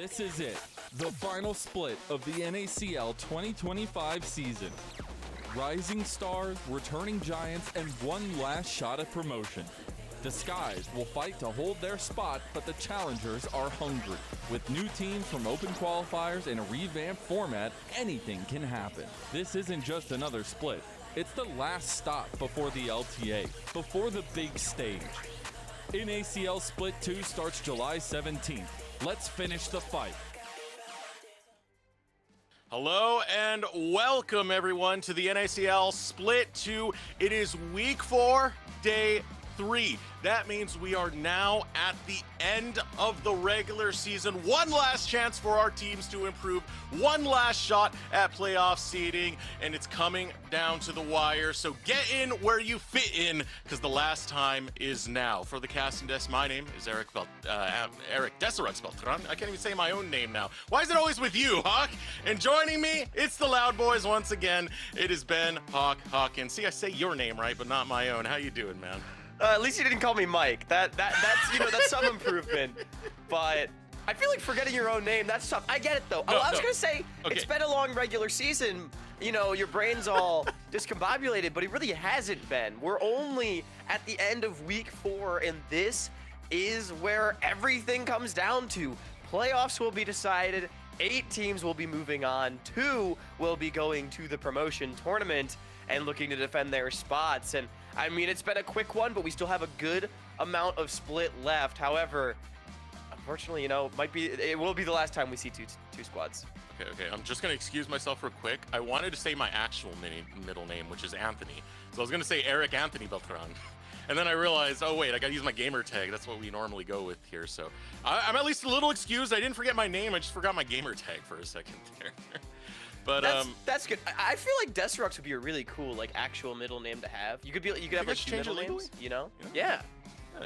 This is it, the final split of the NACL 2025 season. Rising stars, returning giants, and one last shot at promotion. The Skies will fight to hold their spot, but the challengers are hungry. With new teams from open qualifiers and a revamped format, anything can happen. This isn't just another split. It's the last stop before the LTA, before the big stage. NACL Split 2 starts July 17th. Let's finish the fight. Hello and welcome everyone to the NACL Split 2. It is week 4, day 3. That means we are now at the end of the regular season. One last chance for our teams to improve. One last shot at playoff seeding, and it's coming down to the wire. So get in where you fit in, because the last time is now. For the casting desk, my name is Eric Desirux Beltran. I can't even say my own name now. Why is it always with you, Hawk? And joining me, it's the Loud Boys once again. It is Ben Hawk Hawkins. See, I say your name right, but not my own. How you doing, man? At least you didn't call me Mike. That's that's some improvement. But I feel like forgetting your own name, that's tough. I get it though. I was gonna say It's been a long regular season. You know, your brain's all discombobulated, but it really hasn't been. We're only at the end of week 4, and this is where everything comes down to. Playoffs will be decided. 8 teams will be moving on. 2 will be going to the promotion tournament and looking to defend their spots. And I mean, it's been a quick one, but we still have a good amount of split left. However, unfortunately, it will be the last time we see two squads. Okay. I'm just gonna excuse myself real quick. I wanted to say my actual middle name, which is Anthony. So I was gonna say Eric Anthony Beltran. And then I realized, oh wait, I gotta use my gamer tag. That's what we normally go with here. So I'm at least a little excused. I didn't forget my name. I just forgot my gamer tag for a second there. But that's good. I feel like Desirux would be a really cool actual middle name to have. You could have like 2 middle names, Yeah. Yeah,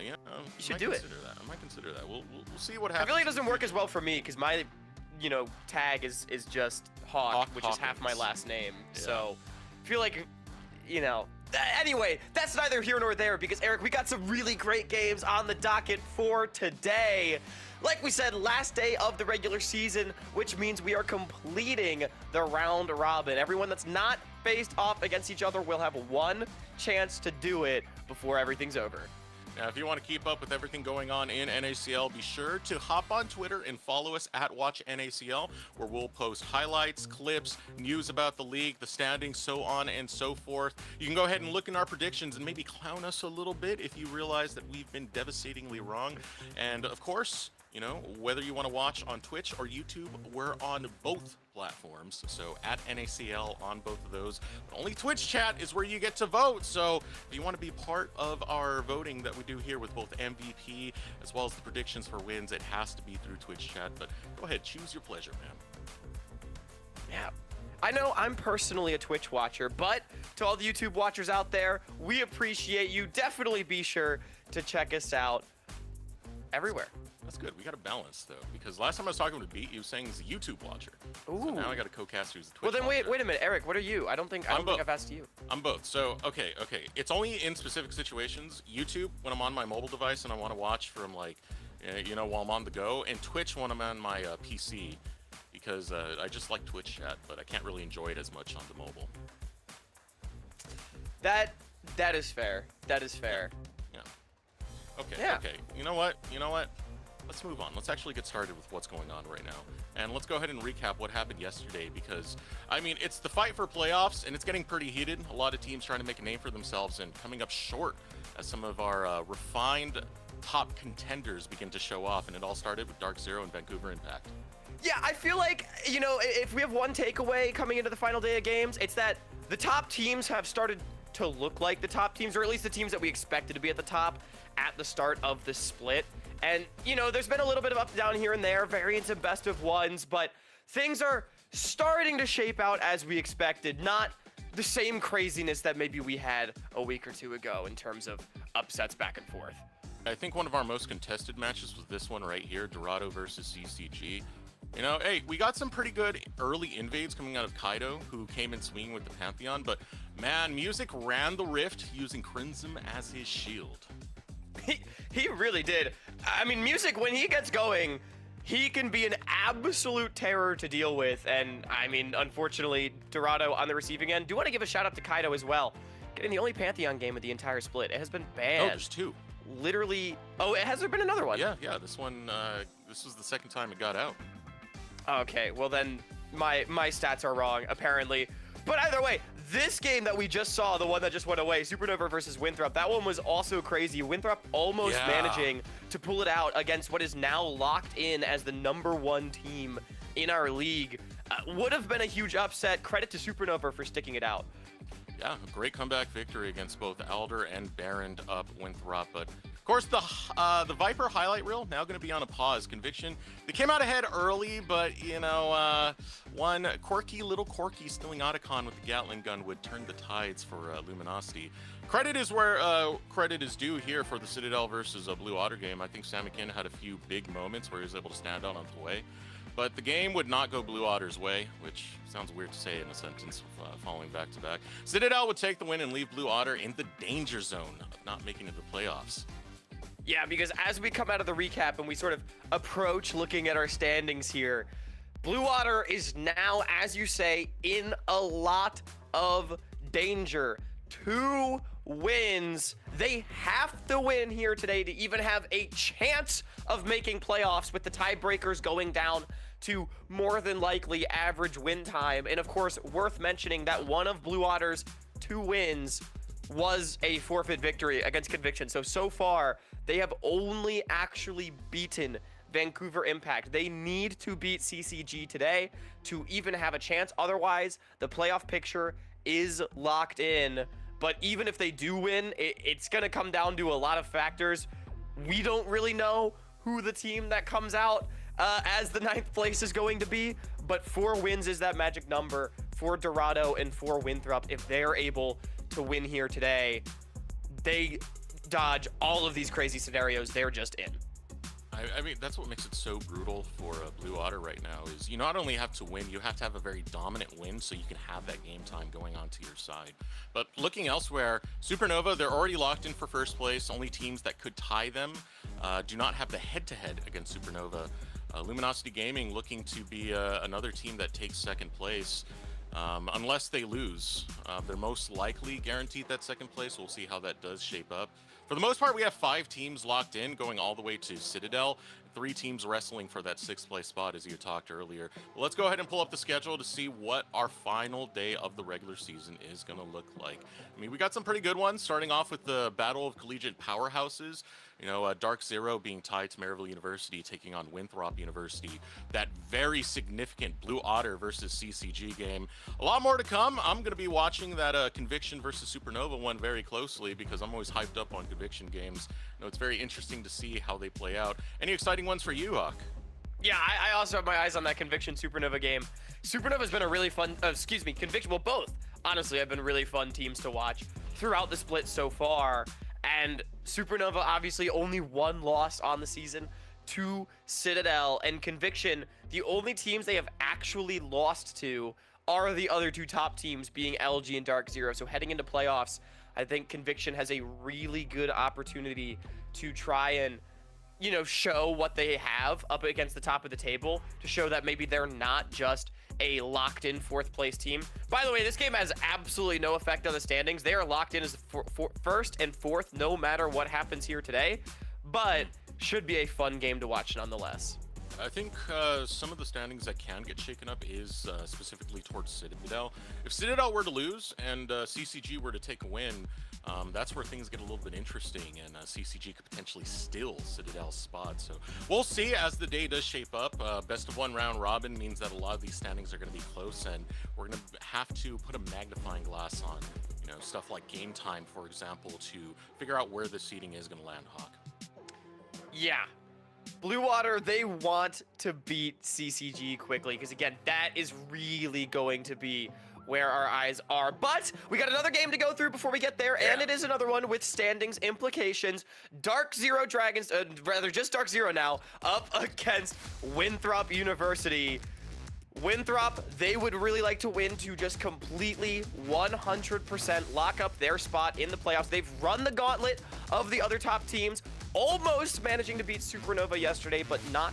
you should do it. I might consider that. We'll see what happens. I feel like it doesn't work as well for me because my tag is just Hawk, which is half my last name. Yeah. So I feel like anyway, that's neither here nor there because Eric, we got some really great games on the docket for today. Like we said, last day of the regular season, which means we are completing the round robin. Everyone that's not faced off against each other will have one chance to do it before everything's over. Now, if you want to keep up with everything going on in NACL, be sure to hop on Twitter and follow us at WatchNACL, where we'll post highlights, clips, news about the league, the standings, so on and so forth. You can go ahead and look in our predictions and maybe clown us a little bit if you realize that we've been devastatingly wrong. And of course, whether you want to watch on Twitch or YouTube, we're on both platforms. So at NACL on both of those. But only Twitch chat is where you get to vote. So if you want to be part of our voting that we do here with both MVP as well as the predictions for wins, it has to be through Twitch chat. But go ahead, choose your pleasure, man. Yeah. I know I'm personally a Twitch watcher, but to all the YouTube watchers out there, we appreciate you. Definitely be sure to check us out everywhere. That's good. We got a balance though, because last time I was talking with Beat, he was saying he's a YouTube watcher. Ooh. So now I got a co-caster who's a Twitch Well then watcher. wait a minute, Eric. What are you? I don't think I've asked you. I'm both. So okay. It's only in specific situations. YouTube when I'm on my mobile device and I want to watch from while I'm on the go, and Twitch when I'm on my PC, because I just like Twitch chat, but I can't really enjoy it as much on the mobile. That is fair. That is fair. Yeah. Okay. Yeah. Okay. You know what? Let's move on. Let's actually get started with what's going on right now. And let's go ahead and recap what happened yesterday because, I mean, it's the fight for playoffs and it's getting pretty heated. A lot of teams trying to make a name for themselves and coming up short as some of our refined top contenders begin to show off. And it all started with Dark Zero and Vancouver Impact. Yeah, I feel like, if we have one takeaway coming into the final day of games, it's that the top teams have started to look like the top teams, or at least the teams that we expected to be at the top at the start of the split. And, there's been a little bit of up and down here and there, variants and best of ones, but things are starting to shape out as we expected. Not the same craziness that maybe we had a week or 2 ago in terms of upsets back and forth. I think one of our most contested matches was this one right here, Dorado versus CCG. Hey, we got some pretty good early invades coming out of Kaido, who came in swinging with the Pantheon, but man, Music ran the Rift using Crimson as his shield. He really did. I mean, Music, when he gets going, he can be an absolute terror to deal with. And I mean, unfortunately, Dorado on the receiving end. Do want to give a shout out to Kaido as well. Getting the only Pantheon game of the entire split. It has been bad. Oh, there's 2. Literally. Oh, has there been another one? Yeah. This one, this was the second time it got out. Okay, well then my stats are wrong, apparently. But either way, this game that we just saw, the one that just went away, Supernova versus Winthrop, that one was also crazy. Winthrop almost managing to pull it out against what is now locked in as the #1 team in our league. Would have been a huge upset. Credit to Supernova for sticking it out. Yeah, a great comeback victory against both Alder and Baron up Winthrop. But of course, the Viper highlight reel now going to be on a pause. Conviction, they came out ahead early, but you know, one little quirky stealing Otacon with the Gatling gun would turn the tides for Luminosity. Credit is where credit is due here for the Citadel versus Blue Otter game. I think Samikin had a few big moments where he was able to stand out on the way. But the game would not go Blue Otter's way, which sounds weird to say in a sentence following back-to-back. Citadel would take the win and leave Blue Otter in the danger zone of not making it to the playoffs. Yeah, because as we come out of the recap and we sort of approach looking at our standings here, Blue Otter is now, as you say, in a lot of danger. 2 wins. They have to win here today to even have a chance of making playoffs, with the tiebreakers going down to more than likely average win time. And of course, worth mentioning that one of Blue Otter's 2 wins was a forfeit victory against Conviction. So far, they have only actually beaten Vancouver Impact. They need to beat CCG today to even have a chance. Otherwise, the playoff picture is locked in. But even if they do win, it's going to come down to a lot of factors. We don't really know who the team that comes out as the 9th place is going to be, but 4 wins is that magic number for Dorado and for Winthrop. If they're able to win here today, they dodge all of these crazy scenarios. They're just in. I mean, that's what makes it so brutal for Blue Otter right now, is you not only have to win, you have to have a very dominant win so you can have that game time going on to your side. But looking elsewhere, Supernova, they're already locked in for first place. Only teams that could tie them do not have the head-to-head against Supernova. Luminosity Gaming looking to be another team that takes second place. Unless they lose, they're most likely guaranteed that second place. We'll see how that does shape up. For the most part, we have 5 teams locked in, going all the way to Citadel. 3 teams wrestling for that 6th place spot, as you talked earlier. But let's go ahead and pull up the schedule to see what our final day of the regular season is going to look like. I mean, we got some pretty good ones, starting off with the Battle of Collegiate Powerhouses. You know, Dark Zero being tied to Maryville University, taking on Winthrop University. That very significant Blue Otter versus CCG game. A lot more to come. I'm going to be watching that Conviction versus Supernova one very closely, because I'm always hyped up on Conviction games. You know, it's very interesting to see how they play out. Any exciting ones for you, Huck? Yeah, I also have my eyes on that Conviction Supernova game. Supernova's been a really fun, Conviction, well, both, honestly, have been really fun teams to watch throughout the split so far. And Supernova obviously only 1 loss on the season to Citadel, and Conviction, the only teams they have actually lost to are the other 2 top teams, being LG and Dark Zero. So heading into playoffs, I think Conviction has a really good opportunity to try and, you know, show what they have up against the top of the table, to show that maybe they're not just a locked in 4th place team. By the way, this game has absolutely no effect on the standings. They are locked in as 1st and 4th no matter what happens here today, but should be a fun game to watch nonetheless. I think some of the standings that can get shaken up is specifically towards Citadel. If Citadel were to lose and CCG were to take a win, that's where things get a little bit interesting, and CCG could potentially steal Citadel's spot. So we'll see as the day does shape up. Best of 1 round robin means that a lot of these standings are going to be close, and we're going to have to put a magnifying glass on, you know, stuff like game time, for example, to figure out where the seeding is going to land, Hawk. Yeah. Blue Water, they want to beat CCG quickly, because again, that is really going to be where our eyes are. But we got another game to go through before we get there, and it is another one with standings implications. Dark Zero Dragons, rather just Dark Zero now, up against Winthrop University. Winthrop, they would really like to win to just completely 100% lock up their spot in the playoffs. They've run the gauntlet of the other top teams, almost managing to beat Supernova yesterday, but not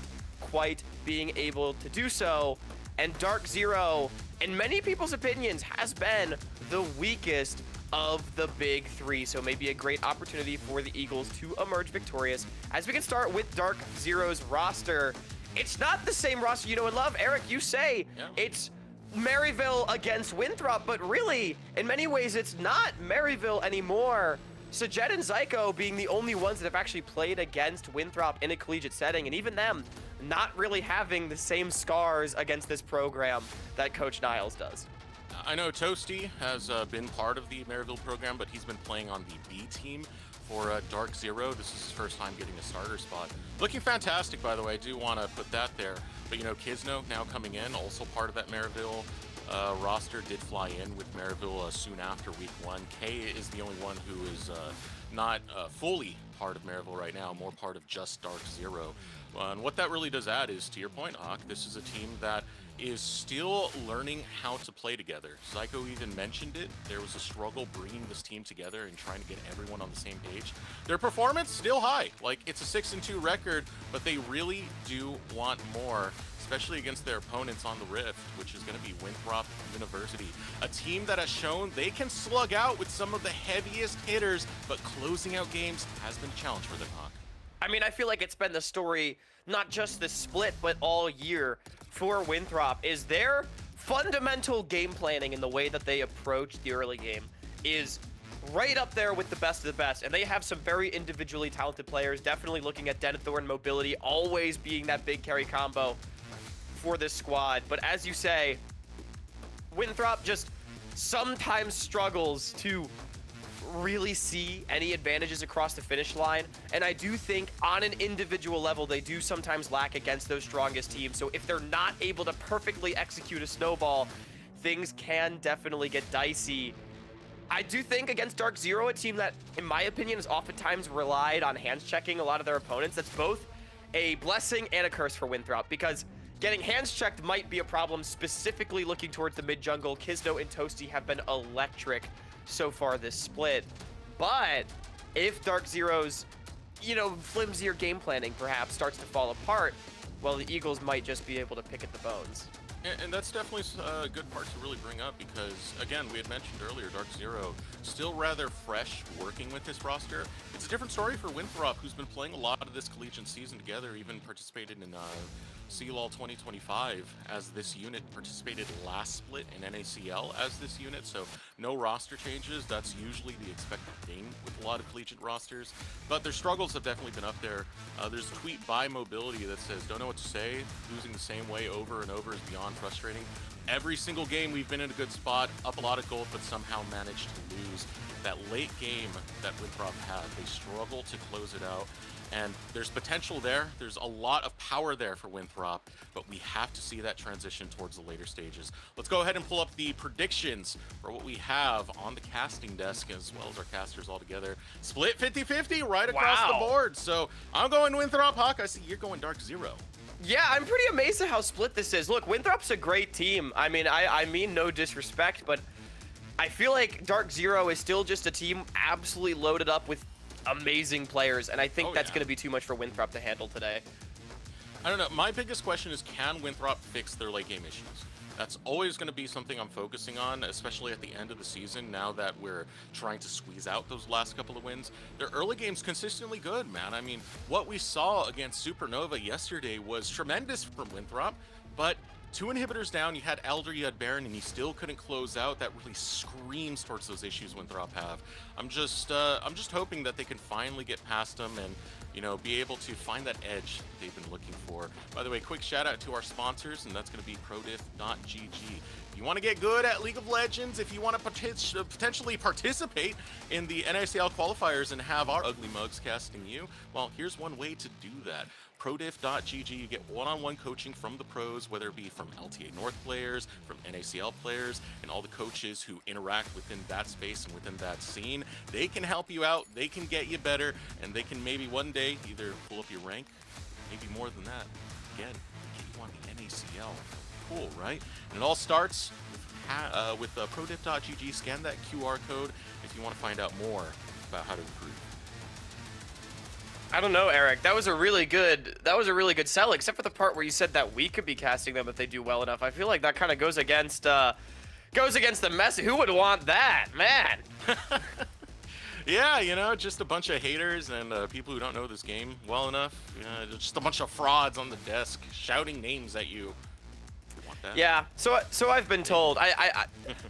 quite being able to do so. And Dark Zero, in many people's opinions, has been the weakest of the big three. So maybe a great opportunity for the Eagles to emerge victorious. As we can start with Dark Zero's roster, it's not the same roster you know and love. Eric, you say it's Maryville against Winthrop, but really, in many ways, it's not Maryville anymore. Sajet and Zyko being the only ones that have actually played against Winthrop in a collegiate setting, and even them not really having the same scars against this program that Coach Niles does. I know Toasty has been part of the Maryville program, but he's been playing on the B team for Dark Zero. This is his first time getting a starter spot. Looking fantastic, by the way. I do want to put that there. But, you know, Kisno now coming in, also part of that Maryville roster, did fly in with Maryville soon after week 1. Kay is the only one who is not fully part of Maryville right now, more part of just Dark Zero. And what that really does add is, to your point, Hawk, this is a team that is still learning how to play together. Zyko even mentioned it. There was a struggle bringing this team together and trying to get everyone on the same page. Their performance still high. Like, it's a 6-2 record, but they really do want more, especially against their opponents on the Rift, which is going to be Winthrop University, a team that has shown they can slug out with some of the heaviest hitters, but closing out games has been a challenge for them, Hawk. I mean, I feel like it's been the story, not just this split, but all year for Winthrop, is their fundamental game planning in the way that they approach the early game is right up there with the best of the best. And they have some very individually talented players, definitely looking at Denethor mobility, always being that big carry combo for this squad. But as you say, Winthrop just sometimes struggles to really see any advantages across the finish line, and I do think on an individual level they do sometimes lack against those strongest teams. So if they're not able to perfectly execute a snowball, things can definitely get dicey. I do think against Dark Zero, a team that in my opinion has oftentimes relied on hands checking a lot of their opponents, that's both a blessing and a curse for Winthrop, because getting hands checked might be a problem, specifically looking towards the mid jungle. Kisno and Toasty have been electric so far this split, but if Dark Zero's, you know, flimsier game planning perhaps starts to fall apart, well, the Eagles might just be able to pick at the bones. And that's definitely a good part to really bring up because, again, we had mentioned earlier, Dark Zero still rather fresh working with this roster. It's a different story for Winthrop, who's been playing a lot of this collegiate season together, even participated in CLOL 2025 as this unit, participated last split in NACL as this unit, so no roster changes. That's usually the expected thing with a lot of collegiate rosters, but their struggles have definitely been up there. There's a tweet by Mobility that says, "Don't know what to say, losing the same way over and over is beyond frustrating. Every single game we've been in a good spot, up a lot of gold, but somehow managed to lose." That late game that Winthrop had, they struggle to close it out. And there's potential there. There's a lot of power there for Winthrop, but we have to see that transition towards the later stages. Let's go ahead and pull up the predictions for what we have on the casting desk, as well as our casters all together. Split 50-50 right across the board. So I'm going Winthrop. Hawk, I see you're going Dark Zero. Yeah, I'm pretty amazed at how split this is. Look, Winthrop's a great team. I mean, I mean no disrespect, but I feel like Dark Zero is still just a team absolutely loaded up with amazing players, and I think that's going to be too much for Winthrop to handle today. I don't know. My biggest question is, can Winthrop fix their late game issues? That's always going to be something I'm focusing on, especially at the end of the season, now that we're trying to squeeze out those last couple of wins. Their early game's consistently good, man. I mean, what we saw against Supernova yesterday was tremendous from Winthrop, but 2 inhibitors down, you had Elder, you had Baron, and you still couldn't close out. That really screams towards those issues Winthrop have. I'm just hoping that they can finally get past them and, you know, be able to find that edge they've been looking for. By the way, quick shout out to our sponsors, and that's going to be prodiff.gg. If you want to get good at League of Legends, if you want to potentially participate in the NACL qualifiers and have our ugly mugs casting you, well, here's one way to do that. Prodiff.gg, you get one-on-one coaching from the pros, whether it be from LTA North players, from NACL players, and all the coaches who interact within that space and within that scene. They can help you out, they can get you better, and they can maybe one day either pull up your rank, maybe more than that, again, get you on the NACL. Cool, right? And it all starts with prodiff.gg. Scan that QR code if you want to find out more about how to improve. I don't know, Eric. That was a really good sell, except for the part where you said that we could be casting them if they do well enough. I feel like that kind of goes against the message. Who would want that, man? Yeah, you know, just a bunch of haters and people who don't know this game well enough. Just a bunch of frauds on the desk shouting names at you. Want that? Yeah. So I've been told.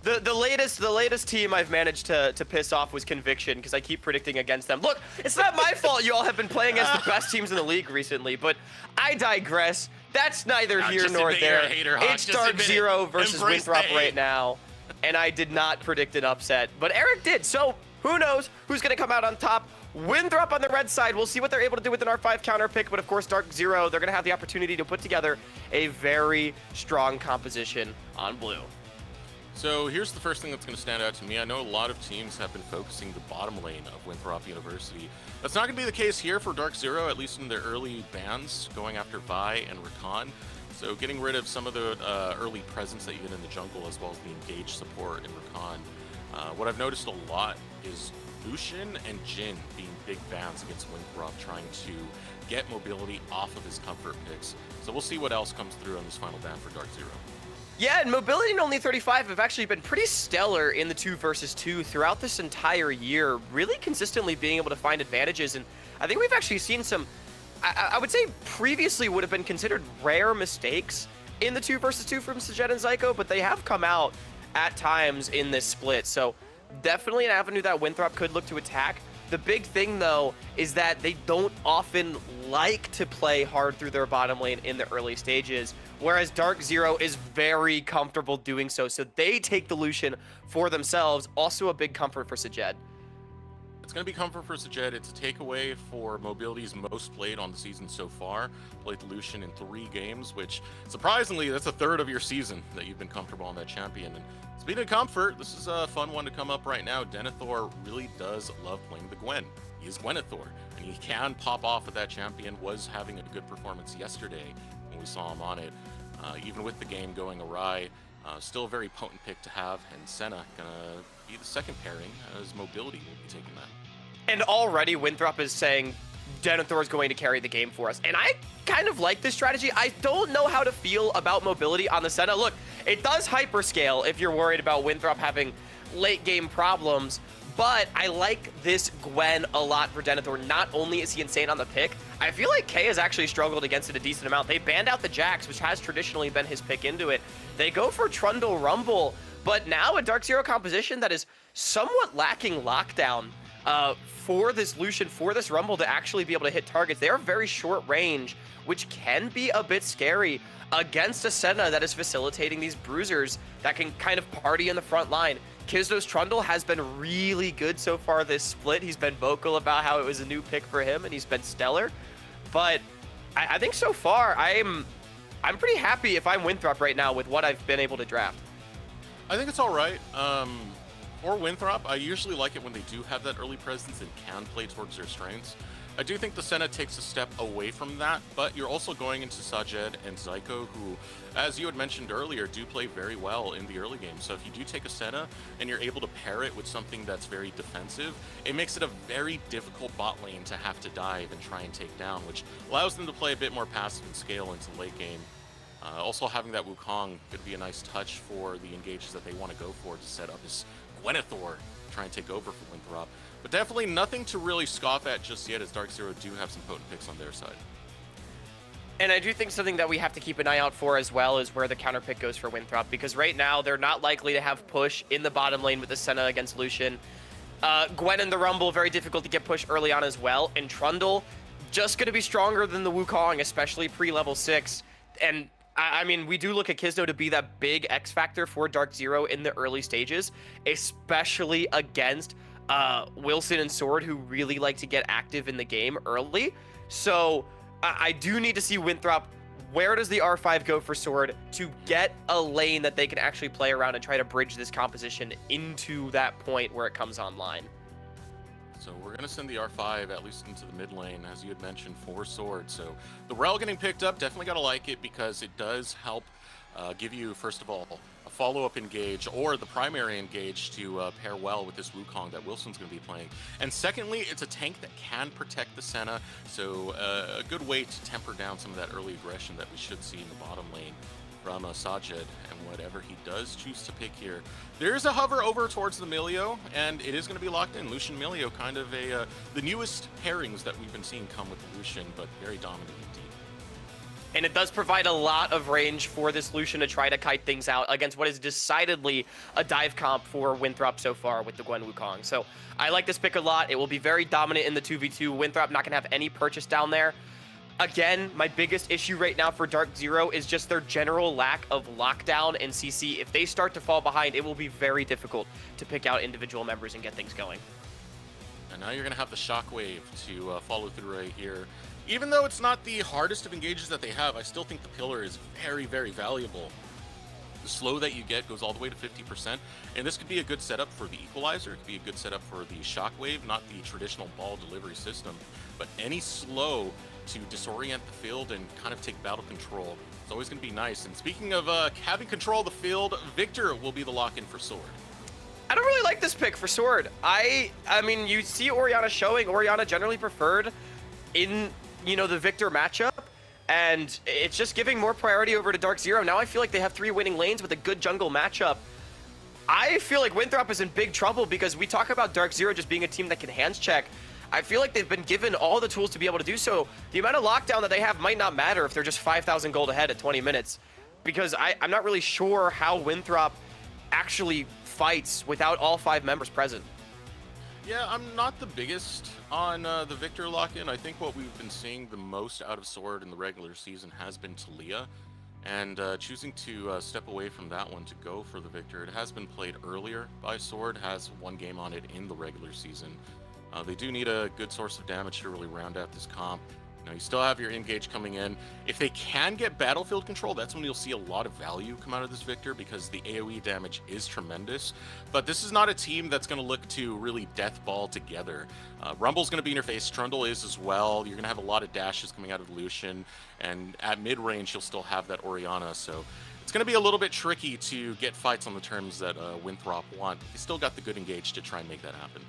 The latest team I've managed to piss off was Conviction because I keep predicting against them. Look, it's not my fault you all have been playing against the best teams in the league recently, but I digress. That's neither here nor there. It's Dark Zero versus Winthrop right now, and I did not predict an upset, but Eric did. So who knows who's going to come out on top? Winthrop on the red side. We'll see what they're able to do with an R5 counter pick, but of course, Dark Zero, they're going to have the opportunity to put together a very strong composition on blue. So here's the first thing that's going to stand out to me. I know a lot of teams have been focusing the bottom lane of Winthrop University. That's not going to be the case here for Dark Zero, at least in their early bans, going after Vi and Rakan. So getting rid of some of the early presence that you get in the jungle, as well as the engaged support in Rakan. What I've noticed a lot is Lucian and Jin being big bans against Winthrop, trying to get mobility off of his comfort picks. So we'll see what else comes through on this final ban for Dark Zero. Yeah, and mobility and only 35 have actually been pretty stellar in the 2 versus 2 throughout this entire year, really consistently being able to find advantages. And I think we've actually seen some, I would say previously would have been considered rare mistakes in the 2 versus 2 from Citadel and Zyko, but they have come out at times in this split. So definitely an avenue that Winthrop could look to attack. The big thing, though, is that they don't often like to play hard through their bottom lane in the early stages, whereas Dark Zero is very comfortable doing so. So they take the Lucian for themselves. Also a big comfort for Sajed. It's going to be comfort for Sajed. It's a takeaway for Mobility's most played on the season so far. Played Lucian in 3 games, which surprisingly, that's a third of your season that you've been comfortable on that champion. And speaking of comfort, this is a fun one to come up right now. Denethor really does love playing the Gwen. He is Gwenethor, and he can pop off with that champion. Was having a good performance yesterday when we saw him on it. Even with the game going awry, still a very potent pick to have, and Senna gonna be the second pairing as Mobility will be taking that. And already Winthrop is saying Denethor is going to carry the game for us. And I kind of like this strategy. I don't know how to feel about Mobility on the Senna. Look, it does hyperscale if you're worried about Winthrop having late game problems, but I like this Gwen a lot for Denethor. Not only is he insane on the pick, I feel like K has actually struggled against it a decent amount. They banned out the Jax, which has traditionally been his pick into it. They go for Trundle Rumble, but now a Dark Zero composition that is somewhat lacking lockdown for this Lucian, for this Rumble to actually be able to hit targets. They are very short range, which can be a bit scary against a Senna that is facilitating these bruisers that can kind of party in the front line. Kisdo's Trundle has been really good so far this split. He's been vocal about how it was a new pick for him, and he's been stellar. But I think so far, I'm pretty happy if I'm Winthrop right now with what I've been able to draft. I think it's all right. For Winthrop, I usually like it when they do have that early presence and can play towards their strengths. I do think the Senna takes a step away from that, but you're also going into Sajed and Zyko, who, as you had mentioned earlier, do play very well in the early game. So if you do take a Senna and you're able to pair it with something that's very defensive, it makes it a very difficult bot lane to have to dive and try and take down, which allows them to play a bit more passive and scale into late game. Also having that Wukong could be a nice touch for the engages that they want to go for to set up this Gwenethor, try and take over for Winthrop. But definitely nothing to really scoff at just yet, as Dark Zero do have some potent picks on their side. And I do think something that we have to keep an eye out for as well is where the counter pick goes for Winthrop, because right now they're not likely to have push in the bottom lane with the Senna against Lucian. Gwen and the Rumble, very difficult to get push early on as well. And Trundle, just going to be stronger than the Wukong, especially pre-level 6. And I mean, we do look at Kisdo to be that big X factor for Dark Zero in the early stages, especially against Wilson and Sword, who really like to get active in the game early. So I do need to see Winthrop, where does the R5 go for Sword to get a lane that they can actually play around and try to bridge this composition into that point where it comes online. So we're going to send the R5 at least into the mid lane, as you had mentioned, for Sword. So the Rel getting picked up, definitely got to like it because it does help give you, first of all, a follow-up engage or the primary engage to pair well with this Wukong that Wilson's going to be playing. And secondly, it's a tank that can protect the Senna, so a good way to temper down some of that early aggression that we should see in the bottom lane from Sajid and whatever he does choose to pick here. There's a hover over towards the Milio, and it is going to be locked in. Lucian Milio, kind of the newest pairings that we've been seeing come with Lucian, but very dominant indeed. And it does provide a lot of range for this Lucian to try to kite things out against what is decidedly a dive comp for Winthrop so far with the Gwen Wukong. So I like this pick a lot. It will be very dominant in the 2v2. Winthrop not going to have any purchase down there. Again, my biggest issue right now for Dark Zero is just their general lack of lockdown and CC. If they start to fall behind, it will be very difficult to pick out individual members and get things going. And now you're going to have the Shockwave to follow through right here. Even though it's not the hardest of engages that they have, I still think the Pillar is very, very valuable. The slow that you get goes all the way to 50%, and this could be a good setup for the Equalizer. It could be a good setup for the Shockwave, not the traditional ball delivery system, but any slow to disorient the field and kind of take battle control. It's always going to be nice. And speaking of having control of the field, Victor will be the lock-in for Sword. I don't really like this pick for Sword. I mean, you see Orianna showing. Orianna generally preferred in, you know, the Victor matchup, and it's just giving more priority over to Dark Zero. Now I feel like they have 3 winning lanes with a good jungle matchup. I feel like Winthrop is in big trouble because we talk about Dark Zero just being a team that can hands check. I feel like they've been given all the tools to be able to do so. The amount of lockdown that they have might not matter if they're just 5,000 gold ahead at 20 minutes, because I'm not really sure how Winthrop actually fights without all 5 members present. Yeah, I'm not the biggest on the Victor lock-in. I think what we've been seeing the most out of Sword in the regular season has been Talia, and choosing to step away from that one to go for the Victor. It has been played earlier by Sword, has 1 game on it in the regular season. They do need a good source of damage to really round out this comp. You know, you still have your engage coming in. If they can get battlefield control, that's when you'll see a lot of value come out of this Victor, because the AoE damage is tremendous. But this is not a team that's going to look to really death ball together. Rumble's going to be in your face. Trundle is as well. You're going to have a lot of dashes coming out of Lucian, and at mid-range you'll still have that Orianna. So it's going to be a little bit tricky to get fights on the terms that Winthrop want. You still got the good engage to try and make that happen.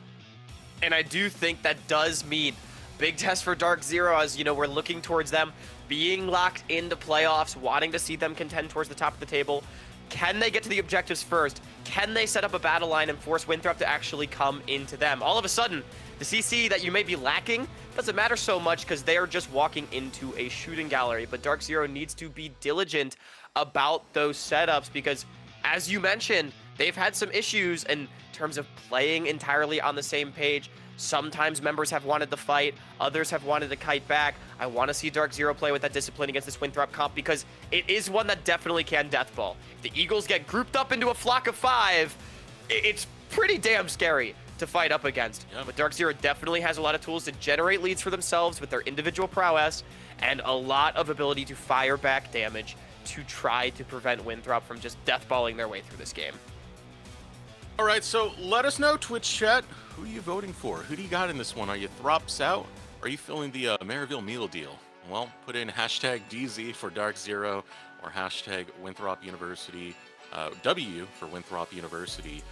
And I do think that does mean big test for Dark Zero, as you know, we're looking towards them being locked into playoffs, wanting to see them contend towards the top of the table. Can they get to the objectives first? Can they set up a battle line and force Winthrop to actually come into them? All of a sudden, the CC that you may be lacking doesn't matter so much because they're just walking into a shooting gallery. But Dark Zero needs to be diligent about those setups because, as you mentioned, they've had some issues in terms of playing entirely on the same page. Sometimes members have wanted the fight, others have wanted to kite back. I want to see Dark Zero play with that discipline against this Winthrop comp because it is one that definitely can deathball. If the Eagles get grouped up into a flock of 5, it's pretty damn scary to fight up against. Yep. But Dark Zero definitely has a lot of tools to generate leads for themselves with their individual prowess and a lot of ability to fire back damage to try to prevent Winthrop from just deathballing their way through this game. All right, so let us know, Twitch chat. Who are you voting for? Who do you got in this one? Are you Throps out? Or are you feeling the Maryville meal deal? Well, put in hashtag DZ for Dark Zero or hashtag Winthrop University, W for Winthrop University.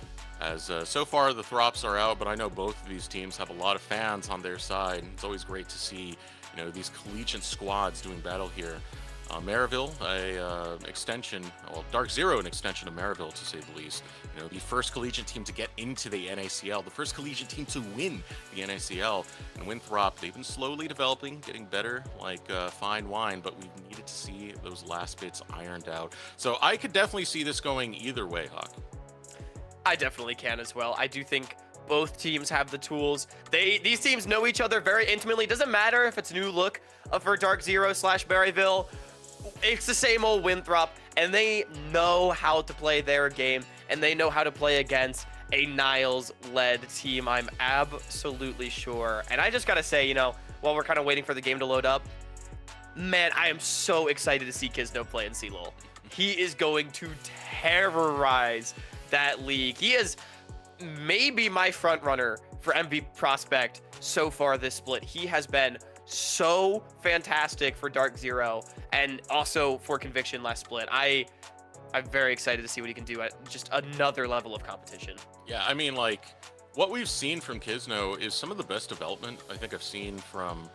As so far the Throps are out, but I know both of these teams have a lot of fans on their side. It's always great to see, you know, these collegiate squads doing battle here. Maryville, extension, well, Dark Zero, an extension of Maryville, to say the least. You know, the first collegiate team to get into the NACL, the first collegiate team to win the NACL. And Winthrop, they've been slowly developing, getting better, like fine wine, but we needed to see those last bits ironed out. So I could definitely see this going either way, Hawk. I definitely can as well. I do think both teams have the tools. These teams know each other very intimately. Doesn't matter if it's new look for Dark Zero / Maryville. It's the same old Winthrop, and they know how to play their game, and they know how to play against a Niles-led team, I'm absolutely sure. And I just gotta say, you know, while we're kind of waiting for the game to load up, man, I am so excited to see Kisno play in CLOL. He is going to terrorize that league. He is maybe my front runner for MVP prospect so far this split. He has been so fantastic for Dark Zero and also for Conviction last split. I'm very excited to see what he can do at just another level of competition. Yeah, I mean, like, what we've seen from Kisno is some of the best development I think I've seen from,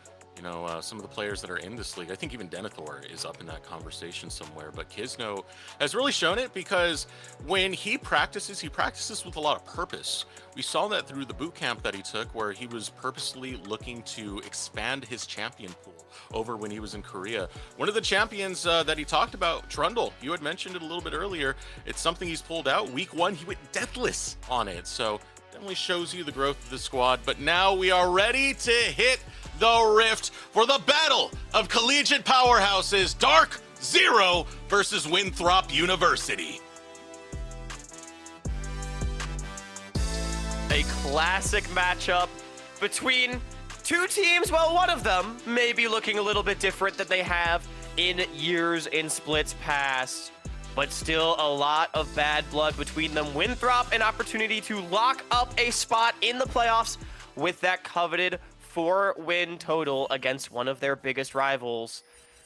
some of the players that are in this league. I think even Denethor is up in that conversation somewhere, but Kisno has really shown it because when he practices with a lot of purpose. We saw that through the boot camp that he took, where he was purposely looking to expand his champion pool over when he was in Korea. One of the champions that he talked about, Trundle, you had mentioned it a little bit earlier. It's something he's pulled out. Week 1, he went deathless on it. So definitely shows you the growth of the squad. But now we are ready to hit the rift for the battle of collegiate powerhouses, Dark Zero versus Winthrop University. A classic matchup between two teams. Well, one of them may be looking a little bit different than they have in years in splits past, but still a lot of bad blood between them. Winthrop, an opportunity to lock up a spot in the playoffs with that coveted 4-win total against one of their biggest rivals.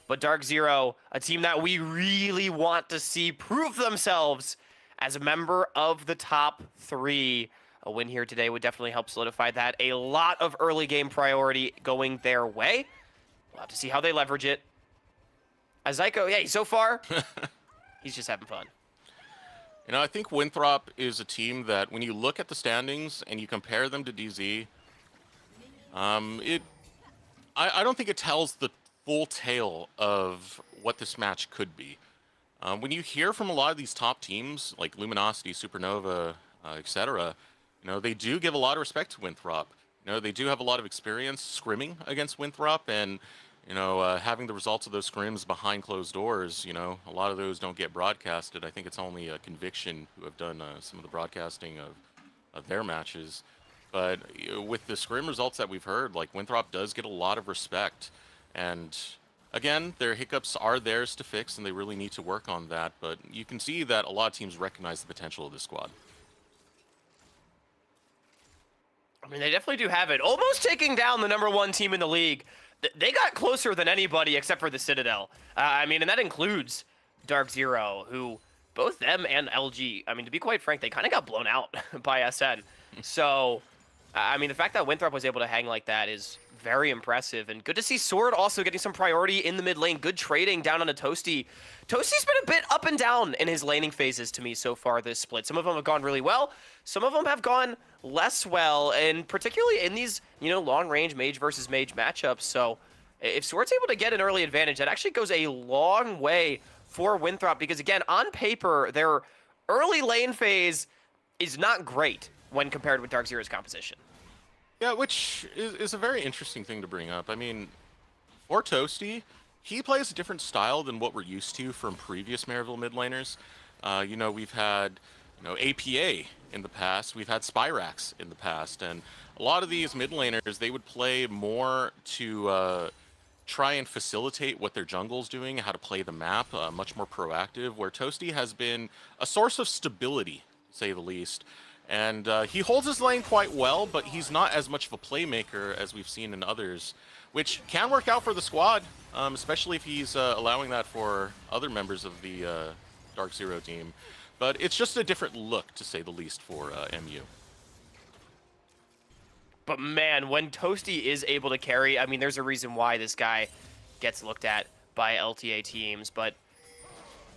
But Dark Zero, a team that we really want to see prove themselves as a member of the top 3. A win here today would definitely help solidify that. A lot of early game priority going their way. We'll have to see how they leverage it. Azaiko, yeah, so far, he's just having fun. I think Winthrop is a team that when you look at the standings and you compare them to DZ, I don't think it tells the full tale of what this match could be. When you hear from a lot of these top teams like Luminosity, Supernova, etc., they do give a lot of respect to Winthrop. They do have a lot of experience scrimming against Winthrop, and having the results of those scrims behind closed doors. A lot of those don't get broadcasted. I think it's only Conviction who have done some of the broadcasting of their matches. But with the scrim results that we've heard, like, Winthrop does get a lot of respect. And again, their hiccups are theirs to fix, and they really need to work on that. But you can see that a lot of teams recognize the potential of this squad. I mean, they definitely do have it. Almost taking down the #1 team in the league. They got closer than anybody except for the Citadel. And that includes Dark Zero, who both them and LG, to be quite frank, they kind of got blown out by SN. So, the fact that Winthrop was able to hang like that is very impressive. And good to see Sword also getting some priority in the mid lane. Good trading down on a Toasty. Toasty's been a bit up and down in his laning phases to me so far this split. Some of them have gone really well. Some of them have gone less well, and particularly in these, long-range mage versus mage matchups. So if Sword's able to get an early advantage, that actually goes a long way for Winthrop, because again, on paper, their early lane phase is not great when compared with Dark Zero's composition. Yeah, which is a very interesting thing to bring up. For Toasty, he plays a different style than what we're used to from previous Maryville mid laners. We've had, APA in the past. We've had Spyrax in the past. And a lot of these mid laners, they would play more to try and facilitate what their jungle's doing, how to play the map, much more proactive, where Toasty has been a source of stability, to say the least. And he holds his lane quite well, but he's not as much of a playmaker as we've seen in others, which can work out for the squad, especially if he's allowing that for other members of the Dark Zero team. But it's just a different look, to say the least, for MU. But man, when Toasty is able to carry, there's a reason why this guy gets looked at by LTA teams. But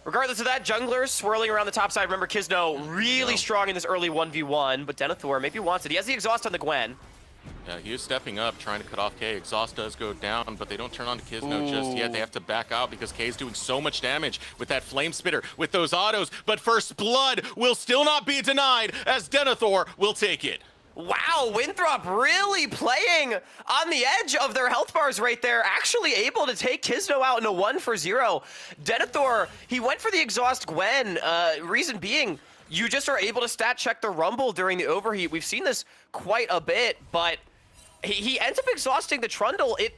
regardless of that, junglers swirling around the top side. Remember, Kisno really strong in this early 1v1, but Denethor maybe wants it. He has the exhaust on the Gwen. Yeah, he is stepping up, trying to cut off K. Exhaust does go down, but they don't turn on to Kisno just yet. They have to back out because K is doing so much damage with that Flame Spitter, with those autos. But First Blood will still not be denied, as Denethor will take it. Wow, Winthrop really playing on the edge of their health bars right there, actually able to take Kisno out in a 1-for-0. Denethor, he went for the exhaust Gwen, reason being, you just are able to stat check the Rumble during the overheat. We've seen this quite a bit, but he ends up exhausting the Trundle. It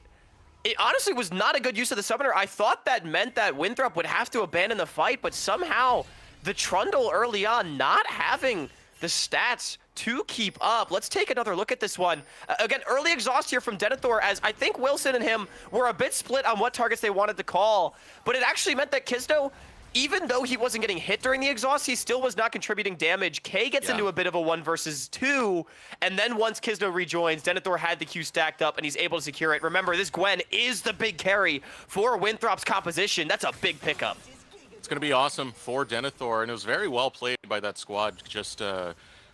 honestly was not a good use of the Summoner. I thought that meant that Winthrop would have to abandon the fight, but somehow the Trundle early on not having the stats to keep up. Let's take another look at this one. Again, early exhaust here from Denethor, as I think Wilson and him were a bit split on what targets they wanted to call, but it actually meant that Kisno, even though he wasn't getting hit during the exhaust, he still was not contributing damage. K gets into a bit of a 1 versus 2, and then once Kisno rejoins, Denethor had the Q stacked up, and he's able to secure it. Remember, this Gwen is the big carry for Winthrop's composition. That's a big pickup. It's going to be awesome for Denethor, and it was very well played by that squad, just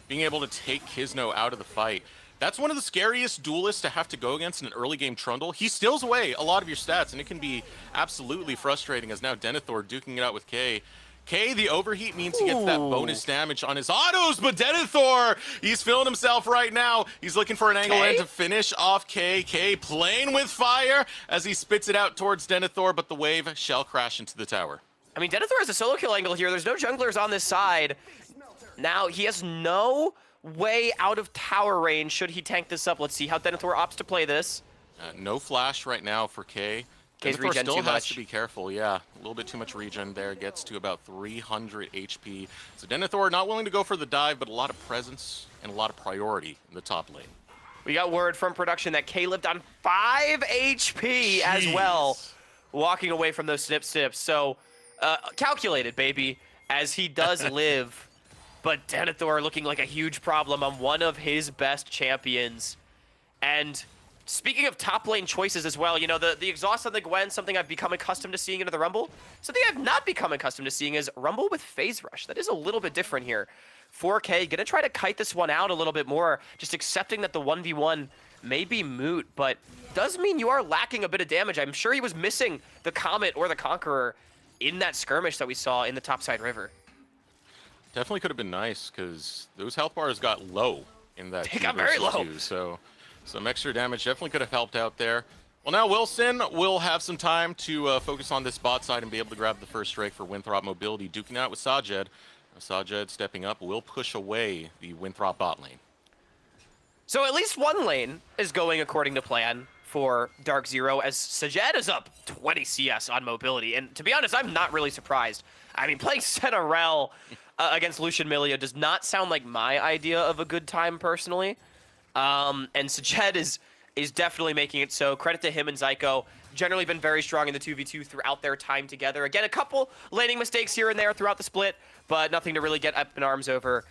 being able to take Kisno out of the fight. That's one of the scariest duelists to have to go against in an early game trundle. He steals away a lot of your stats, and it can be absolutely frustrating as now Denethor duking it out with K. K, the overheat means he gets that bonus damage on his autos, but Denethor, he's feeling himself right now. He's looking for an angle in to finish off K. K playing with fire as he spits it out towards Denethor, but the wave shall crash into the tower. I mean, Denethor has a solo kill angle here. There's no junglers on this side. Now, he has no way out of tower range should he tank this up. Let's see how Denethor opts to play this. No flash right now for K. K's Denethor regen still too has much. to be careful, yeah. A little bit too much regen there, gets to about 300 HP. So Denethor not willing to go for the dive, but a lot of presence and a lot of priority in the top lane. We got word from production that K lived on 5 HP as well, walking away from those snips. So, calculated, baby, as he does live. But Denethor looking like a huge problem on one of his best champions. And speaking of top lane choices as well, you know, the exhaust on the Gwen, something I've become accustomed to seeing into the Rumble. Something I've not become accustomed to seeing is Rumble with Phase Rush. That is a little bit different here. 4K, gonna try to kite this one out a little bit more, just accepting that the 1v1 may be moot, but does mean you are lacking a bit of damage. I'm sure he was missing the Comet or the Conqueror in that skirmish that we saw in the topside river. Definitely could have been nice, because those health bars got low in that. They got very low. So some extra damage definitely could have helped out there. Well, now Wilson will have some time to focus on this bot side and be able to grab the first strike for Winthrop mobility, duking out with Sajed. Sajed stepping up will push away the Winthrop bot lane. So at least one lane is going according to plan for Dark Zero, as Sajed is up 20 CS on mobility. And to be honest, I'm not really surprised. I mean, playing Senarel against Lucian Milio does not sound like my idea of a good time personally. And Sajed is definitely making it so. Credit to him and Zyko. Generally been very strong in the 2v2 throughout their time together. Again, a couple laning mistakes here and there throughout the split, but nothing to really get up in arms over.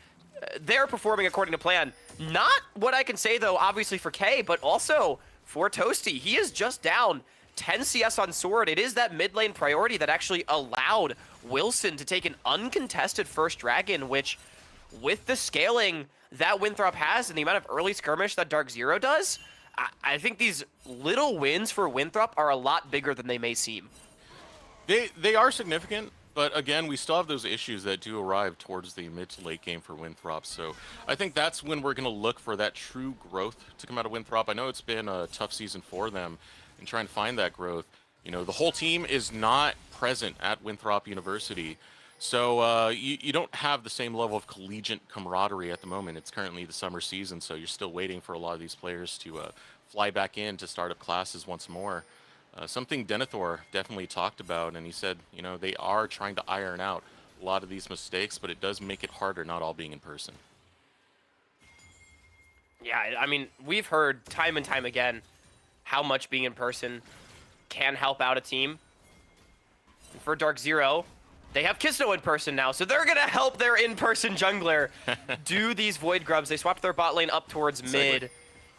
They're performing according to plan. Not what I can say, though, obviously for K, but also for Toasty. He is just down 10 CS on Sword. It is that mid lane priority that actually allowed Wilson to take an uncontested first dragon, which, with the scaling that Winthrop has and the amount of early skirmish that Dark Zero does, I think these little wins for Winthrop are a lot bigger than they may seem. They are significant, but again, we still have those issues that do arrive towards the mid to late game for Winthrop. So I think that's when we're going to look for that true growth to come out of Winthrop. I know it's been a tough season for them and trying to find that growth. You know, the whole team is not present at Winthrop University. So you don't have the same level of collegiate camaraderie at the moment. It's currently the summer season, so you're still waiting for a lot of these players to fly back in to start up classes once more. Something Denethor definitely talked about, and he said, you know, they are trying to iron out a lot of these mistakes, but it does make it harder not all being in person. Yeah, I mean, we've heard time and time again how much being in person can help out a team. And for Dark Zero, they have Kisno in person now, so they're going to help their in-person jungler do these Void Grubs. They swapped their bot lane up towards mid.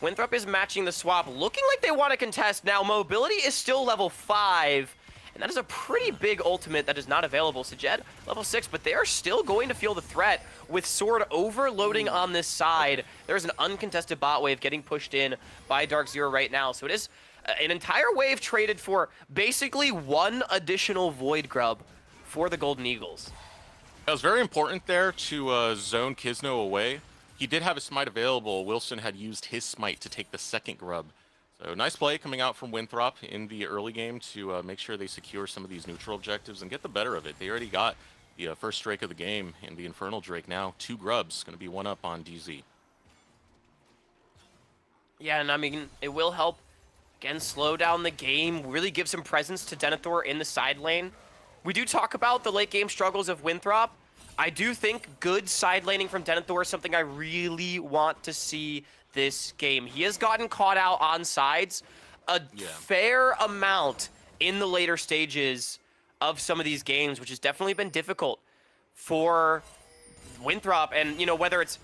Winthrop is matching the swap, looking like they want to contest. Now, mobility is still level 5, and that is a pretty big ultimate that is not available. Sajed, level 6, but they are still going to feel the threat with Sword overloading on this side. There's an uncontested bot wave getting pushed in by Dark Zero right now, so it is an entire wave traded for basically one additional Void Grub for the Golden Eagles. It was very important there to zone Kisno away. He did have a smite available. Wilson had used his smite to take the second grub. So nice play coming out from Winthrop in the early game to make sure they secure some of these neutral objectives and get the better of it. They already got the first Drake of the game in the Infernal Drake now. 2 grubs, going to be 1 up on DZ. Yeah, and I mean, it will help, again, slow down the game, really give some presence to Denethor in the side lane. We do talk about the late game struggles of Winthrop. I do think good side laning from Denethor is something I really want to see this game. He has gotten caught out on sides a fair amount in the later stages of some of these games, which has definitely been difficult for Winthrop. And, you know, whether it's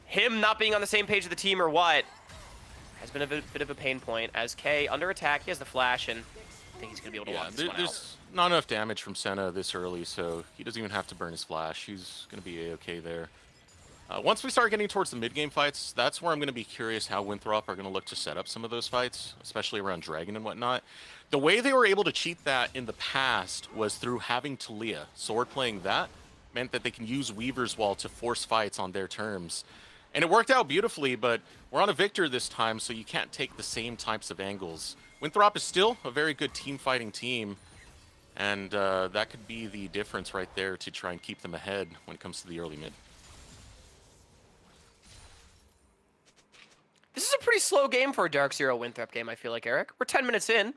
him not being on the same page of the team or what, has been a bit of a pain point. As K under attack, he has the flash, and I think he's going to be able to walk this one out. There's not enough damage from Senna this early, so he doesn't even have to burn his flash. He's going to be A-okay there. Once we start getting towards the mid-game fights, that's where I'm going to be curious how Winthrop are going to look to set up some of those fights, especially around Dragon and whatnot. The way they were able to cheat that in the past was through having Talia. Sword playing that meant that they can use Weaver's Wall to force fights on their terms. And it worked out beautifully, but we're on a Victor this time, so you can't take the same types of angles. Winthrop is still a very good team-fighting team, and that could be the difference right there to try and keep them ahead when it comes to the early mid. This is a pretty slow game for a Dark Zero Winthrop game, I feel like, Eric. We're 10 minutes in, and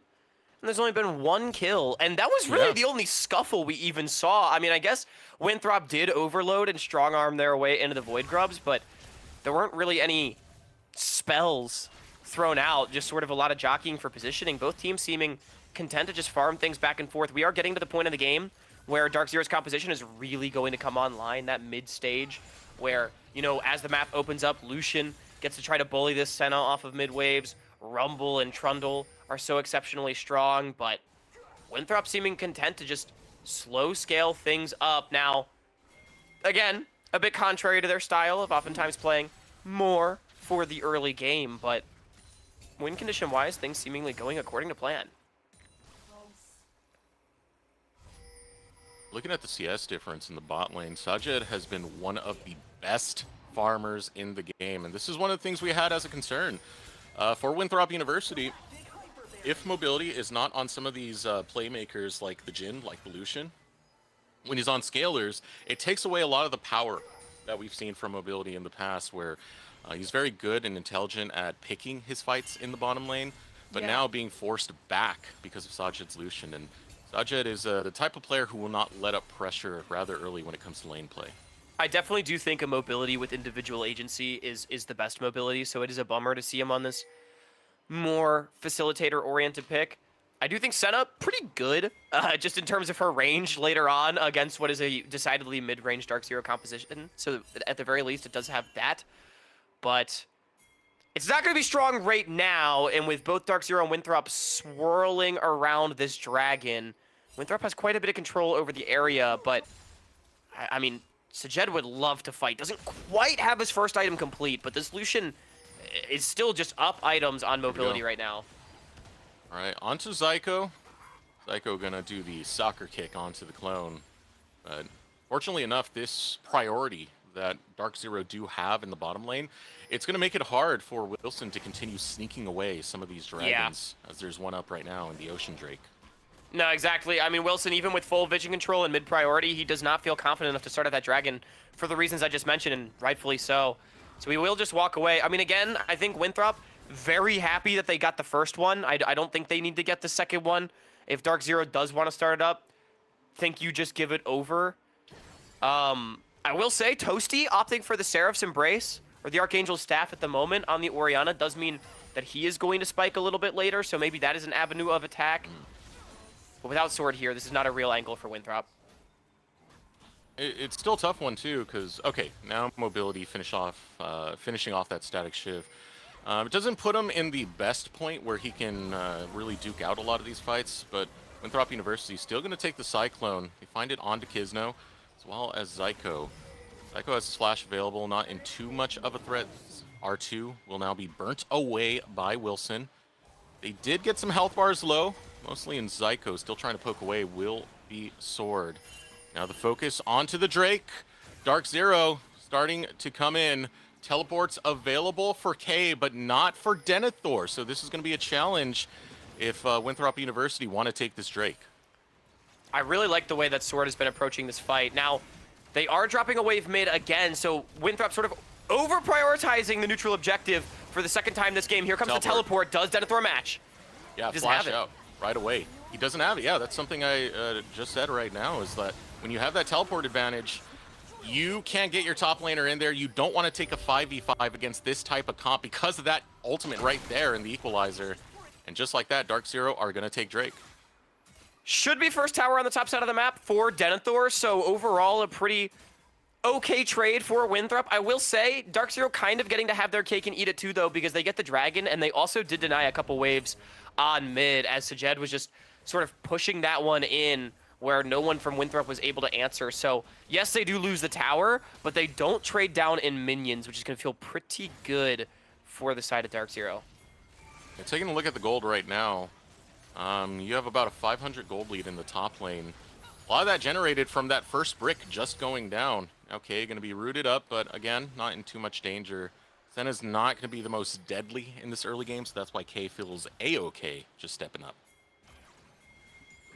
there's only been one kill, and that was really the only scuffle we even saw. I mean, I guess Winthrop did overload and strong-arm their way into the Void Grubs, but there weren't really any spells thrown out, just sort of a lot of jockeying for positioning. Both teams seeming content to just farm things back and forth. We are getting to the point in the game where Dark Zero's composition is really going to come online, that mid-stage, where, you know, as the map opens up, Lucian gets to try to bully this Senna off of mid-waves. Rumble and Trundle are so exceptionally strong, but Winthrop seeming content to just slow-scale things up. Now, again, a bit contrary to their style of oftentimes playing more for the early game, but win condition-wise, things seemingly going according to plan. Looking at the CS difference in the bot lane, Sajed has been one of the best farmers in the game, and this is one of the things we had as a concern for Winthrop University. If mobility is not on some of these playmakers like the Jhin, like the Lucian, when he's on scalers, it takes away a lot of the power that we've seen from mobility in the past, where he's very good and intelligent at picking his fights in the bottom lane, but now being forced back because of Sajed's Lucian. And Sajed is the type of player who will not let up pressure rather early when it comes to lane play. I definitely do think a mobility with individual agency is the best mobility, so it is a bummer to see him on this more facilitator-oriented pick. I do think Senna pretty good, just in terms of her range later on against what is a decidedly mid-range Dark Zero composition, so at the very least it does have that. But it's not going to be strong right now, and with both Dark Zero and Winthrop swirling around this dragon, Winthrop has quite a bit of control over the area, but, I mean, Sajed would love to fight. Doesn't quite have his first item complete, but this Lucian is still just up items on mobility right now. All right, onto Zyko. Zyko gonna do the soccer kick onto the clone. But fortunately enough, this priority that Dark Zero do have in the bottom lane, it's gonna make it hard for Wilson to continue sneaking away some of these dragons, as there's one up right now in the Ocean Drake. No, exactly. I mean, Wilson, even with full vision control and mid-priority, he does not feel confident enough to start at that dragon for the reasons I just mentioned, and rightfully so. So he will just walk away. I mean, again, I think Winthrop, very happy that they got the first one. I don't think they need to get the second one. If Dark Zero does want to start it up, think you just give it over. I will say, Toasty opting for the Seraph's Embrace, or the Archangel's Staff at the moment on the Orianna, does mean that he is going to spike a little bit later, so maybe that is an avenue of attack. But without Sword here, this is not a real angle for Winthrop. It's still a tough one too, because okay, now mobility finishing off that static shiv. It doesn't put him in the best point where he can really duke out a lot of these fights, but Winthrop University is still going to take the Cyclone. They find it onto Kisno, as well as Zyko. Zyko has his flash available, not in too much of a threat. R2 will now be burnt away by Wilson. They did get some health bars low, mostly in Zyko, still trying to poke away, will be Sword. Now the focus onto the Drake. Dark Zero starting to come in. Teleports available for K, but not for Denethor. So this is going to be a challenge if Winthrop University want to take this Drake. I really like the way that Sword has been approaching this fight. Now, they are dropping a wave mid again, so Winthrop sort of over-prioritizing the neutral objective for the second time this game. Here comes the teleport. Does Denethor match? Yeah, flash out right away. He doesn't have it. Yeah, that's something I just said right now, is that when you have that teleport advantage, you can't get your top laner in there. You don't want to take a 5v5 against this type of comp because of that ultimate right there in the equalizer. And just like that, Dark Zero are going to take Drake. Should be first tower on the top side of the map for Denethor, so overall a pretty okay trade for Winthrop. I will say, Dark Zero kind of getting to have their cake and eat it too, though, because they get the dragon, and they also did deny a couple waves on mid, as Sajed was just sort of pushing that one in where no one from Winthrop was able to answer. So, yes, they do lose the tower, but they don't trade down in minions, which is going to feel pretty good for the side of Dark Zero. Yeah, taking a look at the gold right now, you have about a 500 gold lead in the top lane. A lot of that generated from that first brick just going down. Okay, going to be rooted up, but again, not in too much danger. Senna's not going to be the most deadly in this early game, so that's why K feels A-okay just stepping up.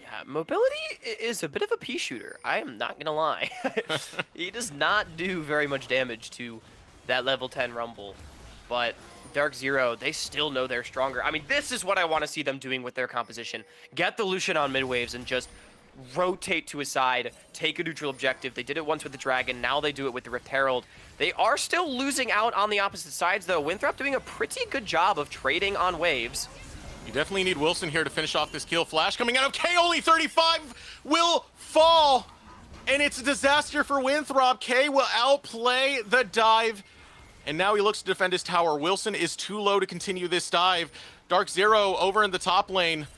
Yeah, mobility is a bit of a pea shooter. I am not going to lie. He does not do very much damage to that level 10 Rumble, but Dark Zero, they still know they're stronger. I mean, this is what I want to see them doing with their composition. Get the Lucian on mid waves and just rotate to a side, take a neutral objective. They did it once with the Dragon, now they do it with the Rift Herald. They are still losing out on the opposite sides, though. Winthrop doing a pretty good job of trading on waves. You definitely need Wilson here to finish off this kill. Flash coming out of K, only 35 will fall, and it's a disaster for Winthrop. K will outplay the dive, and now he looks to defend his tower. Wilson is too low to continue this dive. Dark Zero over in the top lane.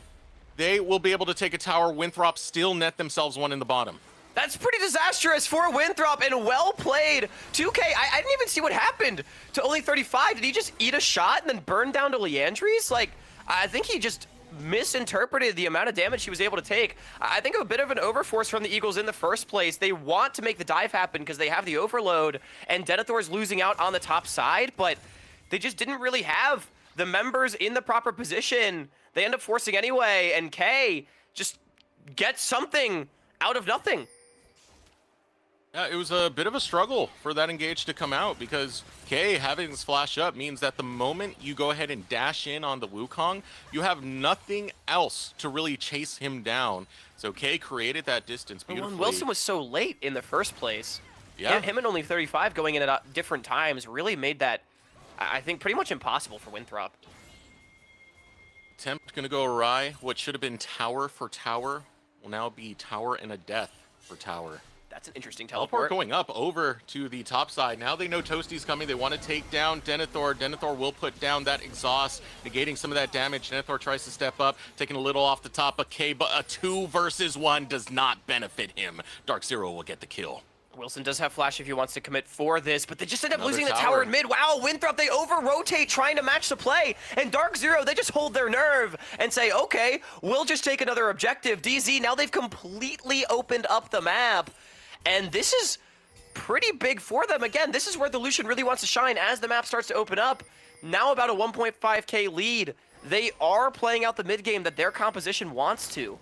They will be able to take a tower. Winthrop still net themselves one in the bottom. That's pretty disastrous for Winthrop, and well played. 2K, I didn't even see what happened to only 35. Did he just eat a shot and then burn down to Leandries? Like, I think he just misinterpreted the amount of damage he was able to take. I think a bit of an overforce from the Eagles in the first place. They want to make the dive happen because they have the overload, and Denethor's losing out on the top side, but they just didn't really have the members in the proper position. They end up forcing anyway, and K just gets something out of nothing. Yeah, it was a bit of a struggle for that engage to come out because K having this flash up means that the moment you go ahead and dash in on the Wukong, you have nothing else to really chase him down. So K created that distance beautifully. When Wilson was so late in the first place, yeah, him and only 35 going in at different times really made that, I think, pretty much impossible for Winthrop. Attempt going to go awry. What should have been tower for tower will now be tower and a death for tower. That's an interesting Teleport teleport. going up over to the top side. Now they know Toasty's coming. They want to take down Denethor. Denethor will put down that exhaust, negating some of that damage. Denethor tries to step up, taking a little off the top of K, but a 2 versus 1 does not benefit him. Dark Zero will get the kill. Wilson does have flash if he wants to commit for this, but they just end up Another losing the tower tower in mid. Wow, Winthrop, they over-rotate trying to match the play, and Dark Zero, they just hold their nerve and say, okay, we'll just take another objective. DZ, now they've completely opened up the map, and this is pretty big for them. Again, this is where the Lucian really wants to shine as the map starts to open up. Now about a 1.5k lead. They are playing out the mid game that their composition wants to.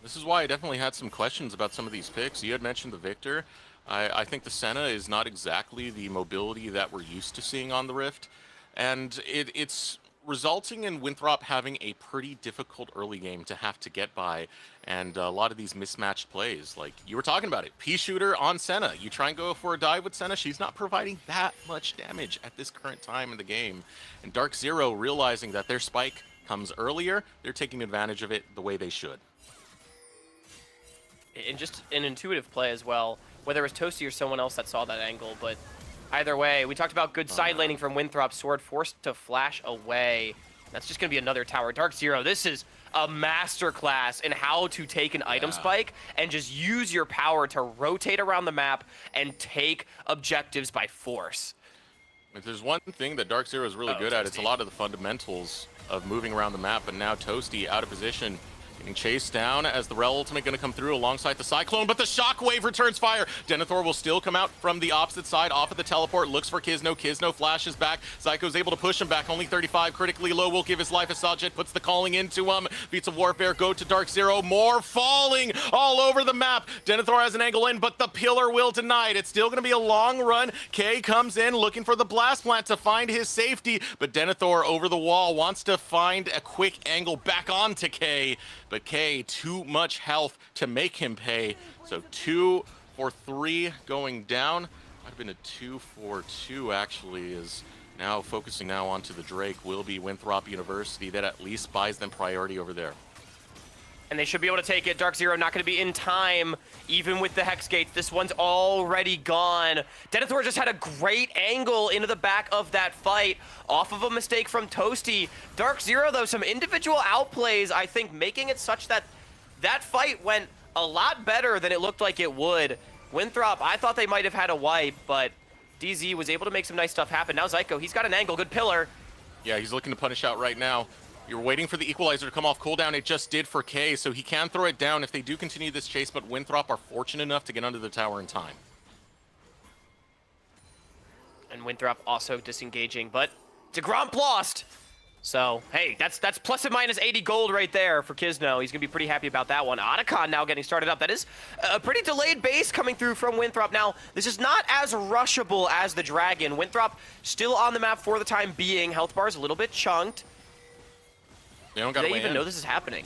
This is why I definitely had some questions about some of these picks. You had mentioned the Victor. I think the Senna is not exactly the mobility that we're used to seeing on the Rift. And it's resulting in Winthrop having a pretty difficult early game to have to get by. And a lot of these mismatched plays, like you were talking about it, Pea shooter on Senna. You try and go for a dive with Senna, she's not providing that much damage at this current time in the game. And Dark Zero realizing that their spike comes earlier, they're taking advantage of it the way they should. And just an intuitive play as well, whether it was Toasty or someone else that saw that angle, but either way, we talked about good side laning from Winthrop. Sword forced to flash away. That's just going to be another tower. Dark Zero, this is a masterclass in how to take an item spike and just use your power to rotate around the map and take objectives by force. If there's one thing that Dark Zero is really good at, it's a lot of the fundamentals of moving around the map, but now Toasty out of position. Getting chased down as the Rel ultimate going to come through alongside the Cyclone, but the Shockwave returns fire. Denethor will still come out from the opposite side off of the teleport, looks for Kisno. Kisno flashes back. Psycho's able to push him back, only 35, critically low, will give his life as Sajid puts the calling into him. Beats of Warfare go to Dark Zero, more falling all over the map. Denethor has an angle in, but the pillar will deny it. It's still going to be a long run. K comes in looking for the blast plant to find his safety, but Denethor over the wall wants to find a quick angle back onto K. But K, too much health to make him pay. So 2 for 3 going down. Might have been a 2 for 2 actually, is now focusing now onto the Drake will be Winthrop University. That at least buys them priority over there. And they should be able to take it. Dark Zero not going to be in time, even with the Hex Gates. This one's already gone. Denethor just had a great angle into the back of that fight off of a mistake from Toasty. Dark Zero, though, some individual outplays, I think, making it such that that fight went a lot better than it looked like it would. Winthrop, I thought they might have had a wipe, but DZ was able to make some nice stuff happen. Now Zyko, he's got an angle, good pillar. Yeah, he's looking to punish out right now. You're waiting for the equalizer to come off cooldown. It just did for K, so he can throw it down if they do continue this chase, but Winthrop are fortunate enough to get under the tower in time. And Winthrop also disengaging, but DeGromp lost. So, hey, that's plus and minus 80 gold right there for Kisno. He's going to be pretty happy about that one. Otacon now getting started up. That is a pretty delayed base coming through from Winthrop. Now, this is not as rushable as the Dragon. Winthrop still on the map for the time being. Health bar's a little bit chunked. They don't got Do they even know this is happening?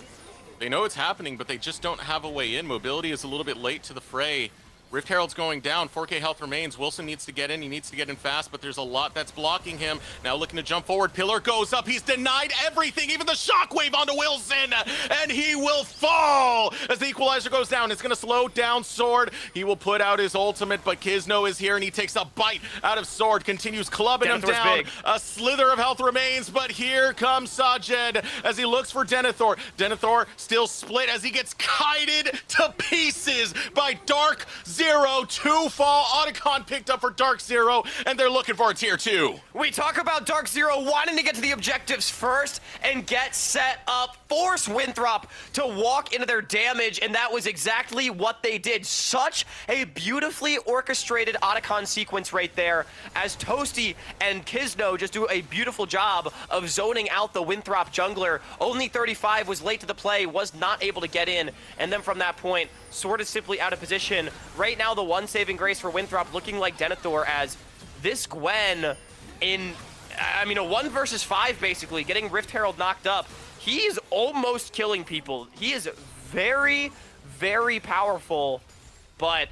They know it's happening, but they just don't have a way in. Mobility is a little bit late to the fray. Rift Herald's going down. 4K health remains. Wilson needs to get in. He needs to get in fast, but there's a lot that's blocking him. Now looking to jump forward. Pillar goes up. He's denied everything, even the shockwave onto Wilson, and he will fall as the equalizer goes down. It's going to slow down Sword. He will put out his ultimate, but Kisno is here, and he takes a bite out of Sword. Continues clubbing him down. Big. A slither of health remains, but here comes Sajed as he looks for Denethor. Denethor still split as he gets kited to pieces by Dark Zero. 2 fall. Otacon picked up for Dark Zero, and they're looking for a tier 2. We talk about Dark Zero wanting to get to the objectives first and get set up, force Winthrop to walk into their damage, and that was exactly what they did. Such a beautifully orchestrated Otacon sequence right there as Toasty and Kisno just do a beautiful job of zoning out the Winthrop jungler. Only 35 was late to the play, was not able to get in, and then from that point, Sword is simply out of position. Right now, the one saving grace for Winthrop looking like Denethor as this Gwen in, I mean, a 1 versus 5 basically, getting Rift Herald knocked up. He's almost killing people. He is very, very powerful, but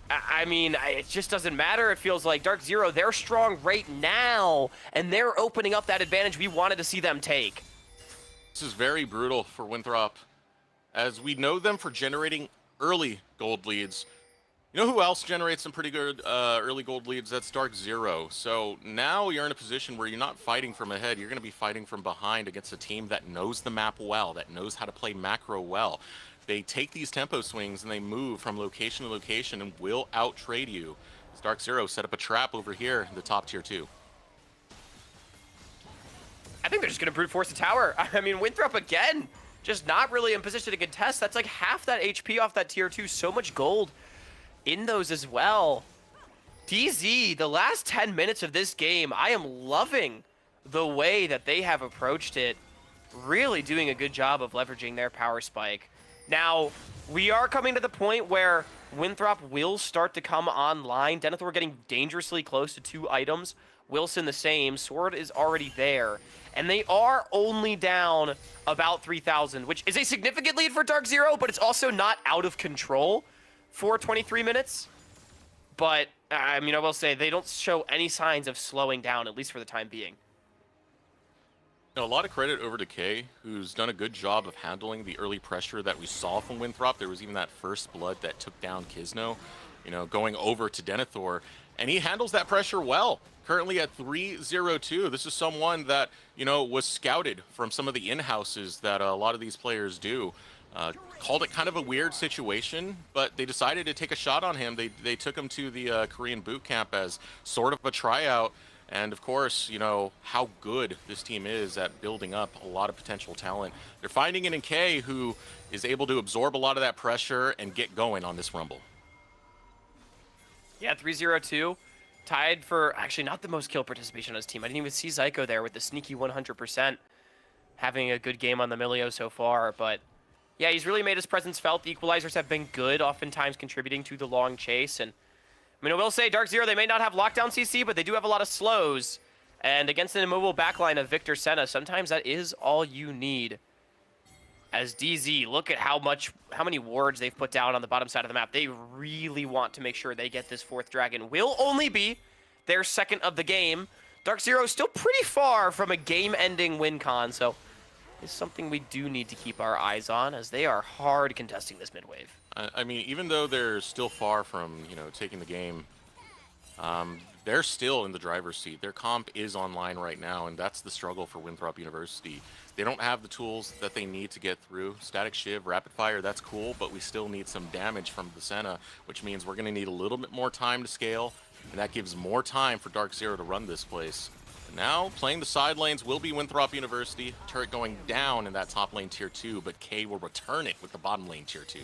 I mean, it just doesn't matter. It feels like Dark Zero, they're strong right now, and they're opening up that advantage we wanted to see them take. This is very brutal for Winthrop, as we know them for generating early gold leads. You know who else generates some pretty good early gold leads? That's Dark Zero. So now you're in a position where you're not fighting from ahead. You're going to be fighting from behind against a team that knows the map well, that knows how to play macro well. They take these tempo swings and they move from location to location and will out-trade you. As Dark Zero set up a trap over here in the top tier 2. I think they're just going to brute force the tower. I mean, Winthrop again, just not really in position to contest. That's like half that HP off that tier 2. So much gold in those as well. DZ, the last 10 minutes of this game, I am loving the way that they have approached it. Really doing a good job of leveraging their power spike. Now, we are coming to the point where Winthrop will start to come online. Denethor getting dangerously close to 2 items. Wilson the same. Sword is already there. And they are only down about 3,000, which is a significant lead for Dark Zero, but it's also not out of control for 23 minutes. But, I mean, I will say, they don't show any signs of slowing down, at least for the time being. A lot of credit over to Kay, who's done a good job of handling the early pressure that we saw from Winthrop. There was even that first blood that took down Kisno, you know, going over to Denethor, and he handles that pressure well. Currently at 3-0-2. This is someone that, you know, was scouted from some of the in-houses that a lot of these players do. Called it kind of a weird situation, but they decided to take a shot on him. They took him to the Korean boot camp as sort of a tryout. And of course, you know, how good this team is at building up a lot of potential talent. They're finding it in K, who is able to absorb a lot of that pressure and get going on this Rumble. Yeah, 3-0-2. Tied for, actually, not the most kill participation on his team. I didn't even see Zyko there with the sneaky 100%. Having a good game on the Milio so far, but yeah, he's really made his presence felt. The equalizers have been good, oftentimes contributing to the long chase. And I mean, I will say, Dark Zero, they may not have lockdown CC, but they do have a lot of slows. And against an immobile backline of Victor Senna, sometimes that is all you need. As DZ, look at how many wards they've put down on the bottom side of the map. They really want to make sure they get this 4th dragon. Will only be their 2nd of the game. Dark Zero is still pretty far from a game-ending win con, so is something we do need to keep our eyes on, as they are hard contesting this mid wave. I mean, even though they're still far from, taking the game, they're still in the driver's seat. Their comp is online right now, and that's the struggle for Winthrop University. They don't have the tools that they need to get through. Static Shiv, Rapid Fire, that's cool, but we still need some damage from the Senna, which means we're going to need a little bit more time to scale, and that gives more time for Dark Zero to run this place. And now, playing the side lanes will be Winthrop University. Turret going down in that top lane tier 2, but K will return it with the bottom lane tier 2.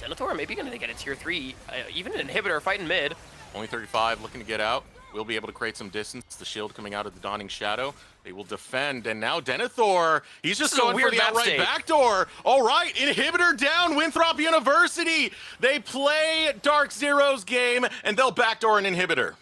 Denethor maybe going to get a tier 3, even an inhibitor fighting mid. Only 35 looking to get out. We'll be able to create some distance. The shield coming out of the Dawning Shadow. They will defend, and now Denethor, he's just going for the outright backdoor. All right, inhibitor down, Winthrop University. They play Dark Zero's game, and they'll backdoor an inhibitor.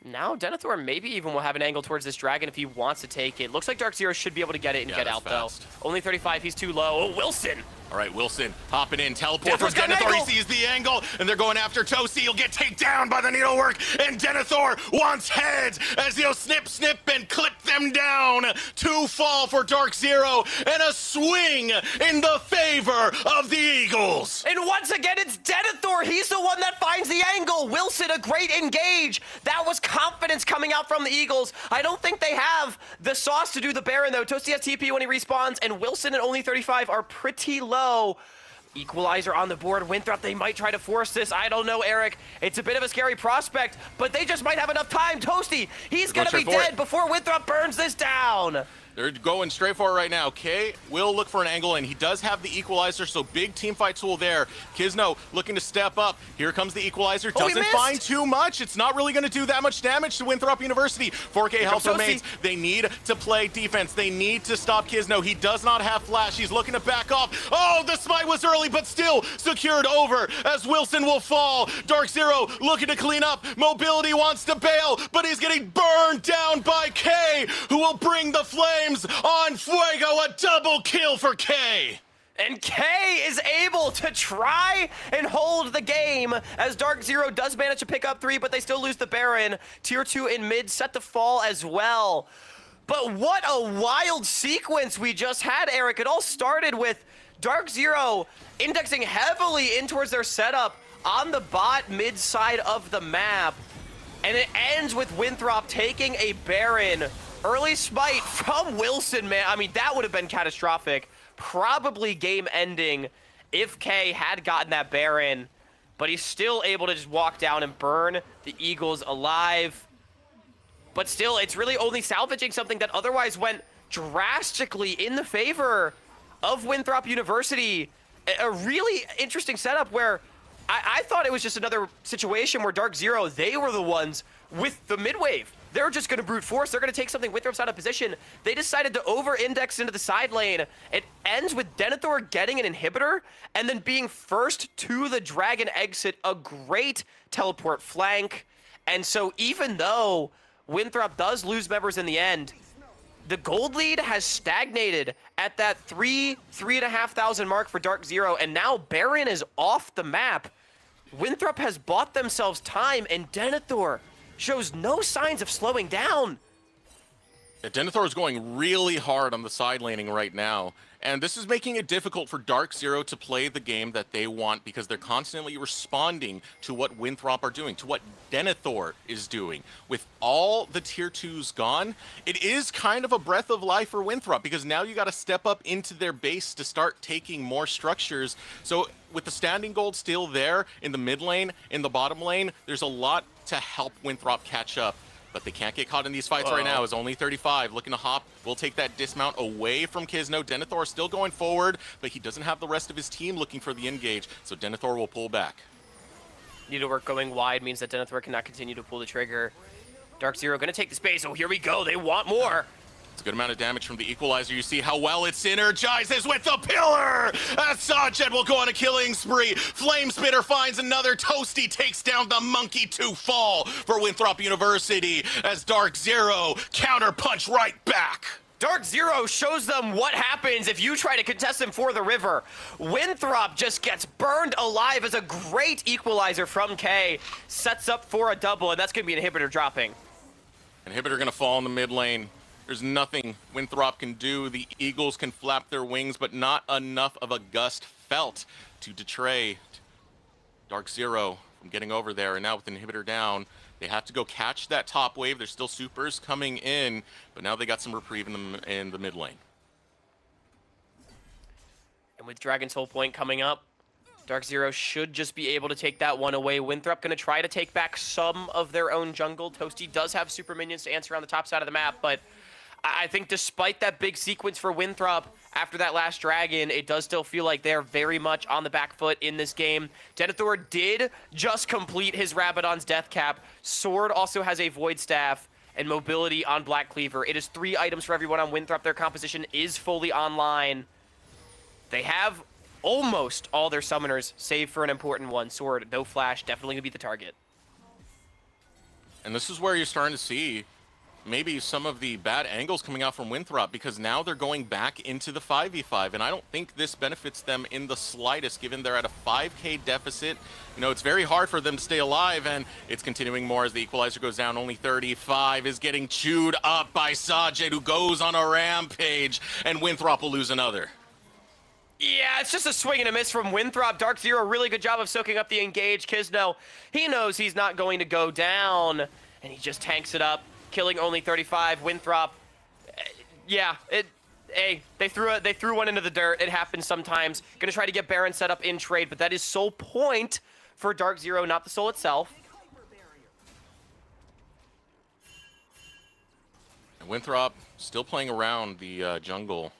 Now Denethor maybe even will have an angle towards this dragon if he wants to take it. Looks like Dark Zero should be able to get it and get out, fast. though. Only 35, he's too low. Oh, Wilson! All right, Wilson hopping in, teleport from Denethor. He sees the angle, and they're going after Toasty. He'll get taken down by the needlework, and Denethor wants heads as he'll snip, and clip them down. 2 fall for Dark Zero, and a swing in the favor of the Eagles. And once again, it's Denethor. He's the one that finds the angle. Wilson, a great engage. That was confidence coming out from the Eagles. I don't think they have the sauce to do the Baron, though. Toasty has TP when he respawns, and Wilson and only 35 are pretty low. Equalizer on the board. Winthrop, they might try to force this. I don't know, Eric. It's a bit of a scary prospect, but they just might have enough time. Toasty, he's going to be dead before Winthrop burns this down. They're going straight for it right now. K will look for an angle, and he does have the equalizer, so big team fight tool there. Kizno looking to step up. Here comes the equalizer. Doesn't find too much. It's not really going to do that much damage to Winthrop University. 4K health remains. They need to play defense. They need to stop Kizno. He does not have flash. He's looking to back off. Oh, the smite was early, but still secured over as Wilson will fall. Dark Zero looking to clean up. Mobility wants to bail, but he's getting burned down by K, who will bring the flame on Fuego. A double kill for K. And K is able to try and hold the game as Dark Zero does manage to pick up 3, but they still lose the Baron. Tier 2 in mid set to fall as well. But what a wild sequence we just had, Eric. It all started with Dark Zero indexing heavily in towards their setup on the bot mid side of the map. And it ends with Winthrop taking a Baron. Early smite from Wilson, man. I mean, that would have been catastrophic. Probably game-ending if K had gotten that Baron. But he's still able to just walk down and burn the Eagles alive. But still, it's really only salvaging something that otherwise went drastically in the favor of Winthrop University. A really interesting setup where I thought it was just another situation where Dark Zero, they were the ones with the mid-wave. They're just going to brute force. They're going to take something Winthrop's out of position. They decided to over-index into the side lane. It ends with Denethor getting an inhibitor and then being first to the dragon exit. A great teleport flank. And so even though Winthrop does lose members in the end, the gold lead has stagnated at that 3,500 mark for Dark Zero, and now Baron is off the map. Winthrop has bought themselves time, and Denethor shows no signs of slowing down. Denethor is going really hard on the side laning right now, and this is making it difficult for Dark Zero to play the game that they want because they're constantly responding to what Winthrop are doing, to what Denethor is doing. With all the tier 2s gone, it is kind of a breath of life for Winthrop because now you got to step up into their base to start taking more structures. So with the standing gold still there in the mid lane, in the bottom lane, there's a lot to help Winthrop catch up. But they can't get caught in these fights right now. It's only 35 looking to hop. We'll take that dismount away from Kizno. Denethor still going forward, but he doesn't have the rest of his team looking for the engage, so Denethor will pull back. Needlework going wide means that Denethor cannot continue to pull the trigger. Dark Zero going to take the space. Oh, here we go. They want more. It's a good amount of damage from the equalizer. You see how well it synergizes with the pillar. As Sajed will go on a killing spree. Flame Spitter finds another. Toasty takes down the monkey to fall for Winthrop University as Dark Zero counter punch right back. Dark Zero shows them what happens if you try to contest them for the river. Winthrop just gets burned alive as a great equalizer from K. Sets up for a double, and that's going to be an inhibitor dropping. Inhibitor going to fall in the mid lane. There's nothing Winthrop can do. The Eagles can flap their wings, but not enough of a gust felt to deter Dark Zero from getting over there. And now with inhibitor down, they have to go catch that top wave. There's still supers coming in, but now they got some reprieve in the mid lane. And with Dragon's Soul Point coming up, Dark Zero should just be able to take that one away. Winthrop going to try to take back some of their own jungle. Toasty does have super minions to answer on the top side of the map, but I think despite that big sequence for Winthrop after that last dragon, it does still feel like they're very much on the back foot in this game. Denethor did just complete his Rabadon's death cap. Sword also has a Void Staff and mobility on Black Cleaver. It is 3 items for everyone on Winthrop. Their composition is fully online. They have almost all their summoners, save for an important one. Sword, no flash, definitely gonna be the target. And this is where you're starting to see maybe some of the bad angles coming out from Winthrop, because now they're going back into the 5v5, and I don't think this benefits them in the slightest, given they're at a 5k deficit. You know, it's very hard for them to stay alive, and it's continuing more as the equalizer goes down. Only 35 is getting chewed up by Sajid, who goes on a rampage, and Winthrop will lose another. Yeah, it's just a swing and a miss from Winthrop. Dark Zero, really good job of soaking up the engage. Kisno, he knows he's not going to go down, and he just tanks it up, killing only 35. Winthrop, yeah, they threw one into the dirt. It happens sometimes. Gonna try to get Baron set up in trade, but that is soul point for Dark Zero, not the soul itself. And Winthrop still playing around the jungle.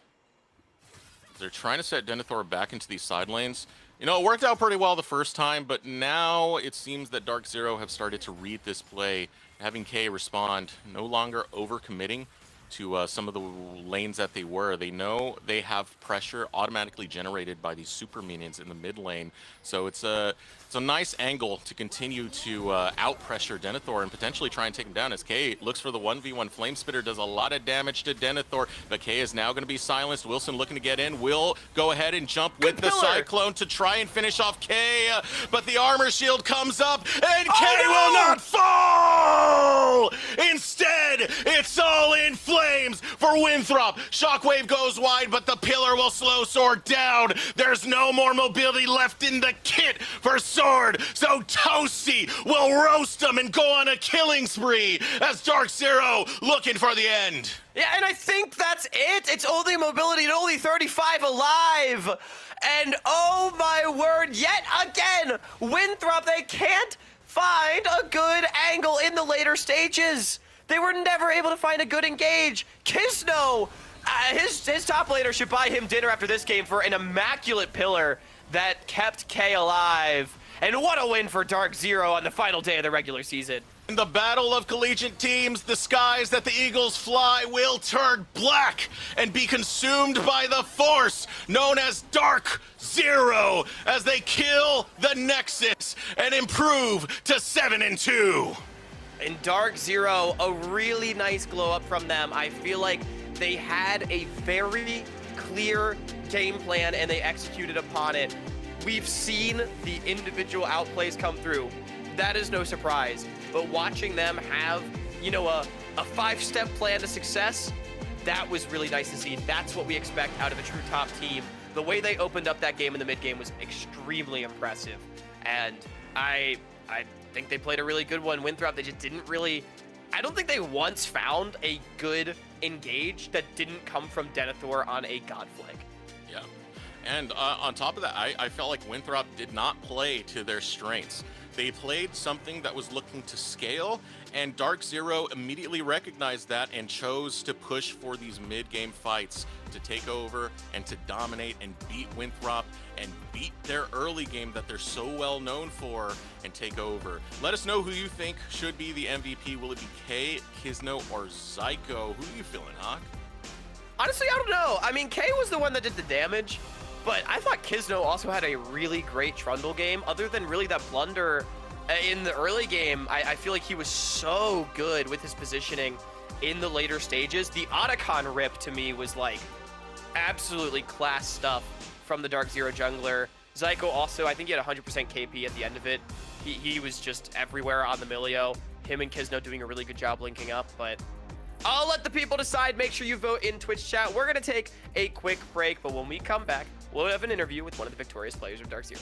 They're trying to set Denethor back into these side lanes. You know, it worked out pretty well the first time, but now it seems that Dark Zero have started to read this play, having K respond, no longer overcommitting to some of the lanes that they were. They know they have pressure automatically generated by these super minions in the mid lane, so it's a nice angle to continue to out-pressure Denethor and potentially try and take him down, as K looks for the 1v1. Flame Spitter does a lot of damage to Denethor, but K is now going to be silenced. Wilson looking to get in, will go ahead and jump with the Cyclone to try and finish off K, but the armor shield comes up, and K will not fall! Instead, it's all in flames for Winthrop. Shockwave goes wide, but the pillar will slow Sword down. There's no more mobility left in the kit for Sword, so Toasty will roast them and go on a killing spree as Dark Zero looking for the end. Yeah, and I think that's it. It's only mobility and only 35 alive. And oh my word, yet again, Winthrop, they can't find a good angle in the later stages. They were never able to find a good engage. Kisno, his top laner should buy him dinner after this game for an immaculate pillar that kept K alive. And what a win for Dark Zero on the final day of the regular season. In the battle of collegiate teams, the skies that the Eagles fly will turn black and be consumed by the force known as Dark Zero as they kill the Nexus and improve to 7-2. And Dark Zero, a really nice glow up from them. I feel like they had a very clear game plan and they executed upon it. We've seen the individual outplays come through. That is no surprise. But watching them have, you know, a 5-step plan to success, that was really nice to see. That's what we expect out of a true top team. The way they opened up that game in the mid game was extremely impressive. And I think they played a really good one. Winthrop, they just didn't really, I don't think they once found a good engage that didn't come from Denethor on a God flag. Yeah. And on top of that, I felt like Winthrop did not play to their strengths. They played something that was looking to scale, and Dark Zero immediately recognized that and chose to push for these mid-game fights to take over and to dominate and beat Winthrop and beat their early game that they're so well known for and take over. Let us know who you think should be the MVP. Will it be K, Kisno, or Zyko? Who are you feeling, Hawk? Honestly, I don't know. I mean, K was the one that did the damage, but I thought Kisno also had a really great Trundle game. Other than really that blunder in the early game, I feel like he was so good with his positioning in the later stages. The Otacon rip to me was like absolutely class stuff from the Dark Zero jungler. Zyko also, I think he had 100% KP at the end of it. He was just everywhere on the Milio. Him and Kisno doing a really good job linking up, but I'll let the people decide. Make sure you vote in Twitch chat. We're going to take a quick break, but when we come back, we'll have an interview with one of the victorious players of Dark Zero.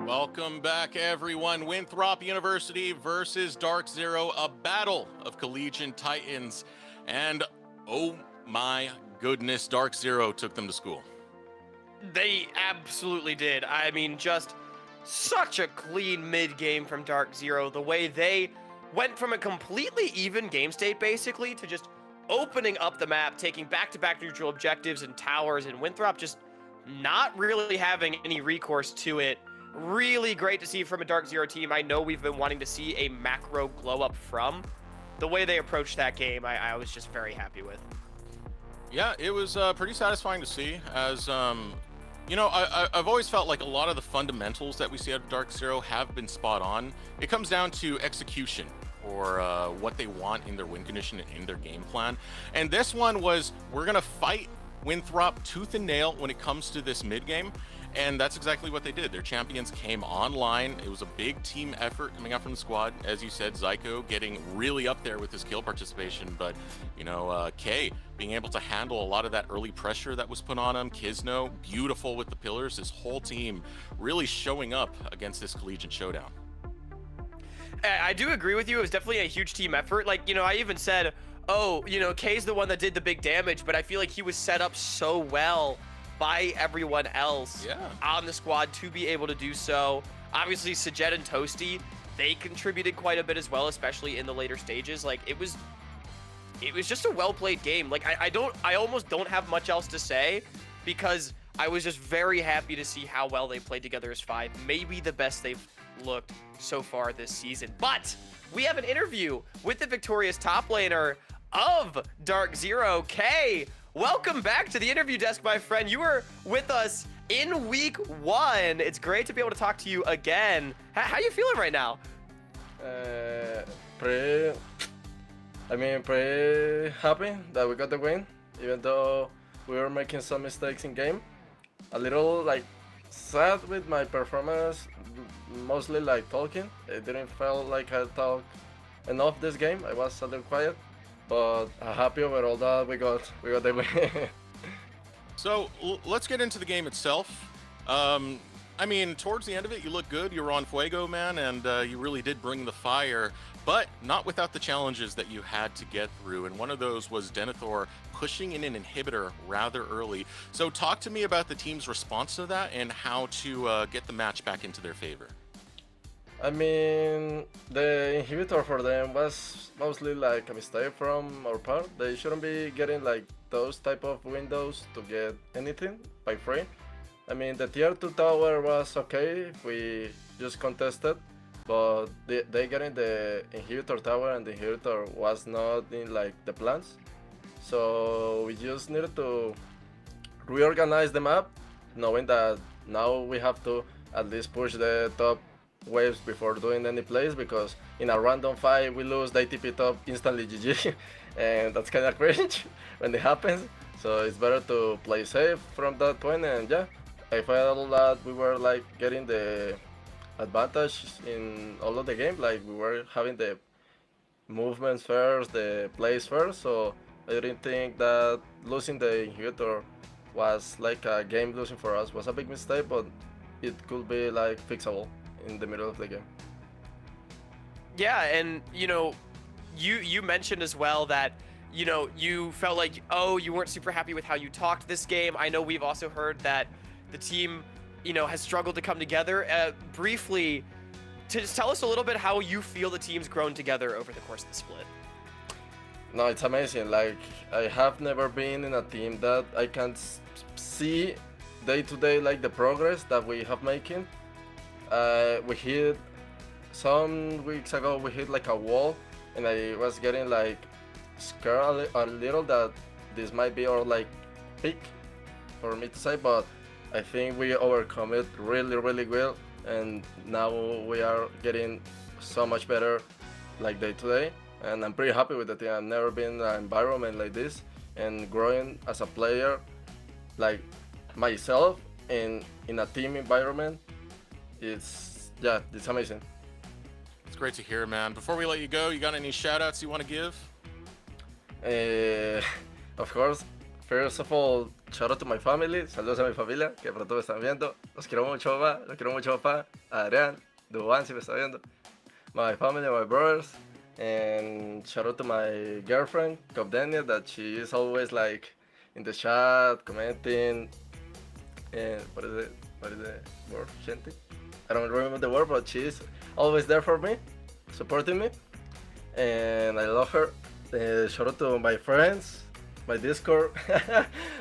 Welcome back, everyone. Winthrop University versus Dark Zero, a battle of collegiate titans. And oh my goodness, Dark Zero took them to school. They absolutely did. I mean, just such a clean mid-game from Dark Zero. The way they went from a completely even game state, basically, to just opening up the map, taking back-to-back neutral objectives and towers, and Winthrop just not really having any recourse to it. Really great to see from a Dark Zero team. I know we've been wanting to see a macro glow up from. The way they approached that game, I was just very happy with. Yeah, it was pretty satisfying to see, as you know, I've always felt like a lot of the fundamentals that we see out of Dark Zero have been spot on. It comes down to execution, or what they want in their win condition and in their game plan. And this one was, we're gonna fight Winthrop tooth and nail when it comes to this mid game. And that's exactly what they did. Their champions came online. It was a big team effort coming out from the squad. As you said, Zyko getting really up there with his kill participation. But, you know, Kay being able to handle a lot of that early pressure that was put on him. Kizno, beautiful with the pillars. His whole team really showing up against this collegiate showdown. I do agree with you. It was definitely a huge team effort. Like, you know, I even said, oh, you know, Kay's the one that did the big damage, but I feel like he was set up so well by everyone else on the squad to be able to do so. Obviously, Sajet and Toasty, they contributed quite a bit as well, especially in the later stages. Like, it was just a well-played game. Like, I almost don't have much else to say, because I was just very happy to see how well they played together as five. Maybe the best they've looked so far this season. But we have an interview with the victorious top laner of Dark Zero, K. Welcome back to the interview desk, my friend. You were with us in week 1. It's great to be able to talk to you again. How you feeling right now? Pretty happy that we got the win, even though we were making some mistakes in game. A little like sad with my performance, mostly like talking. It didn't feel like I talked enough this game. I was a little quiet, but happy overall that we got the win. So let's get into the game itself. I mean, towards the end of it, you look good. You were on fuego, man, and you really did bring the fire, but not without the challenges that you had to get through. And one of those was Denethor pushing in an inhibitor rather early. So talk to me about the team's response to that and how to get the match back into their favor. I mean, the inhibitor for them was mostly like a mistake from our part. They shouldn't be getting like those type of windows to get anything by free. I mean, the tier 2 tower was okay if we just contested, but they getting the inhibitor tower and the inhibitor was not in like the plans. So we just needed to reorganize the map, knowing that now we have to at least push the top waves before doing any plays, because in a random fight we lose the ATP top instantly GG and that's kind of cringe when it happens. So it's better to play safe from that point, and yeah, I felt that we were like getting the advantage in all of the game, like we were having the movements first, the plays first, so I didn't think that losing the inhibitor was like a game losing for us. It was a big mistake, but it could be like fixable in the middle of the game. Yeah, and you know, you mentioned as well that, you know, you felt like, oh, you weren't super happy with how you talked this game. I know we've also heard that the team, you know, has struggled to come together. Briefly, to just tell us a little bit how you feel the team's grown together over the course of the split. No, it's amazing. Like, I have never been in a team that I can see day to day like the progress that we have making. We hit some weeks ago, we hit like a wall, and I was getting like scared a little that this might be our like peak for me to say, but I think we overcome it really well, and now we are getting so much better like day to day, and I'm pretty happy with the team. I've never been in an environment like this, and growing as a player like myself in a team environment, it's amazing. It's great to hear, man. Before we let you go, you got any shout outs you want to give? Of course, first of all, shout out to my family. Saludos a mi familia, que pronto me están viendo. Los quiero mucho, papá. Los quiero mucho, papá. Adrián, Dubán, si me está viendo. My family, my brothers. And shout out to my girlfriend, Cobdenia, that she is always like in the chat, commenting. And what is the word? Gente? I don't remember the word, but she's always there for me, supporting me. And I love her. Shout out to my friends, my Discord,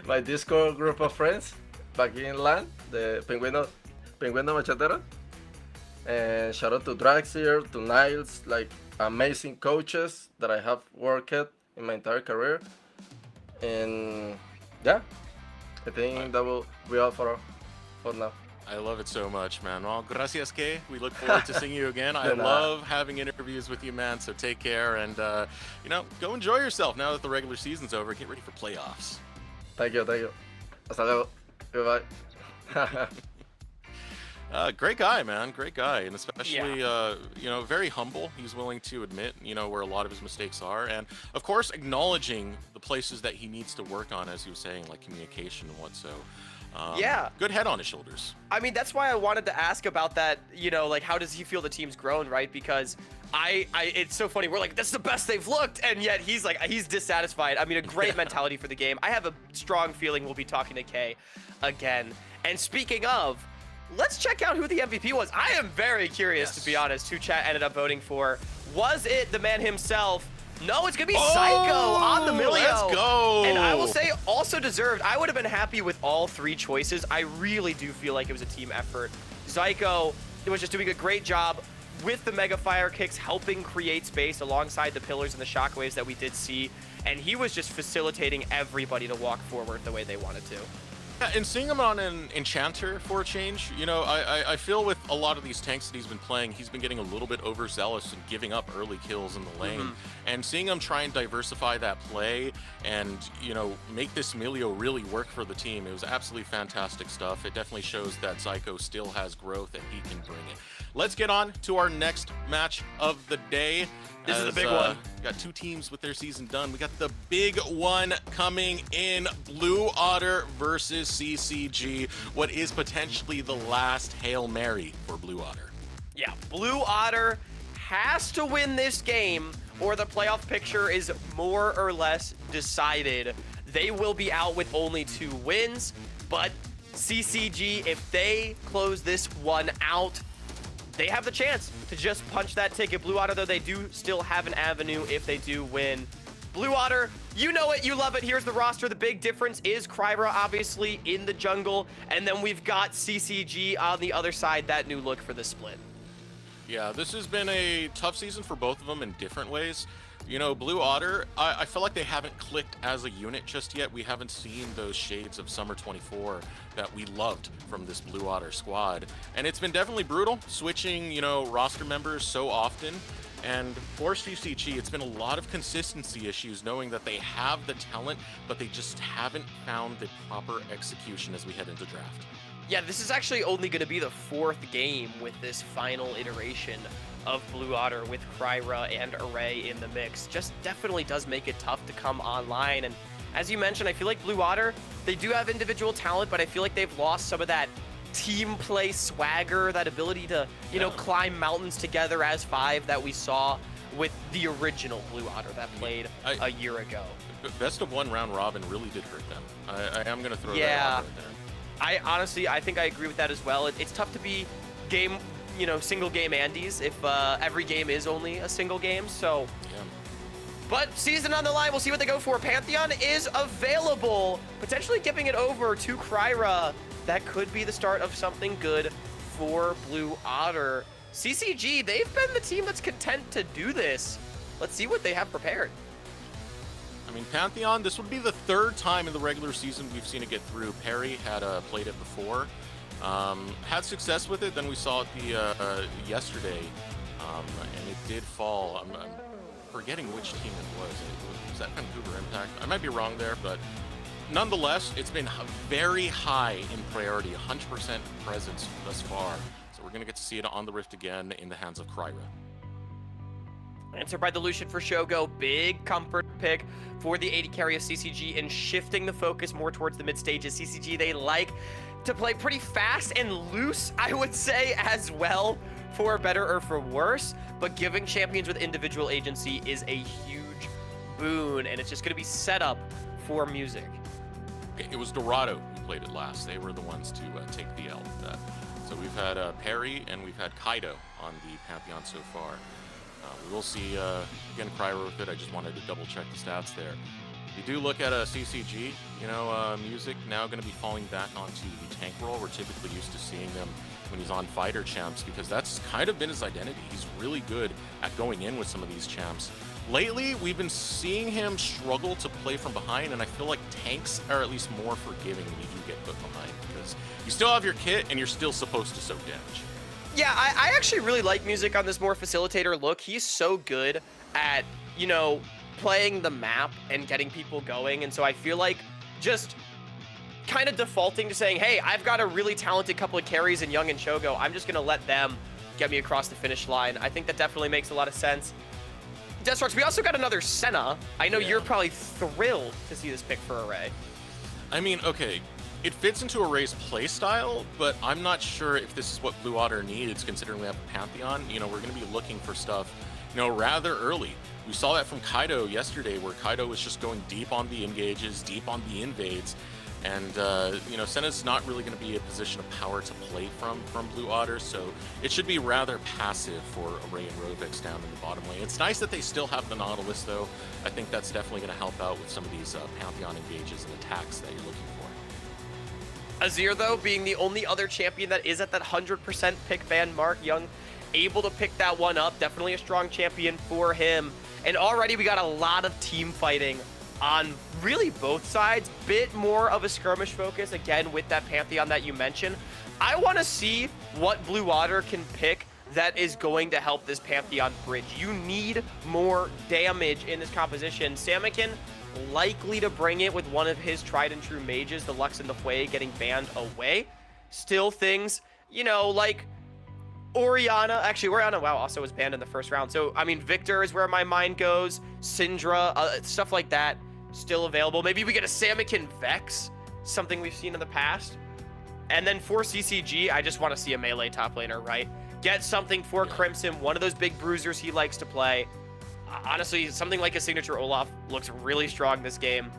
my Discord group of friends back in LAN, the Pingüino Machetero. And shout out to Draxier, to Niles, like amazing coaches that I have worked in my entire career. And yeah, I think that will be all for now. I love it so much, man. Well, gracias, que. We look forward to seeing you again. I love having interviews with you, man. So take care and, you know, go enjoy yourself now that the regular season's over. Get ready for playoffs. Thank you. Hasta luego. Goodbye. Great guy, man. Great guy. And especially, you know, very humble. He's willing to admit, you know, where a lot of his mistakes are. And, of course, acknowledging the places that he needs to work on, as he was saying, like communication and what so. Yeah. Good head on his shoulders. I mean, that's why I wanted to ask about that, you know, like, how does he feel the team's grown, right? Because it's so funny. We're like, that's the best they've looked. And yet he's like, he's dissatisfied. I mean, a great mentality for the game. I have a strong feeling we'll be talking to Kay again. And speaking of, let's check out who the MVP was. I am very curious, to be honest, who chat ended up voting for. Was it the man himself? No, it's gonna be Psycho on the Milio. Let's go. And I will say, also deserved. I would have been happy with all 3 choices. I really do feel like it was a team effort. Psycho was just doing a great job with the Mega Fire Kicks, helping create space alongside the pillars and the shockwaves that we did see. And he was just facilitating everybody to walk forward the way they wanted to. Yeah, and seeing him on an Enchanter for a change, you know, I feel with a lot of these tanks that he's been playing, he's been getting a little bit overzealous and giving up early kills in the lane. And seeing him try and diversify that play and, you know, make this Milio really work for the team, it was absolutely fantastic stuff. It definitely shows that Zyko still has growth and he can bring it. Let's get on to our next match of the day. This is the big one. We got two teams with their season done. We got the big one coming in, Blue Otter versus CCG. What is potentially the last Hail Mary for Blue Otter. Yeah, Blue Otter has to win this game or the playoff picture is more or less decided. They will be out with only 2 wins, but CCG, if they close this one out, they have the chance to just punch that ticket. Blue Otter, though, they do still have an avenue if they do win. Blue Otter, you know it, you love it. Here's the roster. The big difference is Kryra, obviously, in the jungle. And then we've got CCG on the other side, that new look for the split. Yeah, this has been a tough season for both of them in different ways. You know, Blue Otter, I feel like they haven't clicked as a unit just yet. We haven't seen those shades of Summer 24 that we loved from this Blue Otter squad. And it's been definitely brutal, switching, you know, roster members so often. And for CCG, it's been a lot of consistency issues, knowing that they have the talent, but they just haven't found the proper execution as we head into draft. Yeah, this is actually only going to be the 4th game with this final iteration of Blue Otter with Kryra and Array in the mix. Just definitely does make it tough to come online. And as you mentioned, I feel like Blue Otter, they do have individual talent, but I feel like they've lost some of that team play swagger, that ability to, you know, climb mountains together as 5 that we saw with the original Blue Otter that played a year ago. Best of 1 round robin really did hurt them. I am going to throw that out right there. I honestly, I think I agree with that as well. It's tough to be single game Andes if every game is only a single game. So, yeah. But season on the line, we'll see what they go for. Pantheon is available, potentially giving it over to Kryra. That could be the start of something good for Blue Otter. CCG, they've been the team that's content to do this. Let's see what they have prepared. I mean, Pantheon, this would be the 3rd time in the regular season we've seen it get through. Perry had played it before, had success with it. Then we saw it yesterday, and it did fall. I'm forgetting which team it was. Was that Vancouver Impact? I might be wrong there, but nonetheless, it's been very high in priority, 100% presence thus far. So we're going to get to see it on the Rift again in the hands of Kryra. Answered by the Lucian for Shogo. Big comfort pick for the AD carry of CCG and shifting the focus more towards the mid stages. CCG, they like to play pretty fast and loose, I would say, as well, for better or for worse. But giving champions with individual agency is a huge boon, and it's just going to be set up for music. It was Dorado who played it last. They were the ones to take the L with that. So we've had Perry and we've had Kaido on the Pantheon so far. We will see, again, Kryra with it. I just wanted to double check the stats there. You do look at a CCG, you know, music now going to be falling back onto the tank role. We're typically used to seeing them when he's on fighter champs because that's kind of been his identity. He's really good at going in with some of these champs. Lately, we've been seeing him struggle to play from behind, and I feel like tanks are at least more forgiving when you do get put behind because you still have your kit and you're still supposed to soak damage. Yeah, I actually really like music on this more facilitator look. He's so good at, you know, playing the map and getting people going. And so I feel like just kind of defaulting to saying, hey, I've got a really talented couple of carries in Young and Shogo. I'm just going to let them get me across the finish line. I think that definitely makes a lot of sense. Deathstrox, we also got another Senna. I know you're probably thrilled to see this pick for Array. I mean, okay. It fits into Array's playstyle, but I'm not sure if this is what Blue Otter needs, considering we have a Pantheon. You know, we're going to be looking for stuff, you know, rather early. We saw that from Kaido yesterday, where Kaido was just going deep on the engages, deep on the invades, and, you know, Senna's not really going to be a position of power to play from Blue Otter, so it should be rather passive for Array and Rovix down in the bottom lane. It's nice that they still have the Nautilus, though. I think that's definitely going to help out with some of these Pantheon engages and attacks that you're looking for. Azir, though, being the only other champion that is at that 100% pick ban mark, Young able to pick that one up. Definitely a strong champion for him. And already we got a lot of team fighting on really both sides. Bit more of a skirmish focus, again, with that Pantheon that you mentioned. I want to see what Blue Otter can pick that is going to help this Pantheon bridge. You need more damage in this composition. Samikin likely to bring it with one of his tried and true mages, the Lux and the Fwei, getting banned away. Still things, you know, like Orianna. Actually, Orianna, wow, also was banned in the first round. So, I mean, Victor is where my mind goes. Syndra, stuff like that, still available. Maybe we get a Samikin Vex, something we've seen in the past. And then for CCG, I just want to see a melee top laner, right? Get something for Crimson, one of those big bruisers he likes to play. Honestly, something like a signature Olaf looks really strong this game.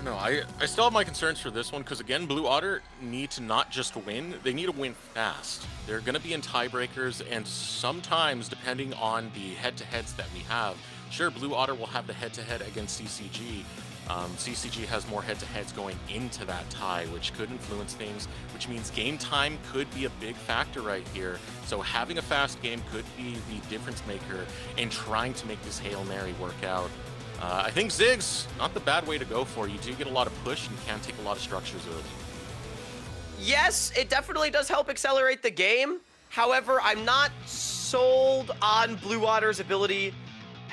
No, I still have my concerns for this one because, again, Blue Otter need to not just win, they need to win fast. They're going to be in tiebreakers, and sometimes, depending on the head-to-heads that we have, sure, Blue Otter will have the head-to-head against CCG. CCG has more head-to-heads going into that tie, which could influence things, which means game time could be a big factor right here. So having a fast game could be the difference maker in trying to make this Hail Mary work out. I think Ziggs, not the bad way to go for. You do get a lot of push and you can take a lot of structures early. Yes, it definitely does help accelerate the game. However, I'm not sold on Blue Otter's ability.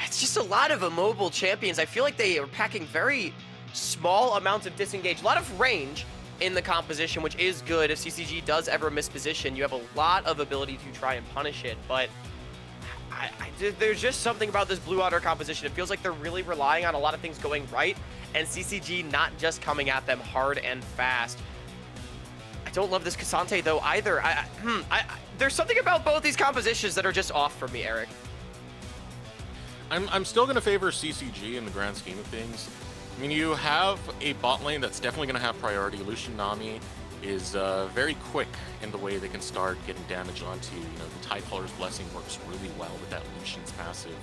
It's just a lot of immobile champions. I feel like they are packing very small amounts of disengage. A lot of range in the composition, which is good. If CCG does ever miss position, you have a lot of ability to try and punish it. But there's just something about this Blue Otter composition. It feels like they're really relying on a lot of things going right, and CCG not just coming at them hard and fast. I don't love this Cassante, though, either. There's something about both these compositions that are just off for me, Eric. I'm still going to favor CCG in the grand scheme of things. I mean, you have a bot lane that's definitely going to have priority. Lucian Nami is very quick in the way they can start getting damage onto you. You know, the Tidehauler's Blessing works really well with that Lucian's passive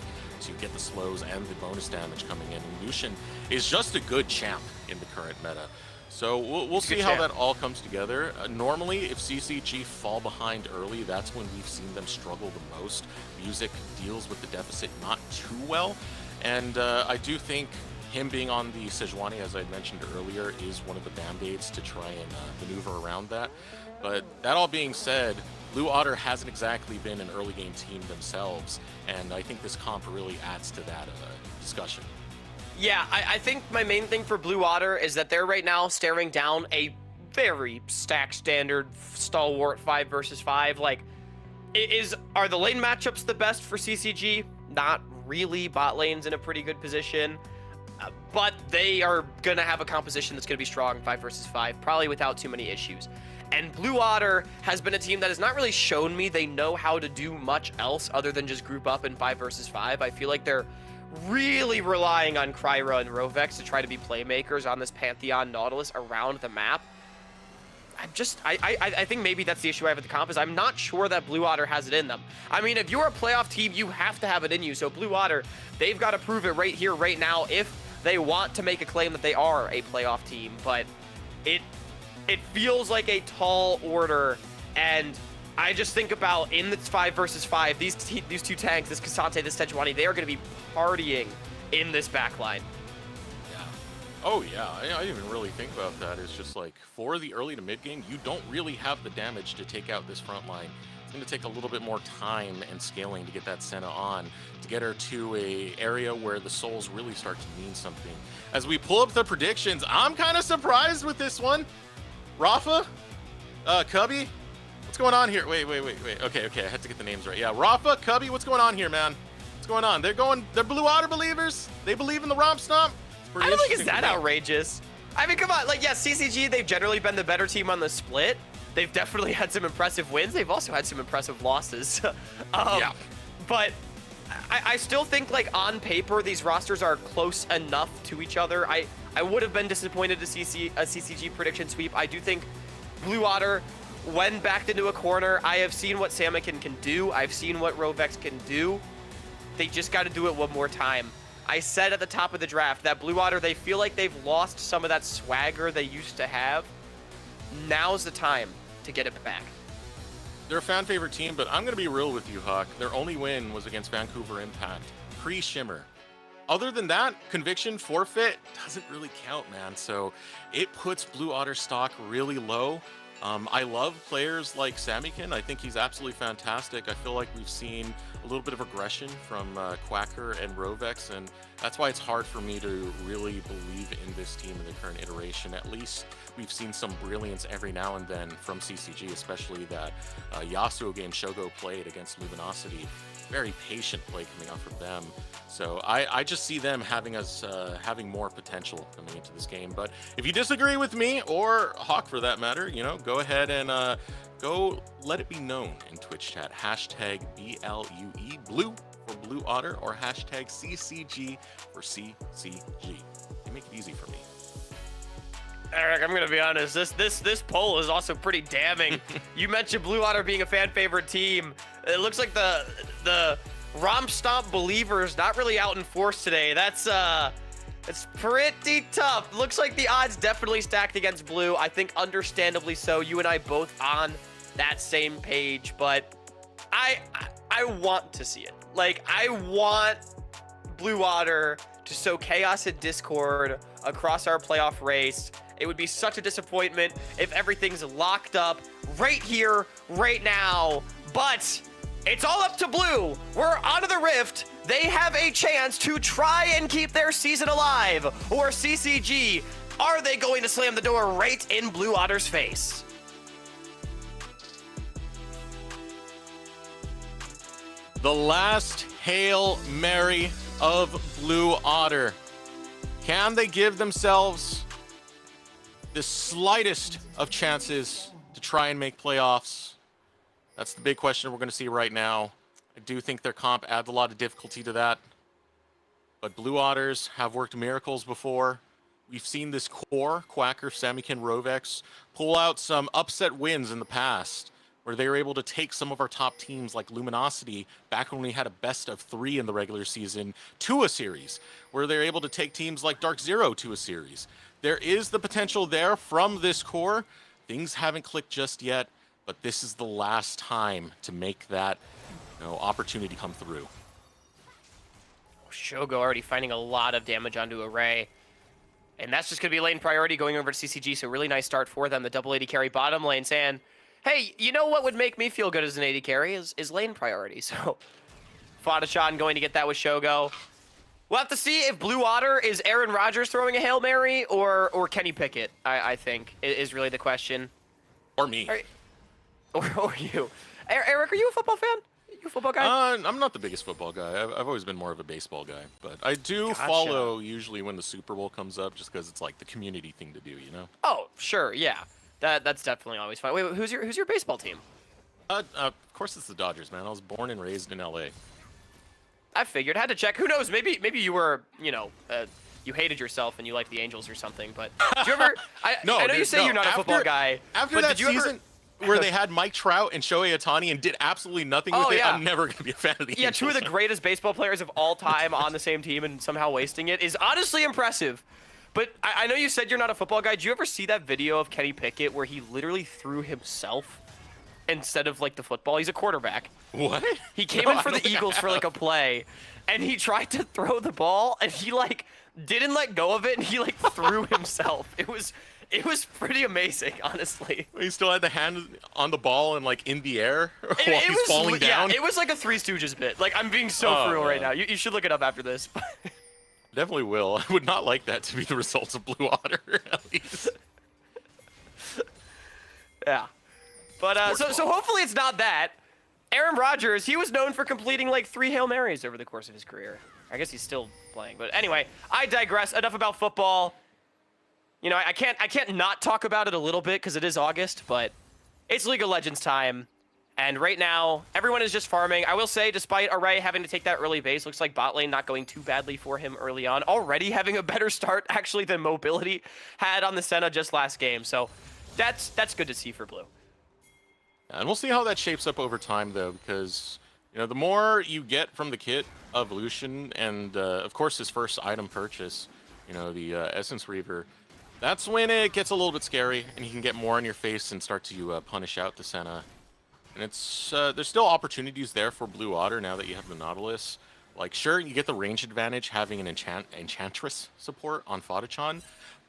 to get the slows and the bonus damage coming in. And Lucian is just a good champ in the current meta. So we'll see how that all comes together. Normally, if CCG fall behind early, that's when we've seen them struggle the most. Music deals with the deficit not too well. And I do think him being on the Sejuani, as I mentioned earlier, is one of the band-aids to try and maneuver around that. But that all being said, Blue Otter hasn't exactly been an early game team themselves. And I think this comp really adds to that discussion. Yeah, I think my main thing for Blue Otter is that they're right now staring down a very stacked standard stalwart 5 versus 5. Like, are the lane matchups the best for CCG? Not really. Bot lane's in a pretty good position. But they are going to have a composition that's going to be strong 5 versus 5, probably without too many issues. And Blue Otter has been a team that has not really shown me they know how to do much else other than just group up in 5 versus 5. I feel like they're really relying on Kryra and Rovex to try to be playmakers on this Pantheon Nautilus around the map. I think maybe that's the issue I have with the comp is I'm not sure that Blue Otter has it in them. I mean, if you're a playoff team, you have to have it in you. So Blue Otter, they've got to prove it right here, right now, if they want to make a claim that they are a playoff team. But it feels like a tall order, and I just think about in the 5 versus 5, these two tanks, this Cassante, this Sejuani, they are going to be partying in this backline. Yeah. Oh, yeah. I didn't even really think about that. It's just like, for the early to mid game, you don't really have the damage to take out this front line. It's going to take a little bit more time and scaling to get that Senna on, to get her to a area where the souls really start to mean something. As we pull up the predictions, I'm kind of surprised with this one. Rafa? Cubby? What's going on here? Wait. Okay, I had to get the names right. Yeah, Rafa, Cubby, what's going on here, man? What's going on? They're Blue Otter believers? They believe in the Romp Stomp? I don't think it's that outrageous. I mean, come on. Like, yeah, CCG, they've generally been the better team on the split. They've definitely had some impressive wins. They've also had some impressive losses. Yeah. But I still think, like, on paper, these rosters are close enough to each other. I would have been disappointed to see a CCG prediction sweep. I do think Blue Otter, when backed into a corner, I have seen what Samikin can do. I've seen what Rovex can do. They just got to do it one more time. I said at the top of the draft that Blue Otter, they feel like they've lost some of that swagger they used to have. Now's the time to get it back. They're a fan favorite team, but I'm going to be real with you, Huck. Their only win was against Vancouver Impact, pre-Shimmer. Other than that, conviction forfeit doesn't really count, man. So it puts Blue Otter stock really low. I love players like Samikin. I think he's absolutely fantastic. I feel like we've seen a little bit of aggression from Quacker and Rovex, and that's why it's hard for me to really believe in this team in the current iteration. At least we've seen some brilliance every now and then from CCG, especially that Yasuo game Shogo played against Luminosity. Very patient play coming out from them. So I just see them having having more potential coming into this game. But if you disagree with me, or Hawk for that matter, you know, go ahead and go let it be known in Twitch chat. Hashtag BLUE Blue for Blue Otter, or hashtag CCG for CCG. They make it easy for me. Eric, I'm gonna be honest. This poll is also pretty damning. You mentioned Blue Otter being a fan favorite team. It looks like the Romp Stomp believers not really out in force today. It's pretty tough. Looks like the odds definitely stacked against Blue. I think understandably so. You and I both on that same page, but I want to see it. Like, I want Blue Otter to sow chaos and discord across our playoff race. It would be such a disappointment if everything's locked up right here, right now. But it's all up to Blue. We're onto the Rift. They have a chance to try and keep their season alive. Or CCG, are they going to slam the door right in Blue Otter's face? The last Hail Mary of Blue Otter. Can they give themselves the slightest of chances to try and make playoffs? That's the big question we're going to see right now. I do think their comp adds a lot of difficulty to that. But Blue Otters have worked miracles before. We've seen this core, Quacker, Samikin, Rovex, pull out some upset wins in the past, where they were able to take some of our top teams like Luminosity, back when we had a best of 3 in the regular season, to a series, where they're able to take teams like Dark Zero to a series. There is the potential there from this core. Things haven't clicked just yet, but this is the last time to make that, opportunity come through. Shogo already finding a lot of damage onto Array. And that's just going to be lane priority going over to CCG, so really nice start for them. The double AD carry bottom lane saying, hey, you know what would make me feel good as an AD carry is lane priority. So Fadashan going to get that with Shogo. We'll have to see if Blue Otter is Aaron Rodgers throwing a Hail Mary or Kenny Pickett, I think, is really the question. Or me. Or you. Eric, are you a football fan? You a football guy? I'm not the biggest football guy. I've always been more of a baseball guy. But I do follow usually when the Super Bowl comes up, just because it's like the community thing to do, you know? Oh, sure, yeah. That's definitely always fun. Wait, who's your baseball team? Of course it's the Dodgers, man. I was born and raised in LA. I figured. Had to check. Who knows? Maybe you were, you hated yourself and you liked the Angels or something. But did you ever? I know you say you're not a football guy. After that season where they had Mike Trout and Shohei Ohtani and did absolutely nothing with it, I'm never going to be a fan of the Angels. Yeah, two of the greatest baseball players of all time on the same team and somehow wasting it is honestly impressive. But I know you said you're not a football guy. Did you ever see that video of Kenny Pickett where he literally threw himself instead of like the football? He's a quarterback. What? He came in for the Eagles for like a play, and he tried to throw the ball, and he like didn't let go of it, and he like threw himself. It was pretty amazing, honestly. He still had the hand on the ball and like in the air while he's falling down. Yeah, it was like a Three Stooges bit. Like, I'm being so for real right now. You should look it up after this. Definitely will. I would not like that to be the results of Blue Otter, at least. Yeah. But so hopefully it's not that. Aaron Rodgers, he was known for completing like 3 Hail Marys over the course of his career. I guess he's still playing. But anyway, I digress. Enough about football. You know, I can't not talk about it a little bit because it is August, but it's League of Legends time. And right now, everyone is just farming. I will say, despite Array having to take that early base, looks like bot lane not going too badly for him early on. Already having a better start, actually, than Mobility had on the Senna just last game. So that's good to see for Blue. And we'll see how that shapes up over time, though, because, you know, the more you get from the kit, of Lucian, and of course his first item purchase, you know, the Essence Reaver, that's when it gets a little bit scary, and you can get more in your face and start to punish out the Senna. And it's there's still opportunities there for Blue Otter now that you have the Nautilus. Like, sure, you get the range advantage having an Enchantress support on Fodachon,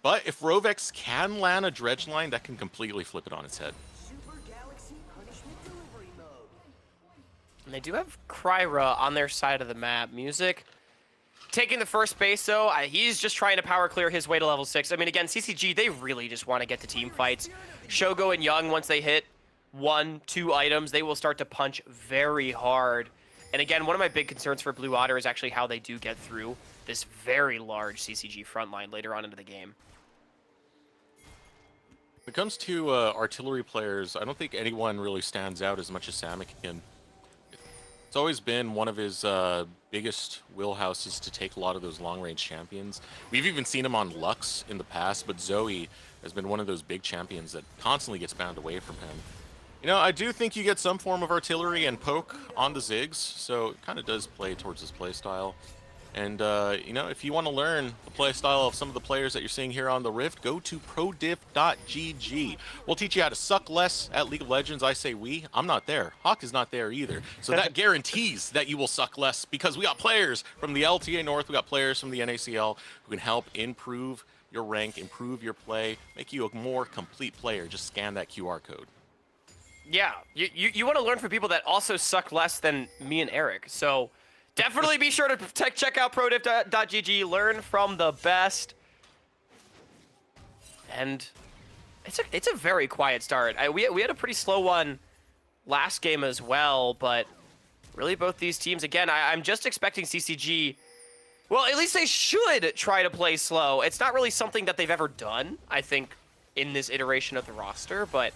but if Rovex can land a Dredge line, that can completely flip it on its head. And they do have Kryra on their side of the map. Music taking the first base, though. He's just trying to power clear his way to level 6. I mean, again, CCG, they really just want to get to team fights. Shogo and Young, once they hit 1-2 items, they will start to punch very hard. And again, one of my big concerns for Blue Otter is actually how they do get through this very large CCG front line later on into the game. When it comes to artillery players, I don't think anyone really stands out as much as Samikin. It's always been one of his biggest wheelhouses to take a lot of those long-range champions. We've even seen him on Lux in the past, but Zoe has been one of those big champions that constantly gets banned away from him. You know, I do think you get some form of artillery and poke on the Ziggs, so it kind of does play towards his playstyle. And, you know, if you want to learn the playstyle of some of the players that you're seeing here on the Rift, go to prodiv.gg. We'll teach you how to suck less at League of Legends. I say we. I'm not there. Hawk is not there either. So that guarantees that you will suck less, because we got players from the LTA North, we got players from the NACL who can help improve your rank, improve your play, make you a more complete player. Just scan that QR code. Yeah, you want to learn from people that also suck less than me and Eric. So definitely be sure to check out prodiv.gg, learn from the best. And it's a very quiet start. We had a pretty slow one last game as well, but really both these teams, again, I'm just expecting CCG, well, at least they should try to play slow. It's not really something that they've ever done, I think, in this iteration of the roster, but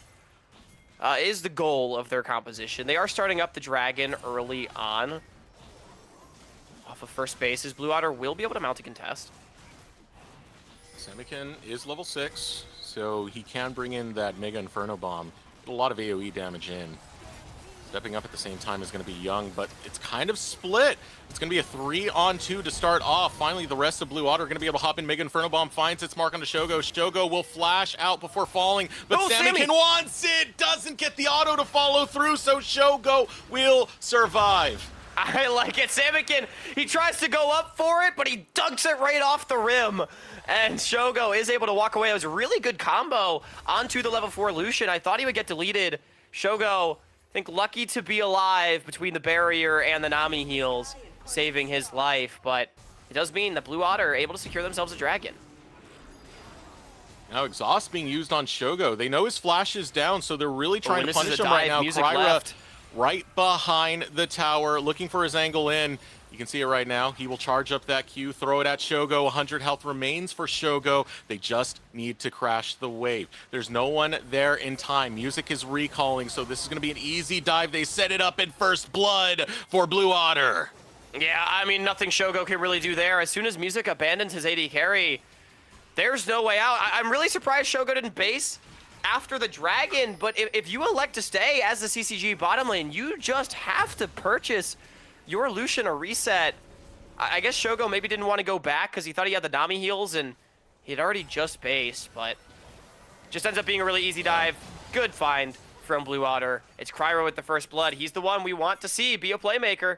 is the goal of their composition. They are starting up the Dragon early on. Off of first bases, Blue Otter will be able to mount a contest. Samikin is level 6, so he can bring in that Mega Inferno Bomb. Get a lot of AoE damage in. Stepping up at the same time is going to be Young, but it's kind of split. It's going to be a 3-on-2 to start off. Finally, the rest of Blue Otter are going to be able to hop in. Mega Inferno Bomb finds its mark on the Shogo. Shogo will flash out before falling, but Samikin wants it! Doesn't get the auto to follow through, so Shogo will survive. I like it. Samikin, he tries to go up for it, but he dunks it right off the rim. And Shogo is able to walk away. It was a really good combo onto the level 4 Lucian. I thought he would get deleted. Shogo, I think, lucky to be alive between the barrier and the Nami heals, saving his life. But it does mean that Blue Otter are able to secure themselves a Dragon. Now exhaust being used on Shogo. They know his flash is down, so they're really trying to punish him right now. Kryra right behind the tower, looking for his angle in. You can see it right now. He will charge up that Q, throw it at Shogo. 100 health remains for Shogo. They just need to crash the wave. There's no one there in time. Music is recalling, so this is going to be an easy dive. They set it up in first blood for Blue Otter. Yeah, I mean, nothing Shogo can really do there. As soon as Music abandons his AD carry, there's no way out. I'm really surprised Shogo didn't base after the Dragon, but if you elect to stay as the CCG bottom lane, you just have to purchase your Lucian a reset. I guess Shogo maybe didn't want to go back because he thought he had the Nami heals and he'd already just based, but just ends up being a really easy dive. Good find from Blue Otter. It's Kryra with the first blood. He's the one we want to see be a playmaker.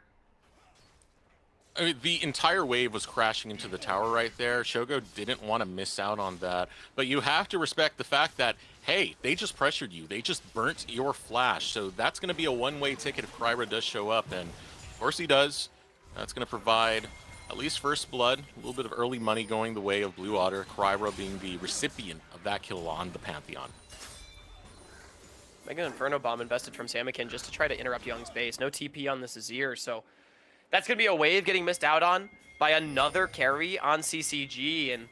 I mean, the entire wave was crashing into the tower right there. Shogo didn't want to miss out on that. But you have to respect the fact that, hey, they just pressured you. They just burnt your flash. So that's going to be a one-way ticket if Kryra does show up. And of course he does. That's going to provide at least first blood, a little bit of early money going the way of Blue Otter. Kryra being the recipient of that kill on the Pantheon. Mega Inferno Bomb invested from Samikin just to try to interrupt Young's base. No TP on this Azir, so that's going to be a wave getting missed out on by another carry on CCG. And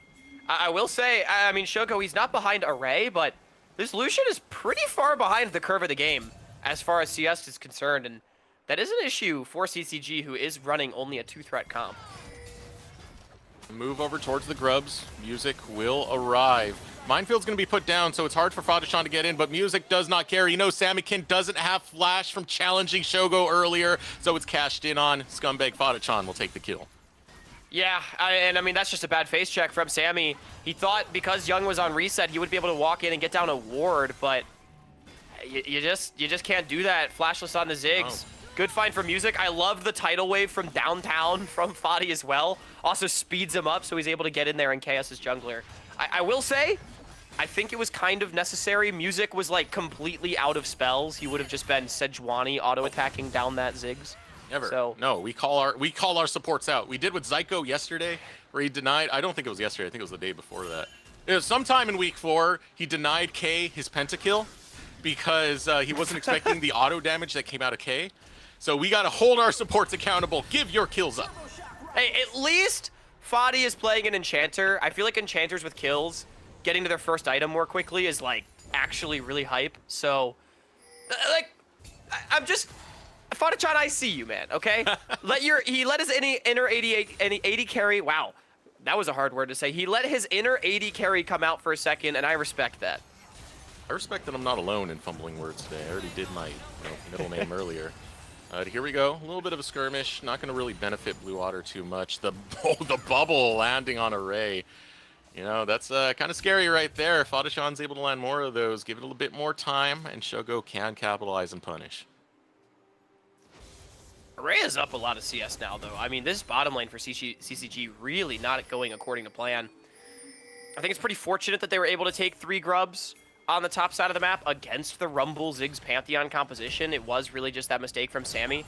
I will say, I mean, Shogo, he's not behind Array, but this Lucian is pretty far behind the curve of the game as far as CS is concerned. And that is an issue for CCG, who is running only a 2-threat comp. Move over towards the grubs. Music will arrive. Minefield's going to be put down, so it's hard for Fadishan to get in, but Music does not care. You know Samikin doesn't have flash from challenging Shogo earlier, so it's cashed in on. Scumbag Fadishan will take the kill. Yeah, I mean, that's just a bad face check from Sammy. He thought because Young was on reset, he would be able to walk in and get down a ward, but you just can't do that. Flashless on the Ziggs. Oh. Good find for Music. I love the tidal wave from downtown from Fadi as well. Also speeds him up, so he's able to get in there and chaos his jungler. I will say, I think it was kind of necessary. Music was like completely out of spells. He would have just been Sejuani auto-attacking down that Ziggs. Never. So, no, we call our supports out. We did with Zyko yesterday, where he denied. I don't think it was yesterday. I think it was the day before that. It was sometime in week 4. He denied K his pentakill because he wasn't expecting the auto damage that came out of K. So we got to hold our supports accountable. Give your kills up. hey, at least Fadi is playing an Enchanter. I feel like Enchanters with kills, getting to their first item more quickly is like actually really hype. So, like, I'm just. Fadichan, I see you, man, okay? He let his inner 80 carry, wow, that was a hard word to say. He let his inner 80 carry come out for a second, and I respect that. I respect that I'm not alone in fumbling words today. I already did my middle name earlier. Here we go, a little bit of a skirmish. Not going to really benefit Blue Otter too much. The bubble landing on Array. You know, that's kind of scary right there. Fadishan's able to land more of those. Give it a little bit more time, and Shogo can capitalize and punish. Array is up a lot of CS now, though. I mean, this bottom lane for CCG really not going according to plan. I think it's pretty fortunate that they were able to take 3 grubs on the top side of the map against the Rumble Ziggs Pantheon composition. It was really just that mistake from Sammy.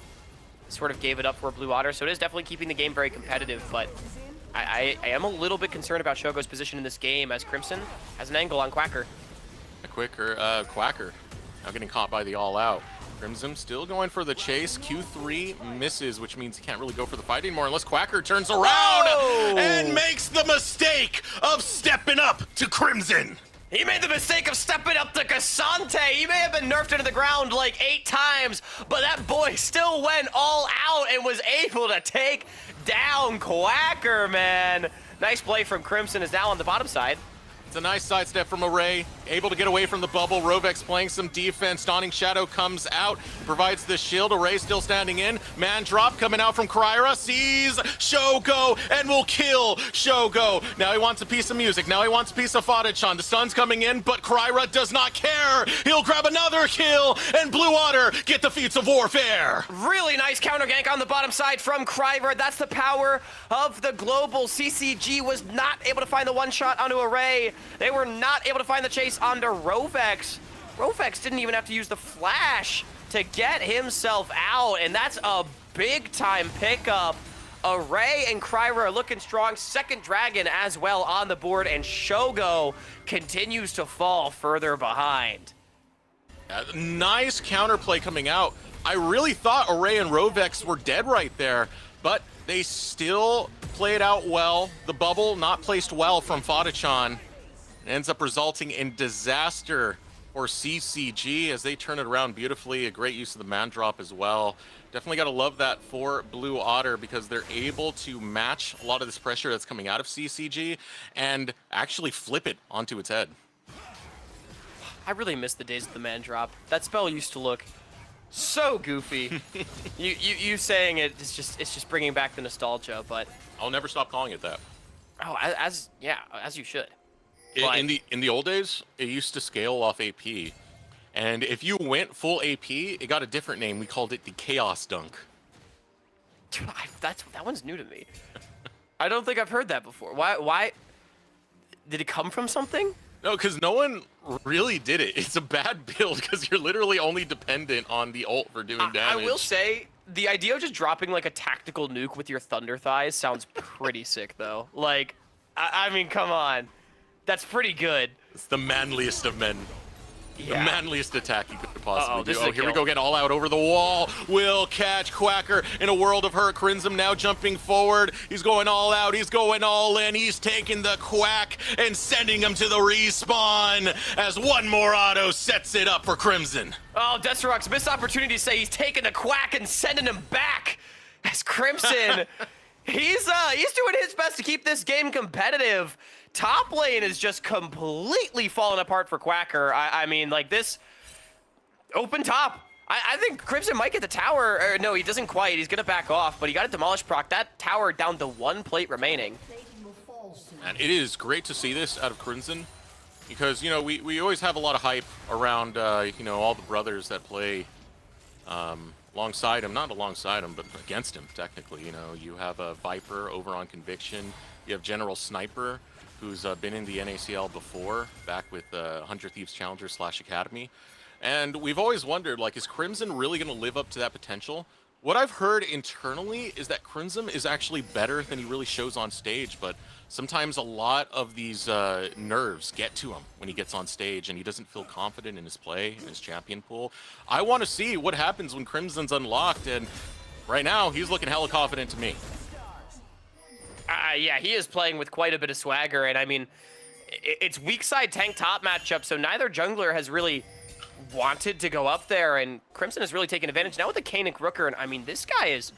Sort of gave it up for Blue Otter, so it is definitely keeping the game very competitive, but I am a little bit concerned about Shogo's position in this game as Crimson has an angle on Quacker. Quacker now getting caught by the all-out. Crimson still going for the chase. Q3 misses, which means he can't really go for the fight anymore unless Quacker turns around and makes the mistake of stepping up to Crimson. He made the mistake of stepping up to Cassante. He may have been nerfed into the ground like 8 times, but that boy still went all out and was able to take down Quacker, man. Nice play from Crimson is now on the bottom side. It's a nice sidestep from Array, able to get away from the bubble. Rovex playing some defense. Dawning Shadow comes out, provides the shield. Array still standing in. Man drop coming out from Kryra, sees Shogo and will kill Shogo. Now he wants a piece of music. Now he wants a piece of Fadichan. The sun's coming in, but Kryra does not care. He'll grab another kill, and Blue Otter get the feats of warfare. Really nice counter gank on the bottom side from Kryra. That's the power of the global. CCG was not able to find the one shot onto Array. They were not able to find the chase onto Rovex. Rovex didn't even have to use the flash to get himself out, and that's a big-time pickup. Array and Kryra are looking strong. Second Dragon as well on the board, and Shogo continues to fall further behind. Nice counterplay coming out. I really thought Array and Rovex were dead right there, but they still played out well. The bubble not placed well from Fadichan. Ends up resulting in disaster for CCG as they turn it around beautifully. A great use of the man drop as well. Definitely got to love that for Blue Otter because they're able to match a lot of this pressure that's coming out of CCG and actually flip it onto its head. I really miss the days of the man drop. That spell used to look so goofy. you saying it is just bringing back the nostalgia, but I'll never stop calling it that. Oh, as you should. In the old days, it used to scale off AP, and if you went full AP, it got a different name. We called it the Chaos Dunk. That one's new to me. I don't think I've heard that before. Why? Did it come from something? No, because no one really did it. It's a bad build because you're literally only dependent on the ult for doing damage. I will say, the idea of just dropping like a tactical nuke with your Thunder Thighs sounds pretty sick, though. Like, I mean, come on. That's pretty good. It's the manliest of men. Yeah. The manliest attack you could possibly do. Oh, here we go, get all out over the wall. Will catch Quacker in a world of hurt. Crimson now jumping forward. He's going all out. He's going all in. He's taking the Quack and sending him to the respawn as one more auto sets it up for Crimson. Oh, Deserock's missed opportunity to say he's taking the Quack and sending him back as Crimson He's doing his best to keep this game competitive. Top lane is just completely falling apart for Quacker. I mean, like, this open top. I think Crimson might get the tower. Or no, he doesn't quite. He's going to back off, but he got a demolish proc. That tower down to 1 plate remaining. And it is great to see this out of Crimson because, you know, we always have a lot of hype around, you know, all the brothers that play alongside him. Not alongside him, but against him, technically. You know, you have a Viper over on Conviction. You have General Sniper, who's been in the NACL before, back with 100 Thieves Challenger / Academy. And we've always wondered, like, is Crimson really going to live up to that potential? What I've heard internally is that Crimson is actually better than he really shows on stage, but sometimes a lot of these nerves get to him when he gets on stage and he doesn't feel confident in his play, in his champion pool. I want to see what happens when Crimson's unlocked, and right now, he's looking hella confident to me. Yeah, he is playing with quite a bit of swagger, and I mean, it's weak side tank top matchup, so neither jungler has really wanted to go up there, and Crimson has really taken advantage. Now with the Kanik Rooker, and I mean, this guy is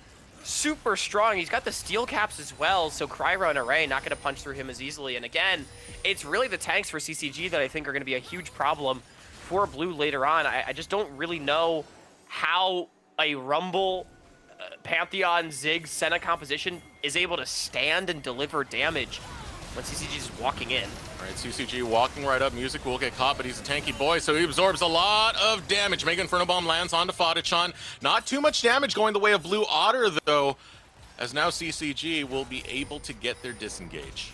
super strong. He's got the steel caps as well, so Kryra and Array not going to punch through him as easily. And again, it's really the tanks for CCG that I think are going to be a huge problem for Blue later on. I just don't really know how a Rumble, Pantheon, Ziggs, Senna composition is able to stand and deliver damage when CCG is walking in. All right, CCG walking right up. Music will get caught, but he's a tanky boy, so he absorbs a lot of damage. Mega Inferno Bomb lands onto Fadachan. Not too much damage going the way of Blue Otter, though, as now CCG will be able to get their disengage.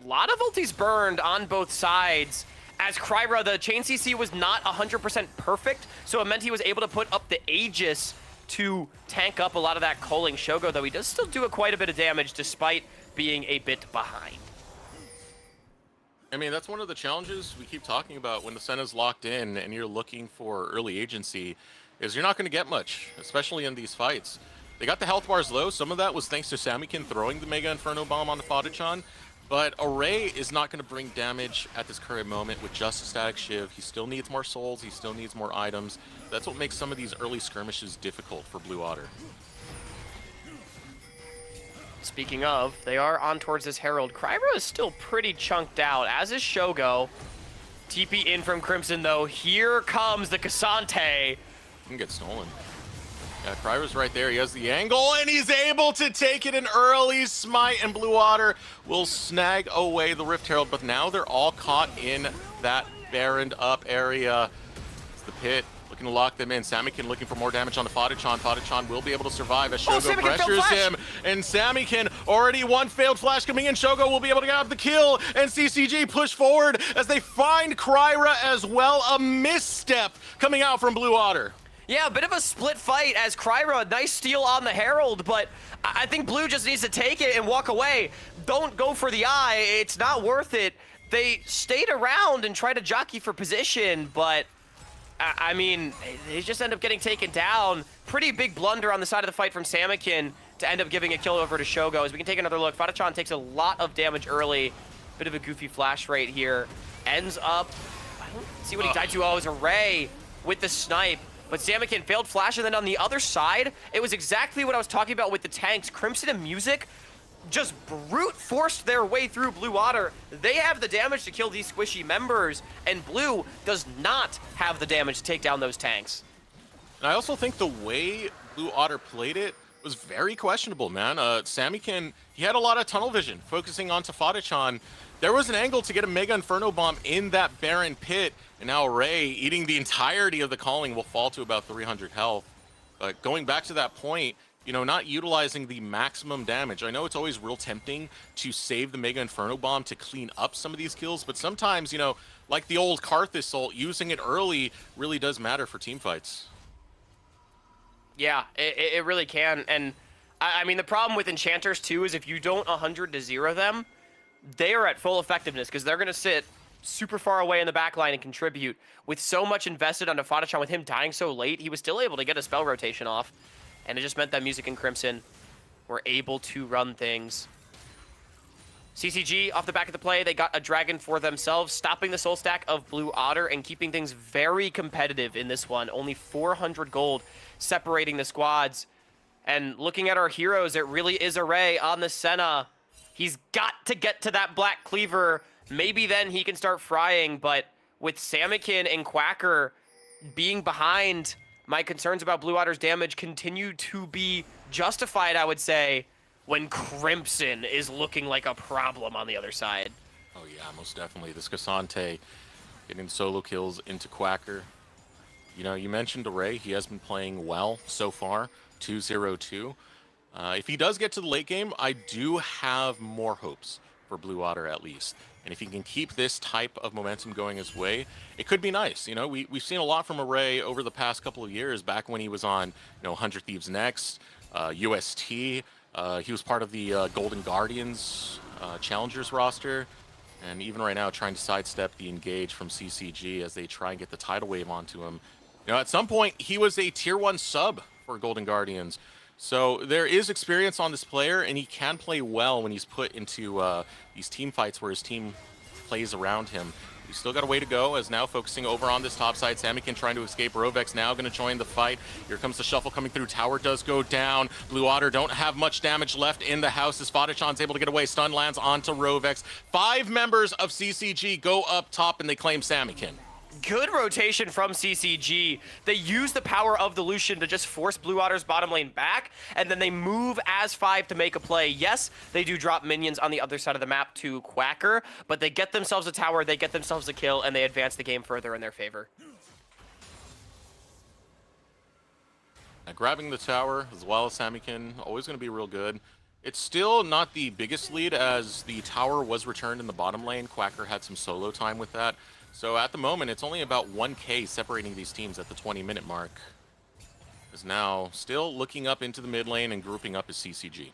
A lot of ultis burned on both sides. As Kryra, the chain CC was not 100% perfect, so it meant he was able to put up the Aegis to tank up a lot of that culling Shogo, though he does still do quite a bit of damage despite being a bit behind. I mean, that's one of the challenges we keep talking about when the Senna's locked in and you're looking for early agency, is you're not going to get much, especially in these fights. They got the health bars low. Some of that was thanks to Samikin throwing the Mega Inferno Bomb on the Fadachan, but Array is not going to bring damage at this current moment with just a static Shiv. He still needs more souls. He still needs more items. That's what makes some of these early skirmishes difficult for Blue Otter. Speaking of, they are on towards this Herald. Kryra is still pretty chunked out, as is Shogo. TP in from Crimson, though. Here comes the Cassante. Can get stolen. Yeah, Kryra's right there. He has the angle, and he's able to take it an early smite, and Blue Otter will snag away the Rift Herald, but now they're all caught in that barrened up area. It's the pit. Looking to lock them in. Samikin looking for more damage on the Fadachan. Fadachan will be able to survive as Shogo pressures him. And Samikin, already one failed flash coming in. Shogo will be able to get the kill. And CCG push forward as they find Kryra as well. A misstep coming out from Blue Otter. Yeah, a bit of a split fight as Kryra, nice steal on the Herald, but I think Blue just needs to take it and walk away. Don't go for the eye. It's not worth it. They stayed around and tried to jockey for position, but I mean, they just end up getting taken down. Pretty big blunder on the side of the fight from Samikin to end up giving a kill over to Shogo. As we can take another look, Fadachan takes a lot of damage early. Bit of a goofy flash rate here. Ends up, I don't see what he died to. Oh, it was Array with the snipe. But Samikin failed flash, and then on the other side, it was exactly what I was talking about with the tanks. Crimson and Music just brute forced their way through Blue Otter. They have the damage to kill these squishy members, and Blue does not have the damage to take down those tanks. And I also think the way Blue Otter played it was very questionable, man. Samikin, he had a lot of tunnel vision, focusing on Fadachan. There was an angle to get a Mega Inferno Bomb in that barren pit, and now Ray, eating the entirety of the calling, will fall to about 300 health. But going back to that point, you know, not utilizing the maximum damage. I know it's always real tempting to save the Mega Inferno Bomb to clean up some of these kills, but sometimes, you know, like the old Karthus ult, using it early really does matter for team fights. Yeah, it really can. And I mean, the problem with Enchanters too is if you don't 100 to 0 them, they are at full effectiveness because they're going to sit super far away in the back line and contribute. With so much invested onto Fadachan, with him dying so late, he was still able to get a spell rotation off. And it just meant that Music and Crimson were able to run things. CCG, off the back of the play, they got a dragon for themselves, stopping the soul stack of Blue Otter and keeping things very competitive in this one. Only 400 gold separating the squads. And looking at our heroes, it really is Array on the Senna. He's got to get to that Black Cleaver. Maybe then he can start frying, but with Samikin and Quacker being behind, my concerns about Blue Otter's damage continue to be justified, I would say, when Crimson is looking like a problem on the other side. Oh yeah, most definitely. This Cassante getting solo kills into Quacker. You know, you mentioned Array. He has been playing well so far, 2-0-2. If he does get to the late game, I do have more hopes for Blue Otter at least. And if he can keep this type of momentum going his way, it could be nice. You know, we've seen a lot from Array over the past couple of years, back when he was on, 100 Thieves Next, UST. He was part of the Golden Guardians Challengers roster. And even right now, trying to sidestep the engage from CCG as they try and get the tidal wave onto him. At some point, he was a tier 1 sub for Golden Guardians. So there is experience on this player, and he can play well when he's put into these team fights where his team plays around him. He's still got a way to go, as now focusing over on this top side. Samikin trying to escape. Rovex now going to join the fight. Here comes the shuffle coming through. Tower does go down. Blue Otter don't have much damage left in the house as Fadachan's able to get away. Stun lands onto Rovex. 5 members of CCG go up top, and they claim Samikin. Good rotation from CCG. They use the power of the Lucian to just force Blue Otter's bottom lane back, and then they move as 5 to make a play. Yes, they do drop minions on the other side of the map to Quacker, but they get themselves a tower, they get themselves a kill, and they advance the game further in their favor. Grabbing the tower, as well as Samikin, always going to be real good. It's still not the biggest lead, as the tower was returned in the bottom lane. Quacker had some solo time with that. So at the moment, it's only about 1K separating these teams at the 20-minute mark. Is now still looking up into the mid lane and grouping up as CCG.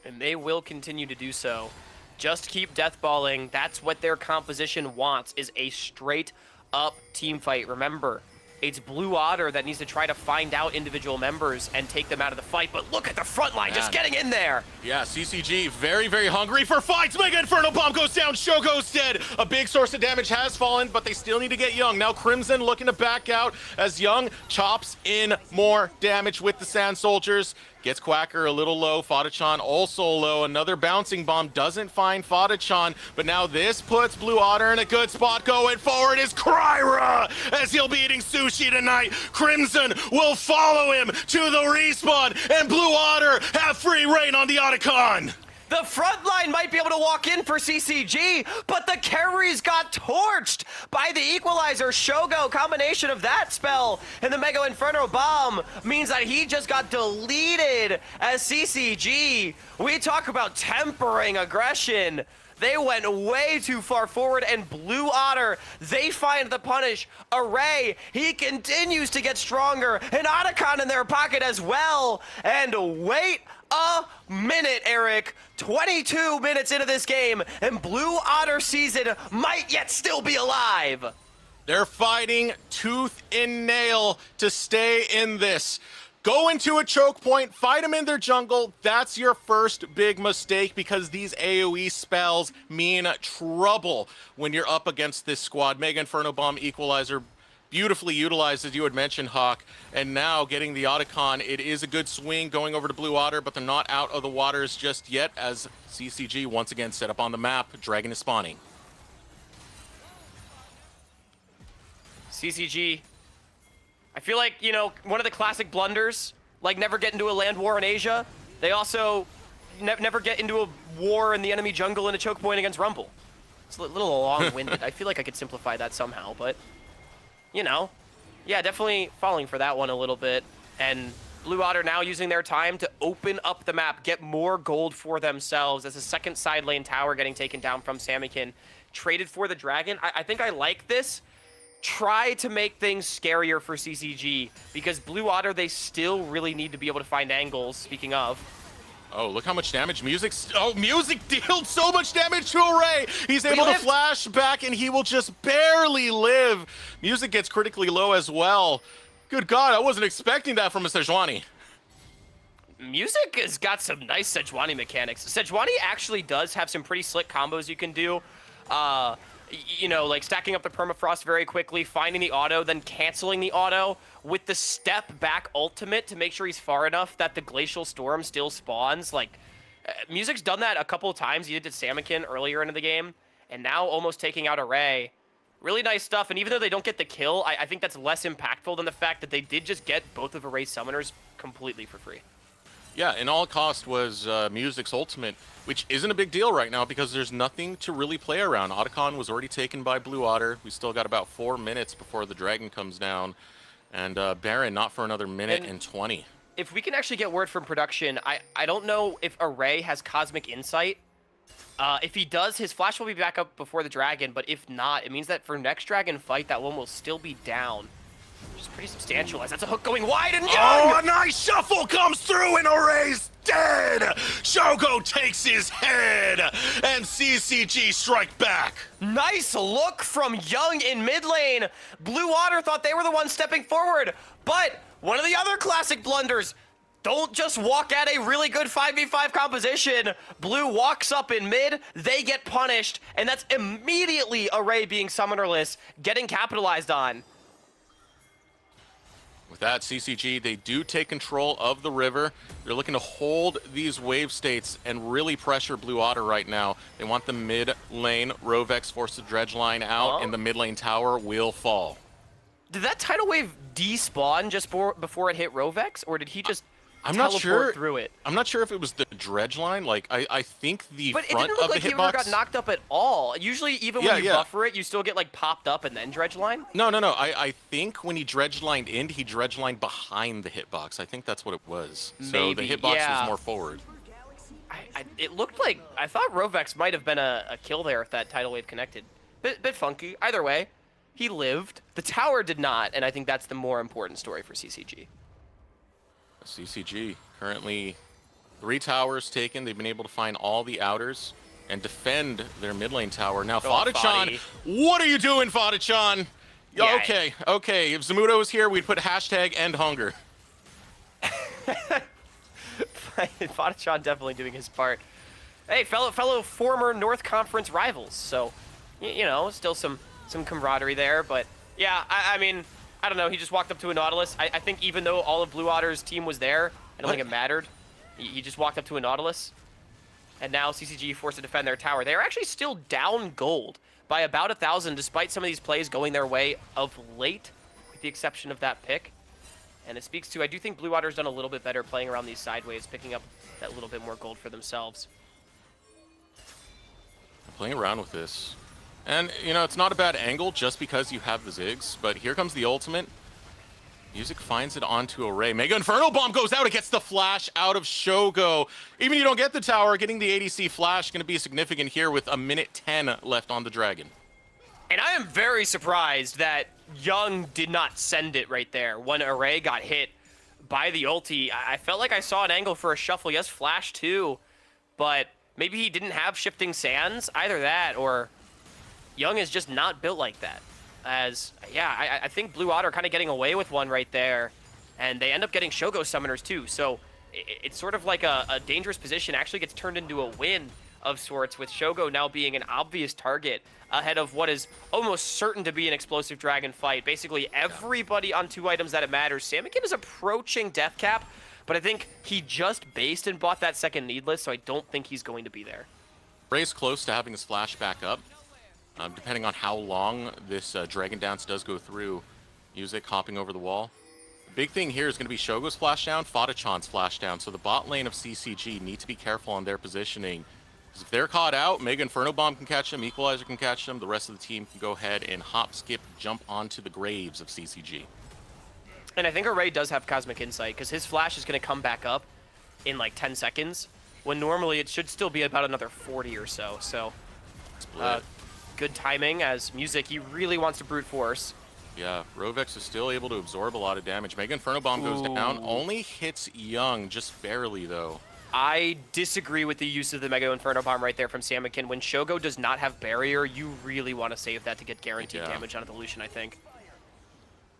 And they will continue to do so. Just keep deathballing. That's what their composition wants, is a straight-up team fight. Remember, it's Blue Otter that needs to try to find out individual members and take them out of the fight. But look at the front line, just getting in there. Yeah, CCG very, very hungry for fights. Mega Inferno Bomb goes down. Show goes dead. A big source of damage has fallen, but they still need to get Young. Now Crimson looking to back out as Young chops in more damage with the Sand Soldiers. Gets Quacker a little low. Fadachan also low. Another bouncing bomb doesn't find Fadachan, but now this puts Blue Otter in a good spot. Going forward is Kryra, as he'll be eating sushi tonight. Crimson will follow him to the respawn, and Blue Otter have free reign on the Otacon. The front line might be able to walk in for CCG, but the carries got torched by the Equalizer. Shogo, combination of that spell and the Mega Inferno Bomb means that he just got deleted as CCG. We talk about tempering aggression. They went way too far forward, and Blue Otter, they find the punish. Array, he continues to get stronger, and Otacon in their pocket as well. And wait a minute, Eric. 22 minutes into this game, and Blue Otter season might yet still be alive. They're fighting tooth and nail to stay in this. Go into a choke point, fight them in their jungle. That's your first big mistake, because these AoE spells mean trouble when you're up against this squad. Mega Inferno Bomb, Equalizer, beautifully utilized, as you had mentioned, Hawk. And now getting the Otacon, it is a good swing going over to Blue Otter, but they're not out of the waters just yet, as CCG once again set up on the map. Dragon is spawning. CCG, I feel like, one of the classic blunders, like never get into a land war in Asia. They also never get into a war in the enemy jungle in a choke point against Rumble. It's a little long-winded. I feel like I could simplify that somehow, but, yeah, definitely falling for that one a little bit. And Blue Otter now using their time to open up the map, get more gold for themselves as a second side lane tower getting taken down from Samikin. Traded for the Dragon. I think I like this. Try to make things scarier for CCG, because Blue Otter, they still really need to be able to find angles, speaking of. Oh, look how much damage Music dealt so much damage to Array. He's able to flash back, and he will just barely live. Music gets critically low as well. Good God, I wasn't expecting that from a Sejuani. Music has got some nice Sejuani mechanics. Sejuani actually does have some pretty slick combos you can do. you know, like stacking up the permafrost very quickly, finding the auto, then canceling the auto with the step back ultimate to make sure he's far enough that the glacial storm still spawns. Like, Music's done that a couple of times. He did to Samikin earlier into the game, and now almost taking out Array. Really nice stuff, and even though they don't get the kill, I think that's less impactful than the fact that they did just get both of Array's summoners completely for free. Yeah, and all it cost was Music's ultimate, which isn't a big deal right now because there's nothing to really play around. Otacon was already taken by Blue Otter. We still got about 4 minutes before the Dragon comes down, and Baron not for another minute and 20. If we can actually get word from production, I don't know if Array has Cosmic Insight. If he does, his flash will be back up before the Dragon, but if not, it means that for next Dragon fight, that one will still be down. Which is pretty substantial, as that's a hook going wide and Young! Oh, a nice shuffle comes through and Array's dead! Shogo takes his head, and CCG strike back. Nice look from Young in mid lane. Blue Water thought they were the ones stepping forward, but one of the other classic blunders, don't just walk at a really good 5v5 composition. Blue walks up in mid, they get punished, and that's immediately Array being summonerless, getting capitalized on. With that, CCG, they do take control of the river. They're looking to hold these wave states and really pressure Blue Otter right now. They want the mid lane. Rovex forced the dredge line out, and the mid lane tower will fall. Did that tidal wave despawn just before it hit Rovex, or did he just I'm not sure through it? I'm not sure if it was the dredge line. Like, I think the but front it didn't look of the like he hitbox... ever got knocked up at all. Usually, even when you buffer it, you still get, like, popped up and then dredge line? No. I think when he dredge lined in, he dredge lined behind the hitbox. I think that's what it was. So the hitbox was more forward. It looked like... I thought Rovex might have been a kill there if that tidal wave connected. Bit funky. Either way, he lived. The tower did not, and I think that's the more important story for CCG. CCG currently 3 towers taken. They've been able to find all the outers and defend their mid lane tower. Now, Fadachan, what are you doing, Fadachan? Yeah, okay. If Zamudo was here, we'd put hashtag end hunger. Fadachan definitely doing his part. Hey, fellow former North Conference rivals. So, you know, still some camaraderie there. But yeah, I mean, I don't know. He just walked up to a Nautilus. I think even though all of Blue Otter's team was there, I don't think it mattered. He just walked up to a Nautilus. And now CCG forced to defend their tower. They're actually still down gold by about 1,000, despite some of these plays going their way of late, with the exception of that pick. And it speaks to, I do think Blue Otter's done a little bit better playing around these sideways, picking up that little bit more gold for themselves. Playing around with this. And, you know, it's not a bad angle just because you have the Ziggs, but here comes the ultimate. Music finds it onto Array. Mega Inferno Bomb goes out. It gets the flash out of Shogo. Even if you don't get the tower, getting the ADC flash going to be significant here with 1:10 left on the Dragon. And I am very surprised that Young did not send it right there. When Array got hit by the ulti, I felt like I saw an angle for a shuffle. Yes, flash too, but maybe he didn't have shifting sands. Either that or Young is just not built like that. As, yeah, I think Blue Otter kind of getting away with one right there, and they end up getting Shogo summoners too. So it's sort of like a dangerous position. Actually gets turned into a win of sorts, with Shogo now being an obvious target ahead of what is almost certain to be an explosive dragon fight. Basically everybody on 2 items that it matters. Samikin is approaching death cap, but I think he just based and bought that second needless, so I don't think he's going to be there. Ray's close to having his flash back up. Depending on how long this Dragon Dance does go through, Music hopping over the wall. The big thing here is going to be Shogo's flash down, Fadachan's flash down, so the bot lane of CCG need to be careful on their positioning. Because if they're caught out, Mega Inferno Bomb can catch them, Equalizer can catch them, the rest of the team can go ahead and hop, skip, jump onto the graves of CCG. And I think Array does have Cosmic Insight, because his flash is going to come back up in like 10 seconds, when normally it should still be about another 40 or so. So, good timing, as Music, he really wants to brute force. Yeah, Rovex is still able to absorb a lot of damage. Mega Inferno Bomb goes down, only hits Young, just barely though. I disagree with the use of the Mega Inferno Bomb right there from Samikin. When Shogo does not have barrier, you really want to save that to get guaranteed damage out of the Lucian, I think.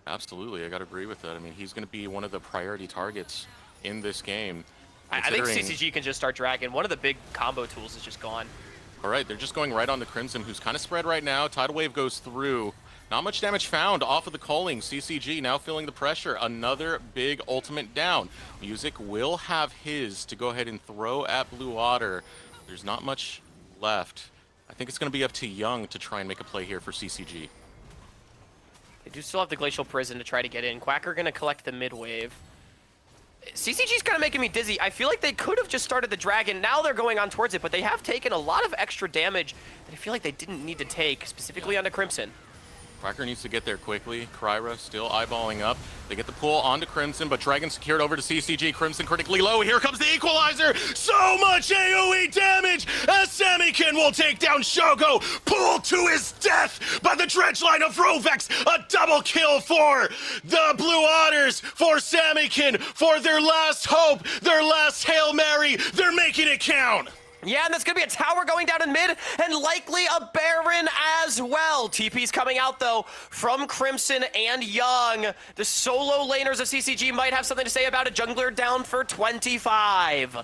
Absolutely, I gotta agree with that. I mean, he's gonna be one of the priority targets in this game. I think CCG can just start Dragon. One of the big combo tools is just gone. All right, they're just going right on the Crimson, who's kind of spread right now. Tidal Wave goes through. Not much damage found off of the culling. CCG now feeling the pressure. Another big ultimate down. Music will have his to go ahead and throw at Blue Otter. There's not much left. I think it's going to be up to Young to try and make a play here for CCG. They do still have the Glacial Prison to try to get in. Quacker going to collect the mid wave. CCG's kind of making me dizzy. I feel like they could have just started the Dragon. Now they're going on towards it, but they have taken a lot of extra damage that I feel like they didn't need to take, specifically onto Crimson. Quacker needs to get there quickly. Kryra still eyeballing up. They get the pull onto Crimson, but Dragon secured over to CCG. Crimson critically low. Here comes the equalizer. So much AoE damage as Samikin will take down Shogo. Pulled to his death by the dredge line of Rovex. A double kill for the Blue Otters, for Samikin, for their last hope, their last Hail Mary. They're making it count. Yeah, and that's going to be a tower going down in mid, and likely a Baron as well. TP's coming out, though, from Crimson and Young. The solo laners of CCG might have something to say about it. Jungler down for 25.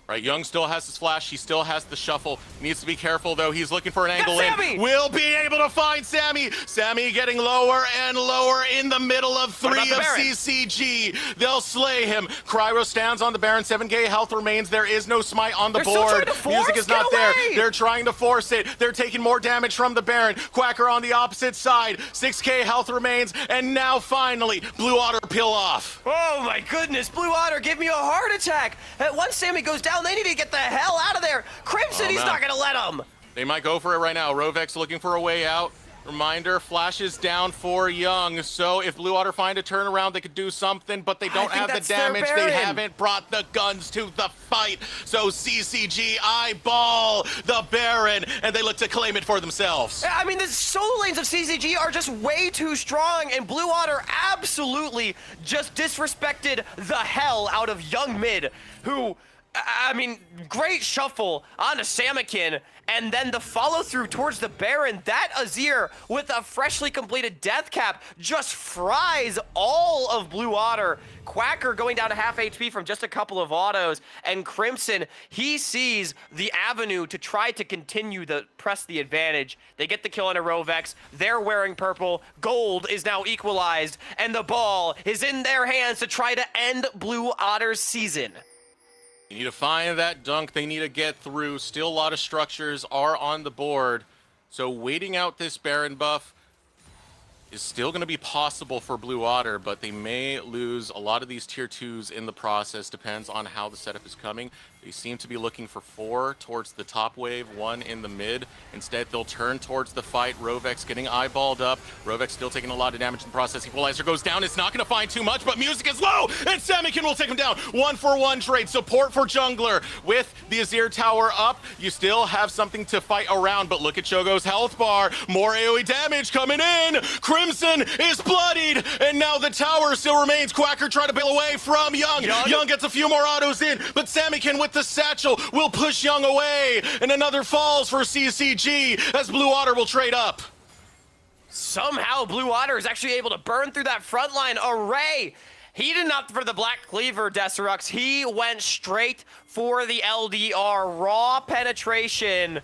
Right, Young still has his flash. He still has the shuffle. Needs to be careful, though. He's looking for an angle in. Will be able to find Sammy. Sammy getting lower and lower in the middle of three of CCG. They'll slay him. Cryo stands on the Baron. 7k health remains. There is no smite on the board. Music is not there. They're trying to force it. They're taking more damage from the Baron. Quacker on the opposite side. 6k health remains. And now, finally, Blue Otter peel off. Oh, my goodness. Blue Otter, give me a heart attack. Once Sammy goes down, they need to get the hell out of there. Crimson, he's not going to let them. They might go for it right now. Rovex looking for a way out. Reminder, flashes down for Young. So if Blue Otter find a turnaround, they could do something, but they don't have the damage. They haven't brought the guns to the fight. So CCG eyeball the Baron, and they look to claim it for themselves. I mean, the solo lanes of CCG are just way too strong, and Blue Otter absolutely just disrespected the hell out of Young mid, who... I mean, great shuffle onto Samikin, and then the follow-through towards the Baron. That Azir, with a freshly completed death cap, just fries all of Blue Otter. Quacker going down to half HP from just a couple of autos, and Crimson, he sees the avenue to try to continue to press the advantage. They get the kill on a Rovex. They're wearing purple. Gold is now equalized, and the ball is in their hands to try to end Blue Otter's season. They need to find that dunk. They need to get through. Still a lot of structures are on the board. So waiting out this Baron buff is still going to be possible for Blue Otter, but they may lose a lot of these tier 2s in the process. Depends on how the setup is coming. They seem to be looking for 4 towards the top wave, 1 in the mid. Instead, they'll turn towards the fight. Rovex getting eyeballed up. Rovex still taking a lot of damage in the process. Equalizer goes down. It's not going to find too much, but Music is low, and Samikin will take him down. 1-for-1 trade. Support for jungler. With the Azir tower up, you still have something to fight around, but look at Chogo's health bar. More AoE damage coming in. Crimson is bloodied, and now the tower still remains. Quacker trying to bail away from Young. Young gets a few more autos in, but Samikin with the satchel will push Young away, and another falls for CCG as Blue Otter will trade up. Somehow Blue Otter is actually able to burn through that front line. Array, he didn't opt for the Black Cleaver, Deserux. He went straight for the LDR. Raw penetration,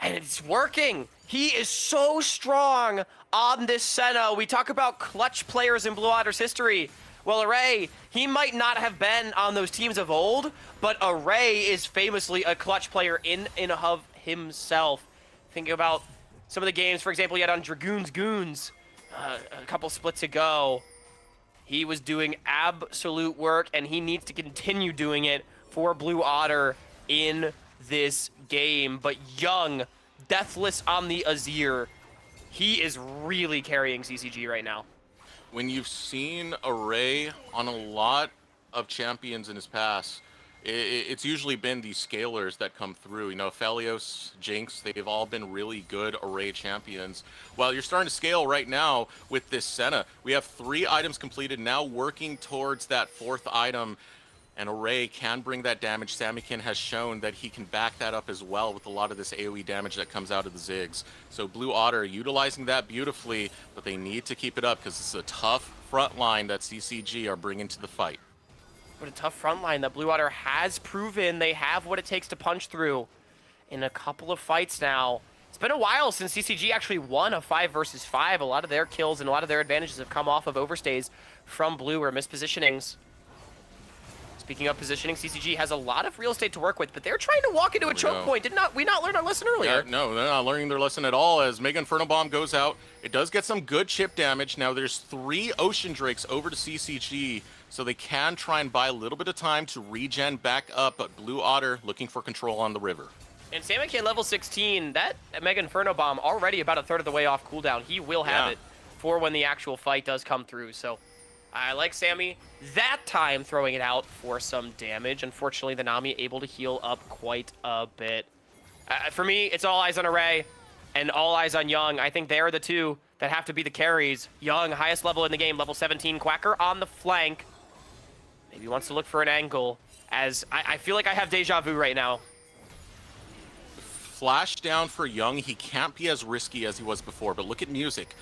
and it's working. He is so strong on this Senna. We talk about clutch players in Blue Otter's history. Well, Array, he might not have been on those teams of old, but Array is famously a clutch player in and of himself. Think about some of the games, for example, he had on Dragoon's Goons a couple splits ago. He was doing absolute work, and he needs to continue doing it for Blue Otter in this game. But Young, deathless on the Azir, he is really carrying CCG right now. When you've seen Array on a lot of champions in his past, it's usually been these scalers that come through. You know, Phelios, Jinx, they've all been really good Array champions. While you're starting to scale right now with this Senna, we have 3 items completed, now working towards that 4th item. And Array can bring that damage. Samikin has shown that he can back that up as well with a lot of this AoE damage that comes out of the Ziggs. So Blue Otter utilizing that beautifully, but they need to keep it up because this is a tough front line that CCG are bringing to the fight. What a tough front line that Blue Otter has proven they have what it takes to punch through. in a couple of fights now. It's been a while since CCG actually won a 5 versus 5. A lot of their kills and a lot of their advantages have come off of overstays from blue or mispositionings. Speaking of positioning, CCG has a lot of real estate to work with, but they're trying to walk into a choke point. Did we not learn our lesson earlier? No, they're not learning their lesson at all as Mega Inferno Bomb goes out. It does get some good chip damage. Now there's 3 Ocean Drakes over to CCG, so they can try and buy a little bit of time to regen back up, but Blue Otter looking for control on the river. And Samikin level 16, that Mega Inferno Bomb already about a third of the way off cooldown. He will have it for when the actual fight does come through, so I like Sammy that time throwing it out for some damage. Unfortunately, the Nami able to heal up quite a bit. For me, it's all eyes on Array and all eyes on Young. I think they're the two that have to be the carries. Young, highest level in the game, level 17. Quacker on the flank. Maybe wants to look for an angle, as I feel like I have deja vu right now. Flash down for Young. He can't be as risky as he was before, but look at Music.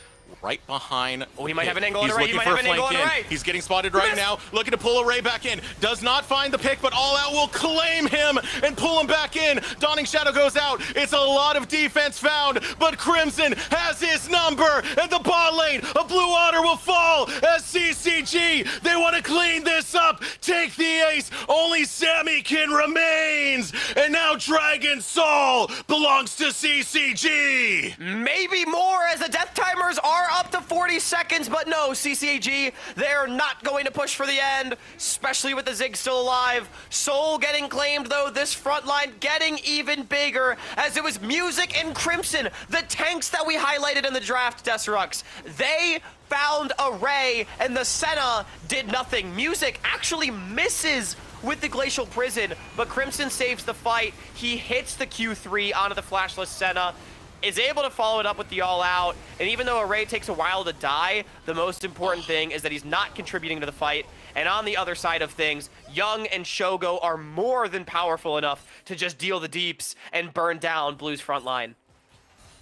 Right behind. Oh, he might have an angle on He's Array. looking for a flank in. He's getting spotted right now. Looking to pull Array back in. Does not find the pick, but All Out will claim him and pull him back in. Dawning Shadow goes out. It's a lot of defense found, but Crimson has his number, and the bot lane of Blue Otter will fall as CCG. They want to clean this up. Take the ace. Only Samikin remains, and now Dragon Soul belongs to CCG. Maybe more, as the death timers are up to 40 seconds, but no, CCG, they're not going to push for the end, especially with the Zig still alive. Soul getting claimed, though, this front line getting even bigger, as it was Music and Crimson, the tanks that we highlighted in the draft, Deserux. They found Array, and the Senna did nothing. Music actually misses with the Glacial Prison, but Crimson saves the fight. He hits the Q3 onto the flashless Senna, is able to follow it up with the All Out, and even though Array takes a while to die, the most important thing is that he's not contributing to the fight. And on the other side of things, Young and Shogo are more than powerful enough to just deal the deeps and burn down Blue's front line.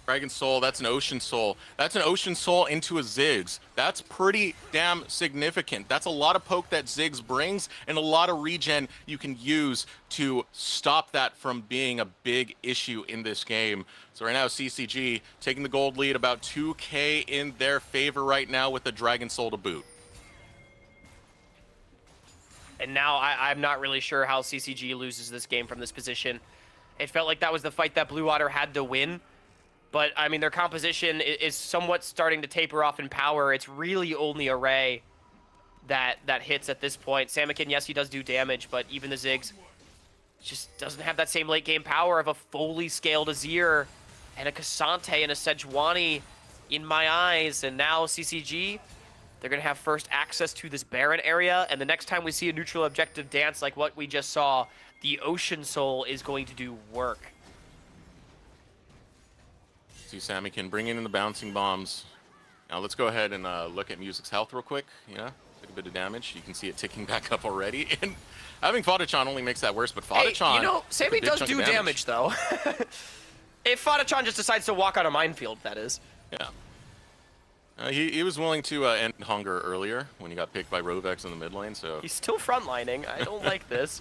Dragon Soul, that's an Ocean Soul. That's an Ocean Soul into a Ziggs. That's pretty damn significant. That's a lot of poke that Ziggs brings and a lot of regen you can use to stop that from being a big issue in this game. So right now, CCG taking the gold lead, about 2K in their favor right now with the Dragon Soul to boot. And now I'm not really sure how CCG loses this game from this position. It felt like that was the fight that Blue Otter had to win. But, I mean, their composition is somewhat starting to taper off in power. It's really only Array that hits at this point. Samikin, yes, he does do damage, but even the Ziggs just doesn't have that same late-game power of a fully scaled Azir and a Cassante and a Sejuani in my eyes. And now CCG, they're going to have first access to this Baron area, and the next time we see a neutral objective dance like what we just saw, the Ocean Soul is going to do work. See Samikin bringing in the bouncing bombs. Now let's go ahead and look at Music's health real quick. Yeah, took a bit of damage. You can see it ticking back up already. And having Fadachan only makes that worse, but Fadachan... Hey, you know, Sammy does do damage, though. If Fadachan just decides to walk on a minefield, that is. Yeah. He was willing to end hunger earlier when he got picked by Rovex in the mid lane, so... He's still frontlining. I don't like this.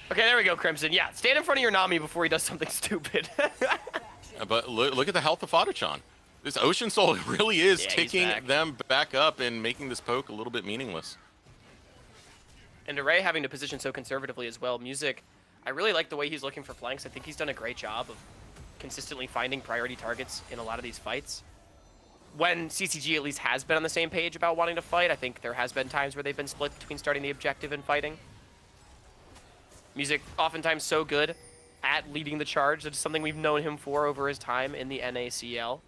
Okay, there we go, Crimson. Yeah, stand in front of your Nami before he does something stupid. But look at the health of Fadachan. This Ocean Soul really is ticking them back up and making this poke a little bit meaningless. And Array having to position so conservatively as well. Music, I really like the way he's looking for flanks. I think he's done a great job of consistently finding priority targets in a lot of these fights. When CCG at least has been on the same page about wanting to fight, I think there has been times where they've been split between starting the objective and fighting. Music oftentimes so good at leading the charge. That's something we've known him for over his time in the NACL.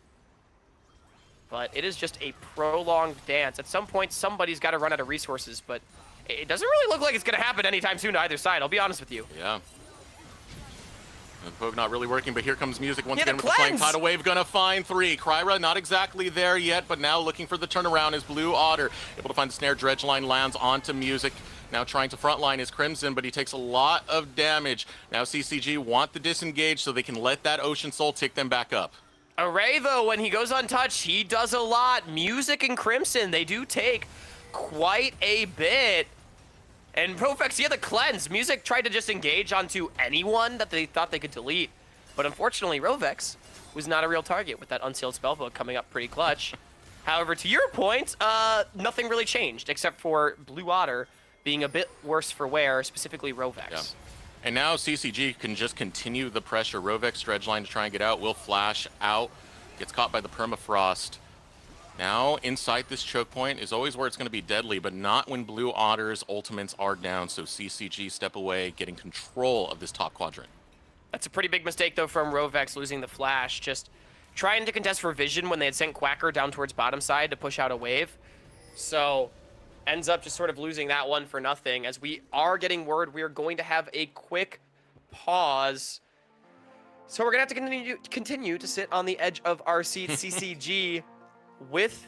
But it is just a prolonged dance. At some point, somebody's got to run out of resources, but it doesn't really look like it's going to happen anytime soon to either side, I'll be honest with you. Yeah. The poke not really working, but here comes Music once again with the flank. Tidal Wave gonna find 3. Kryra not exactly there yet, but now looking for the turnaround is Blue Otter. Able to find the snare. Dredge line lands onto Music. Now trying to frontline is Crimson, but he takes a lot of damage. Now CCG want the disengage so they can let that Ocean Soul tick them back up. Array, though, when he goes untouched, he does a lot. Music and Crimson, they do take quite a bit. And Profex, yeah, the cleanse. Music tried to just engage onto anyone that they thought they could delete. But unfortunately, Rovex was not a real target with that unsealed spellbook coming up pretty clutch. However, to your point, nothing really changed except for Blue Otter being a bit worse for wear, specifically Rovex. Yeah. And now CCG can just continue the pressure. Rovex dredge line to try and get out. Will flash out. Gets caught by the permafrost. Now, inside this choke point is always where it's going to be deadly, but not when Blue Otter's ultimates are down. So CCG step away, getting control of this top quadrant. That's a pretty big mistake, though, from Rovex losing the flash. Just trying to contest for vision when they had sent Quacker down towards bottom side to push out a wave. So ends up just sort of losing that one for nothing. As we are getting word, we are going to have a quick pause. So we're going to have to continue to sit on the edge of our seat, CCG, with,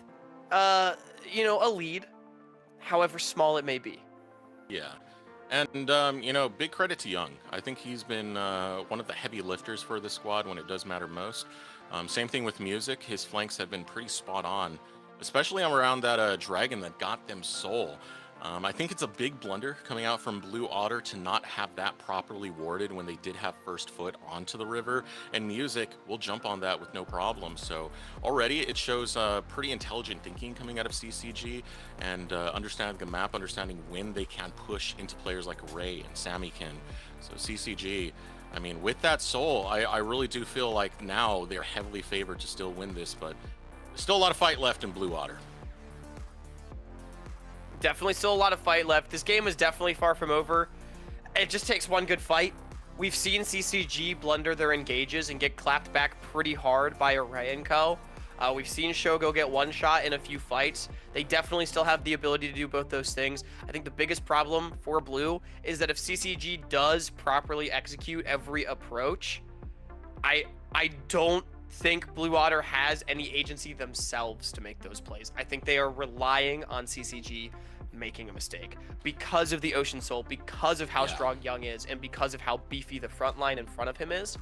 you know, a lead, however small it may be. Yeah. And, you know, big credit to Young. I think he's been one of the heavy lifters for the squad when it does matter most. Same thing with Music. His flanks have been pretty spot on, especially around that dragon that got them soul. I think it's a big blunder coming out from Blue Otter to not have that properly warded when they did have first foot onto the river, and Music will jump on that with no problem. So already it shows pretty intelligent thinking coming out of CCG, and understanding the map, understanding when they can push into players like Ray and Samikin. So CCG, I mean, with that soul, I really do feel like now they're heavily favored to still win this, but there's still a lot of fight left in Blue Otter. Definitely still a lot of fight left. This game is definitely far from over. It just takes one good fight. We've seen CCG blunder their engages and get clapped back pretty hard by Array and Co. We've seen Shogo get one shot in a few fights. They definitely still have the ability to do both those things. I think the biggest problem for Blue is that if CCG does properly execute every approach, I don't think Blue Otter has any agency themselves to make those plays. I think they are relying on CCG making a mistake because of the Ocean Soul, because of how strong Young is, and because of how beefy the front line in front of him is.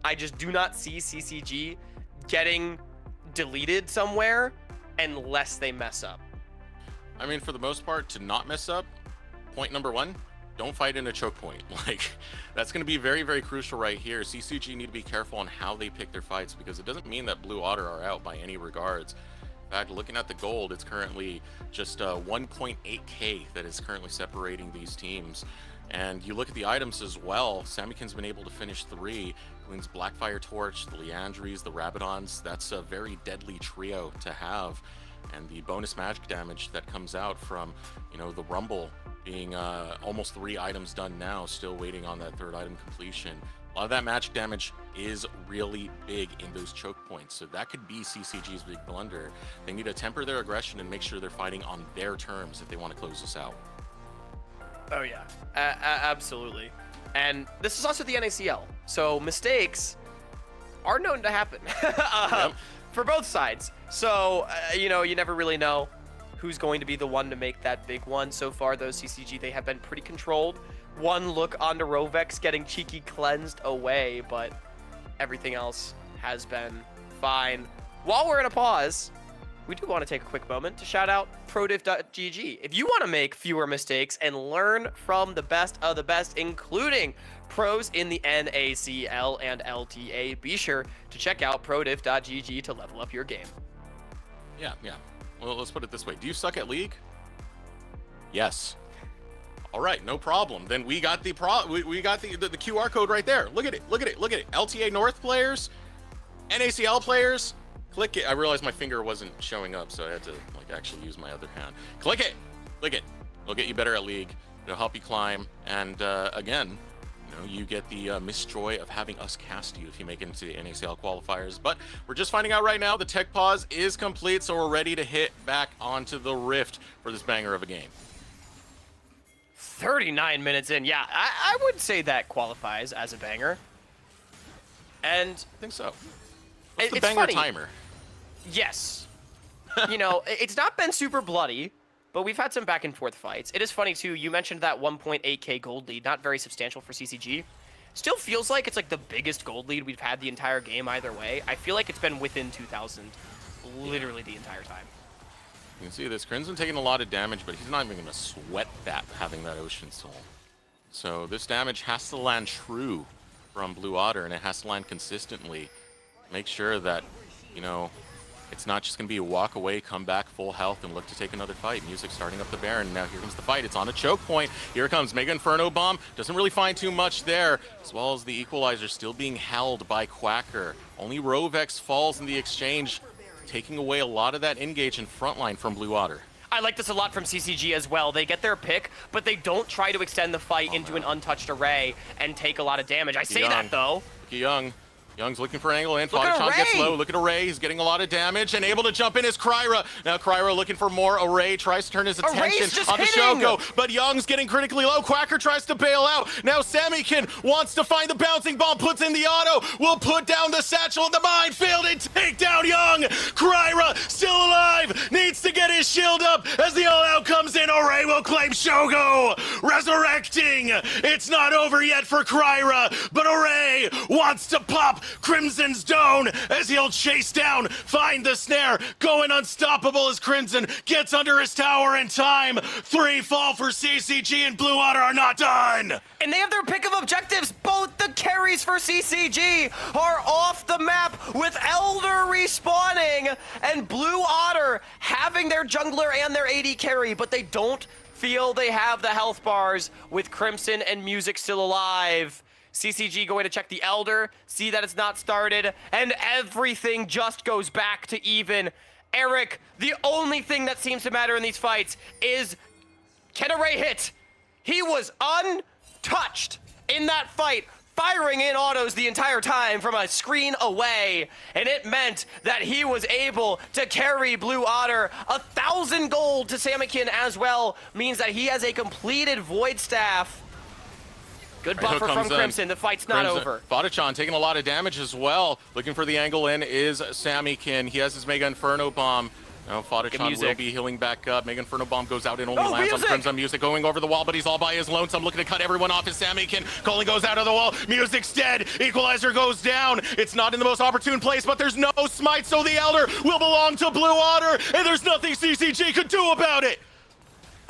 I just do not see CCG getting deleted somewhere unless they mess up. I mean, for the most part, to not mess up, point number one, don't fight in a choke point. Like, that's going to be very, very crucial right here. CCG need to be careful on how they pick their fights, because it doesn't mean that Blue Otter are out by any regards. In fact, looking at the gold, it's currently just 1.8k that is currently separating these teams. And you look at the items as well. Samikin's been able to finish 3. Includes Blackfire Torch, the Leandries, the Rabadons. That's a very deadly trio to have. And the bonus magic damage that comes out from, you know, the Rumble being almost 3 items done now, still waiting on that 3rd item completion. A lot of that magic damage is really big in those choke points, so that could be CCG's big blunder. They need to temper their aggression and make sure they're fighting on their terms if they want to close this out. Oh yeah, absolutely. And this is also the NACL, so mistakes are known to happen for both sides. So, you know, you never really know who's going to be the one to make that big one. So far, though, CCG, they have been pretty controlled. One look onto Rovex getting cheeky cleansed away, but everything else has been fine. While we're in a pause, we do want to take a quick moment to shout out ProDiff.gg. If you want to make fewer mistakes and learn from the best of the best, including pros in the NACL and LTA, be sure to check out ProDiff.gg to level up your game. Yeah. Well, let's put it this way. Do you suck at League? Yes. All right, no problem. Then we got the QR code right there. Look at it. LTA North players, NACL players. Click it. I realized my finger wasn't showing up, so I had to like actually use my other hand. Click it. It'll get you better at League. It'll help you climb. And again, you know, you get the misjoy of having us cast you if you make it into the NACL qualifiers. But we're just finding out right now the tech pause is complete, so we're ready to hit back onto the Rift for this banger of a game. 39 minutes in. Yeah, I would say that qualifies as a banger. And I think so. What's the it's banger funny. timer? Yes. You know, it's not been super bloody, but we've had some back and forth fights. It is funny, too. You mentioned that 1.8k gold lead, not very substantial for CCG. Still feels like it's like the biggest gold lead we've had the entire game either way. I feel like it's been within 2,000 literally the entire time. You can see this. Crimson taking a lot of damage, but he's not even going to sweat that, having that Ocean Soul. So this damage has to land true from Blue Otter, and it has to land consistently. Make sure that, you know, it's not just going to be a walk away, come back full health, and look to take another fight. Music starting up the Baron. Now here comes the fight. It's on a choke point. Here comes Mega Inferno Bomb. Doesn't really find too much there, as well as the Equalizer still being held by Quacker. Only Rovex falls in the exchange, taking away a lot of that engage and frontline from Blue Otter. I like this a lot from CCG as well. They get their pick, but they don't try to extend the fight into an untouched array and take a lot of damage. I say that, though. Look at Young. Young's looking for an angle in. Fodderchan gets low. Look at Array. He's getting a lot of damage and able to jump in is Kryra. Now Kryra looking for more. Array tries to turn his attention on the Shoko, but Young's getting critically low. Quacker tries to bail out. Now Samikin wants to find the bouncing bomb, puts in the auto, will put down the satchel in the minefield and take down Young. Kryra still alive, needs to get his shield up as the all-out comes in. Array will claim Shogo, resurrecting. It's not over yet for Kryra, but Array wants to pop Crimson's Dome as he'll chase down, find the snare, going unstoppable as Crimson gets under his tower in time. 3 fall for CCG and Blue Otter are not done. And they have their pick of objectives. Both the carries for CCG are off the map with Elder respawning and Blue Otter having their jungler and their AD carry, but they don't feel they have the health bars with Crimson and Music still alive. CCG going to check the Elder, see that it's not started, and everything just goes back to even. Eric, the only thing that seems to matter in these fights is, can Array hit? He was untouched in that fight, firing in autos the entire time from a screen away, and it meant that he was able to carry Blue Otter. 1,000 gold to Samikin as well means that he has a completed Void Staff. Good buffer from Crimson. The fight's not over. Fodderchan taking a lot of damage as well. Looking for the angle in is Samikin. He has his Mega Inferno Bomb. Now Fodderchan will be healing back up. Mega Inferno Bomb goes out and only lands on Crimson. Music going over the wall, but he's all by his lonesome. Looking to cut everyone off as Samikin. Calling goes out of the wall. Music's dead. Equalizer goes down. It's not in the most opportune place, but there's no smite, so the Elder will belong to Blue Otter, and there's nothing CCG could do about it.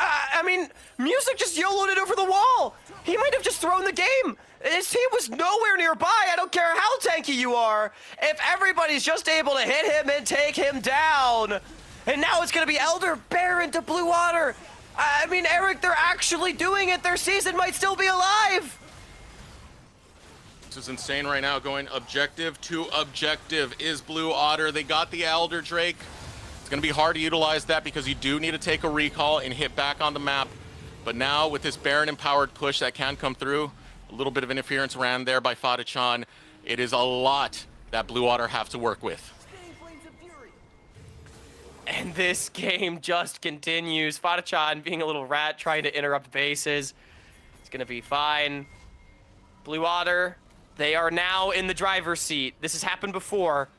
I mean, Music just YOLO'd it over the wall. He might have just thrown the game. His team was nowhere nearby. I don't care how tanky you are. If everybody's just able to hit him and take him down. And now it's going to be Elder Baron to Blue Otter. I mean, Eric, they're actually doing it. Their season might still be alive. This is insane right now. Going objective to objective is Blue Otter. They got the Elder Drake. It's going to be hard to utilize that because you do need to take a recall and hit back on the map. But now with this Baron empowered push that can come through, a little bit of interference ran there by Fodderchan. It is a lot that Blue Otter have to work with. And this game just continues. Fodderchan being a little rat, trying to interrupt bases. It's going to be fine. Blue Otter, they are now in the driver's seat. This has happened before.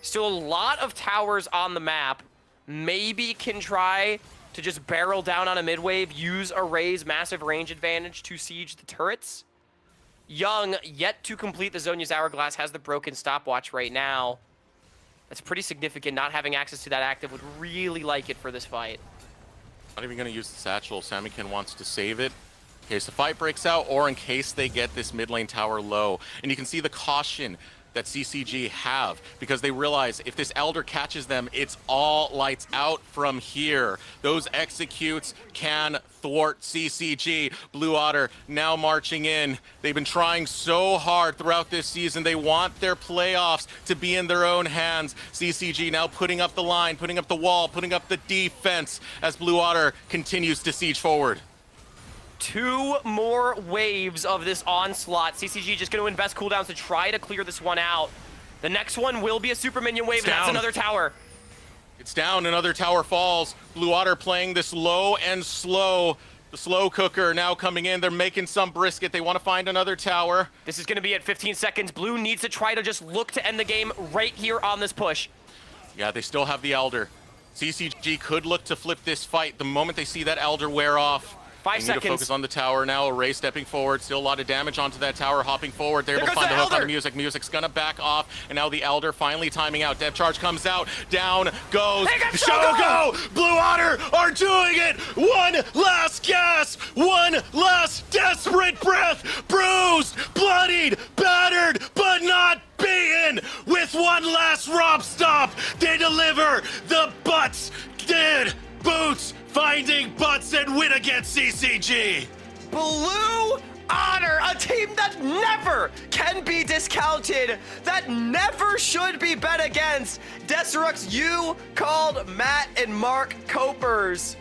Still a lot of towers on the map. Maybe can try to just barrel down on a mid-wave, use Array's massive range advantage to siege the turrets. Young, yet to complete the Zhonya's Hourglass, has the broken stopwatch right now. That's pretty significant. Not having access to that active would really like it for this fight. Not even going to use the satchel. Samikin wants to save it in case the fight breaks out or in case they get this mid lane tower low. And you can see the caution that CCG have because they realize if this Elder catches them, it's all lights out from here. Those executes can thwart CCG. Blue Otter now marching in. They've been trying so hard throughout this season. They want their playoffs to be in their own hands. CCG now putting up the line, putting up the wall, putting up the defense as Blue Otter continues to siege forward. 2 more waves of this onslaught. CCG just going to invest cooldowns to try to clear this one out. The next one will be a super minion wave, and that's another tower. It's down, another tower falls. Blue Otter playing this low and slow. The slow cooker now coming in. They're making some brisket. They want to find another tower. This is going to be at 15 seconds. Blue needs to try to just look to end the game right here on this push. Yeah, they still have the Elder. CCG could look to flip this fight the moment they see that Elder wear off. 5 They need seconds. to focus on the tower now. Array stepping forward. Still a lot of damage onto that tower. Hopping forward. They're able to goes find the the hook on the Elder. music. Music's gonna back off. And now the Elder finally timing out. Depth charge comes out. Down goes They got Shogo! Blue Otter are doing it! One last gasp! One last desperate breath! Bruised, bloodied, battered, but not beaten! With one last romp stop, they deliver the butts did boots finding butts and win against CCG. Blue Otter, a team that never can be discounted, that never should be bet against. Deserux, you called Matt and Mark Copers.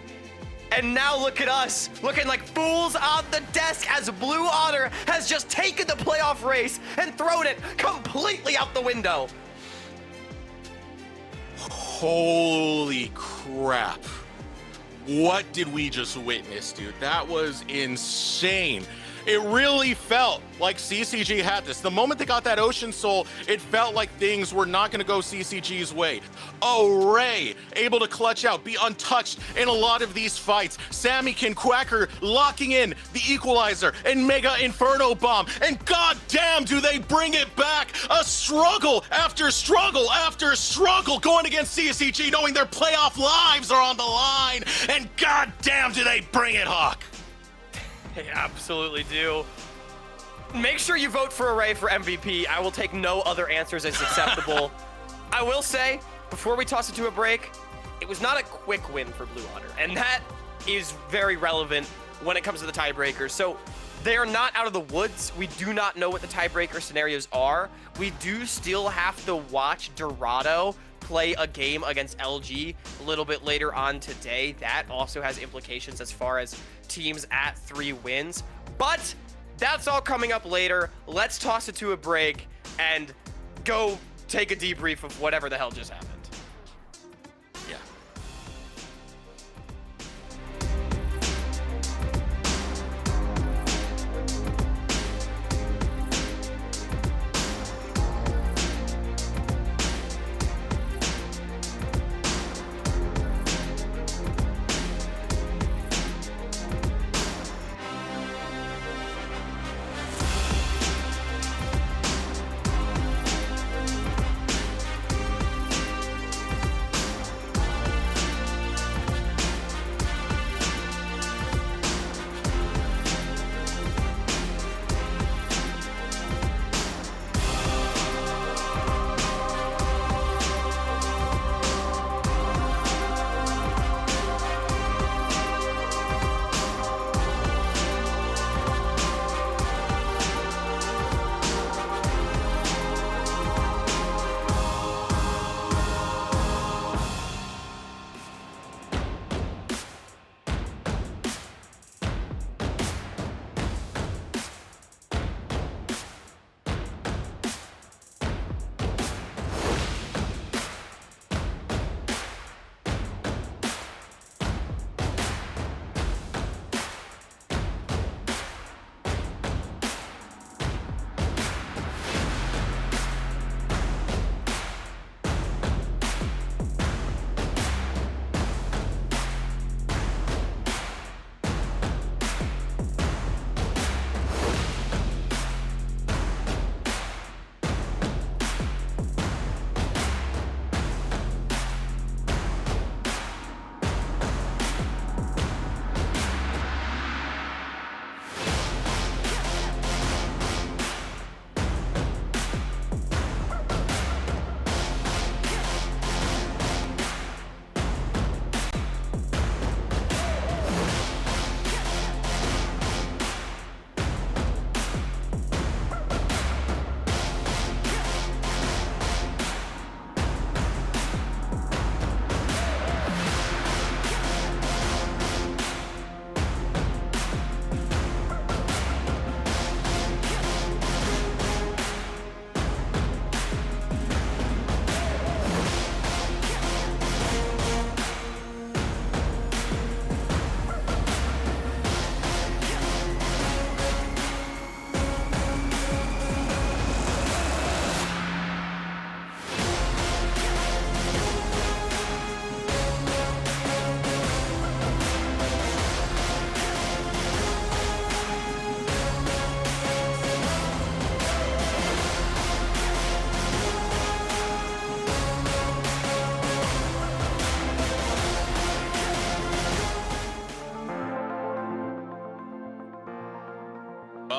And now look at us, looking like fools on the desk as Blue Otter has just taken the playoff race and thrown it completely out the window. Holy crap. What did we just witness, dude? That was insane. It really felt like CCG had this. The moment they got that Ocean Soul, it felt like things were not going to go CCG's way. Array able to clutch out, be untouched in a lot of these fights. Sammykin Quacker locking in the Equalizer and Mega Inferno Bomb. And goddamn, do they bring it back. A struggle after struggle after struggle going against CCG, knowing their playoff lives are on the line. And goddamn, do they bring it, Hawk. They absolutely do. Make sure you vote for Array for MVP. I will take no other answers as acceptable. I will say, before we toss it to a break, it was not a quick win for Blue Otter, and that is very relevant when it comes to the tiebreakers. So they are not out of the woods. We do not know what the tiebreaker scenarios are. We do still have to watch Dorado play a game against LG a little bit later on today. That also has implications as far as teams at 3 wins. But that's all coming up later. Let's toss it to a break and go take a debrief of whatever the hell just happened. Yeah.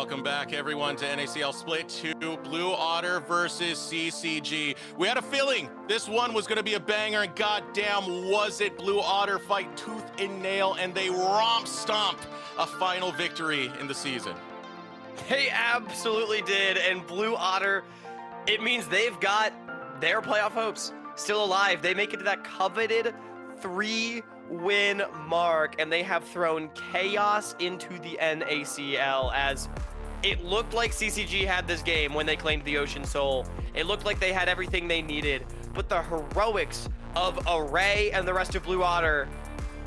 Welcome back, everyone, to NACL Split 2, Blue Otter versus CCG. We had a feeling this one was going to be a banger, and goddamn was it. Blue Otter fight tooth and nail, and they romp-stomp a final victory in the season. They absolutely did, and Blue Otter, it means they've got their playoff hopes still alive. They make it to that coveted 3-win mark, and they have thrown chaos into the NACL, as it looked like CCG had this game when they claimed the Ocean Soul. It looked like they had everything they needed, but the heroics of Array and the rest of Blue Otter,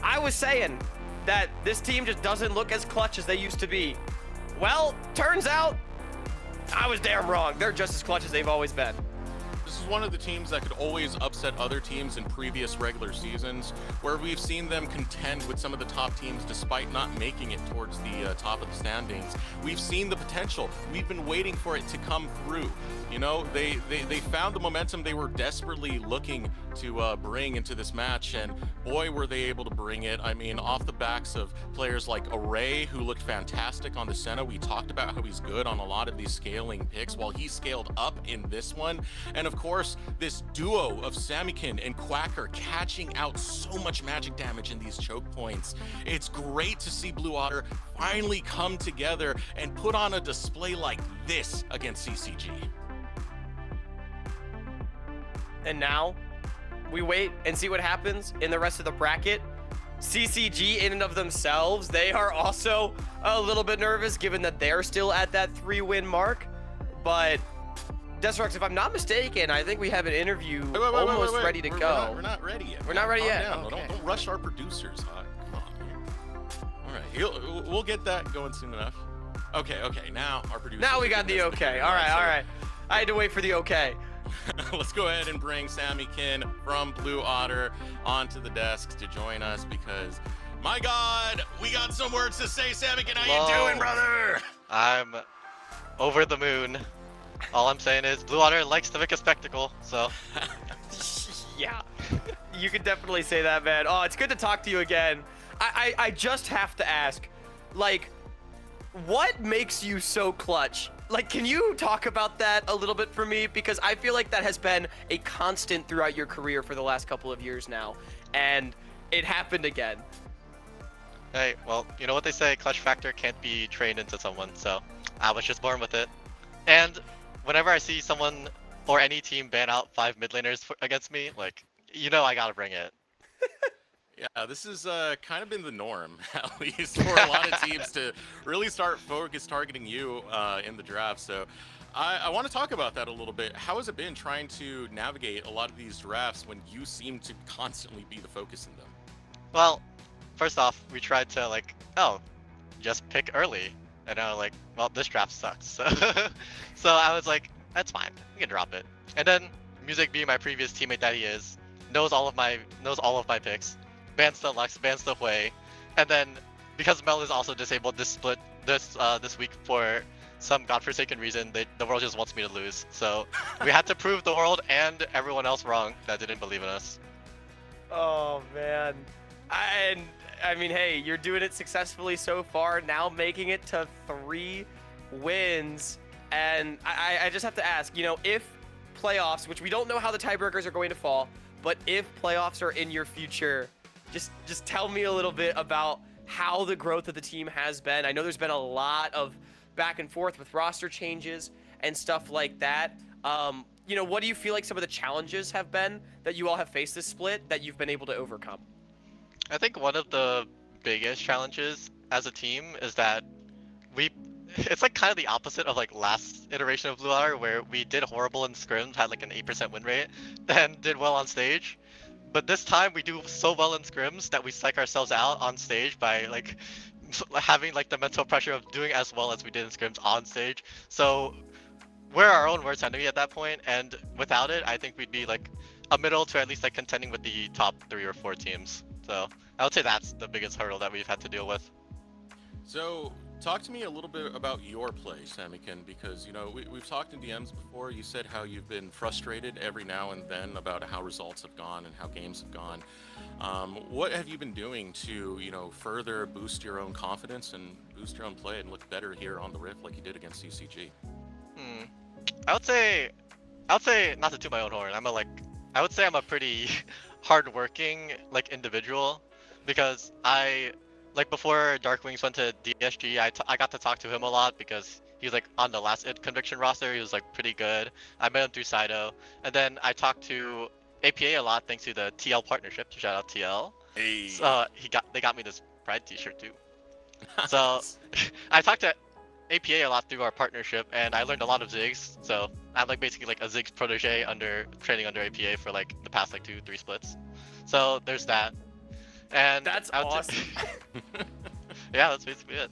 I was saying that this team just doesn't look as clutch as they used to be. Well, turns out I was damn wrong. They're just as clutch as they've always been. This is one of the teams that could always upset other teams in previous regular seasons, where we've seen them contend with some of the top teams despite not making it towards the top of the standings. We've seen the potential. We've been waiting for it to come through. You know, they found the momentum they were desperately looking to bring into this match, and boy, were they able to bring it. I mean, off the backs of players like Array, who looked fantastic on the Senna. We talked about how he's good on a lot of these scaling picks, while he scaled up in this one. And of course, this duo of Samikin and Quacker catching out so much magic damage in these choke points. It's great to see Blue Otter finally come together and put on a display like this against CCG. And now we wait and see what happens in the rest of the bracket. CCG in and of themselves, they are also a little bit nervous given that they're still at that 3-win mark. But Destruct, if I'm not mistaken, I think we have an interview almost ready to go. We're not ready yet. We're not ready yet. Okay. Don't rush our producers. Come on, man. All right, we'll get that going soon enough. Okay. Now our producers. Now we got the okay. All right. I had to wait for the okay. Let's go ahead and bring Samikin from Blue Otter onto the desk to join us, because, my God, we got some words to say. Samikin, how you doing, brother? I'm over the moon. All I'm saying is Blue Otter likes to make a spectacle, so. Yeah, you could definitely say that, man. Oh, it's good to talk to you again. I just have to ask, like, what makes you so clutch? Like, can you talk about that a little bit for me? Because I feel like that has been a constant throughout your career for the last couple of years now, and it happened again. Hey, well, you know what they say, clutch factor can't be trained into someone, so I was just born with it. And whenever I see someone or any team ban out 5 mid laners against me, like, you know I gotta bring it. Yeah, this has kind of been the norm, at least for a lot of teams, to really start targeting you in the draft. So I want to talk about that a little bit. How has it been trying to navigate a lot of these drafts when you seem to constantly be the focus in them? Well, first off, we tried to, like, just pick early. And I was like, well, this draft sucks. So I was like, that's fine, we can drop it. And then Music, being my previous teammate that he is, knows all of my picks. Bans the Lux, bans the Hui, and then because Mel is also disabled this split this week for some godforsaken reason, the world just wants me to lose. So we had to prove the world and everyone else wrong that didn't believe in us. Oh man, I mean, hey, you're doing it successfully so far. Now making it to 3 wins, and I just have to ask, you know, if playoffs, which we don't know how the tiebreakers are going to fall, but if playoffs are in your future, just tell me a little bit about how the growth of the team has been. I know there's been a lot of back and forth with roster changes and stuff like that. You know, what do you feel like some of the challenges have been that you all have faced this split that you've been able to overcome? I think one of the biggest challenges as a team is that it's like kind of the opposite of like last iteration of Blue Otter, where we did horrible in scrims, had like an 8% win rate, then did well on stage. But this time we do so well in scrims that we psych ourselves out on stage by like having like the mental pressure of doing as well as we did in scrims on stage. So we're our own worst enemy at that point, and without it, I think we'd be like a middle to at least like contending with the top 3 or 4 teams. So I would say that's the biggest hurdle that we've had to deal with. So Talk to me a little bit about your play, Samikin, because, you know, we've talked in DMs before. You said how you've been frustrated every now and then about how results have gone and how games have gone. What have you been doing to, you know, further boost your own confidence and boost your own play and look better here on the Rift like you did against CCG? I would say not to toot my own horn. I would say I'm a pretty hardworking like individual, because like before Dark Wings went to DSG, I got to talk to him a lot because he was like on the last Conviction roster. He was like pretty good. I met him through Cyto, and then I talked to APA a lot thanks to the TL partnership. Shout out TL. Hey. So they got me this Pride T-shirt too. So I talked to APA a lot through our partnership, and I learned a lot of Ziggs. So I'm like basically like a Ziggs protege training under APA for like the past like 2-3 splits. So there's that. And That's awesome. Yeah, that's basically it.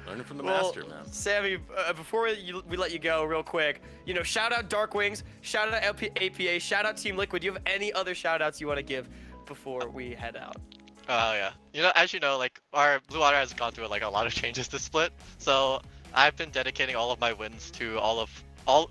Learning from the master, man. Sammy, before we let you go real quick, you know, shout out Dark Wings, shout out APA, shout out Team Liquid. Do you have any other shout outs you want to give before we head out? Oh yeah. You know, as you know, like our Blue Otter has gone through like a lot of changes this split. So I've been dedicating all of my wins to all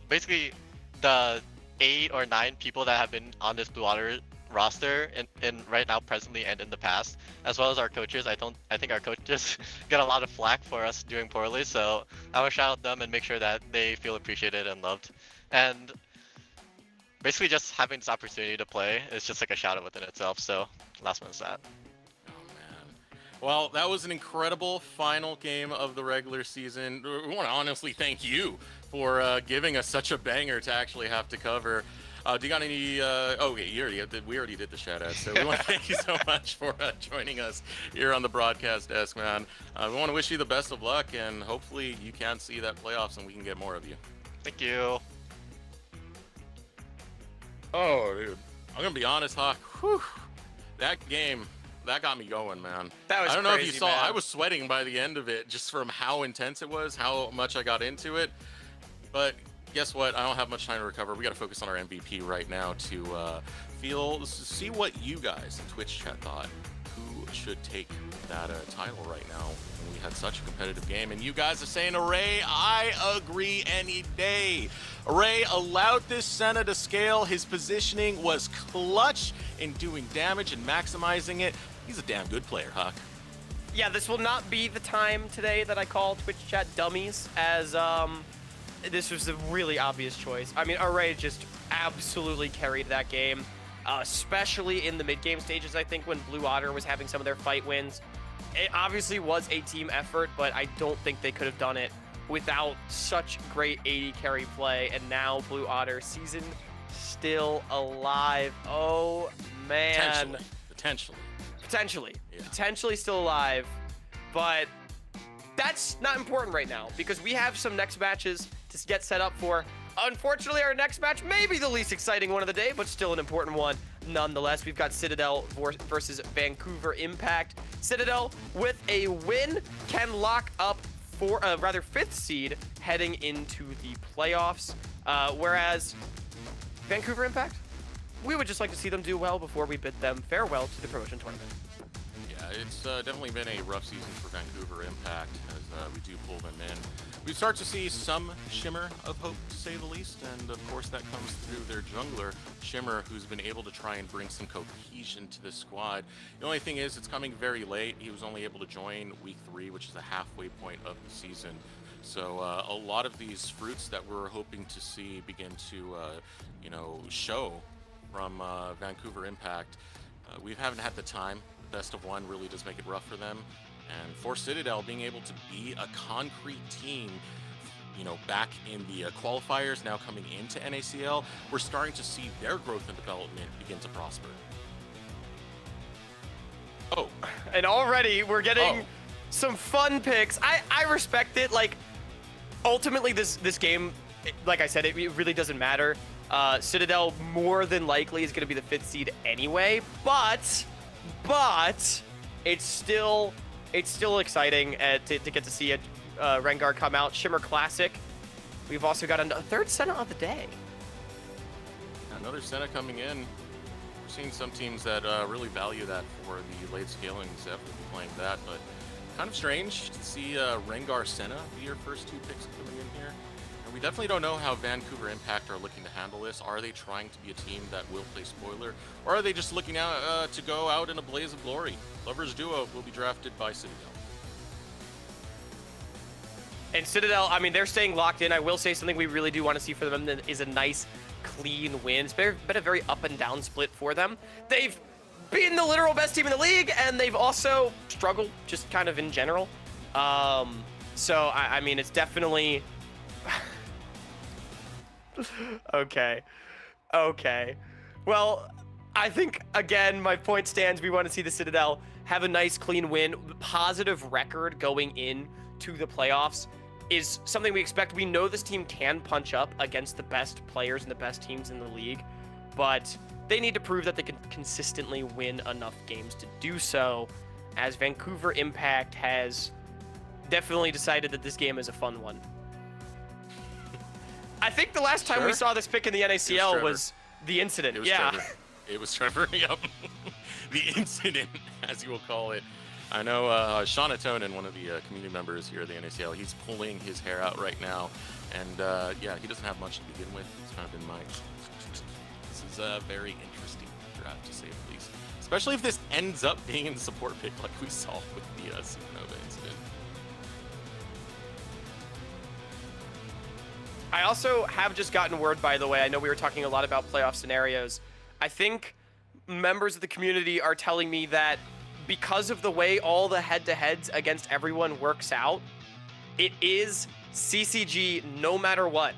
basically the 8 or 9 people that have been on this Blue Otter roster in right now, presently, and in the past, as well as our coaches. I think our coaches get a lot of flack for us doing poorly, so I want to shout out them and make sure that they feel appreciated and loved. And basically just having this opportunity to play is just like a shout out within itself. So last one is that. Well, that was an incredible final game of the regular season. We want to honestly thank you for giving us such a banger to actually have to cover. Do you got any? We already did the shout out. So we want to thank you so much for joining us here on the broadcast desk, man. We want to wish you the best of luck, and hopefully you can see that playoffs and we can get more of you. Thank you. Oh, dude. I'm going to be honest, Hawk. Whew. That game, that got me going, man. That was I don't know if you crazy, saw, man. I was sweating by the end of it just from how intense it was, how much I got into it. But guess what? I don't have much time to recover. We got to focus on our MVP right now to see what you guys in Twitch chat thought. Who should take that title right now? We had such a competitive game, and you guys are saying Array. I agree any day. Array allowed this Senna to scale. His positioning was clutch in doing damage and maximizing it. He's a damn good player, Huck. Yeah, this will not be the time today that I call Twitch chat dummies, as this was a really obvious choice. I mean, Array just absolutely carried that game, especially in the mid-game stages, I think, when Blue Otter was having some of their fight wins. It obviously was a team effort, but I don't think they could have done it without such great 80 carry play. And now Blue Otter season still alive. Oh, man. Potentially. Yeah. Potentially still alive, but that's not important right now because we have some next matches to get set up for. Unfortunately, our next match may be the least exciting one of the day, but still an important one nonetheless. We've got Citadel versus Vancouver Impact. Citadel, with a win, can lock up fifth seed heading into the playoffs, whereas Vancouver Impact, we would just like to see them do well before we bid them farewell to the promotion tournament. Yeah, it's definitely been a rough season for Vancouver Impact as we do pull them in. We start to see some shimmer of hope, to say the least, and of course that comes through their jungler, Shimmer, who's been able to try and bring some cohesion to the squad. The only thing is, it's coming very late. He was only able to join week 3, which is the halfway point of the season. So a lot of these fruits that we're hoping to see begin to, show from Vancouver Impact, we haven't had the time. Best of 1 really does make it rough for them. And for Citadel, being able to be a concrete team, back in the qualifiers, now coming into NACL, we're starting to see their growth and development begin to prosper. Oh. And already we're getting some fun picks. I respect it. Like, ultimately, this game, like I said, it really doesn't matter. Citadel more than likely is going to be the 5th seed anyway, but it's still exciting to get to see Rengar come out. Shimmer Classic. We've also got a 3rd Senna of the day. Another Senna coming in. We're seeing some teams that really value that for the late scaling. Zeph will be playing that, but kind of strange to see Rengar Senna be your first 2 picks coming in here. And we definitely don't know how Vancouver Impact are looking to handle this. Are they trying to be a team that will play spoiler? Or are they just looking out to go out in a blaze of glory? Lovers Duo will be drafted by Citadel. And Citadel, I mean, they're staying locked in. I will say something we really do want to see for them is a nice, clean win. It's been a very up and down split for them. They've been the literal best team in the league, and they've also struggled just kind of in general. So, I mean, it's definitely... Okay. Well, I think, again, my point stands. We want to see the Citadel have a nice, clean win. Positive record going in to the playoffs is something we expect. We know this team can punch up against the best players and the best teams in the league, but they need to prove that they can consistently win enough games to do so, as Vancouver Impact has definitely decided that this game is a fun one. I think the last time we saw this pick in the NACL was the incident. It was Trevor, yep. The incident, as you will call it. I know Sean Atonin, one of the community members here at the NACL, he's pulling his hair out right now. And yeah, he doesn't have much to begin with. It's kind of been this is a very interesting draft, to say the least. Especially if this ends up being in the support pick like we saw with the Supernova incident. I also have just gotten word, by the way, I know we were talking a lot about playoff scenarios. I think members of the community are telling me that because of the way all the head-to-heads against everyone works out, it is CCG no matter what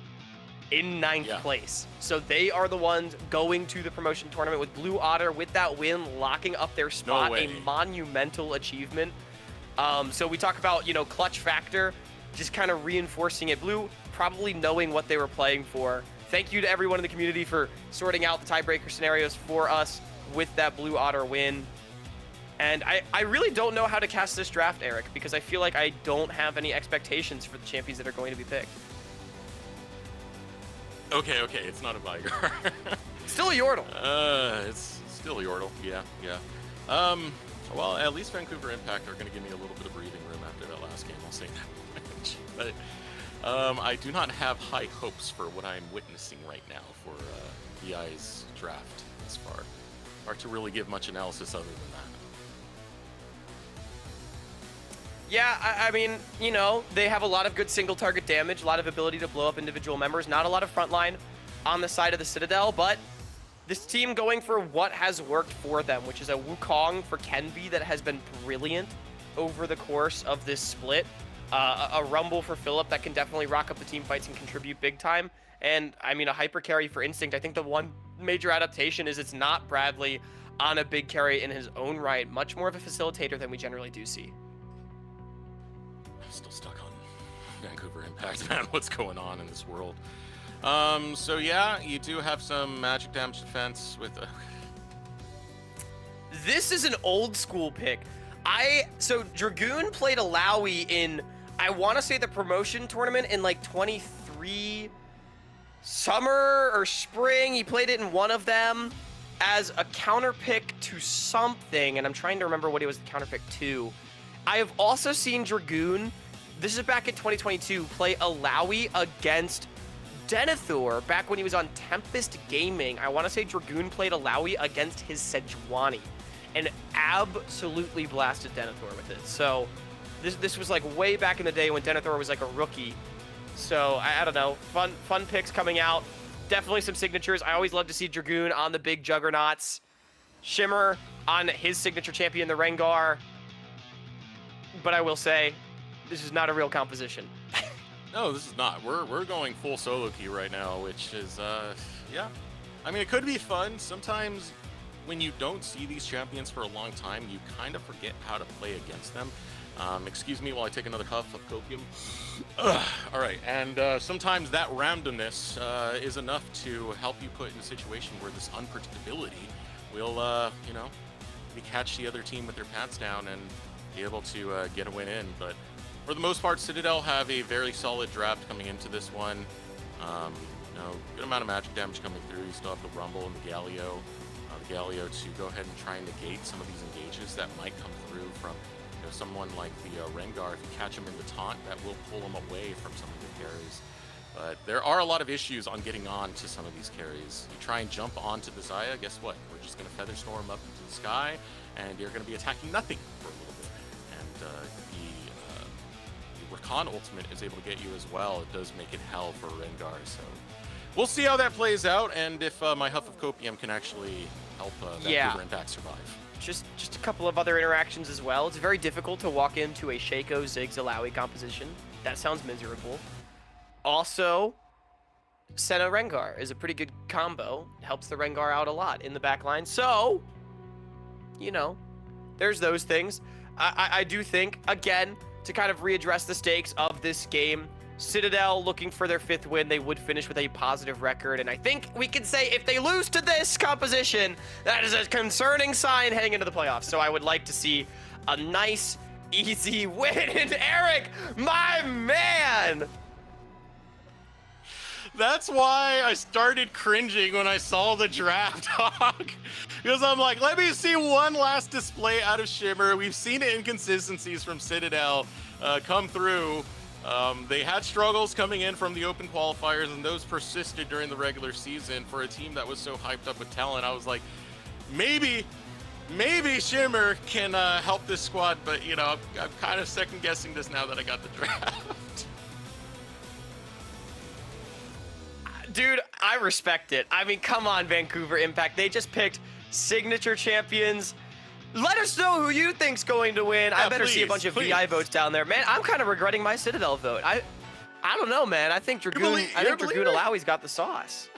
in 9th place. So they are the ones going to the promotion tournament with Blue Otter with that win, locking up their spot, a monumental achievement. So we talk about, you know, clutch factor, just kind of reinforcing it. Blue probably knowing what they were playing for. Thank you to everyone in the community for sorting out the tiebreaker scenarios for us with that Blue Otter win. And I really don't know how to cast this draft, Eric, because I feel like I don't have any expectations for the champions that are going to be picked. Okay, it's not a Vigar. Still a Yordle. It's still a Yordle, yeah. Well, at least Vancouver Impact are going to give me a little bit of breathing room after that last game, I'll say that much. But I do not have high hopes for what I'm witnessing right now for VI's draft thus far. Hard to really give much analysis other than that. Yeah, I mean, you know, they have a lot of good single target damage, a lot of ability to blow up individual members, not a lot of frontline on the side of the Citadel, but this team going for what has worked for them, which is a Wukong for CNV that has been brilliant over the course of this split. A Rumble for Philip that can definitely rock up the team fights and contribute big time. And, I mean, a Hyper Carry for Instinct. I think the one major adaptation is it's not Bradley on a big carry in his own right. Much more of a facilitator than we generally do see. Still stuck on Vancouver Impact, man. What's going on in this world? So yeah, you do have some magic damage defense with This is an old school pick. So Dragoon played Alawi in, I want to say, the promotion tournament in like 23 summer or spring. He played it in one of them as a counter pick to something, and I'm trying to remember what he was the counter pick to. I have also seen Dragoon, this is back in 2022, play Alawi against Denethor back when he was on Tempest Gaming. I want to say Dragoon played Alawi against his Sejuani and absolutely blasted Denethor with it. So this was like way back in the day when Denethor was like a rookie. So I don't know, fun picks coming out. Definitely some signatures. I always love to see Dragoon on the big juggernauts. Shimmer on his signature champion, the Rengar. But I will say, this is not a real composition. No, this is not. We're going full solo queue right now, which is yeah. I mean, it could be fun. Sometimes when you don't see these champions for a long time, you kind of forget how to play against them. Excuse me while I take another huff of copium. All right, and sometimes that randomness is enough to help you put in a situation where this unpredictability will, you know, maybe catch the other team with their pants down and be able to get a win in. But for the most part, Citadel have a very solid draft coming into this one. You know, good amount of magic damage coming through. You still have the Rumble and the Galio. The Galio to go ahead and try and negate some of these engages that might come through from You know, someone like the Rengar, if you catch him in the taunt, that will pull him away from some of the carries. But there are a lot of issues on getting on to some of these carries. You try and jump onto the Xayah, guess what? We're just going to Feather Storm up into the sky, and you're going to be attacking nothing for a little bit. And the Rakan ultimate is able to get you as well. It does make it hell for Rengar, so we'll see how that plays out, and if my Huff of Copium can actually help Vancouver Impact survive. Just a couple of other interactions as well. It's very difficult to walk into a Shaco Ziggs Alawi composition. That sounds miserable. Also, Senna Rengar is a pretty good combo. Helps the Rengar out a lot in the back line. So, you know, there's those things. I do think, again, to kind of readdress the stakes of this game, Citadel looking for their 5th win. They would finish with a positive record. And I think we can say if they lose to this composition, that is a concerning sign heading into the playoffs. So I would like to see a nice, easy win. And Eric, my man! That's why I started cringing when I saw the draft, Hawk. Because I'm like, let me see one last display out of Shimmer. We've seen inconsistencies from Citadel come through. They had struggles coming in from the open qualifiers, and those persisted during the regular season for a team that was so hyped up with talent. I was like, maybe Shimmer can help this squad, but you know, I'm kind of second guessing this now that I got the draft. Dude, I respect it. I mean, come on, Vancouver Impact. They just picked signature champions. Let us know who you think's going to win. I better see a bunch of VI votes down there. Man, I'm kind of regretting my Citadel vote. I don't know, man. I think Dragoon Alawi's got the sauce.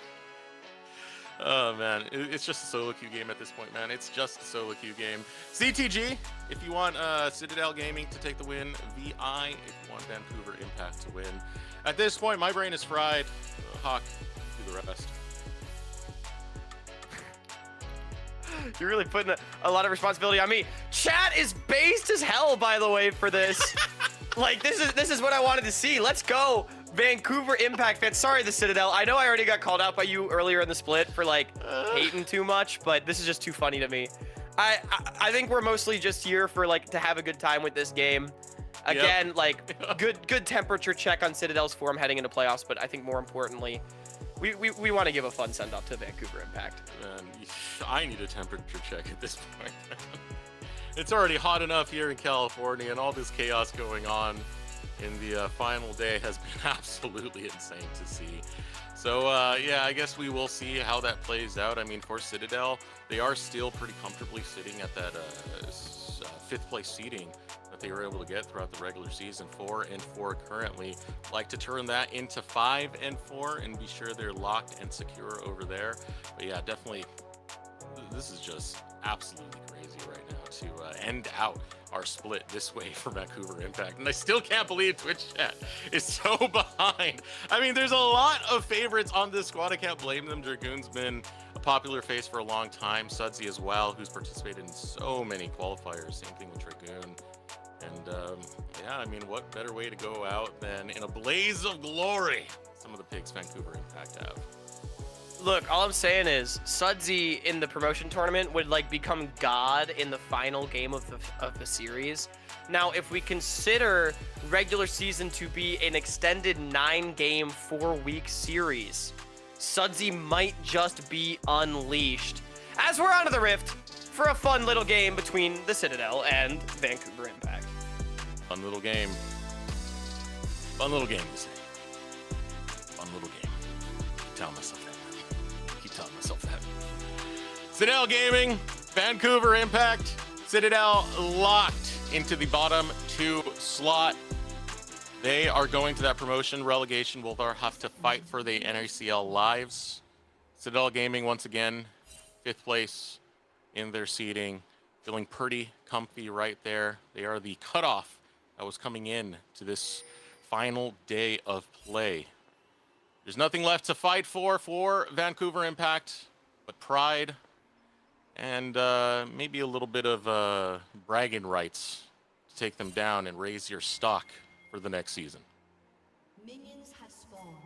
Oh, man. It's just a solo queue game at this point, man. It's just a solo queue game. CTG, if you want Citadel Gaming to take the win. VI, if you want Vancouver Impact to win. At this point, my brain is fried. Hawk, do the rest. You're really putting a lot of responsibility on me. Chat is based as hell, by the way, for this. Like, this is what I wanted to see. Let's go, Vancouver Impact fans. Sorry, the Citadel. I know I already got called out by you earlier in the split for, like, hating too much, but this is just too funny to me. I think we're mostly just here for, like, to have a good time with this game. Again, like, good temperature check on Citadel's form heading into playoffs, but I think more importantly, we want to give a fun send-off to Vancouver Impact. Man, I need a temperature check at this point. It's already hot enough here in California, and all this chaos going on in the final day has been absolutely insane to see. So, yeah, I guess we will see how that plays out. I mean, for Citadel, they are still pretty comfortably sitting at that 5th place seeding that they were able to get throughout the regular season. 4-4 currently. Like to turn that into 5-4 and be sure they're locked and secure over there. But yeah, definitely, this is just absolutely crazy right now to end out our split this way for Vancouver Impact. And I still can't believe Twitch chat is so behind. I mean, there's a lot of favorites on this squad. I can't blame them. Dragoon's been a popular face for a long time. Sudsy as well, who's participated in so many qualifiers. Same thing with Dragoon. And yeah, I mean, what better way to go out than in a blaze of glory some of the picks Vancouver Impact have. Look, all I'm saying is Sudsy in the promotion tournament would like become god in the final game of the series. Now, if we consider regular season to be an extended 9-game, 4-week series, Sudsy might just be unleashed. As we're onto the Rift for a fun little game between the Citadel and Vancouver Impact. Fun little game. Fun little game, you say. Fun little game. Keep telling myself that. Keep telling myself that. Citadel Gaming, Vancouver Impact. Citadel locked into the bottom 2 slot. They are going to that promotion relegation. Will have to fight for the NACL lives. Citadel Gaming, once again, 5th place in their seeding. Feeling pretty comfy right there. They are the cutoff that was coming in to this final day of play. There's nothing left to fight for Vancouver Impact, but pride and maybe a little bit of bragging rights to take them down and raise your stock for the next season. Minions have spawned.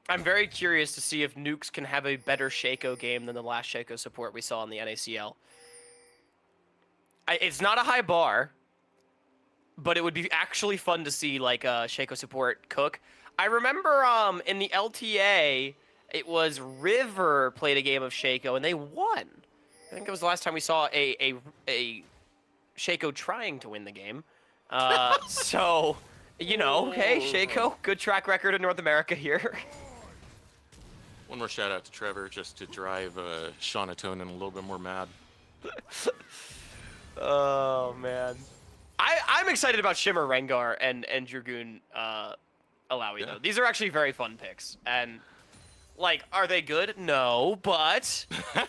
I'm very curious to see if Nukes can have a better Shaco game than the last Shaco support we saw in the NACL. It's not a high bar, but it would be actually fun to see like Shaco support cook. I remember in the LTA, it was River played a game of Shaco and they won. I think it was the last time we saw a Shaco trying to win the game. So, you know, hey, Shaco, good track record in North America here. One more shout out to Trevor just to drive Shonatonen a little bit more mad. Oh, man. I'm excited about Shimmer, Rengar, and Dragoon Alawi, though. These are actually very fun picks. And, like, are they good? No, but,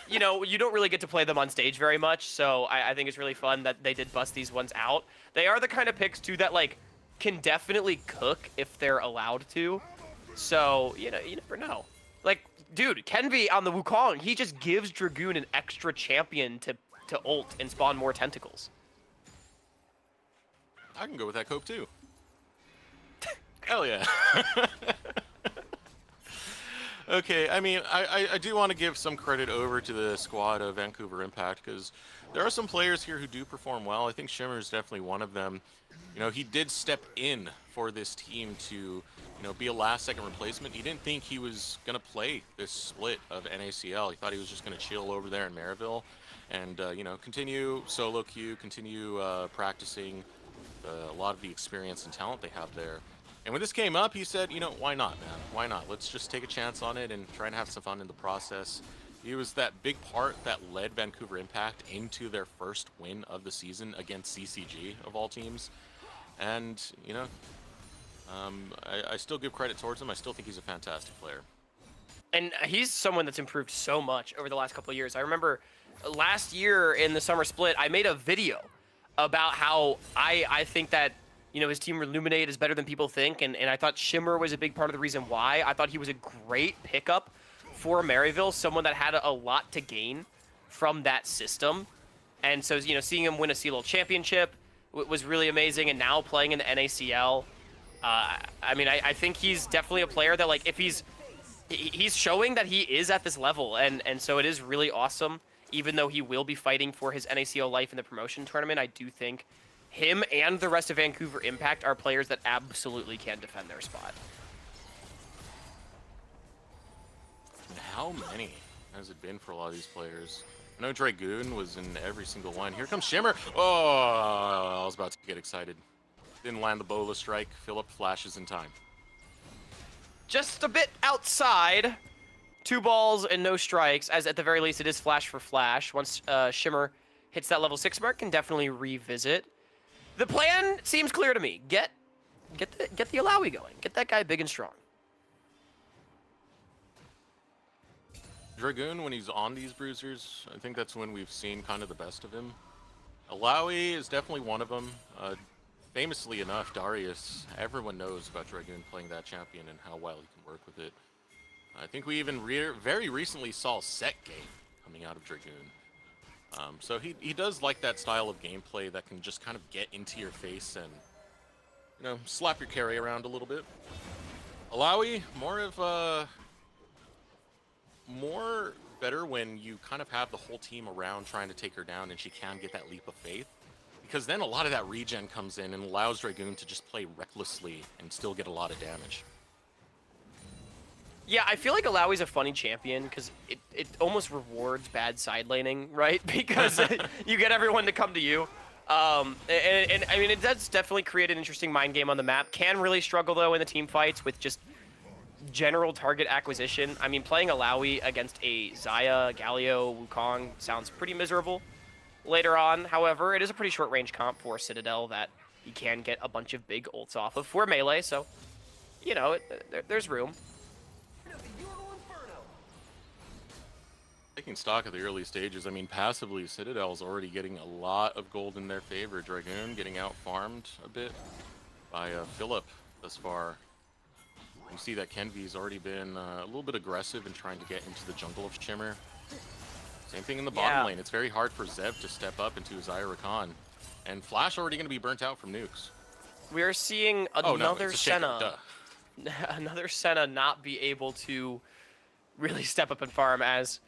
you know, you don't really get to play them on stage very much, so I think it's really fun that they did bust these ones out. They are the kind of picks, too, that, like, can definitely cook if they're allowed to. So, you know, you never know. Like, dude, Kenvi on the Wukong, he just gives Dragoon an extra champion to ult and spawn more tentacles. I can go with that cope too. Hell yeah. Okay, I mean, I do want to give some credit over to the squad of Vancouver Impact because there are some players here who do perform well. I think Shimmer is definitely one of them. You know, he did step in for this team to, you know, be a last-second replacement. He didn't think he was going to play this split of NACL. He thought he was just going to chill over there in Maryville and, you know, continue solo queue, continue practicing a lot of the experience and talent they have there. And when this came up, he said, you know, why not, man? Why not? Let's just take a chance on it and try and have some fun in the process. He was that big part that led Vancouver Impact into their first win of the season against CCG, of all teams. And, you know, I still give credit towards him. I still think he's a fantastic player. And he's someone that's improved so much over the last couple of years. I remember last year in the summer split, I made a video about how I think that, you know, his team Illuminate is better than people think, and I thought Shimmer was a big part of the reason why. I thought he was a great pickup for Maryville, someone that had a lot to gain from that system. And so, you know, seeing him win a CLL championship was really amazing, and now playing in the NACL, I mean, I think he's definitely a player that, like, if he's showing that he is at this level, and so it is really awesome. Even though he will be fighting for his NACL life in the promotion tournament, I do think him and the rest of Vancouver Impact are players that absolutely can defend their spot. And how many has it been for a lot of these players? I know Dragoon was in every single one. Here comes Shimmer. Oh, I was about to get excited. Didn't land the Bola strike. Philip flashes in time. Just a bit outside. 2 balls and no strikes, as at the very least it is flash for flash. Once Shimmer hits that level 6 mark, can definitely revisit. The plan seems clear to me. Get the Alawi going. Get that guy big and strong. Dragoon, when he's on these bruisers, I think that's when we've seen kind of the best of him. Alawi is definitely one of them. Famously enough, Darius, everyone knows about Dragoon playing that champion and how well he can work with it. I think we even very recently saw Set Game coming out of Dragoon. So he does like that style of gameplay that can just kind of get into your face and, you know, slap your carry around a little bit. Alawi, more better when you kind of have the whole team around trying to take her down and she can get that leap of faith. Because then a lot of that regen comes in and allows Dragoon to just play recklessly and still get a lot of damage. Yeah, I feel like Alawi's a funny champion because it almost rewards bad side laning, right? Because you get everyone to come to you. And I mean, it does definitely create an interesting mind game on the map. Can really struggle, though, in the team fights with just general target acquisition. I mean, playing Alawi against a Xayah, Galio, Wukong sounds pretty miserable. Later on, however, it is a pretty short-range comp for Citadel that he can get a bunch of big ults off of for melee, so, you know, there's room. Taking stock of the early stages, I mean, passively, Citadel's already getting a lot of gold in their favor. Dragoon getting out-farmed a bit by Philip thus far. You see that Kenvi's already been a little bit aggressive in trying to get into the jungle of Shimmer. Same thing in the bottom lane. It's very hard for Zev to step up into Xayah Rakan. And Flash already going to be burnt out from nukes. We are seeing another Senna. Another Senna not be able to really step up and farm as...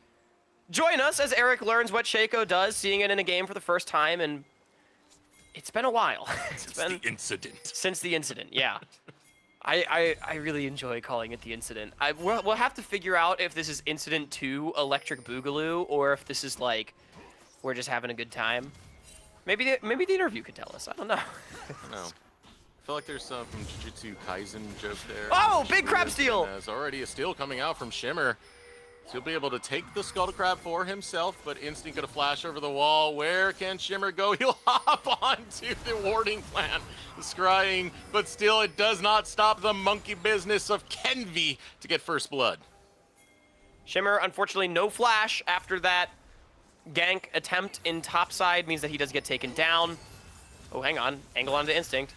Join us as Eric learns what Shaco does, seeing it in a game for the first time, and It's been a while. Since the incident. Since the incident, yeah. I really enjoy calling it the incident. We'll have to figure out if this is Incident 2 Electric Boogaloo or if this is like we're just having a good time. Maybe the interview could tell us. I don't know. I know. I feel like there's some Jujutsu Kaisen joke there. Oh, big crab steal! There's already a steal coming out from Shimmer. So he'll be able to take the Scuttle Crab for himself, but Instinct gonna flash over the wall. Where can Shimmer go? He'll hop onto the warding plant, scrying, but still it does not stop the monkey business of Kenvi to get first blood. Shimmer, unfortunately, no flash after that gank attempt in topside means that he does get taken down. Oh, hang on. Angle onto Instinct.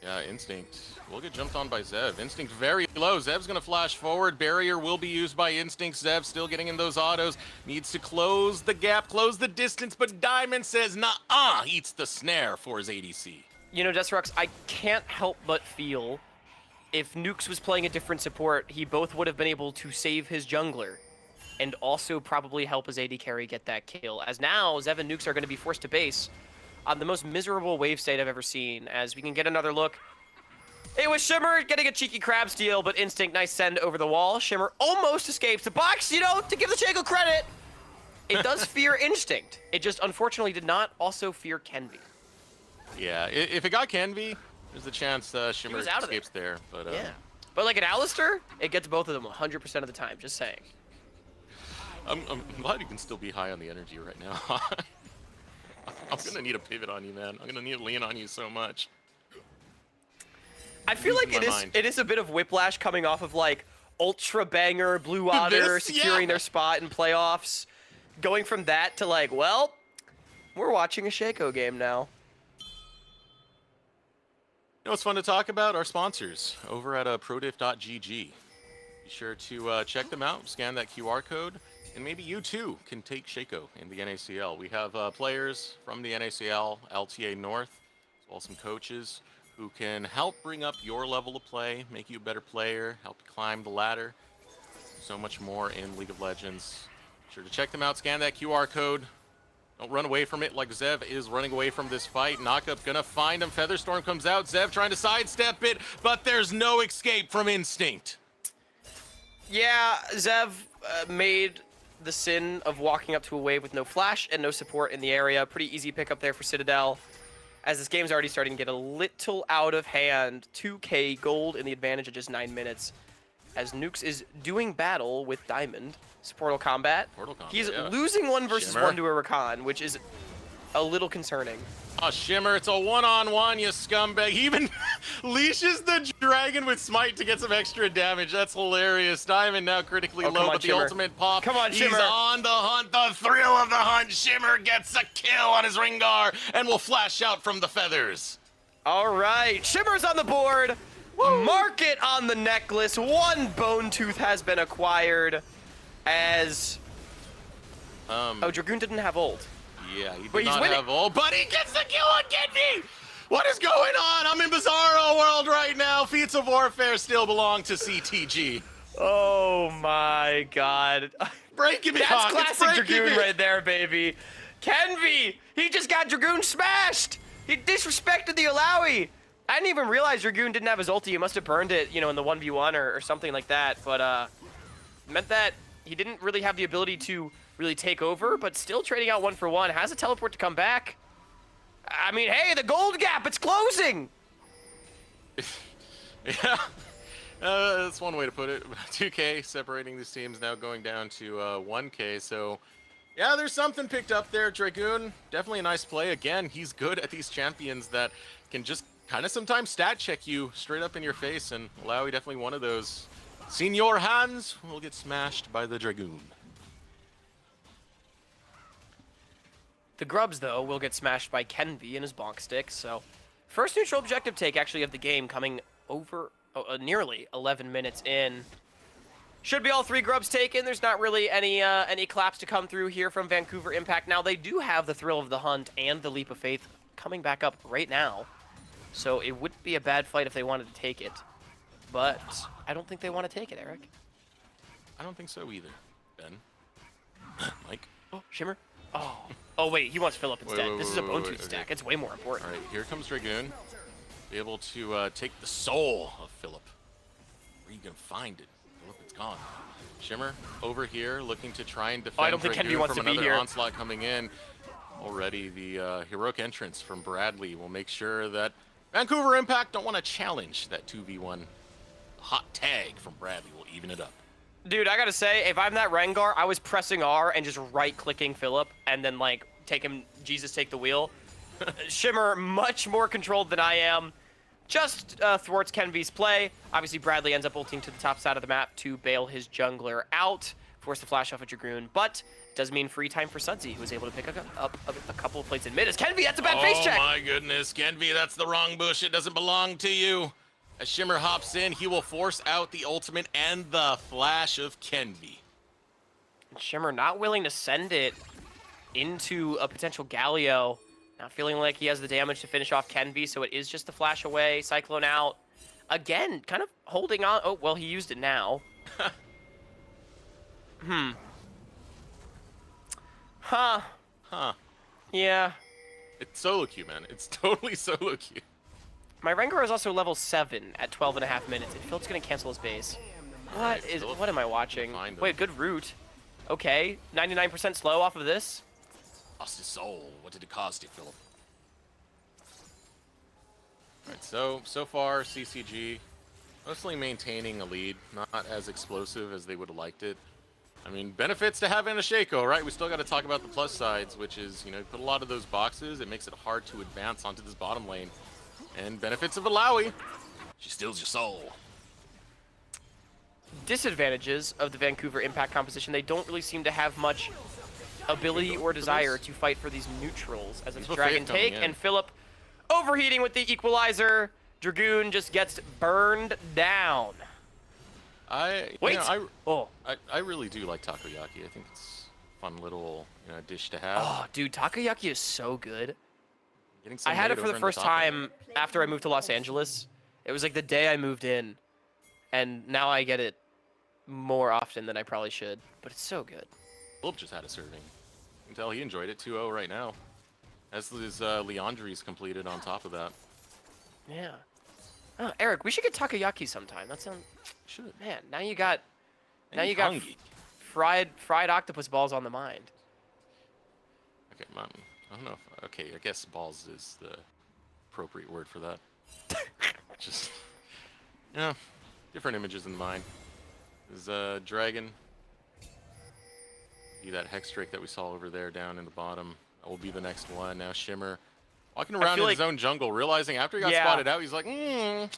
Yeah, Instinct will get jumped on by Zev. Instinct very low. Zev's gonna flash forward. Barrier will be used by Instinct. Zev still getting in those autos. Needs to close the gap, close the distance, but Diamond says nah, eats the snare for his ADC. You know, Deathrox, I can't help but feel if Nukes was playing a different support, he both would have been able to save his jungler and also probably help his AD carry get that kill. As now, Zev and Nukes are going to be forced to base on the most miserable wave state I've ever seen, as we can get another look. It was Shimmer getting a cheeky crab steal, but Instinct, nice send over the wall. Shimmer almost escapes the box, you know, to give the Shaco credit. It does fear Instinct. It just unfortunately did not also fear Kenvi. Yeah, if it got Kenvi, there's a chance Shimmer was out of escapes there. But Yeah. But like an Alistair, it gets both of them 100% of the time, just saying. I'm glad you can still be high on the energy right now. I'm gonna need a pivot on you, man. I'm gonna need to lean on you so much. I feel like it is a bit of whiplash coming off of like ultra banger Blue Otter securing their spot in playoffs, going from that to like, well, we're watching a Shaco game now. You know what's fun to talk about? Our sponsors over at prodiff.gg. Be sure to check them out, scan that QR code, and maybe you too can take Shaco in the NACL. We have players from the NACL, LTA North, as well as some coaches who can help bring up your level of play, make you a better player, help you climb the ladder. So much more in League of Legends. Be sure to check them out, scan that QR code. Don't run away from it like Zev is running away from this fight. Knockup gonna find him. Featherstorm comes out. Zev trying to sidestep it, but there's no escape from Instinct. Yeah, Zev made the sin of walking up to a wave with no flash and no support in the area. Pretty easy pickup there for Citadel. As this game's already starting to get a little out of hand. 2K gold in the advantage of just 9 minutes. As Nukes is doing battle with Diamond. It's Portal Combat. He's losing 1 versus Shimmer. 1 to a Rakan, which is a little concerning. Oh, Shimmer, it's a one-on-one, you scumbag. He even leashes the dragon with smite to get some extra damage. That's hilarious. Diamond now critically low, but the ultimate pop. Come on, He's Shimmer. on the hunt, the thrill of the hunt. Shimmer gets a kill on his Ringar and will flash out from the feathers. All right, Shimmer's on the board. Mark it on the necklace. 1 bone tooth has been acquired as... oh, Dragoon didn't have ult. Yeah, he But did he's not winning. have all, but he gets the kill on Kenvi! What is going on? I'm in Bizarro world right now. Feats of Warfare still belong to CTG. Oh my god. Breaking me, That's Hawk. It's classic breaking Dragoon me. right there, baby. Kenvi! He just got Dragoon smashed! He disrespected the Alawi! I didn't even realize Dragoon didn't have his ulti. He must have burned it, you know, in the 1v1 or something like that. But, meant that he didn't really have the ability to really take over, but still trading out 1 for 1. Has a teleport to come back. I mean, hey, the gold gap, it's closing! Yeah, that's one way to put it. 2K separating these teams, now going down to 1K. So, yeah, there's something picked up there. Dragoon, definitely a nice play. Again, he's good at these champions that can just kind of sometimes stat check you straight up in your face, and Malawi definitely one of those. Senior Hands will get smashed by the Dragoon. The Grubs, though, will get smashed by Kenvi and his bonk stick, so... First neutral objective take, actually, of the game, coming over nearly 11 minutes in. Should be all 3 Grubs taken. There's not really any claps to come through here from Vancouver Impact. Now, they do have the Thrill of the Hunt and the Leap of Faith coming back up right now, so it wouldn't be a bad fight if they wanted to take it. But I don't think they want to take it, Eric. I don't think so either, Ben. Mike? Oh, Shimmer. Oh. Oh wait, he wants Philip instead. wait, This is a wait, bone wait, tooth okay. stack. It's way more important. All right, here comes Dragoon. Be able to take the soul of Philip. Where are you gonna find it? Philip, it's gone. Shimmer over here, looking to try and defend I don't think Dragoon Kenvi wants from to be another here. onslaught coming in. Already, the heroic entrance from Bradley will make sure that Vancouver Impact don't want to challenge that 2v1. Hot tag from Bradley will even it up. Dude, I gotta say, if I'm that Rengar, I was pressing R and just right-clicking Philip, and then like take him, Jesus, take the wheel. Shimmer much more controlled than I am. Just thwarts Kenvi's play. Obviously, Bradley ends up ulting to the top side of the map to bail his jungler out, force the flash off a Dragoon, but it does mean free time for Sudsy, who was able to pick up a couple of plates in mid. As Kenvi, that's a bad face check! Oh my goodness, Kenvi, that's the wrong bush. It doesn't belong to you. As Shimmer hops in, he will force out the ultimate and the flash of Kenvi. Shimmer not willing to send it into a potential Galio. Not feeling like he has the damage to finish off Kenvi, so it is just the flash away, Cyclone out. Again, kind of holding on. Oh, well, he used it now. Huh. Yeah. It's solo queue, man. It's totally solo queue. My Rengar is also level 7 at 12.5 minutes. And Philip's going to cancel his base. Alright, Philip, What am I watching? find him. Wait, good route. Okay, 99% slow off of this. Lost his soul. What did it cost you, Philip? Alright, so far, CCG mostly maintaining a lead. Not as explosive as they would have liked it. I mean, benefits to having a Shaco, right? We still got to talk about the plus sides, which is, you know, you put a lot of those boxes. It makes it hard to advance onto this bottom lane. And benefits of Alawi. She steals your soul. Disadvantages of the Vancouver Impact composition, they don't really seem to have much ability or desire to fight for these neutrals, as it's There's no Dragon faith coming take, in. and Philip overheating with the equalizer. Dragoon just gets burned down. Wait. Oh. I really do like takoyaki. I think it's a fun little dish to have. Oh, dude, takoyaki is so good. Getting some I had it made for the over in first top lane. time after I moved to Los Angeles. It was like the day I moved in, and now I get it more often than I probably should, but it's so good. Philip just had a serving. You can tell he enjoyed it 2-0 right now. As his Leandri's completed on top of that. Yeah. Oh, Eric, we should get takoyaki sometime. That sounds... Should. Man, now you got And hungry. fried octopus balls on the mind. Okay, Mom. I don't know if... Okay, I guess balls is the appropriate word for that. Just... Yeah. Different images in mind. There's Dragon. Be that Hex Drake that we saw over there down in the bottom. That will be the next one. Now Shimmer walking around in his own jungle, realizing after he got spotted out, he's like, I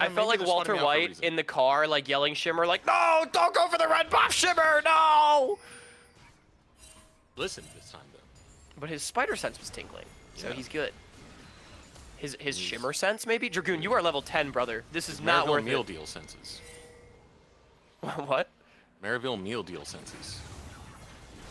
felt like Walter White in the car, like yelling Shimmer, like, no, don't go for the red buff, Shimmer, no! Listen this time, though. But his spider sense was tingling, so Yeah. he's good. His Shimmer sense, maybe? Dragoon, you are level 10, brother. This is not Maryville worth meal it. deal senses. What? Maryville meal deal senses.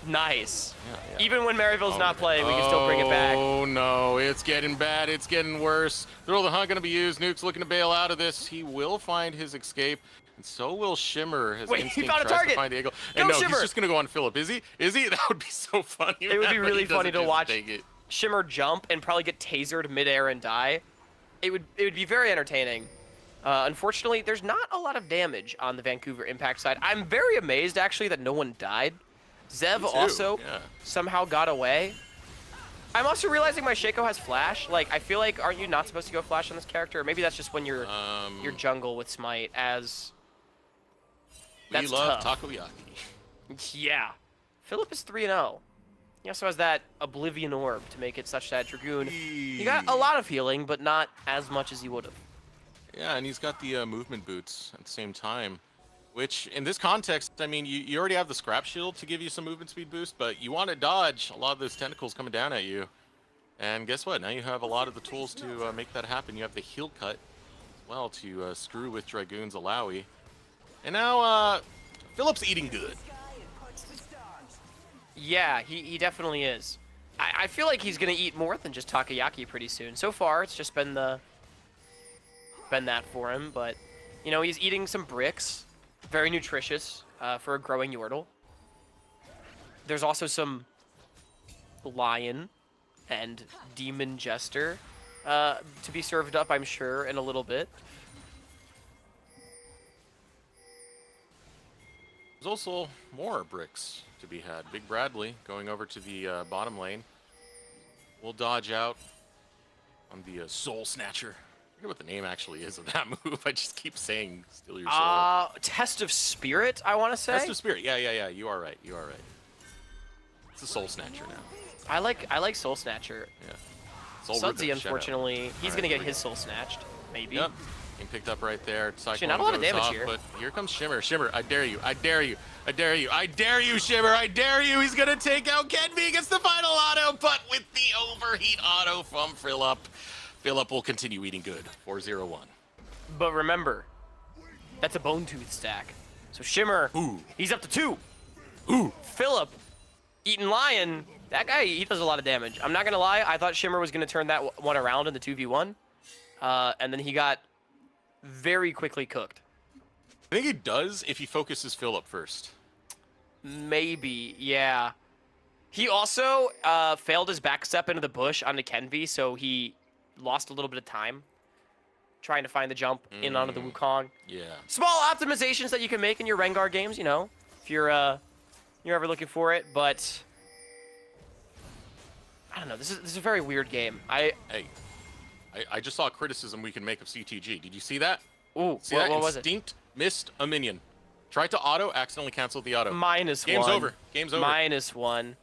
Nice. Yeah. Even when Maryville's not playing, we can still bring it back. Oh no, it's getting bad. It's getting worse. Thrill the Hunt gonna be used. Nuke's looking to bail out of this. He will find his escape, and so will Shimmer. His Wait, he instinct found a tries target. to find the eagle. Go, And no, Shimmer. he's just gonna go on Philip. Is he? Is he? That would be so funny. It would be man, really but he funny to doesn't watch take it. Shimmer jump and probably get tasered midair and die. It would be very entertaining. Unfortunately, there's not a lot of damage on the Vancouver Impact side. I'm very amazed, actually, that no one died. Zev Me too, also yeah. somehow got away. I'm also realizing my Shaco has flash. Like, I feel like, aren't you not supposed to go flash on this character? Or maybe that's just when you're jungle with Smite, as... That's we love tough. takoyaki. Yeah. Philip is 3-0. He also has that Oblivion Orb to make it such that Dragoon... He got a lot of healing, but not as much as he would have. Yeah, and he's got the movement boots at the same time. Which, in this context, I mean, you already have the Scrap Shield to give you some movement speed boost, but you want to dodge a lot of those tentacles coming down at you. And guess what? Now you have a lot of the tools to make that happen. You have the Heal Cut as well to screw with Dragoon's Alawi. And now, Philip's eating good. Yeah, he definitely is. I feel like he's going to eat more than just takoyaki pretty soon. So far, it's just been that for him, but, you know, he's eating some bricks. Very nutritious for a growing Yordle. There's also some Lion and Demon Jester to be served up, I'm sure, in a little bit. There's also more bricks to be had. Big Bradley going over to the bottom lane. We'll dodge out on the Soul Snatcher. I forget what the name actually is of that move. I just keep saying steal your soul. Test of Spirit, I want to say. Test of Spirit. Yeah. You are right. It's a Soul Snatcher now. I like Soul Snatcher. Yeah. Soul Sudsy, Riptide, unfortunately, he's Alright, going to here get we his go. soul snatched. Maybe. Yep. Being picked up right there. Cyclone not a lot of goes damage off, here. But here comes Shimmer. Shimmer, I dare you. I dare you. I dare you. I dare you, Shimmer. I dare you. He's going to take out Kenvi. Gets the final auto, but with the overheat auto from Phillip. Phillip will continue eating good. 4-0-1. But remember, that's a Bone Tooth stack. So Shimmer, Ooh. he's up to 2. Ooh. Phillip, eating Lion, that guy, he does a lot of damage. I'm not going to lie, I thought Shimmer was going to turn that one around in the 2v1. And then he got very quickly cooked. I think he does if he focuses Phillip first. Maybe, yeah. He also failed his backstep into the bush onto Kenvi, so he lost a little bit of time trying to find the jump in onto the Wukong. Yeah. Small optimizations that you can make in your Rengar games, you know, if you're ever looking for it. But I don't know. This is a very weird game. Hey, I just saw a criticism we can make of CTG. Did you see that? Ooh, See what that? was it? Instinct missed a minion. Tried to auto, accidentally canceled the auto. -1. Game's over. Game's over. -1.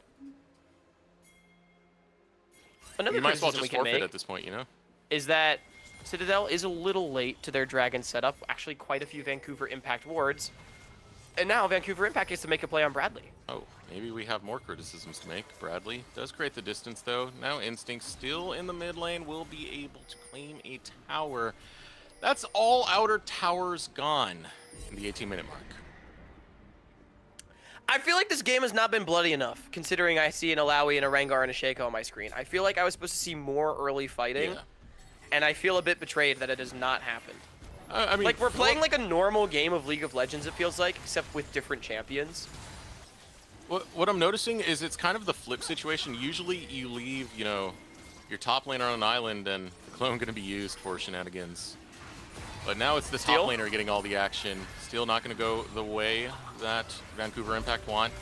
Another You might as well criticism we just can forfeit make at this point, you know? is that Citadel is a little late to their dragon setup. Actually, quite a few Vancouver Impact wards. And now Vancouver Impact gets to make a play on Bradley. Oh, maybe we have more criticisms to make. Bradley does create the distance, though. Now Instinct still in the mid lane will be able to claim a tower. That's all outer towers gone in the 18-minute mark. I feel like this game has not been bloody enough, considering I see an Alawi and a Rengar and a Shaco on my screen. I feel like I was supposed to see more early fighting, Yeah. and I feel a bit betrayed that it has not happened. I mean, Like, we're playing like a normal game of League of Legends, it feels like, except with different champions. What I'm noticing is it's kind of the flip situation. Usually you leave, you know, your top laner on an island and the clone going to be used for shenanigans. But now it's the top Steel? laner getting all the action. Still not going to go the way that Vancouver Impact want.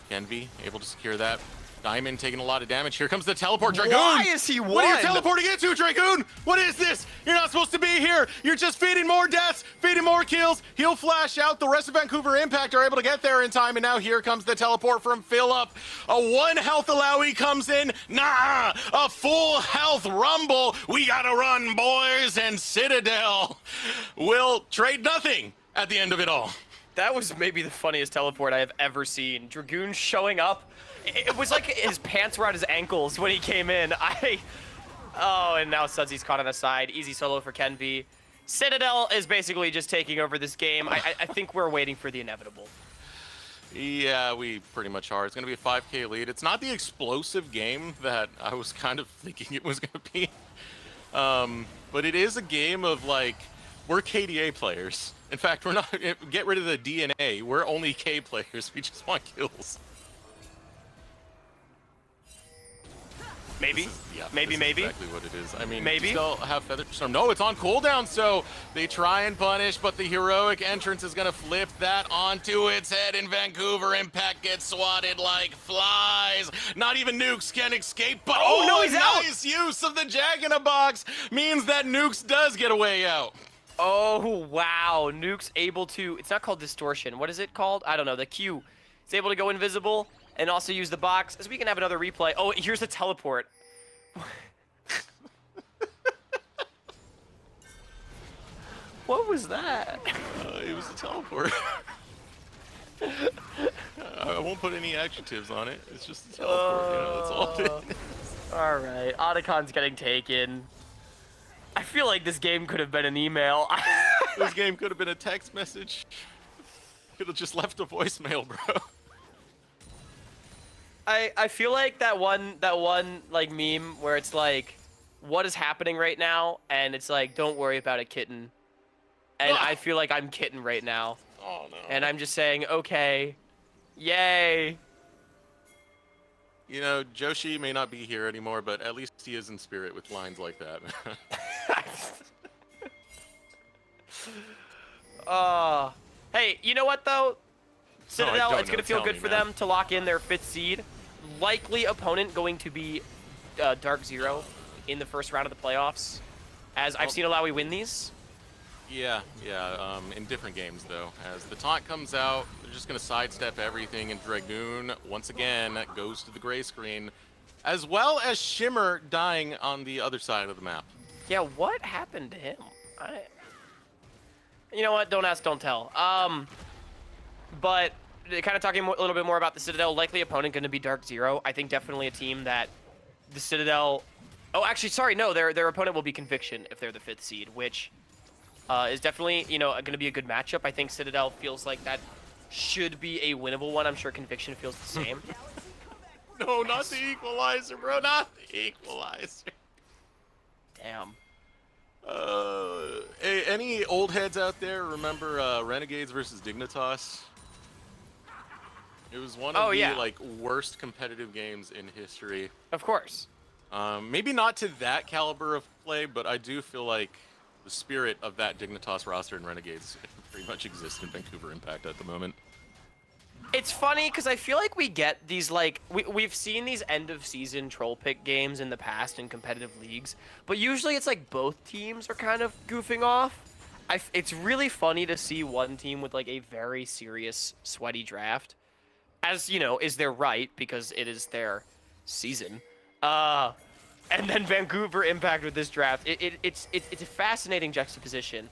Kenvi able to secure that. Diamond taking a lot of damage. Here comes the teleport, Dragoon! Why is he What are you one? teleporting into, Dragoon? What is this? You're not supposed to be here. You're just feeding more deaths, feeding more kills. He'll flash out. The rest of Vancouver Impact are able to get there in time, and now here comes the teleport from Phillip. A 1 health Alawi comes in. Nah, a full health Rumble. We gotta run, boys, and Citadel will trade nothing at the end of it all. That was maybe the funniest teleport I have ever seen. Dragoon showing up. It was like his pants were at his ankles when he came in. Oh, and now Sudsy's caught on the side. Easy solo for Kenvi. Citadel is basically just taking over this game. I think we're waiting for the inevitable. Yeah, we pretty much are. It's going to be a 5K lead. It's not the explosive game that I was kind of thinking it was going to be. But it is a game of, like, we're KDA players. In fact, we're not, get rid of the DNA. We're only K players. We just want kills. Maybe. Yeah, maybe. exactly what it is. I mean, Maybe. still have Feather Storm. No, it's on cooldown, so they try and punish, but the heroic entrance is going to flip that onto its head, and Vancouver Impact gets swatted like flies. Not even Nukes can escape, but Oh, no, he's out! nice use of the Jack-in-a-Box means that Nukes does get a way out. Oh, wow. Nuke's able to... It's not called distortion. What is it called? I don't know. The Q. It's able to go invisible and also use the box. So we can have another replay. Oh, here's the teleport. What was that? It was a teleport. I won't put any adjectives on it. It's just a teleport. You know, that's all it is. All right. Otacon's getting taken. I feel like this game could have been an email. This game could have been a text message. Could have just left a voicemail, bro. I feel like that one like meme where it's like, what is happening right now? And it's like, don't worry about it, kitten. And I feel like I'm kitten right now. Oh no. And I'm just saying, okay, yay. You know, Joshi may not be here anymore, but at least he is in spirit with lines like that. Hey, you know what though? Citadel, don't it's going know. to feel Tell good me, for man. them to lock in their 5th seed. Likely opponent going to be Dark Zero in the first round of the playoffs, as I've seen Alawi win these. Yeah, in different games, though. As the taunt comes out, they're just going to sidestep everything, and Dragoon, once again, goes to the gray screen, as well as Shimmer dying on the other side of the map. Yeah, what happened to him? You know what? Don't ask, don't tell. But kind of talking a little bit more about the Citadel, likely opponent going to be Dark Zero. I think definitely a team that the Citadel... Oh, actually, sorry, no, their opponent will be Conviction if they're the 5th seed, which is definitely, you know, going to be a good matchup. I think Citadel feels like that should be a winnable one. I'm sure Conviction feels the same. No, not the equalizer, bro, not the equalizer. Damn. Hey, any old heads out there remember Renegades versus Dignitas? It was one of the like worst competitive games in history. Of course. Maybe not to that caliber of play, but I do feel like the spirit of that Dignitas roster and Renegades pretty much exists in Vancouver Impact at the moment. It's funny because I feel like we get these, like, we've seen these end-of-season troll pick games in the past in competitive leagues, but usually it's like both teams are kind of goofing off. It's really funny to see one team with, like, a very serious, sweaty draft, as, you know, is their right, because it is their season. And then Vancouver Impact with this draft. It's a fascinating juxtaposition,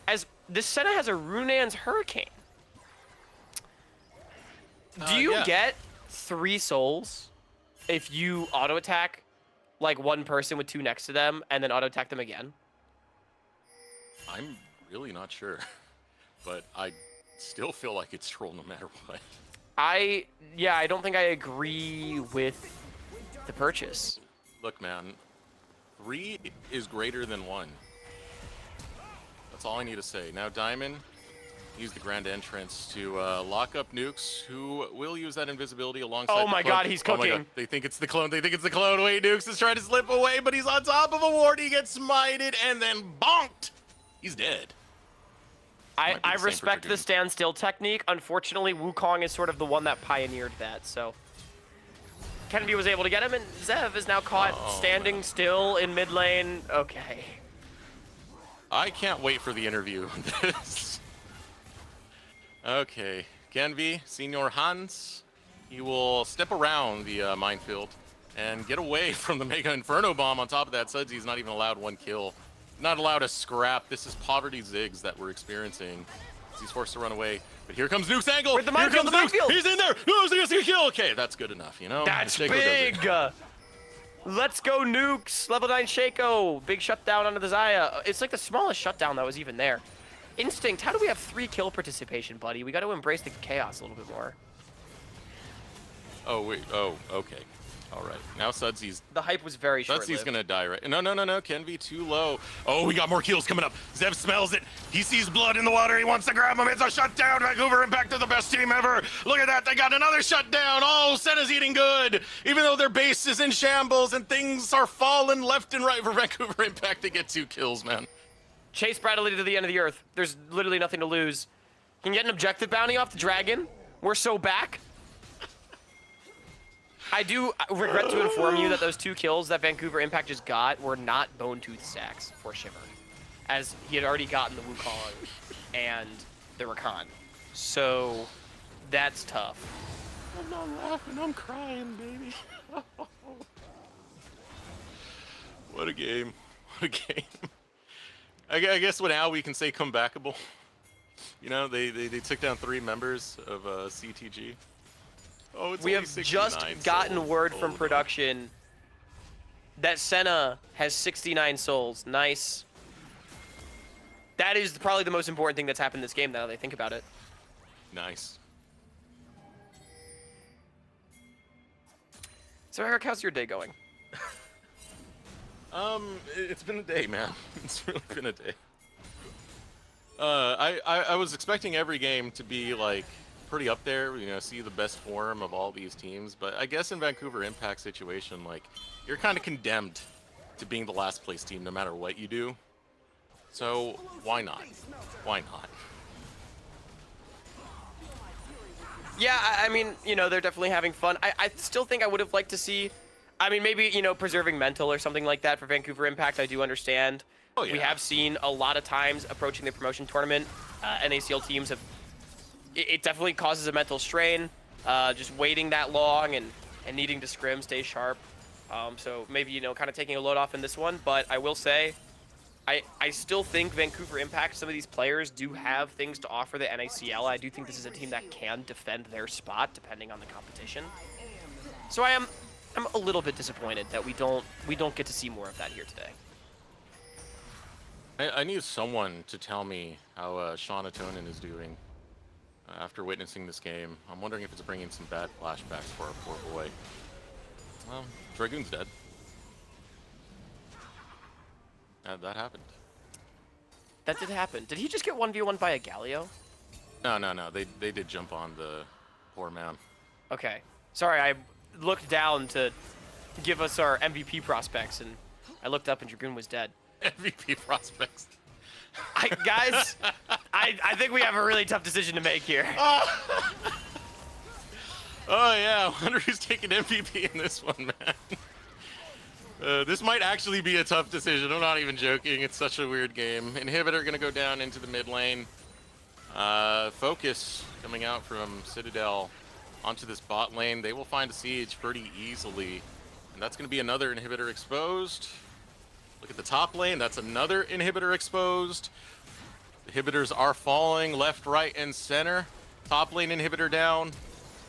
as this Senna has a Runan's Hurricane. Do you get 3 souls if you auto attack like one person with 2 next to them and then auto attack them again? I'm really not sure, but I still feel like it's troll no matter what. I don't think I agree with the purchase. Look, man, 3 is greater than 1. That's all I need to say. Now, Diamond, use the grand entrance to lock up Nukes, who will use that invisibility alongside Oh the my clone. god, he's Oh my cooking. god. They think it's the clone. They think it's the clone. Wait, Nukes is trying to slip away, but he's on top of a ward. He gets smited and then bonked. He's dead. I Might be the same for respect the Dragoon. standstill technique. Unfortunately, Wukong is sort of the one that pioneered that, so... Kennedy was able to get him, and Zev is now caught standing still in mid lane. Okay. I can't wait for the interview on this. Okay, Genvi, Senor Hans, he will step around the minefield and get away from the Mega Inferno Bomb. On top of that, Sudsy's not even allowed 1 kill. Not allowed a scrap. This is poverty zigs that we're experiencing. He's forced to run away. But here comes Nuke's angle. Where's the Here minefield? comes The Nuke. minefield! He's in there. No, he's gonna kill. Okay, that's good enough, you know? That's Shaco does it. big! Let's go, Nukes! Level 9 Shaco. Big shutdown onto the Xayah. It's like the smallest shutdown that was even there. Instinct, how do we have 3 kill participation, buddy? We got to embrace the chaos a little bit more. Oh, wait. Oh, okay. All right. Now Sudsy's The hype was very short-lived. Sudsy's gonna die, right? No. Kenvi too low. Oh, we got more kills coming up. Zev smells it. He sees blood in the water. He wants to grab him. It's a shutdown. Vancouver Impact are the best team ever. Look at that. They got another shutdown. Oh, Senna's eating good. Even though their base is in shambles and things are falling left and right for Vancouver Impact to get 2 kills, man. Chase Bradley to the end of the earth. There's literally nothing to lose. Can get an objective bounty off the dragon. We're so back. I do regret to inform you that those 2 kills that Vancouver Impact just got were not Bone Tooth stacks for Shimmer, as he had already gotten the Wukong and the Rakan. So that's tough. I'm not laughing. I'm crying, baby. What a game. What a game. I guess now we can say comebackable. You know, they took down 3 members of CTG. Oh, it's We only have just 69 gotten souls. word from Hold on. production that Senna has 69 souls. Nice. That is probably the most important thing that's happened this game now that I think about it. Nice. So Eric, how's your day going? It's been a day, man. It's really been a day. I was expecting every game to be like pretty up there. You know, see the best form of all these teams. But I guess in Vancouver Impact situation, like, you're kind of condemned to being the last place team no matter what you do. So why not? Why not? Yeah, I mean, you know, they're definitely having fun. I still think I would have liked to see, I mean, maybe, you know, preserving mental or something like that for Vancouver Impact. I do understand. Oh, yeah. We have seen a lot of times approaching the promotion tournament, NACL teams have, it definitely causes a mental strain, just waiting that long and needing to scrim, stay sharp. So maybe, you know, kind of taking a load off in this one. But I will say, I still think Vancouver Impact, some of these players do have things to offer the NACL. I do think this is a team that can defend their spot depending on the competition. So I'm a little bit disappointed that we don't get to see more of that here today. I need someone to tell me how Sean Atonin is doing after witnessing this game. I'm wondering if it's bringing some bad flashbacks for our poor boy. Well, Dragoon's dead. That happened. That did happen. Did he just get 1v1 by a Galio? No. They did jump on the poor man. Okay. Sorry, I looked down to give us our MVP prospects, and I looked up and Dragoon was dead. MVP prospects. Guys, I think we have a really tough decision to make here. Oh yeah, I wonder who's taking MVP in this one, man. This might actually be a tough decision. I'm not even joking. It's such a weird game. Inhibitor gonna go down into the mid lane. Focus coming out from Citadel onto this bot lane. They will find a siege pretty easily. And that's gonna be another inhibitor exposed. Look at the top lane. That's another inhibitor exposed. Inhibitors are falling left, right, and center. Top lane inhibitor down.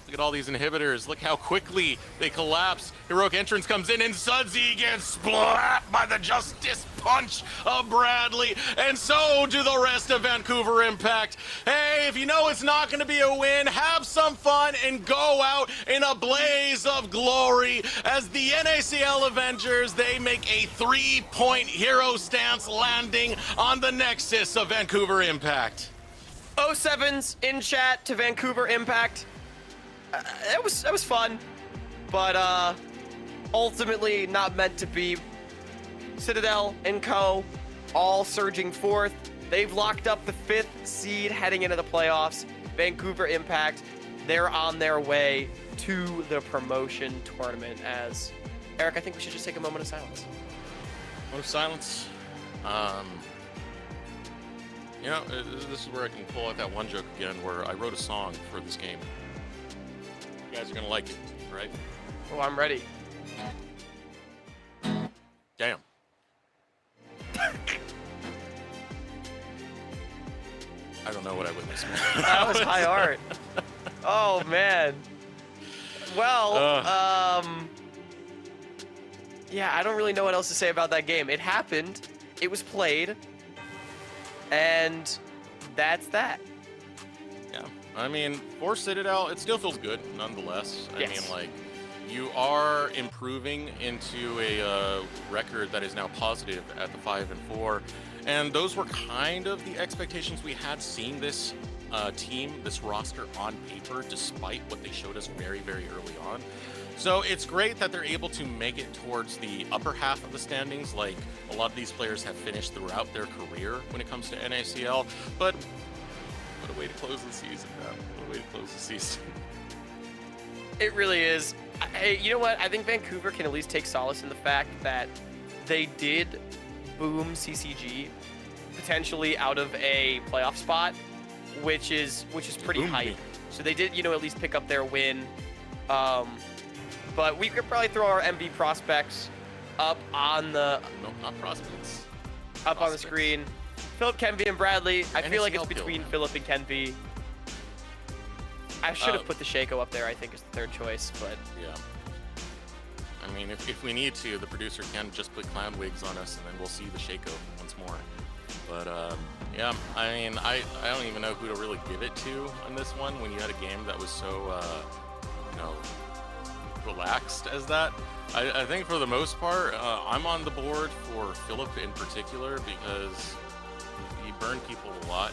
Look at all these inhibitors. Look how quickly they collapse. Heroic Entrance comes in, and Sudsy gets splat by the Justice Punch of Bradley. And so do the rest of Vancouver Impact. Hey, if you know it's not going to be a win, have some fun and go out in a blaze of glory as the NACL Avengers, they make a 3-point hero stance landing on the nexus of Vancouver Impact. 07s in chat to Vancouver Impact. It was fun, but ultimately not meant to be. Citadel and co. all surging forth. They've locked up the 5th seed heading into the playoffs. Vancouver Impact, they're on their way to the promotion tournament. As Eric, I think we should just take a moment of silence. Moment of silence. You know, this is where I can pull out that one joke again, where I wrote a song for this game. You guys are gonna like it, right? Oh, I'm ready. Damn. I don't know what I witnessed. That was high art. Oh man. Well, yeah, I don't really know what else to say about that game. It happened, it was played, and that's that. Yeah, I mean, for Citadel, it still feels good, nonetheless. I Yes. mean, like, you are improving into a record that is now positive at the 5-4, and those were kind of the expectations we had seeing this team, this roster on paper, despite what they showed us very, very early on. So it's great that they're able to make it towards the upper half of the standings, like a lot of these players have finished throughout their career when it comes to NACL. But what a way to close the season, man. What a way to close the season. It really is. Hey, you know what? I think Vancouver can at least take solace in the fact that they did boom CCG potentially out of a playoff spot, which is pretty Boom hype. me. So they did, you know, at least pick up their win. But we could probably throw our MV prospects up on the No, not prospects. on the Prospects. screen. Philip, Kenvy, and Bradley. I feel like it's NACL build, between man. Philip and Kenvy. I should have put the Shaco up there, I think, as the third choice, but Yeah. I mean, if we need to, the producer can just put clown wigs on us, and then we'll see the Shaco once more. But yeah, I mean, I don't even know who to really give it to on this one when you had a game that was so, you know, relaxed as that. I think for the most part, I'm on the board for Philip in particular because he burned people a lot,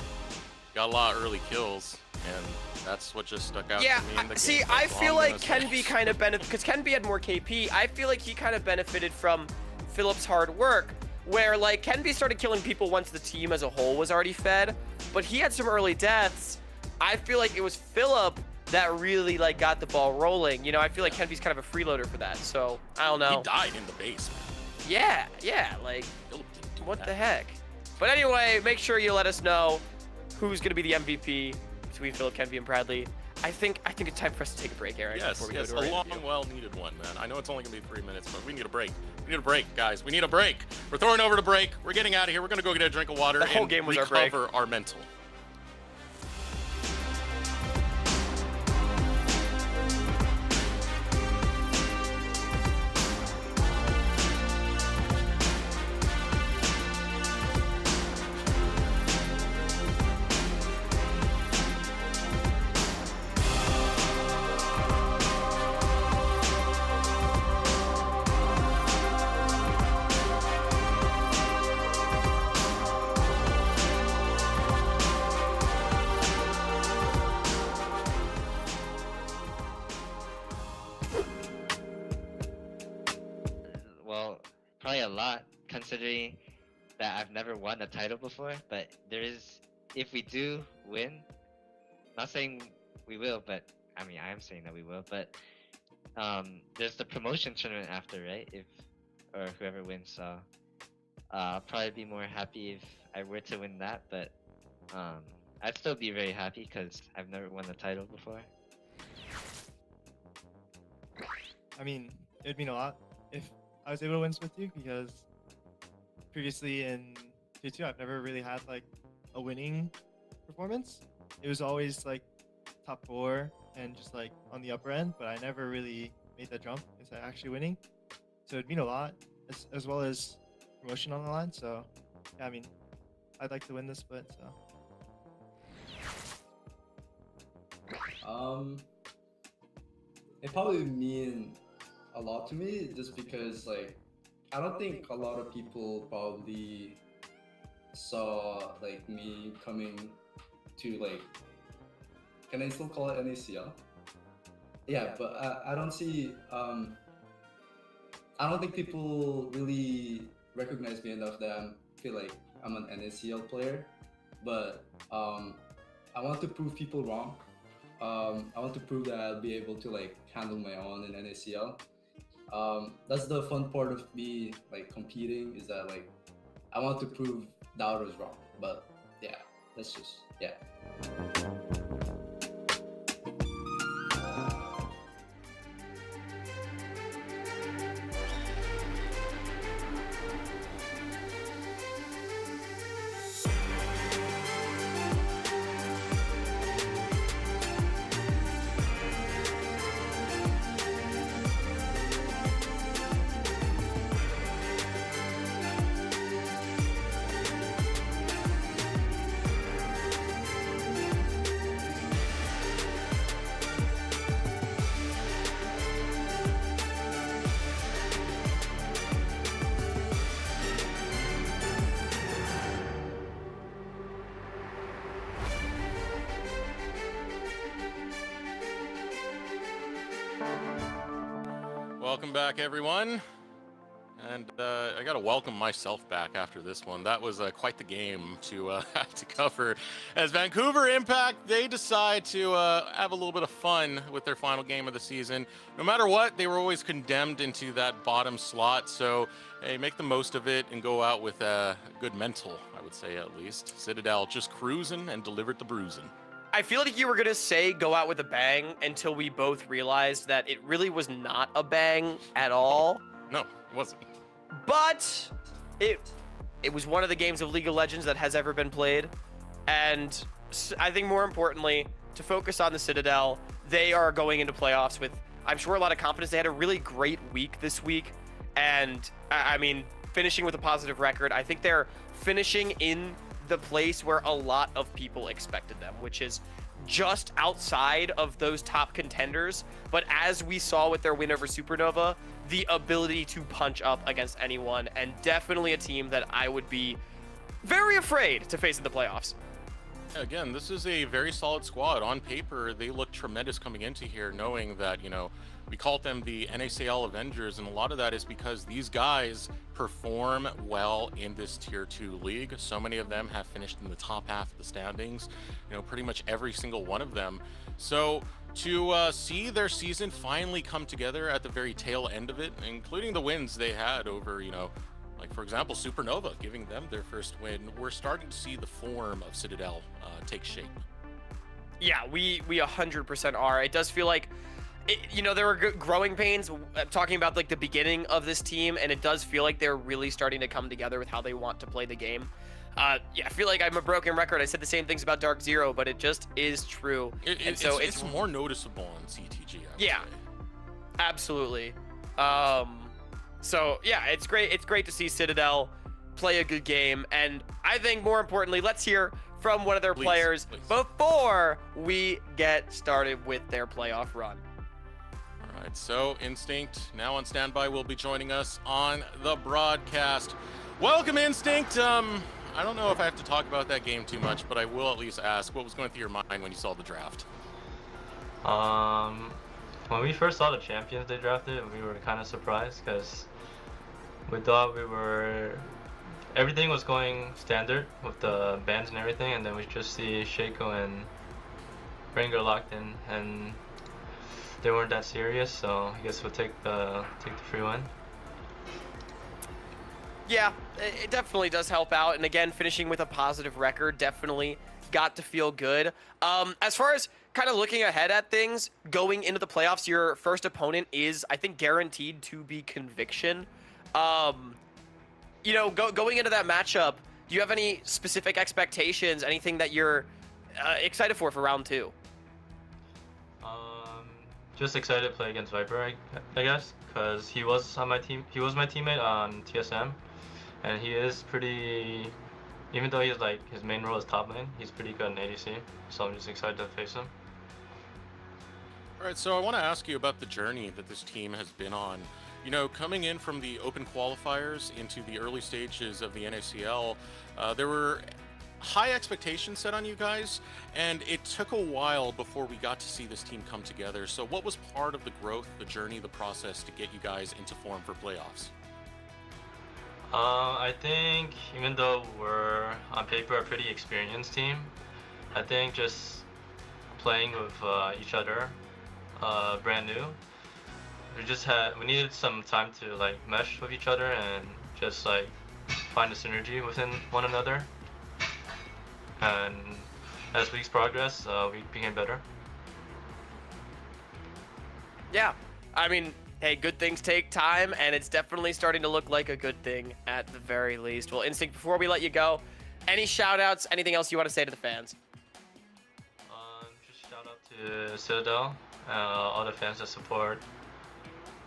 got a lot of early kills, And that's what just stuck out Yeah, to me in the game. see, That's I all feel I'm like gonna say. Kenby kind of benefited, because Kenby had more KP. I feel like he kind of benefited from Philip's hard work, where like Kenby started killing people once the team as a whole was already fed, but he had some early deaths. I feel like it was Philip that really like got the ball rolling. You know, I feel like Kenby's kind of a freeloader for that. So I don't know. He died in the base. Yeah, like Philip didn't do what that. the heck? But anyway, make sure you let us know who's gonna be the MVP between Philip, Kenby, and Bradley. I think it's time for us to take a break, Eric. Yes, before we yes, go to a our long, interview. well-needed one, man. I know it's only gonna be 3 minutes, but we need a break. We need a break, guys. We need a break. We're throwing over to break. We're getting out of here. We're gonna go get a drink of water The whole and game was our break. recover our mental. Well, probably a lot, considering that I've never won a title before. But there is, if we do win, not saying we will, but I mean I am saying that we will. But there's the promotion tournament after, right? If or whoever wins, so I'll probably be more happy if I were to win that. But I'd still be very happy because I've never won a title before. I mean, it would mean a lot if I was able to win Split 2 because previously in Tier 2, I've never really had like a winning performance. It was always like top 4 and just like on the upper end, but I never really made that jump into actually winning. So it'd mean a lot as well as promotion on the line. So yeah, I mean, I'd like to win this split. So it probably mean a lot to me just because like I don't think a lot of people probably saw like me coming to like, can I still call it NACL? Yeah, but I don't see I don't think people really recognize me enough that I feel like I'm an NACL player, but I want to prove people wrong. I want to prove that I'll be able to like handle my own in NACL. That's the fun part of me like competing, is that like I want to prove doubters wrong. But yeah, that's just yeah. Welcome back, everyone. And I got to welcome myself back after this one. That was quite the game to have to cover. As Vancouver Impact, they decide to have a little bit of fun with their final game of the season. No matter what, they were always condemned into that bottom slot. So, hey, make the most of it and go out with a good mental, I would say at least. Citadel just cruising and delivered the bruising. I feel like you were gonna say go out with a bang until we both realized that it really was not a bang at all. No, it wasn't. But it was one of the games of League of Legends that has ever been played. And I think more importantly, to focus on the Citadel, they are going into playoffs with, I'm sure, a lot of confidence. They had a really great week this week. And I mean, finishing with a positive record, I think they're finishing in the place where a lot of people expected them, which is just outside of those top contenders. But as we saw with their win over Supernova, the ability to punch up against anyone, and definitely a team that I would be very afraid to face in the playoffs. Again, this is a very solid squad. On paper, they look tremendous coming into here, knowing that, you know, we called them the NACL Avengers, and a lot of that is because these guys perform well in this Tier 2 league. So many of them have finished in the top half of the standings, you know, pretty much every single one of them. So to see their season finally come together at the very tail end of it, including the wins they had over, you know, like, for example, Supernova, giving them their first win, we're starting to see the form of Citadel take shape. Yeah, we 100% are. It does feel like, you know, there were growing pains talking about like the beginning of this team, and it does feel like they're really starting to come together with how they want to play the game. Yeah, I feel like I'm a broken record. I said the same things about Dark Zero, but it just is true. It's more noticeable on CTG. Yeah, absolutely. So yeah, it's great. It's great to see Citadel play a good game, and I think more importantly, let's hear from one of their players before we get started with their playoff run. All right, so Instinct now on standby will be joining us on the broadcast. Welcome, Instinct. I don't know if I have to talk about that game too much, but I will at least ask, what was going through your mind when you saw the draft? When we first saw the champions they drafted, we were kind of surprised because we thought everything was going standard with the bans and everything, and then we just see Shaco and Bringer locked in, and they weren't that serious, so I guess we'll take the free win. Yeah, it definitely does help out, and again, finishing with a positive record definitely got to feel good. As far as kind of looking ahead at things, going into the playoffs, your first opponent is, I think, guaranteed to be Conviction. You know, going into that matchup, do you have any specific expectations, anything that you're excited for round 2? Just excited to play against Viper, I guess, because he was on my team. He was my teammate on TSM, and he is pretty. Even though he's like his main role is top lane, he's pretty good in ADC. So I'm just excited to face him. All right, so I want to ask you about the journey that this team has been on. You know, coming in from the open qualifiers into the early stages of the NACL, there were high expectations set on you guys, and it took a while before we got to see this team come together. So what was part of the growth, the journey, the process to get you guys into form for playoffs? I think even though we're on paper a pretty experienced team, I think just playing with each other, brand new, we needed some time to like mesh with each other and just like find a synergy within one another. And as weeks progress, we became better. Yeah, I mean, hey, good things take time, and it's definitely starting to look like a good thing at the very least. Well, Instinct, before we let you go, any shout-outs, anything else you want to say to the fans? Just shout out to Citadel, all the fans that support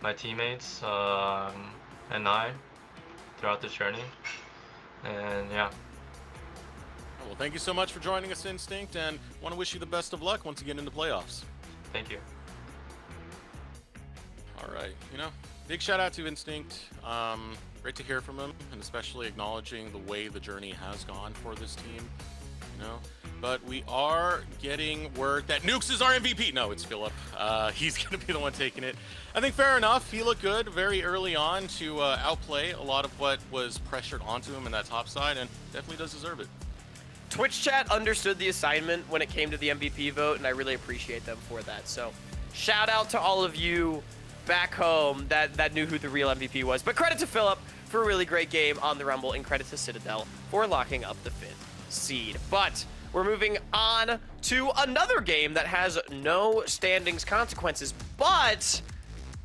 my teammates and I throughout this journey. And yeah. Well, thank you so much for joining us, Instinct, and want to wish you the best of luck once you get into playoffs. Thank you. All right, you know, big shout out to Instinct. Great to hear from him, and especially acknowledging the way the journey has gone for this team, you know. But we are getting word that Nukes is our MVP. No, it's Philip. He's going to be the one taking it. I think fair enough. He looked good very early on to outplay a lot of what was pressured onto him in that top side, and definitely does deserve it. Twitch chat understood the assignment when it came to the MVP vote, and I really appreciate them for that. So shout out to all of you back home that knew who the real MVP was. But credit to Philip for a really great game on the Rumble, and credit to Citadel for locking up the 5th seed. But we're moving on to another game that has no standings consequences, but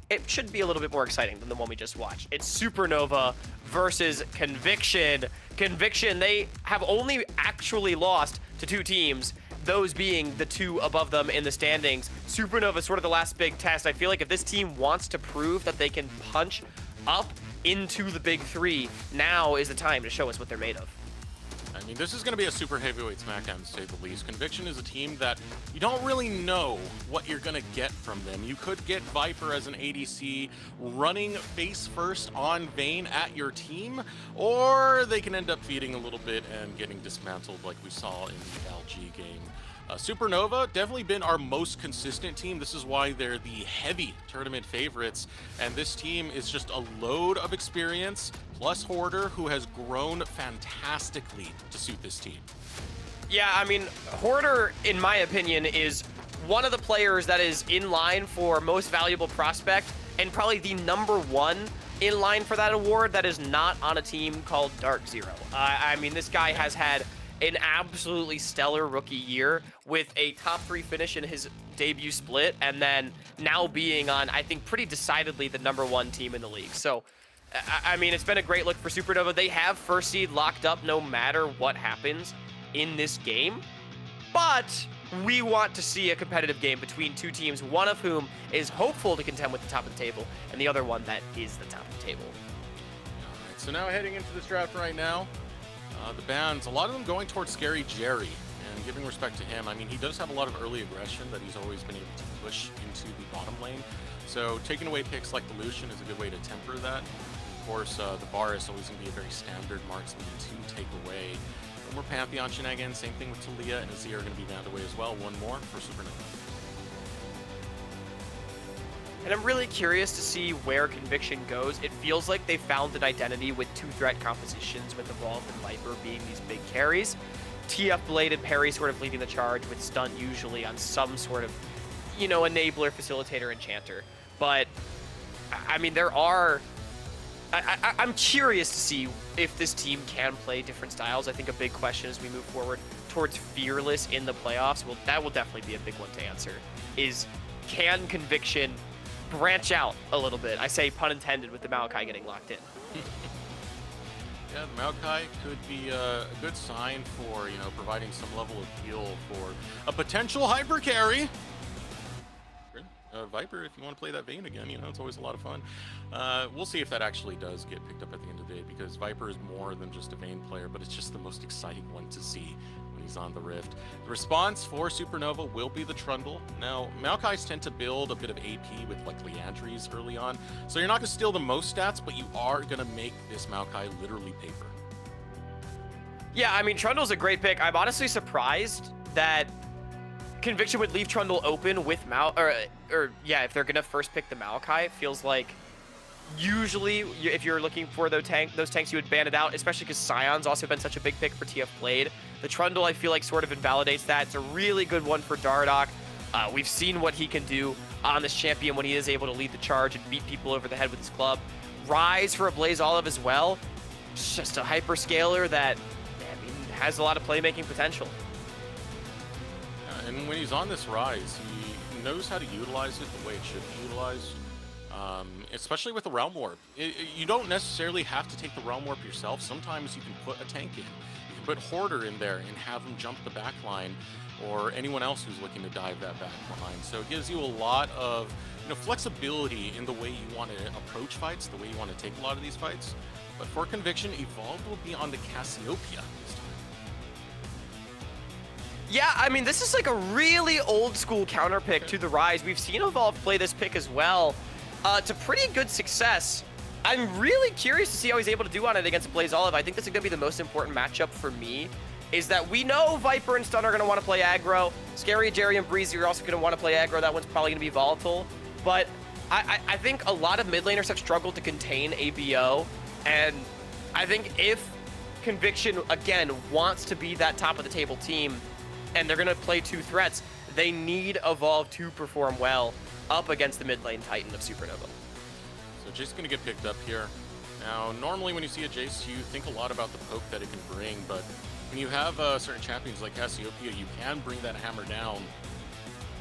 it should be a little bit more exciting than the one we just watched. It's Supernova versus Conviction. Conviction, they have only actually lost to 2 teams, those being the 2 above them in the standings. Supernova is sort of the last big test. I feel like if this team wants to prove that they can punch up into the big 3, now is the time to show us what they're made of. I mean, this is going to be a super heavyweight smackdown, to say the least. Conviction is a team that you don't really know what you're going to get from them. You could get Viper as an ADC running face first on Vayne at your team, or they can end up feeding a little bit and getting dismantled like we saw in the LG game. Supernova definitely been our most consistent team. This is why they're the heavy tournament favorites. And this team is just a load of experience, plus Hoarder, who has grown fantastically to suit this team. Yeah, I mean, Hoarder, in my opinion, is one of the players that is in line for most valuable prospect, and probably the #1 in line for that award that is not on a team called Dark Zero. I mean, this guy has had an absolutely stellar rookie year with a top 3 finish in his debut split, and then now being on, I think, pretty decidedly the #1 team in the league. So, I mean, it's been a great look for Supernova. They have first seed locked up no matter what happens in this game, but we want to see a competitive game between two teams, one of whom is hopeful to contend with the top of the table, and the other one that is the top of the table. All right, so now heading into this draft right now, the bans, a lot of them going towards Scary Jerry, and giving respect to him. I mean, he does have a lot of early aggression that he's always been able to push into the bottom lane. So taking away picks like the Lucian is a good way to temper that. Of course, the Bar is always going to be a very standard marksman to take away. No more Pantheon shenanigans. Same thing with Talia and Azir are going to be banned away as well. One more for Supernova. And I'm really curious to see where Conviction goes. It feels like they found an identity with 2-threat compositions, with Evolve and Viper being these big carries. TF Blade and Perry sort of leading the charge, with Stunt usually on some sort of, you know, enabler, facilitator, enchanter. But, I mean, there are... I'm curious to see if this team can play different styles. I think a big question as we move forward towards Fearless in the playoffs, well, that will definitely be a big one to answer, is can Conviction branch out a little bit? I say pun intended with the Maokai getting locked in. Yeah, the Maokai could be a good sign for, you know, providing some level of heal for a potential hyper carry. Viper, if you want to play that Vayne again, you know, it's always a lot of fun. We'll see if that actually does get picked up at the end of the day, because Viper is more than just a Vayne player, but it's just the most exciting one to see when he's on the Rift. The response for Supernova will be the Trundle. Now, Maokai's tend to build a bit of AP with like Leandries early on, so you're not going to steal the most stats, but you are going to make this Maokai literally paper. Yeah, I mean, Trundle's a great pick. I'm honestly surprised that Conviction would leave Trundle open with yeah, if they're gonna first pick the Maokai. It feels like usually if you're looking for those tanks, you would ban it out, especially because Scion's also been such a big pick for TF Blade. The Trundle, I feel like, sort of invalidates that. It's a really good one for Dardoch. We've seen what he can do on this champion when he is able to lead the charge and beat people over the head with his club. Rise for a Blaze Olive as well. It's just a hyperscaler that, I mean, has a lot of playmaking potential. And when he's on this Rise, he knows how to utilize it the way it should be utilized, especially with the Realm Warp. You don't necessarily have to take the Realm Warp yourself. Sometimes you can put a tank in. You can put Hoarder in there and have him jump the back line, or anyone else who's looking to dive that back line. So it gives you a lot of, you know, flexibility in the way you want to approach fights, the way you want to take a lot of these fights. But for Conviction, Evolved will be on the Cassiopeia this time. Yeah, I mean, this is like a really old school counter pick to the Rise. We've seen Evolve play this pick as well to pretty good success. I'm really curious to see how he's able to do on it against Blaze Olive. I think this is going to be the most important matchup for me, is that we know Viper and Stun are going to want to play aggro. Scary Jerry and Breezy are also going to want to play aggro. That one's probably going to be volatile. But I think a lot of mid laners have struggled to contain ABO. And I think if Conviction, again, wants to be that top of the table team, and they're going to play 2 threats, they need Evolve to perform well up against the mid lane Titan of Supernova. So Jace's going to get picked up here. Now, normally when you see a Jace, you think a lot about the poke that it can bring, but when you have certain champions like Cassiopeia, you can bring that hammer down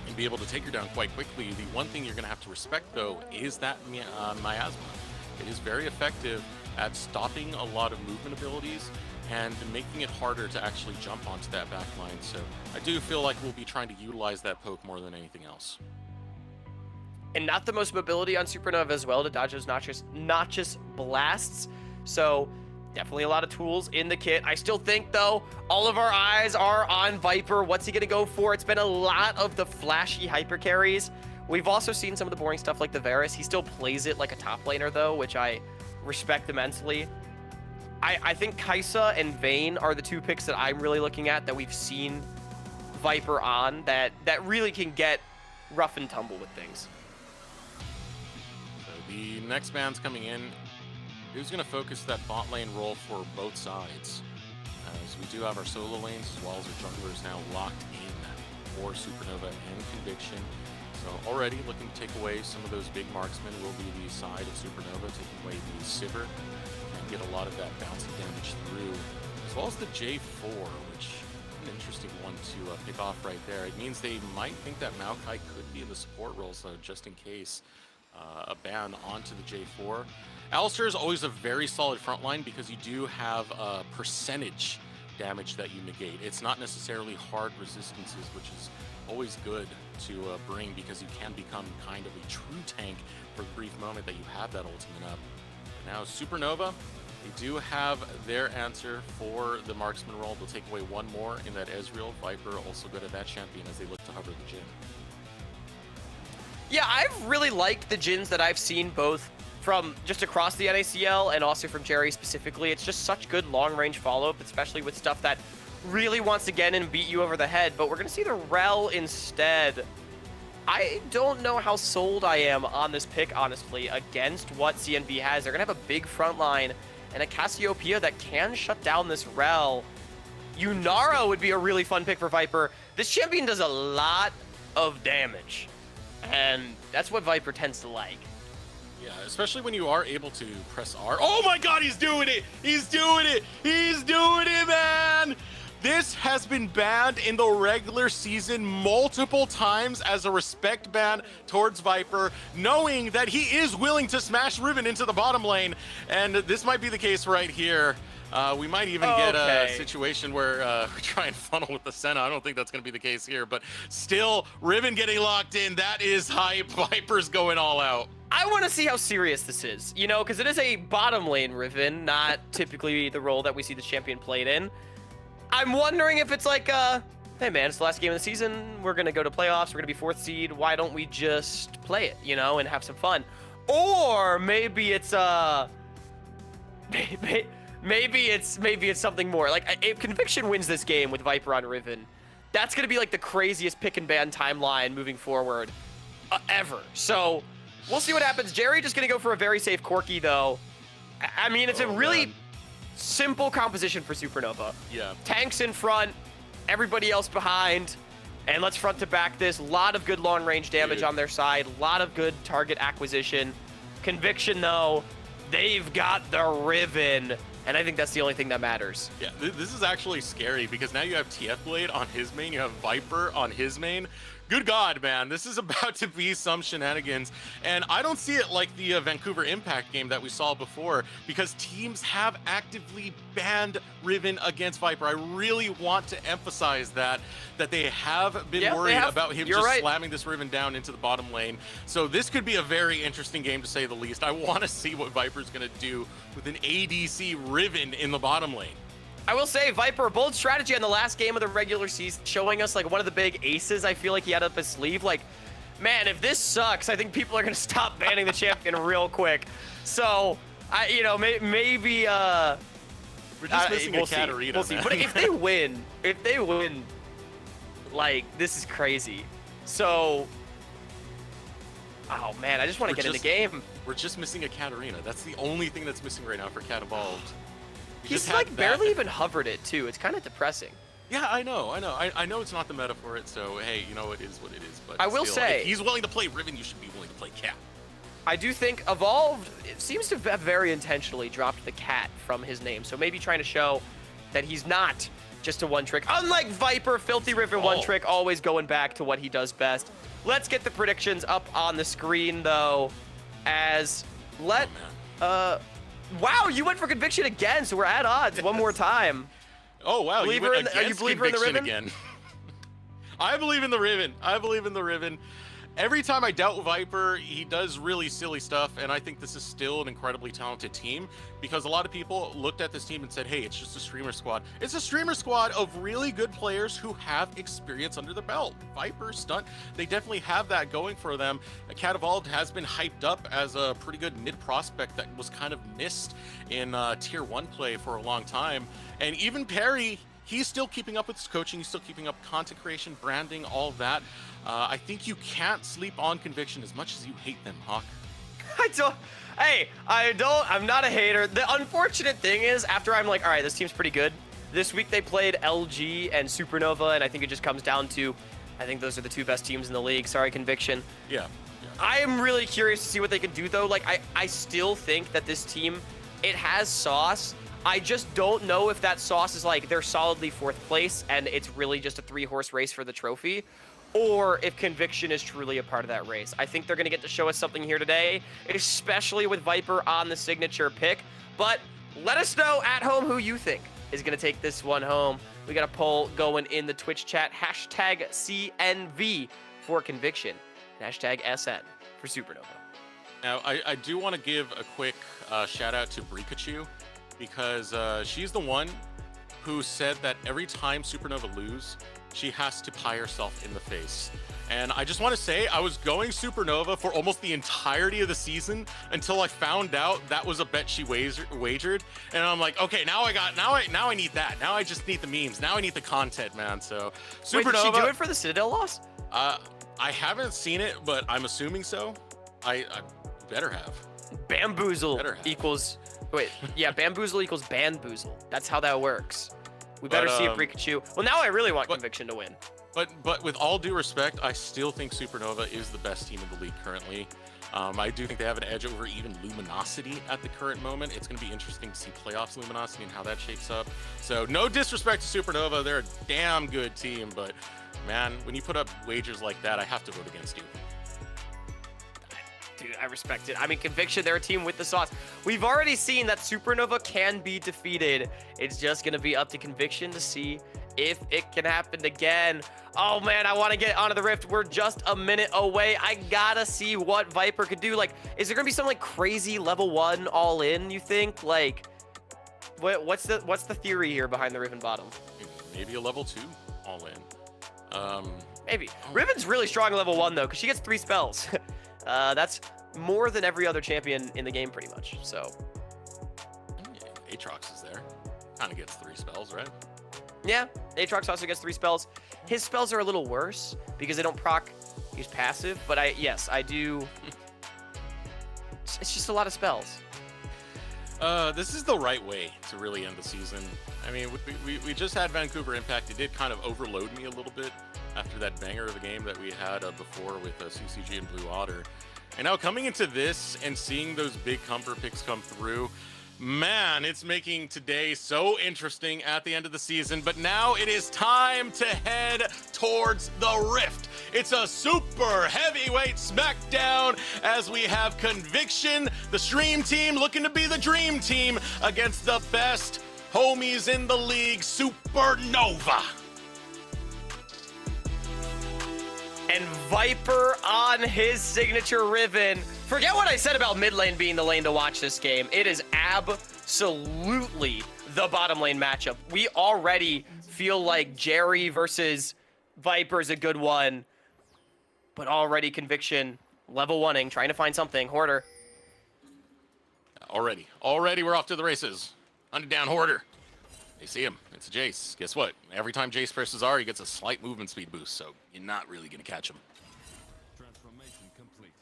and be able to take her down quite quickly. The one thing you're going to have to respect, though, is that miasma. It is very effective at stopping a lot of movement abilities and making it harder to actually jump onto that back line. So I do feel like we'll be trying to utilize that poke more than anything else. And not the most mobility on Supernova as well to dodge those Noxious blasts. So Definitely a lot of tools in the kit. I still think, though, all of our eyes are on Viper. What's he going to go for? It's been a lot of the flashy hyper carries. We've also seen some of the boring stuff like the Varus. He still plays it like a top laner, though, which I respect immensely. I think Kaisa and Vayne are the two picks that I'm really looking at that we've seen Viper on that really can get rough and tumble with things. So the next ban's coming in. Who's going to focus that bot lane role for both sides? As we do have our solo lanes as well as our junglers now locked in for Supernova and Conviction. So already looking to take away some of those big marksmen will be the side of Supernova, taking away the Sivir and get a lot of that bouncing damage through, as well as the J4, which is an interesting one to pick off right there. It means they might think that Maokai could be in the support role, so just in case a ban onto the J4. Alistar is always a very solid front line because you do have a percentage damage that you negate. It's not necessarily hard resistances, which is always good to bring because you can become kind of a true tank for a brief moment that you have that ultimate up. Now Supernova, they do have their answer for the marksman role. They'll take away one more in that Ezreal. Viper also good at that champion as they look to hover the Jhin. Yeah, I've really liked the Jhins that I've seen both from just across the NACL and also from Jerry specifically. It's just such good long-range follow-up, especially with stuff that really wants to get in and beat you over the head, but we're going to see the Rel instead. I don't know how sold I am on this pick, honestly, against what CNV has. They're going to have a big front line and a Cassiopeia that can shut down this Rel. Yunara would be a really fun pick for Viper. This champion does a lot of damage, and that's what Viper tends to like. Yeah, especially when you are able to press R. Oh my god, he's doing it! He's doing it! He's doing it, man! This has been banned in the regular season multiple times as a respect ban towards Viper, knowing that he is willing to smash Riven into the bottom lane, and this might be the case right here. We might even get a situation where we try and funnel with the Senna. I don't think that's going to be the case here, but still, Riven getting locked in. That is hype. Viper's going all out. I want to see how serious this is, you know, because it is a bottom lane Riven, not typically the role that we see the champion played in. I'm wondering if it's like, hey man, it's the last game of the season. We're going to go to playoffs. We're going to be 4th seed. Why don't we just play it, you know, and have some fun? Or maybe it's, maybe it's something more. Like, if Conviction wins this game with Viper on Riven, that's going to be like the craziest pick and ban timeline moving forward ever. So we'll see what happens. Jerry just going to go for a very safe Corki, though. I mean, it's a really simple composition for Supernova. Yeah. Tanks in front, everybody else behind, and let's front to back this. A lot of good long-range damage on their side. A lot of good target acquisition. Conviction, though, they've got the Riven, and I think that's the only thing that matters. Yeah, this is actually scary because now you have TF Blade on his main, you have Viper on his main. Good God, man, this is about to be some shenanigans. And I don't see it like the Vancouver Impact game that we saw before because teams have actively banned Riven against Viper. I really want to emphasize that they have been worried about him just slamming this Riven down into the bottom lane. So this could be a very interesting game to say the least. I want to see what Viper's going to do with an ADC Riven in the bottom lane. I will say, Viper, a bold strategy on the last game of the regular season, showing us like one of the big aces I feel like he had up his sleeve. Like, man, if this sucks, I think people are going to stop banning the champion real quick. So, you know, maybe... We're just missing a Katarina, We'll see. But if they win, like, this is crazy. So, oh man, I just want to get in the game. We're just missing a Katarina. That's the only thing that's missing right now for Cat Evolved. He's like barely even hovered it too. It's kind of depressing. Yeah, I know. I know it's not the meta for it, so hey, you know, it is what it is. But I will say, if he's willing to play Riven, you should be willing to play Cat. I do think Evolved seems to have very intentionally dropped the Cat from his name, so maybe trying to show that he's not just a one-trick. Unlike Viper, Filthy Riven one-trick, always going back to what he does best. Let's get the predictions up on the screen, though, as wow, you went for Conviction again, so we're at odds one more time. Oh, wow. Are you believer in the Riven? Again. I believe in the Riven. I believe in the Riven. every time I doubt Viper, he does really silly stuff, and I think this is still an incredibly talented team because a lot of people looked at this team and said, hey, it's just a streamer squad. It's a streamer squad of really good players who have experience under the belt. Viper, Stunt, they definitely have that going for them. Catavolved has been hyped up as a pretty good mid prospect that was kind of missed in tier 1 play for a long time. And even Perry, he's still keeping up with his coaching, he's still keeping up content creation, branding, all of that. I think you can't sleep on Conviction as much as you hate them, Hawk. I'm not a hater. The unfortunate thing is, after I'm like, all right, this team's pretty good. This week they played LG and Supernova, and I think it just comes down to, I think those are the 2 best teams in the league. Sorry, Conviction. Yeah. I am really curious to see what they can do, though. Like, I still think that this team, it has sauce. I just don't know if that sauce is like they're solidly 4th place and it's really just a 3-horse race for the trophy, or if Conviction is truly a part of that race. I think they're going to get to show us something here today, especially with Viper on the signature pick. But let us know at home who you think is going to take this one home. We got a poll going in the Twitch chat. Hashtag CNV for Conviction. Hashtag SN for Supernova. Now, I do want to give a quick shout out to Brikachu, because she's the one who said that every time Supernova lose, she has to pie herself in the face. And I just want to say, I was going Supernova for almost the entirety of the season until I found out that was a bet she wagered. And I'm like, okay, now I need that. Now I just need the memes. Now I need the content, man. So Supernova. Wait, did she do it for the Citadel loss? I haven't seen it, but I'm assuming so. I better have. Bamboozle equals... Wait, yeah, Bamboozle equals Banboozle. That's how that works. We better see a Brikachu. Well, now I really want Conviction to win. But with all due respect, I still think Supernova is the best team in the league currently. I do think they have an edge over even Luminosity at the current moment. It's going to be interesting to see playoffs Luminosity and how that shapes up. So no disrespect to Supernova. They're a damn good team. But, man, when you put up wagers like that, I have to vote against you. Dude, I respect it. I mean, Conviction, they're a team with the sauce. We've already seen that Supernova can be defeated. It's just going to be up to Conviction to see if it can happen again. Oh, man, I want to get onto the Rift. We're just a minute away. I got to see what Viper could do. Like, is there going to be some, like, crazy level 1 all-in, you think? Like, what's the theory here behind the Riven bottom? Maybe a level 2 all-in. Maybe. Riven's really strong level 1, though, because she gets 3 spells. That's more than every other champion in the game, pretty much. So, yeah, Aatrox is there. Kind of gets 3 spells, right? Yeah, Aatrox also gets 3 spells. His spells are a little worse because they don't proc use passive. But yes, I do. It's just a lot of spells. This is the right way to really end the season. I mean, we just had Vancouver Impact. It did kind of overload me a little bit after that banger of a game that we had before with CCG and Blue Otter. And now coming into this and seeing those big comfort picks come through, man, it's making today so interesting at the end of the season. But now it is time to head towards the Rift. It's a super heavyweight smackdown as we have Conviction, the stream team, looking to be the dream team against the best homies in the league, Supernova. And Viper on his signature Riven. Forget what I said about mid lane being the lane to watch this game. It is absolutely the bottom lane matchup. We already feel like Jerry versus Viper is a good one. But already Conviction, level 1ing, trying to find something. Hoarder. Already we're off to the races. Hunted down Hoarder. They see him. It's a Jace. Guess what? Every time Jace presses R, he gets a slight movement speed boost, so you're not really going to catch him. Transformation complete.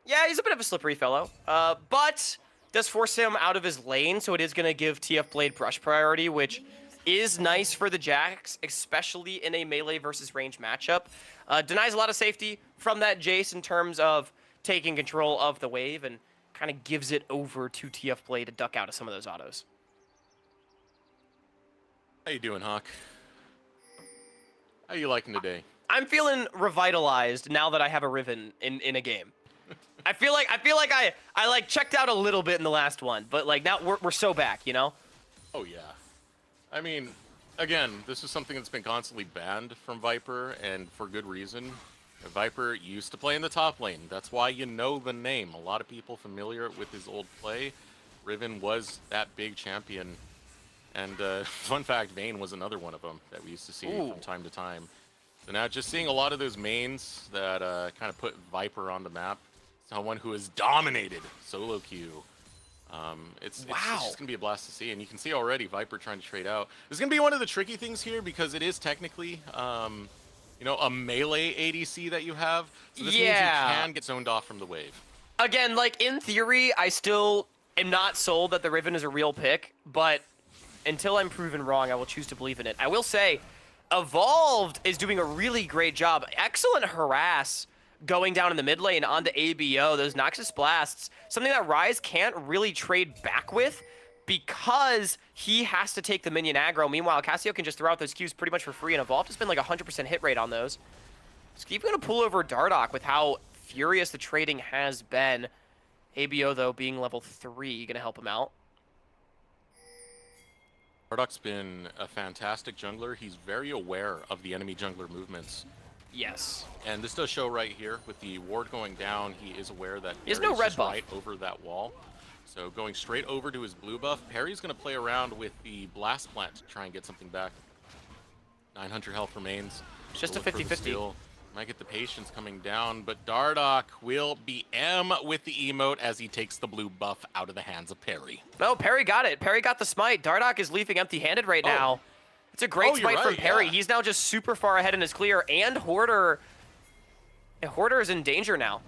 Yeah, he's a bit of a slippery fellow, but does force him out of his lane, so it is going to give TF Blade brush priority, which is nice for the Jax, especially in a melee versus range matchup. Denies a lot of safety from that Jace in terms of taking control of the wave, and kind of gives it over to TF Blade to duck out of some of those autos. How you doing, Hawk? How you liking today? I'm feeling revitalized now that I have a Riven in a game. I feel like I like checked out a little bit in the last one, but like now we're so back, you know? Oh yeah. I mean, again, this is something that's been constantly banned from Viper, and for good reason. Viper used to play in the top lane. That's why you know the name. A lot of people familiar with his old play. Riven was that big champion. And fun fact, Vayne was another one of them that we used to see from time to time. So now just seeing a lot of those mains that kind of put Viper on the map. Someone who has dominated solo queue. It's just going to be a blast to see. And you can see already Viper trying to trade out. This is going to be one of the tricky things here because it is technically, you know, a melee ADC that you have. So this means you can get zoned off from the wave. Again, like, in theory, I still am not sold that the Riven is a real pick, but until I'm proven wrong, I will choose to believe in it. I will say, Evolved is doing a really great job. Excellent harass going down in the mid lane onto ABO. Those Noxus Blasts, something that Ryze can't really trade back with because he has to take the minion aggro. Meanwhile, Cassio can just throw out those Qs pretty much for free, and Evolved has been like 100% hit rate on those. So keep going to pull over Dardoch with how furious the trading has been. ABO, though, being level 3, going to help him out. Dardoch's been a fantastic jungler. He's very aware of the enemy jungler movements. Yes. And this does show right here with the ward going down. He is aware that there's no red buff right over that wall. So going straight over to his blue buff, Perry's going to play around with the blast plant to try and get something back. 900 health remains. It's just a 50-50. Might get the patience coming down, but Dardoch will be M with the emote as he takes the blue buff out of the hands of Perry. No, Perry got it. Perry got the smite. Dardoch is leaving empty-handed right now. It's a great smite from Perry. He's now just super far ahead in his clear, and Hoarder is in danger now.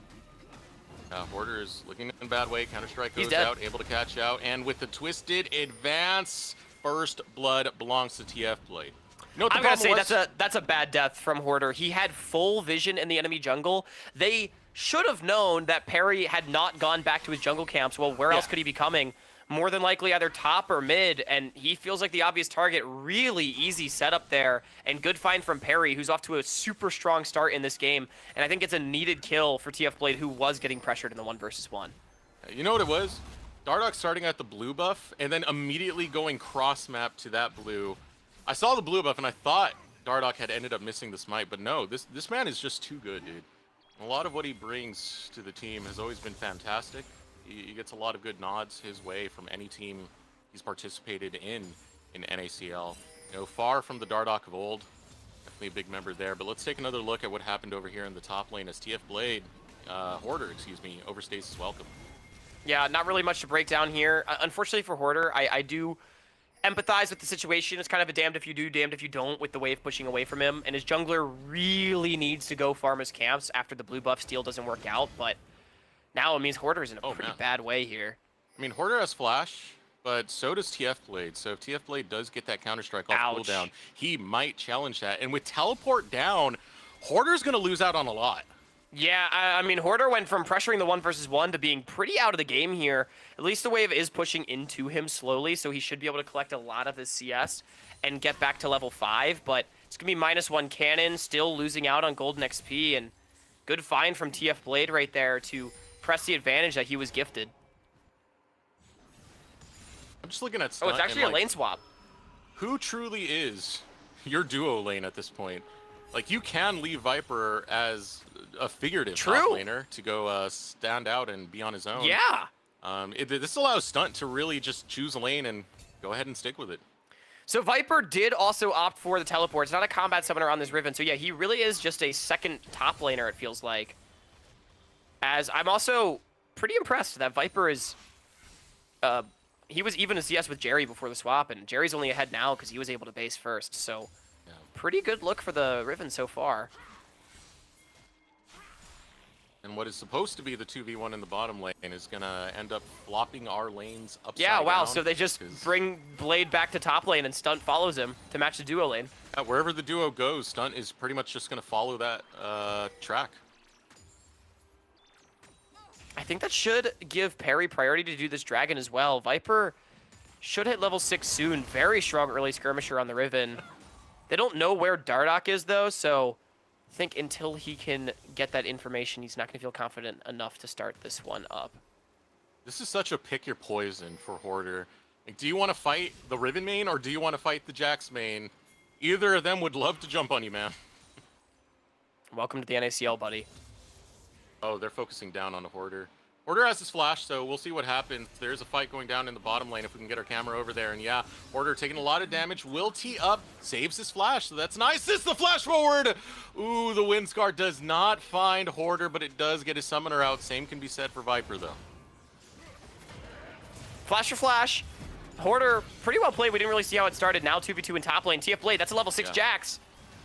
Hoarder is looking in a bad way. Counter-Strike goes out, able to catch out, and with the twisted advance, first blood belongs to TF Blade. You know what I'm gonna say that's a bad death from Hoarder. He had full vision in the enemy jungle. They should have known that Perry had not gone back to his jungle camps. Well, where else could he be coming? More than likely either top or mid, and he feels like the obvious target. Really easy setup there, and good find from Perry, who's off to a super strong start in this game. And I think it's a needed kill for TF Blade, who was getting pressured in the 1v1. You know what it was? Dardoch starting at the blue buff, and then immediately going cross-map to that blue. I saw the blue buff, and I thought Dardoch had ended up missing the smite, but no, this man is just too good, dude. A lot of what he brings to the team has always been fantastic. He gets a lot of good nods his way from any team he's participated in NACL. You know, far from the Dardoch of old. Definitely a big member there, but let's take another look at what happened over here in the top lane as TF Blade, Hoarder, excuse me, overstays his welcome. Yeah, not really much to break down here. Unfortunately for Hoarder, I do empathize with the situation. It's kind of a damned if you do, damned if you don't with the wave pushing away from him. And his jungler really needs to go farm his camps after the blue buff steal doesn't work out. But now it means Hoarder's in a pretty bad way here. I mean, Hoarder has flash, but so does TF Blade. So if TF Blade does get that Counter-Strike off cooldown, he might challenge that. And with teleport down, Hoarder's going to lose out on a lot. Yeah, I mean, Hoarder went from pressuring the 1v1 to being pretty out of the game here. At least the wave is pushing into him slowly, so he should be able to collect a lot of his CS and get back to level 5. But it's going to be -1 cannon, still losing out on golden XP, and good find from TF Blade right there to press the advantage that he was gifted. I'm just looking at Stunt. Oh, it's actually a lane swap. Who truly is your duo lane at this point? Like, you can leave Viper as a figurative top laner to go stand out and be on his own. Yeah. This allows Stunt to really just choose a lane and go ahead and stick with it. So Viper did also opt for the teleport. It's not a combat summoner on this Riven. So yeah, he really is just a second top laner, it feels like. As I'm also pretty impressed that Viper is... he was even a CS with Jerry before the swap, and Jerry's only ahead now because he was able to base first. So pretty good look for the Riven so far. And what is supposed to be the 2v1 in the bottom lane is going to end up flopping our lanes upside down. Yeah, wow, down. so they just bring Blade back to top lane and Stunt follows him to match the duo lane. Wherever the duo goes, Stunt is pretty much just going to follow that track. I think that should give Perry priority to do this dragon as well. Viper should hit level 6 soon. Very strong early skirmisher on the Riven. They don't know where Dardoch is, though, so I think until he can get that information, he's not going to feel confident enough to start this one up. This is such a pick your poison for Hoarder. Like, do you want to fight the Riven main, or do you want to fight the Jax main? Either of them would love to jump on you, man. Welcome to the NACL, buddy. Oh, they're focusing down on the Hoarder. Hoarder has his flash, so we'll see what happens. There's a fight going down in the bottom lane if we can get our camera over there. And yeah, Hoarder taking a lot of damage, will tee up, saves his flash, so that's nice. It's the flash forward! Ooh, the Wind Scar does not find Hoarder, but it does get his summoner out. Same can be said for Viper, though. Flash for flash. Hoarder, pretty well played. We didn't really see how it started. Now 2v2 in top lane. TF Blade, that's a level 6 Jax.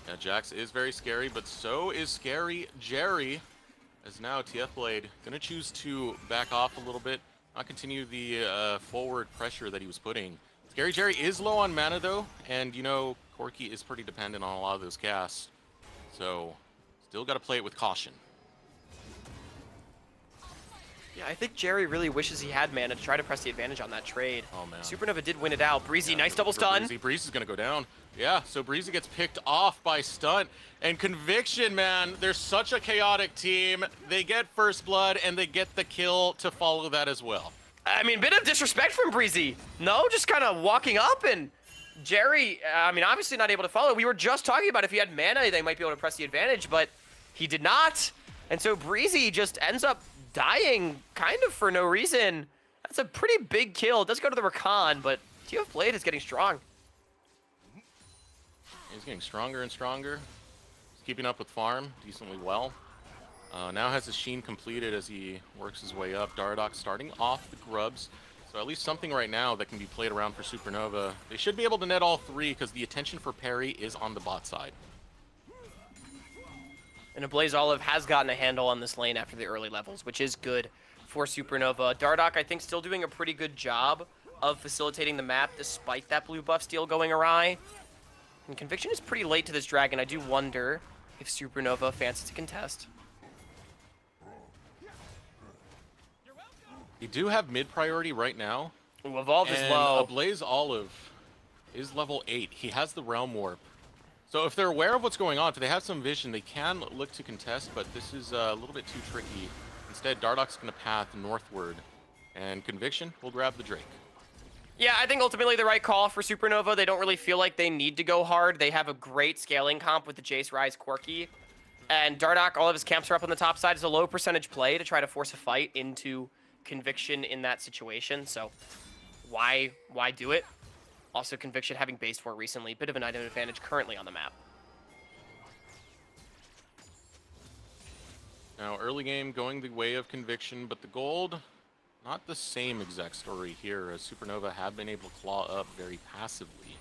Yeah, Jax is very scary, but so is Scary Jerry. As now TF Blade gonna choose to back off a little bit, not continue the forward pressure that he was putting. Scary Jerry is low on mana though, and you know Corky is pretty dependent on a lot of those casts, so still got to play it with caution. Yeah, I think Jerry really wishes he had mana to try to press the advantage on that trade. Oh man, Supernova did win it out. Breezy, yeah, nice double stun. Breezy is gonna go down. Yeah, so Breezy gets picked off by Stunt. And Conviction, man, they're such a chaotic team. They get first blood, and they get the kill to follow that as well. I mean, bit of disrespect from Breezy. No, just kind of walking up, and Jerry, I mean, obviously not able to follow. We were just talking about if he had mana, they might be able to press the advantage, but he did not. And so Breezy just ends up dying kind of for no reason. That's a pretty big kill. It does go to the Rakan, but TF Blade is getting strong. He's getting stronger and stronger. He's keeping up with farm decently well. Now has his Sheen completed as he works his way up. Dardock starting off the grubs. So at least something right now that can be played around for Supernova. They should be able to net all three because the attention for parry is on the bot side. And a Blaze Olive has gotten a handle on this lane after the early levels, which is good for Supernova. Dardock, I think, still doing a pretty good job of facilitating the map despite that blue buff steal going awry. And Conviction is pretty late to this dragon. I do wonder if Supernova fancies to contest. They do have mid priority right now. Ooh, Evolved is low. A Blaze Olive is level 8. He has the Realm Warp. So if they're aware of what's going on, if they have some vision, they can look to contest, but this is a little bit too tricky. Instead, Dardock's going to path northward, and Conviction will grab the Drake. Yeah, I think ultimately the right call for Supernova. They don't really feel like they need to go hard. They have a great scaling comp with the Jace, Rise, Corki. And Dardock, all of his camps are up on the top side. It's a low percentage play to try to force a fight into Conviction in that situation. So why do it? Also, Conviction having based more recently. Bit of an item advantage currently on the map. Now, early game going the way of Conviction, but the gold, not the same exact story here, as Supernova have been able to claw up very passively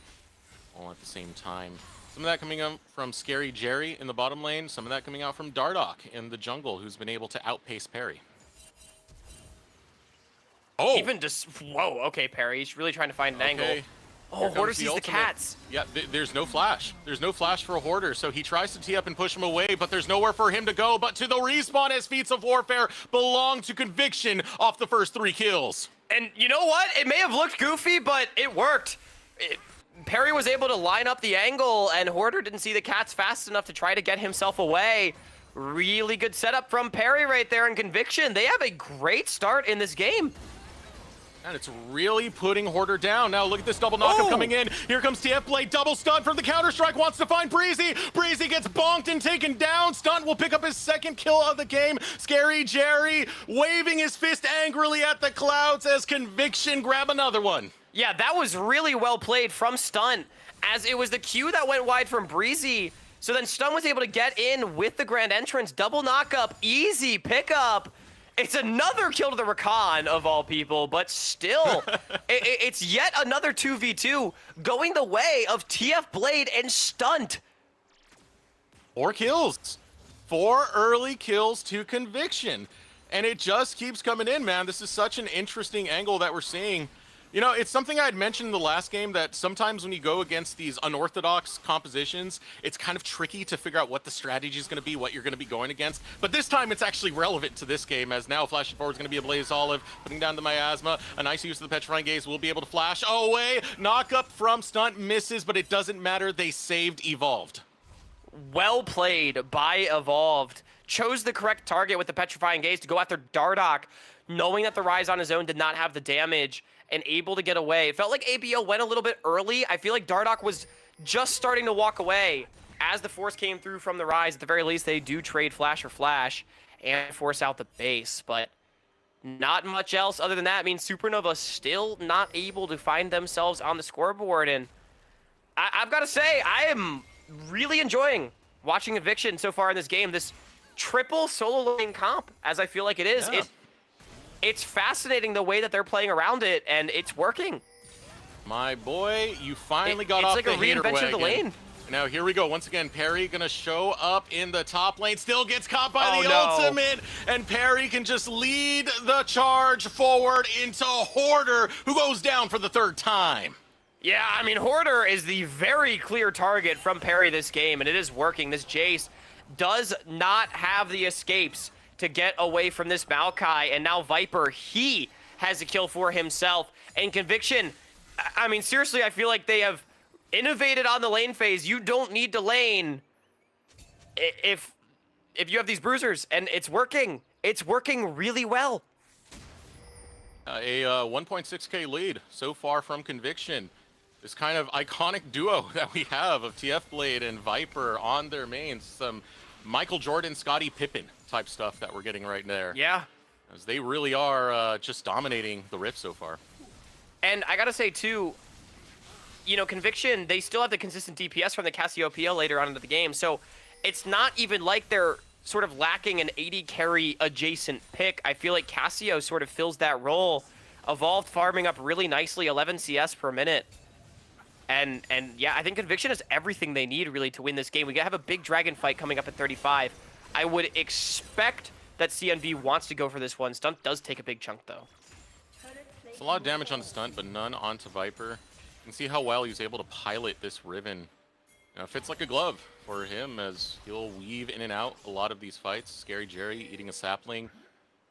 all at the same time. Some of that coming up from Scary Jerry in the bottom lane, some of that coming out from Dardock in the jungle, who's been able to outpace parry. Oh! Even just, whoa, okay, Parry. He's really trying to find an angle. Oh, Hoarder sees the cats. Yeah, there's no flash. There's no flash for a Hoarder, so he tries to tee up and push him away, but there's nowhere for him to go but to the respawn as Feats of Warfare belong to Conviction off the first 3 kills. And you know what? It may have looked goofy, but it worked. Parry was able to line up the angle, and Hoarder didn't see the cats fast enough to try to get himself away. Really good setup from Parry right there in Conviction. They have a great start in this game. And it's really putting Hoarder down. Now look at this double knockup coming in. Here comes TF Blade, double stun from the Counter-Strike, wants to find Breezy. Breezy gets bonked and taken down. Stunt will pick up his second kill of the game. Scary Jerry waving his fist angrily at the clouds as Conviction grab another one. Yeah, that was really well played from Stunt, as it was the Q that went wide from Breezy. So then Stunt was able to get in with the grand entrance. Double knockup, easy pickup. It's another kill to the Rakan, of all people, but still, it's yet another 2v2 going the way of TF Blade and Stunt. 4 kills. 4 early kills to Conviction. And it just keeps coming in, man. This is such an interesting angle that we're seeing. You know, it's something I had mentioned in the last game that sometimes when you go against these unorthodox compositions, it's kind of tricky to figure out what the strategy is going to be, what you're going to be going against. But this time it's actually relevant to this game, as now flashing forward is going to be a Blaze Olive, putting down the Miasma. A nice use of the Petrifying Gaze will be able to flash away. Knock up from Stunt misses, but it doesn't matter. They saved Evolved. Well played by Evolved. Chose the correct target with the Petrifying Gaze to go after Dardock, knowing that the Rise on his own did not have the damage, and able to get away. It felt like ABO went a little bit early. I feel like Dardock was just starting to walk away, as the force came through from the Rise, at the very least, they do trade flash for flash and force out the base, but not much else other than that. I mean, Supernova still not able to find themselves on the scoreboard, and I've got to say, I am really enjoying watching Eviction so far in this game. This triple solo lane comp, as I feel like it is. Yeah. It's fascinating the way that they're playing around it, and it's working. My boy, you finally got off like the a hater reinvention wagon. of the lane. Now here we go. Once again, Perry gonna show up in the top lane. Still gets caught by Oh, the no. ultimate, and Perry can just lead the charge forward into Hoarder, who goes down for the 3rd time. Yeah, I mean, Hoarder is the very clear target from Perry this game, and it is working. This Jace does not have the escapes to get away from this Maokai, and now Viper, he has a kill for himself. And Conviction, I mean, seriously, I feel like they have innovated on the lane phase. You don't need to lane if you have these bruisers, and it's working. It's working really well. A 1.6k lead so far from Conviction. This kind of iconic duo that we have of TF Blade and Viper on their mains. Some Michael Jordan, Scottie Pippen type stuff that we're getting right there. Yeah. As they really are just dominating the Rift so far. And I gotta say, too, you know, Conviction, they still have the consistent DPS from the Cassiopeia later on into the game, so it's not even like they're sort of lacking an 80 carry adjacent pick. I feel like Cassio sort of fills that role. Evolved farming up really nicely, 11 CS per minute. And yeah, I think Conviction has everything they need, really, to win this game. We have a big dragon fight coming up at 35. I would expect that CNV wants to go for this one. Stunt does take a big chunk, though. It's a lot of damage on Stunt, but none onto Viper. You can see how well he's able to pilot this Riven. You know, it fits like a glove for him as he'll weave in and out a lot of these fights. Scary Jerry eating a sapling.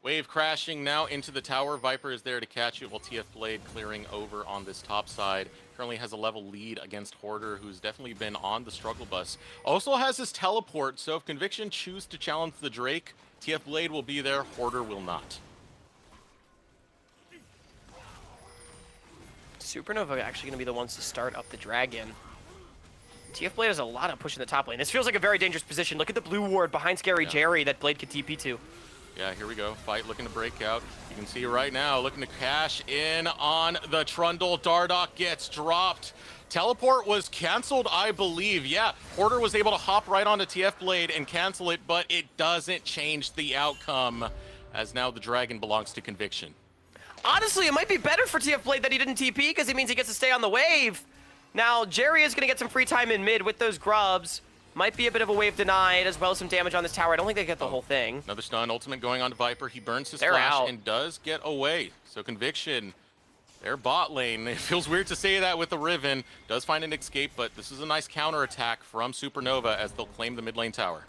Wave crashing now into the tower. Viper is there to catch it while TF Blade clearing over on this top side. Currently has a level lead against Hoarder, who's definitely been on the struggle bus. Also has his teleport, so if Conviction choose to challenge the Drake, TF Blade will be there, Hoarder will not. Supernova actually going to be the ones to start up the dragon. TF Blade has a lot of push in the top lane. This feels like a very dangerous position. Look at the blue ward behind Scary Jerry that Blade could TP to. Yeah, here we go. Fight looking to break out. You can see right now, looking to cash in on the Trundle. Dardoch gets dropped. Teleport was canceled, I believe. Yeah, Hoarder was able to hop right onto TF Blade and cancel it, but it doesn't change the outcome, as now the dragon belongs to Conviction. Honestly, it might be better for TF Blade that he didn't TP, because it means he gets to stay on the wave. Now, Jerry is going to get some free time in mid with those grubs. Might be a bit of a wave denied, as well as some damage on this tower. I don't think they get the whole thing. Another stun, ultimate going on to Viper. He burns his They're flash out. and does get away. So Conviction, their bot lane. It feels weird to say that with the Riven. Does find an escape, but this is a nice counterattack from Supernova as they'll claim the mid lane tower.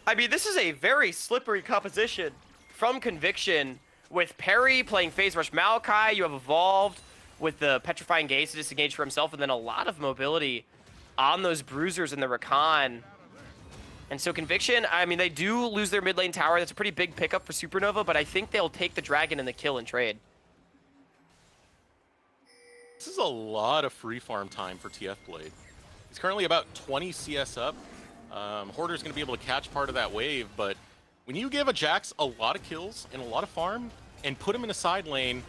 I mean, this is a very slippery composition from Conviction. With Perry playing Phase Rush Maokai, you have Evolved with the Petrifying Gaze to disengage for himself, and then a lot of mobility on those Bruisers in the Rakan. And so Conviction, I mean, they do lose their mid lane tower. That's a pretty big pickup for Supernova, but I think they'll take the dragon and the kill and trade. This is a lot of free farm time for TF Blade. He's currently about 20 CS up. Hoarder's going to be able to catch part of that wave, but when you give a Jax a lot of kills and a lot of farm and put him in a side lane,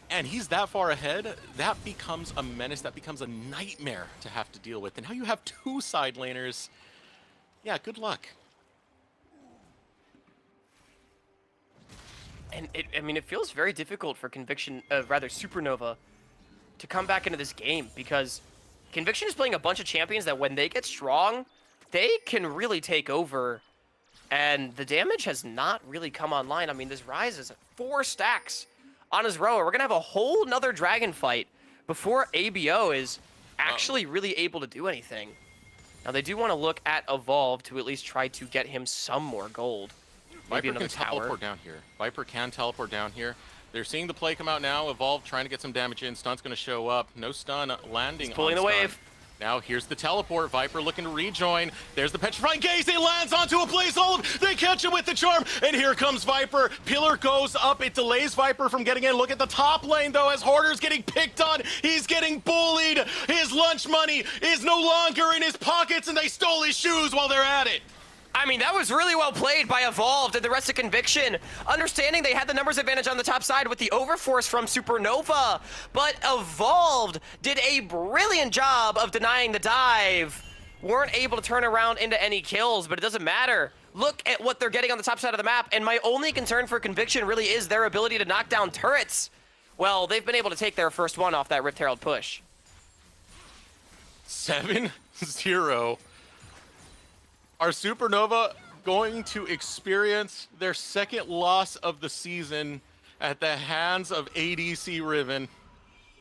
and he's that far ahead, that becomes a menace, that becomes a nightmare to have to deal with. And now you have two side laners. Yeah, good luck. And I mean, it feels very difficult for Conviction, rather Supernova, to come back into this game, because Conviction is playing a bunch of champions that when they get strong, they can really take over. And the damage has not really come online. I mean, this Rise is 4 stacks on his rower. We're going to have a whole nother dragon fight before ABO is actually really able to do anything. Now, they do want to look at Evolve to at least try to get him some more gold. Maybe Viper another can tower. teleport down here. Viper can teleport down here. They're seeing the play come out now. Evolve trying to get some damage in. Stun's going to show up. No stun landing. He's pulling on the stun. wave. Now here's the teleport. Viper looking to rejoin. There's the Petrifying Gaze. It lands onto a Blaze Olive. They catch him with the charm. And here comes Viper. Pillar goes up. It delays Viper from getting in. Look at the top lane, though, as Hoarder's getting picked on. He's getting bullied. His lunge lunch money is no longer in his pockets and they stole his shoes while they're at it. I mean, that was really well played by Evolved and the rest of Conviction. Understanding they had the numbers advantage on the top side with the overforce from Supernova, but Evolved did a brilliant job of denying the dive. Weren't able to turn around into any kills, but it doesn't matter. Look at what they're getting on the top side of the map, and my only concern for Conviction really is their ability to knock down turrets. Well, they've been able to take their first one off that Rift Herald push. 7-0. Are Supernova going to experience their second loss of the season at the hands of ADC Riven?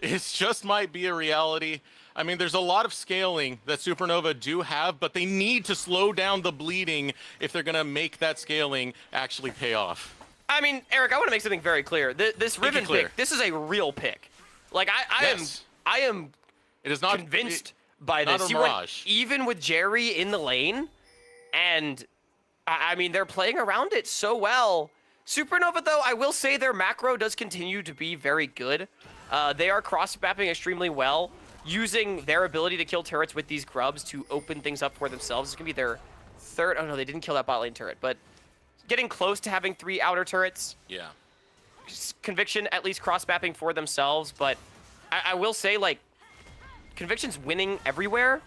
It just might be a reality. I mean, there's a lot of scaling that Supernova do have, but they need to slow down the bleeding if they're going to make that scaling actually pay off. I mean, Eric, I want to make something very clear. This Riven pick, this is a real pick. Like, I am it is not convinced by this. Not a mirage. Even with Jerry in the lane, and I mean, they're playing around it so well. Supernova, though, I will say their macro does continue to be very good. They are cross-mapping extremely well, using their ability to kill turrets with these grubs to open things up for themselves. It's going to be their third. Oh, no, they didn't kill that bot lane turret, but getting close to having 3 outer turrets. Yeah. Conviction at least cross-mapping for themselves, but I will say, like, Conviction's winning everywhere,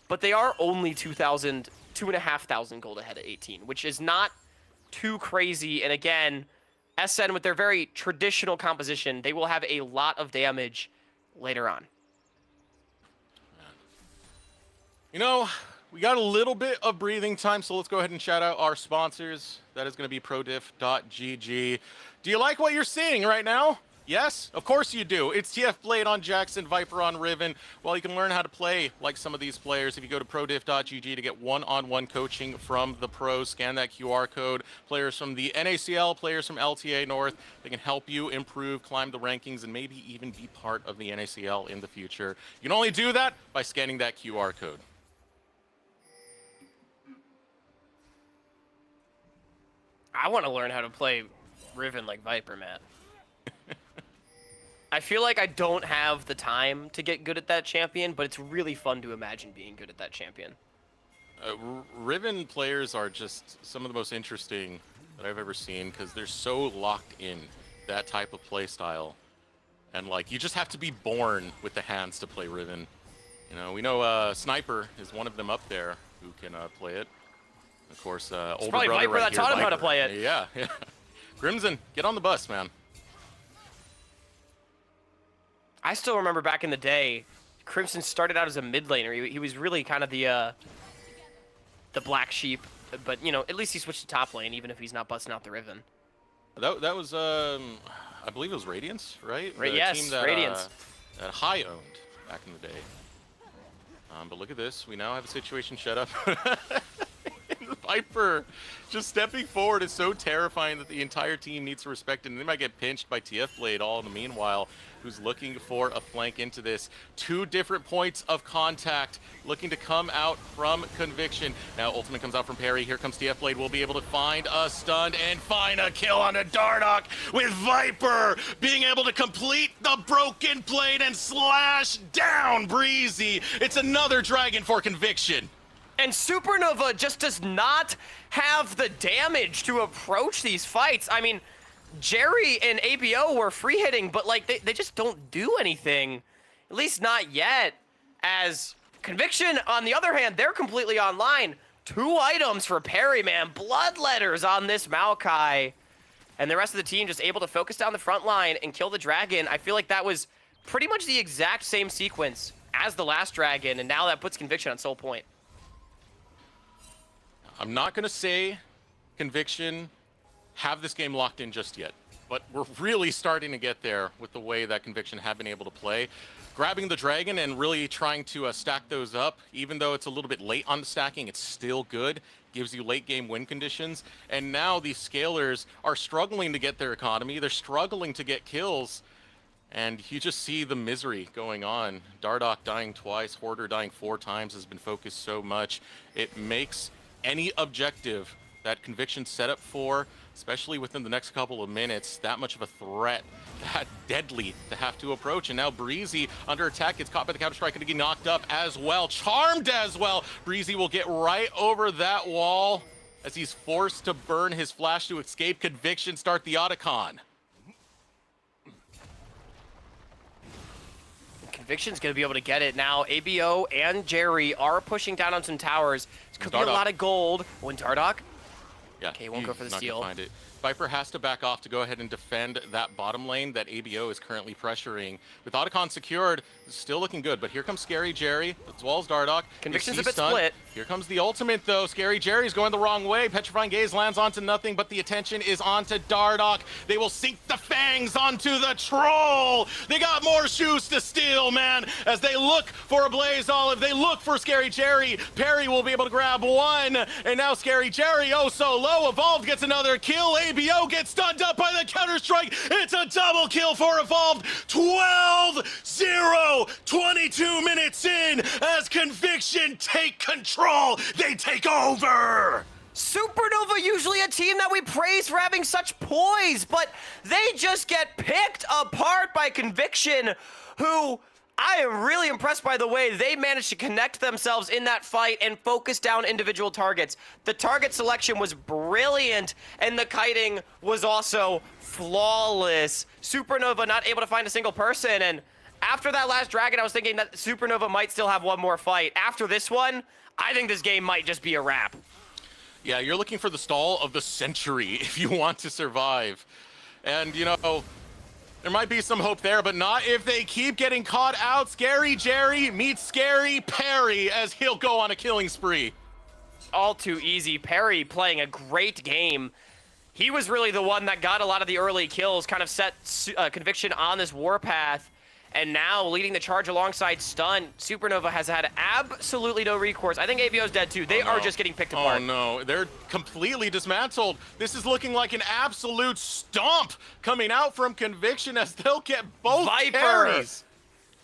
but they are only 2,500 gold ahead at 18, which is not too crazy. And again, SN with their very traditional composition, they will have a lot of damage later on. You know, we got a little bit of breathing time, so let's go ahead and shout out our sponsors. That is going to be prodiff.gg. Do you like what you're seeing right now? Yes? Of course you do. It's TF Blade on Jackson, Viper on Riven. Well, you can learn how to play like some of these players if you go to prodiff.gg to get one-on-one coaching from the pros. Scan that QR code. Players from the NACL, players from LTA North, they can help you improve, climb the rankings, and maybe even be part of the NACL in the future. You can only do that by scanning that QR code. I want to learn how to play Riven like Viper, Matt. I feel like I don't have the time to get good at that champion, but it's really fun to imagine being good at that champion. Riven players are just some of the most interesting that I've ever seen because they're so locked in that type of play style. And like, you just have to be born with the hands to play Riven. You know, we know Sniper is one of them up there who can play it. Of course, older probably brother Viper right that here, taught him how to Viper. play it. Yeah. Crimson, get on the bus, man. I still remember back in the day, Crimson started out as a mid laner. He was really kind of the black sheep, but you know, at least he switched to top lane, even if he's not busting out the Riven. That was I believe it was Radiance, right? The yes, team that, Radiance. That High owned back in the day. But look at this. We now have a situation shut up. Viper just stepping forward is so terrifying that the entire team needs to respect it, and they might get pinched by TF Blade all in the meanwhile, who's looking for a flank into this. 2 different points of contact looking to come out from Conviction. Now ultimate comes out from Perry. Here comes TF Blade. We'll be able to find a stun and find a kill on a Dardoch with Viper being able to complete the broken plate and slash down Breezy. It's another dragon for Conviction. And Supernova just does not have the damage to approach these fights. I mean, Jerry and ABO were free hitting, but like they just don't do anything. At least not yet. As Conviction, on the other hand, they're completely online. 2 items for Perry, man. Bloodletters on this Maokai. And the rest of the team just able to focus down the front line and kill the dragon. I feel like that was pretty much the exact same sequence as the last dragon, and now that puts Conviction on Soul Point. I'm not going to say Conviction have this game locked in just yet, but we're really starting to get there with the way that Conviction have been able to play. Grabbing the dragon and really trying to stack those up, even though it's a little bit late on the stacking, it's still good. Gives you late game win conditions. And now these scalers are struggling to get their economy. They're struggling to get kills. And you just see the misery going on. Dardoch dying twice, Hoarder dying 4 times has been focused so much. It makes any objective that Conviction set up for especially within the next couple of minutes. That much of a threat, that deadly to have to approach. And now Breezy under attack, gets caught by the counter-strike and get knocked up as well. Charmed as well. Breezy will get right over that wall as he's forced to burn his flash to escape Conviction, start the Otacon. Conviction's going to be able to get it now. ABO and Jerry are pushing down on some towers. This could be a lot of gold. Dardoch. Yeah, Okay, won't go for the steal. Find it. Viper has to back off to go ahead and defend that bottom lane that ABO is currently pressuring. With Otacon secured, still looking good, but here comes Scary Jerry, as well as Dardoch. Conviction's a bit split. Here comes the ultimate, though. Scary Jerry's going the wrong way. Petrifying Gaze lands onto nothing, but the attention is onto Dardoch. They will sink the fangs onto the troll. They got more shoes to steal, man. As they look for a Blaze Olive, they look for Scary Jerry. Perry will be able to grab one, and now Scary Jerry, oh so low. Evolved gets another kill. ABO gets stunned up by the counter-strike. It's a double kill for Evolved. 12-0, 22 minutes in as Conviction take control. They take over. Supernova, usually a team that we praise for having such poise, but they just get picked apart by Conviction, who I am really impressed by the way they managed to connect themselves in that fight and focus down individual targets. The target selection was brilliant, and the kiting was also flawless. Supernova not able to find a single person, and after that last dragon, I was thinking that Supernova might still have one more fight. After this one, I think this game might just be a wrap. Yeah, you're looking for the stall of the century if you want to survive. And, you know, there might be some hope there, but not if they keep getting caught out. Scary Jerry meets Scary Perry as he'll go on a killing spree. All too easy. Perry playing a great game. He was really the one that got a lot of the early kills, kind of set Conviction on this warpath. And now leading the charge alongside Stun, Supernova has had absolutely no recourse. I think ABO's dead too. They are just getting picked apart. Oh no, they're completely dismantled. This is looking like an absolute stomp coming out from Conviction as they'll get both carries.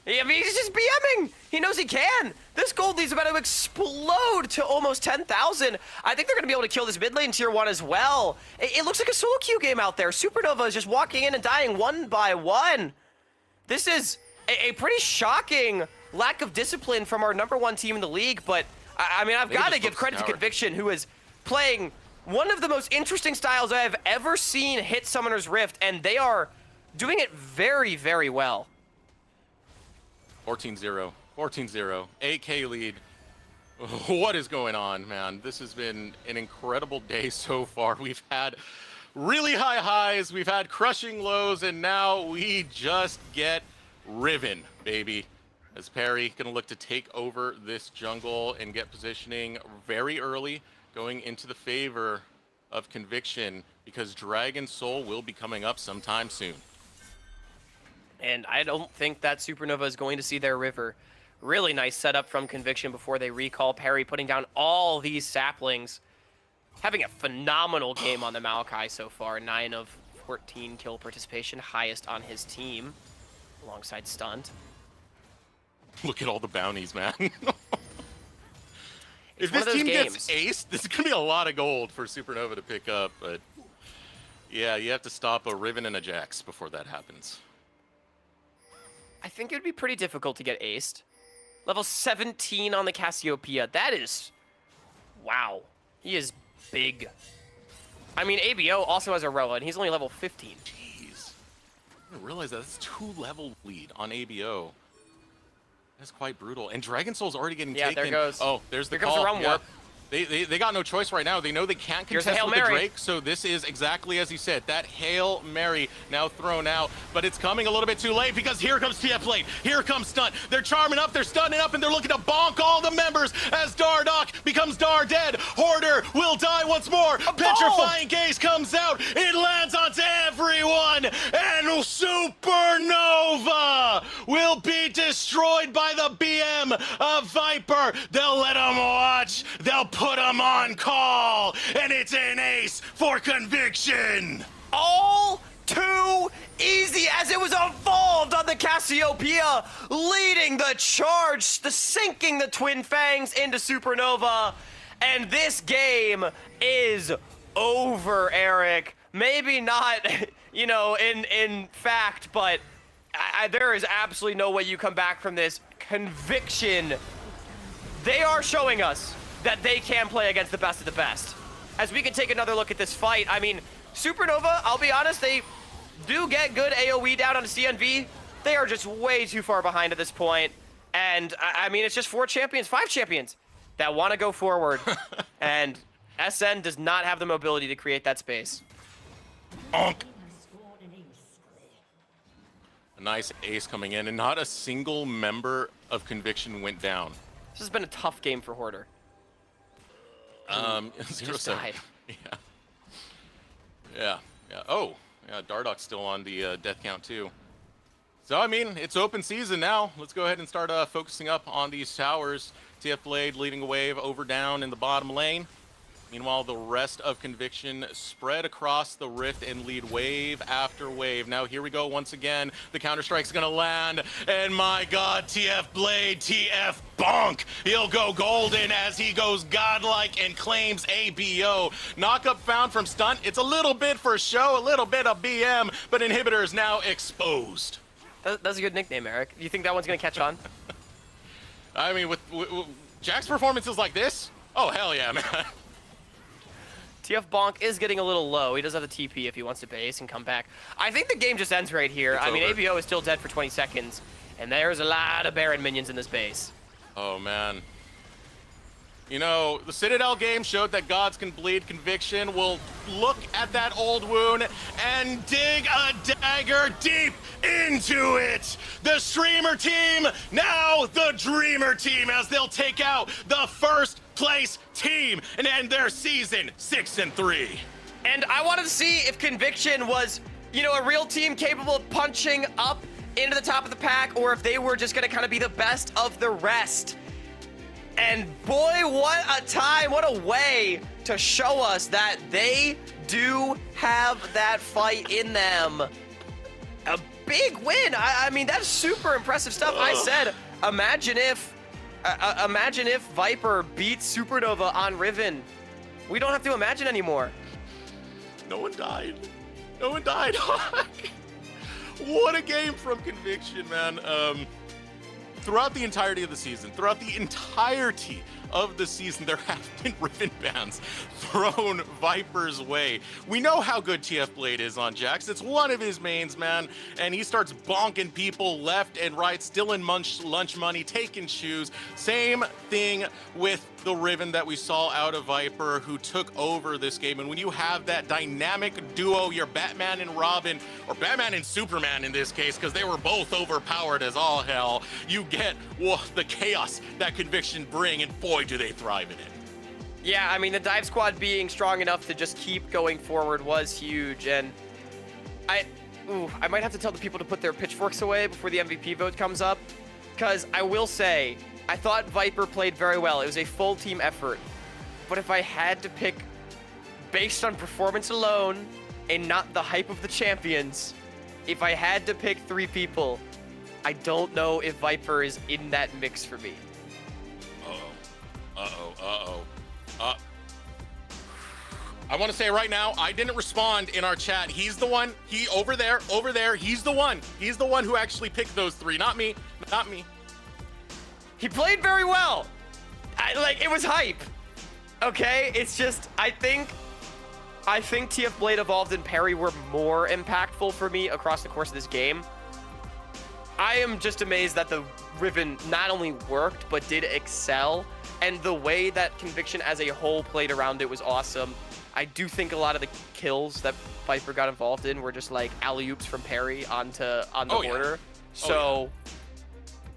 I mean, he's just BMing. He knows he can. This gold lead's about to explode to almost 10,000. I think they're going to be able to kill this mid lane tier 1 as well. It looks like a solo queue game out there. Supernova is just walking in and dying one by one. This is a pretty shocking lack of discipline from our #1 team in the league, but I mean, I've got to give credit to Conviction, who is playing one of the most interesting styles I have ever seen hit Summoner's Rift, and they are doing it very, very well. 14-0, 14-0, 8K lead. What is going on, man? This has been an incredible day so far. We've had really high highs, we've had crushing lows, and now we just get Riven, baby. As Perry gonna look to take over this jungle and get positioning very early, going into the favor of Conviction, because Dragon Soul will be coming up sometime soon. And I don't think that Supernova is going to see their river. Really nice setup from Conviction before they recall. Perry putting down all these saplings. Having a phenomenal game on the Maokai so far. 9 of 14 kill participation, highest on his team, alongside Stunt. Look at all the bounties, man. If one this of those team games. gets aced, this is going to be a lot of gold for Supernova to pick up, but yeah, you have to stop a Riven and a Jax before that happens. I think it would be pretty difficult to get aced. Level 17 on the Cassiopeia. That is... wow. He is big. I mean, ABO also has a Roa, and he's only level 15. Jeez. I didn't realize that. That's 2-level lead on ABO. That's quite brutal. And Dragon Soul's already getting taken. Yeah, there goes. Oh, there's the Here call. comes the realm warp. They got no choice right now. They know they can't Here's contest a Hail with the Mary. Drake, so this is exactly as he said. That Hail Mary now thrown out, but it's coming a little bit too late because here comes TF Lane. Here comes Stunt. They're charming up, they're stunning up, and they're looking to bonk all the members as Dardoch becomes Dar dead. Hoarder will die once more. Petrifying Gaze comes out. It lands onto everyone, and Supernova will be destroyed by the BM of Viper. They'll let him watch. They'll put him on call, and it's an ace for Conviction. All too easy as it was evolved on the Cassiopeia, leading the charge, sinking the Twin Fangs into Supernova. And this game is over, Eric. maybe not, you know, in fact, but there is absolutely no way you come back from this. Conviction. They are showing us that they can play against the best of the best. As we can take another look at this fight, I mean, Supernova, I'll be honest, they do get good AoE down on CNV. They are just way too far behind at this point. And, I mean, it's just 5 champions that want to go forward. And SN does not have the mobility to create that space. Bonk. A nice ace coming in, and not a single member of Conviction went down. This has been a tough game for Hoarder. 0-7. Yeah. Oh, yeah, Dardock's still on the death count too. So, I mean, it's open season now. Let's go ahead and start focusing up on these towers. TF Blade leading a wave over down in the bottom lane. Meanwhile, the rest of Conviction spread across the rift and lead wave after wave. Now, here we go once again. The Counter-Strike's gonna land. And my God, TF Blade, TF Bonk. He'll go golden as he goes godlike and claims ABO. Knockup found from Stunt. It's a little bit for show, a little bit of BM, but Inhibitor is now exposed. That's a good nickname, Eric. Do you think that one's gonna catch on? I mean, with Jack's performances like this, oh, hell yeah, man. TF Bonk is getting a little low. He does have the TP if he wants to base and come back. I think the game just ends right here. It's I mean, over. ABO is still dead for 20 seconds, and there's a lot of Baron minions in this base. Oh, man. You know, the Citadel game showed that gods can bleed. Conviction will look at that old wound and dig a dagger deep into it. The Streamer team, now the Dreamer team, as they'll take out the first place team and end their season 6-3. And I wanted to see if Conviction was, you know, a real team capable of punching up into the top of the pack, or if they were just going to kind of be the best of the rest. And boy, what a time, what a way to show us that they do have that fight in them. A big win. I mean, that's super impressive stuff. I said, imagine if Viper beats Supernova on Riven. We don't have to imagine anymore. No one died. No one died. What a game from Conviction, man. Throughout the entirety of the season, there have been Riven bans thrown Viper's way. We know how good TF Blade is on Jax. It's one of his mains, man. And he starts bonking people left and right, stealing lunch money, taking shoes. Same thing with the Riven that we saw out of Viper, who took over this game. And when you have that dynamic duo, your Batman and Robin, or Batman and Superman in this case, because they were both overpowered as all hell, you get the chaos that Conviction bring, and boy, do they thrive in it. Yeah, I mean, the dive squad being strong enough to just keep going forward was huge, and I might have to tell the people to put their pitchforks away before the MVP vote comes up, because I will say, I thought Viper played very well. It was a full team effort, but if I had to pick based on performance alone and not the hype of the champions, if I had to pick 3 people, I don't know if Viper is in that mix for me. I want to say right now, I didn't respond in our chat. He's the one, over there, he's the one who actually picked those 3, not me. He played very well. It was hype. Okay, it's just, I think TF Blade Evolved and Perry were more impactful for me across the course of this game. I am just amazed that the Riven not only worked, but did excel. And the way that Conviction as a whole played around it was awesome. I do think a lot of the kills that Viper got involved in were just like alley-oops from Perry on the Order. So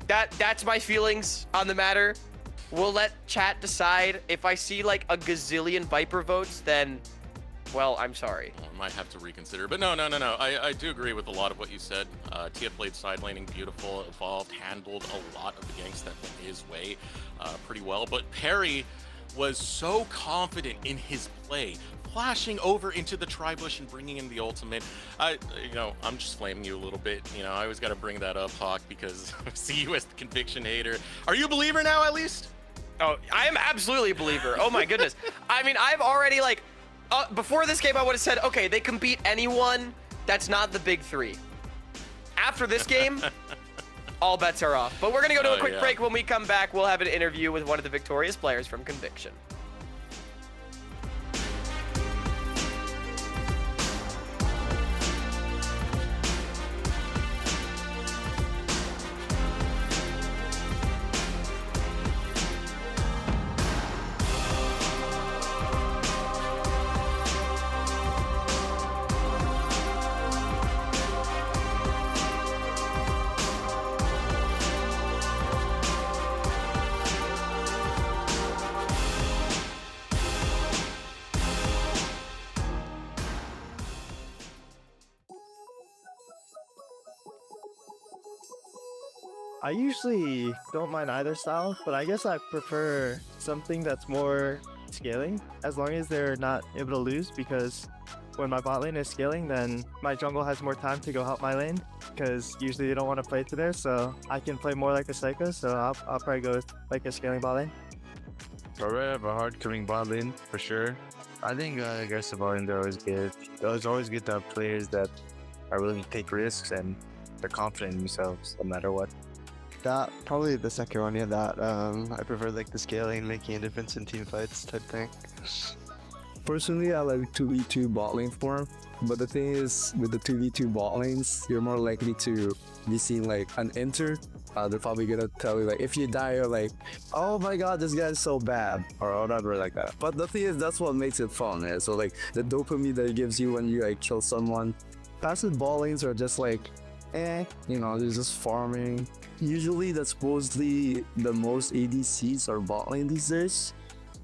that's my feelings on the matter. We'll let chat decide. If I see like a gazillion Viper votes, then, well, I'm sorry. I might have to reconsider, but no. I do agree with a lot of what you said. TF Blade side laning, beautiful, Evolved, handled a lot of the ganks that went his way pretty well. But Perry was so confident in his play, flashing over into the Tribush and bringing in the ultimate. I'm just flaming you a little bit. I always got to bring that up, Hawk, because I see you as the Conviction hater. Are you a believer now, at least? Oh, I am absolutely a believer. Oh my goodness. I mean, I've already before this game, I would have said, okay, they can beat anyone that's not the big three. After this game, all bets are off. But we're going to go to a quick break. When we come back, we'll have an interview with one of the victorious players from Conviction. I usually don't mind either style, but I guess I prefer something that's more scaling, as long as they're not able to lose, because when my bot lane is scaling, then my jungle has more time to go help my lane, because usually they don't want to play to there, so I can play more like a Psycho, so I'll probably go with like a scaling bot lane. Probably have a hard coming bot lane, for sure. I think aggressive bot lane, they're always good. It's always good to have players that are willing to take risks and they're confident in themselves, no matter what. That probably the second one, yeah. That I prefer like the scaling, making a difference in team fights type thing. Personally, I like 2v2 bot lane form, but the thing is, with the 2v2 bot lanes, you're more likely to be seeing like an enter. They're probably gonna tell you like, if you die, you're like, oh my god, this guy's so bad, or whatever like that. But the thing is, that's what makes it fun. Yeah? So like the dopamine that it gives you when you like kill someone. Passive bot lanes are just like, you know, they're just farming. Usually that's supposedly the most ADCs are bot lane these days,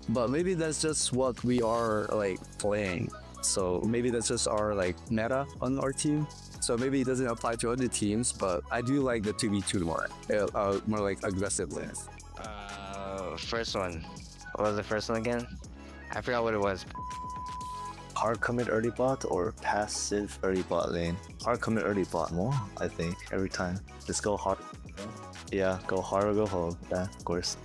but maybe that's just what we are like playing. So maybe that's just our like meta on our team. So maybe it doesn't apply to other teams, but I do like the 2v2 more like aggressive lanes. First one. What was the first one again? I forgot what it was. Hard commit early bot or passive early bot lane? Hard commit early bot more, I think, every time. Just go hard. Yeah, go hard or go home. Yeah, of course.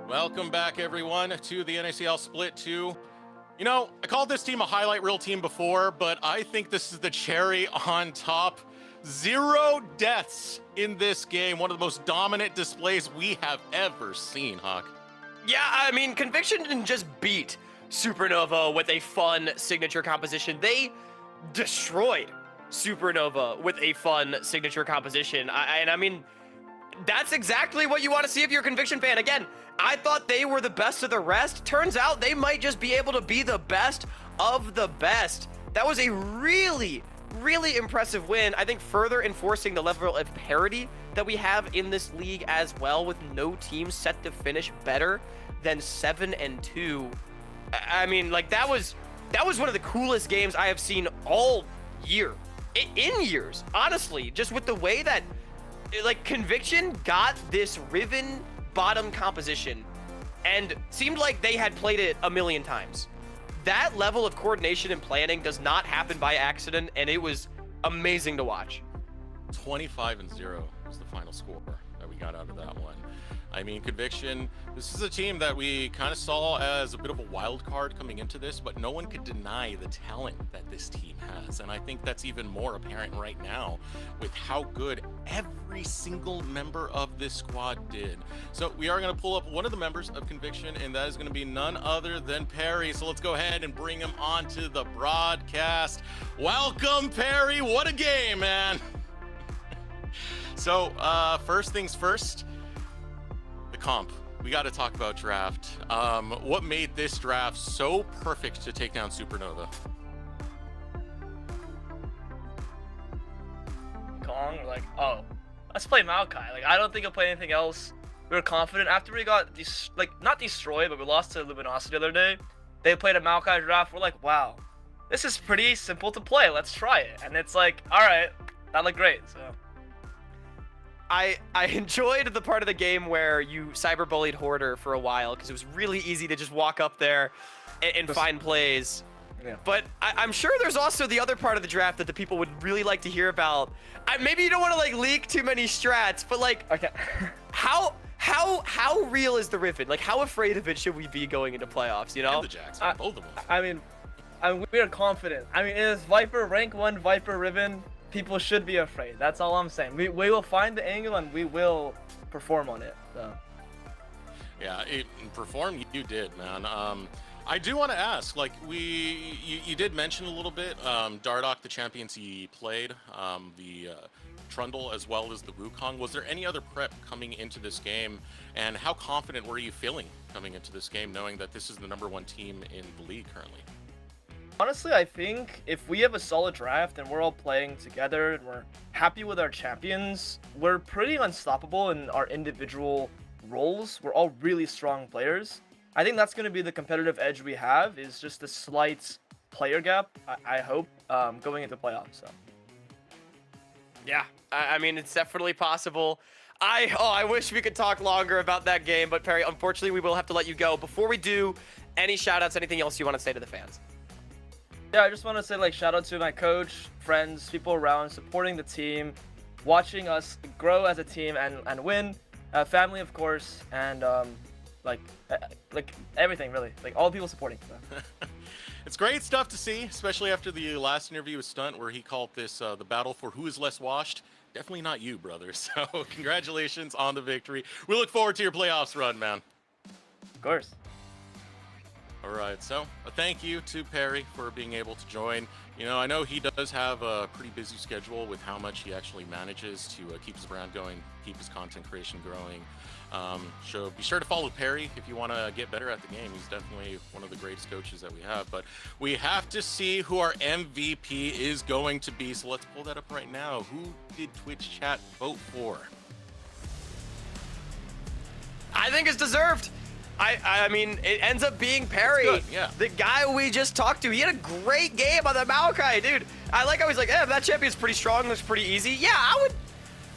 Welcome back, everyone, to the NACL Split 2. You know, I called this team a highlight reel team before, but I think this is the cherry on top. 0 deaths in this game. One of the most dominant displays we have ever seen, Hawk. Yeah, I mean, Conviction didn't just beat Supernova with a fun signature composition. They destroyed Supernova with a fun signature composition. I mean, that's exactly what you want to see if you're a Conviction fan. Again, I thought they were the best of the rest. Turns out they might just be able to be the best of the best. That was a really, really impressive win. I think further enforcing the level of parity that we have in this league as well, with no team set to finish better than 7-2. I mean, like, that was one of the coolest games I have seen all year, in years, honestly. Just with the way that, like, Conviction got this Riven bottom composition and seemed like they had played it a million times. That level of coordination and planning does not happen by accident, and it was amazing to watch. 25-0 was the final score that we got out of that one. I mean, Conviction, this is a team that we kind of saw as a bit of a wild card coming into this, but no one could deny the talent that this team has. And I think that's even more apparent right now with how good every single member of this squad did. So we are going to pull up one of the members of Conviction, and that is going to be none other than Perry. So let's go ahead and bring him onto the broadcast. Welcome, Perry. What a game, man. So, first things first, the comp. We got to talk about draft. What made this draft so perfect to take down Supernova? Kong, like, oh, let's play Maokai. Like, I don't think I'll play anything else. We were confident after we got not destroyed, but we lost to Luminosity the other day. They played a Maokai draft. We're like, wow, this is pretty simple to play. Let's try it. And it's like, all right, that looked great. So I enjoyed the part of the game where you cyberbullied Hoarder for a while because it was really easy to just walk up there and find plays. Yeah. But I'm sure there's also the other part of the draft that the people would really like to hear about. Maybe you don't want to like leak too many strats, but like, okay. how real is the Riven? Like, how afraid of it should we be going into playoffs? You know? And the Jacks, both of them. I mean, we are confident. I mean, it is Viper rank 1 Viper Riven. People should be afraid. That's all I'm saying. We will find the angle and we will perform on it. So. Yeah, perform you did, man. I do want to ask, like, you did mention a little bit, Dardoch, the champions he played, the Trundle as well as the Wukong. Was there any other prep coming into this game, and how confident were you feeling coming into this game, knowing that this is the #1 team in the league currently? Honestly, I think if we have a solid draft and we're all playing together and we're happy with our champions, we're pretty unstoppable in our individual roles. We're all really strong players. I think that's going to be the competitive edge we have, is just a slight player gap, I hope, going into playoffs. So. Yeah, I mean, it's definitely possible. I wish we could talk longer about that game, but Perry, unfortunately, we will have to let you go. Before we do, any shout-outs, anything else you want to say to the fans? Yeah, I just want to say, like, shout out to my coach, friends, people around supporting the team, watching us grow as a team and win, family, of course, and like everything, really, like all the people supporting. So. It's great stuff to see, especially after the last interview with Stunt, where he called this the battle for who is less washed. Definitely not you, brother. So congratulations on the victory. We look forward to your playoffs run, man. Of course. All right, so a thank you to Perry for being able to join. You know, I know he does have a pretty busy schedule with how much he actually manages to keep his brand going, keep his content creation growing. So be sure to follow Perry if you want to get better at the game. He's definitely one of the greatest coaches that we have. But we have to see who our MVP is going to be. So let's pull that up right now. Who did Twitch chat vote for? I think it's deserved. I mean, it ends up being Perry. Good, yeah. The guy we just talked to. He had a great game on the Maokai, dude. I was like, that champion's pretty strong, looks pretty easy. Yeah,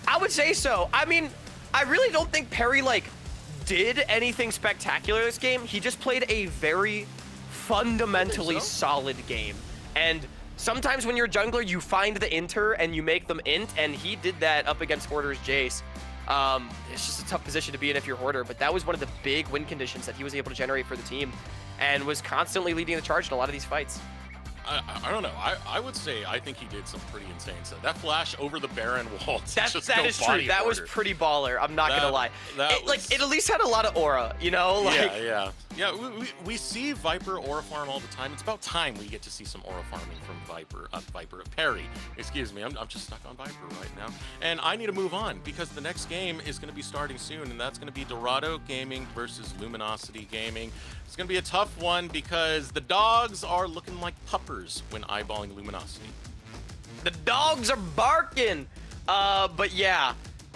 I would say so. I mean, I really don't think Perry, like, did anything spectacular this game. He just played a very fundamentally solid game. And sometimes when you're a jungler, you find the inter and you make them int, and he did that up against Hoarder's Jace. It's just a tough position to be in if you're Hoarder, but that was one of the big win conditions that he was able to generate for the team and was constantly leading the charge in a lot of these fights. I don't know. I would say I think he did some pretty insane stuff. That flash over the Baron wall. That is true. That was pretty baller. I'm not gonna lie. It at least had a lot of aura, you know? Like, yeah. We see Viper aura farm all the time. It's about time we get to see some aura farming from Perry. Excuse me. I'm just stuck on Viper right now, and I need to move on because the next game is going to be starting soon, and that's going to be Dorado Gaming versus Luminosity Gaming. It's going to be a tough one because the dogs are looking like puppers when eyeballing Luminosity. The dogs are barking. But yeah,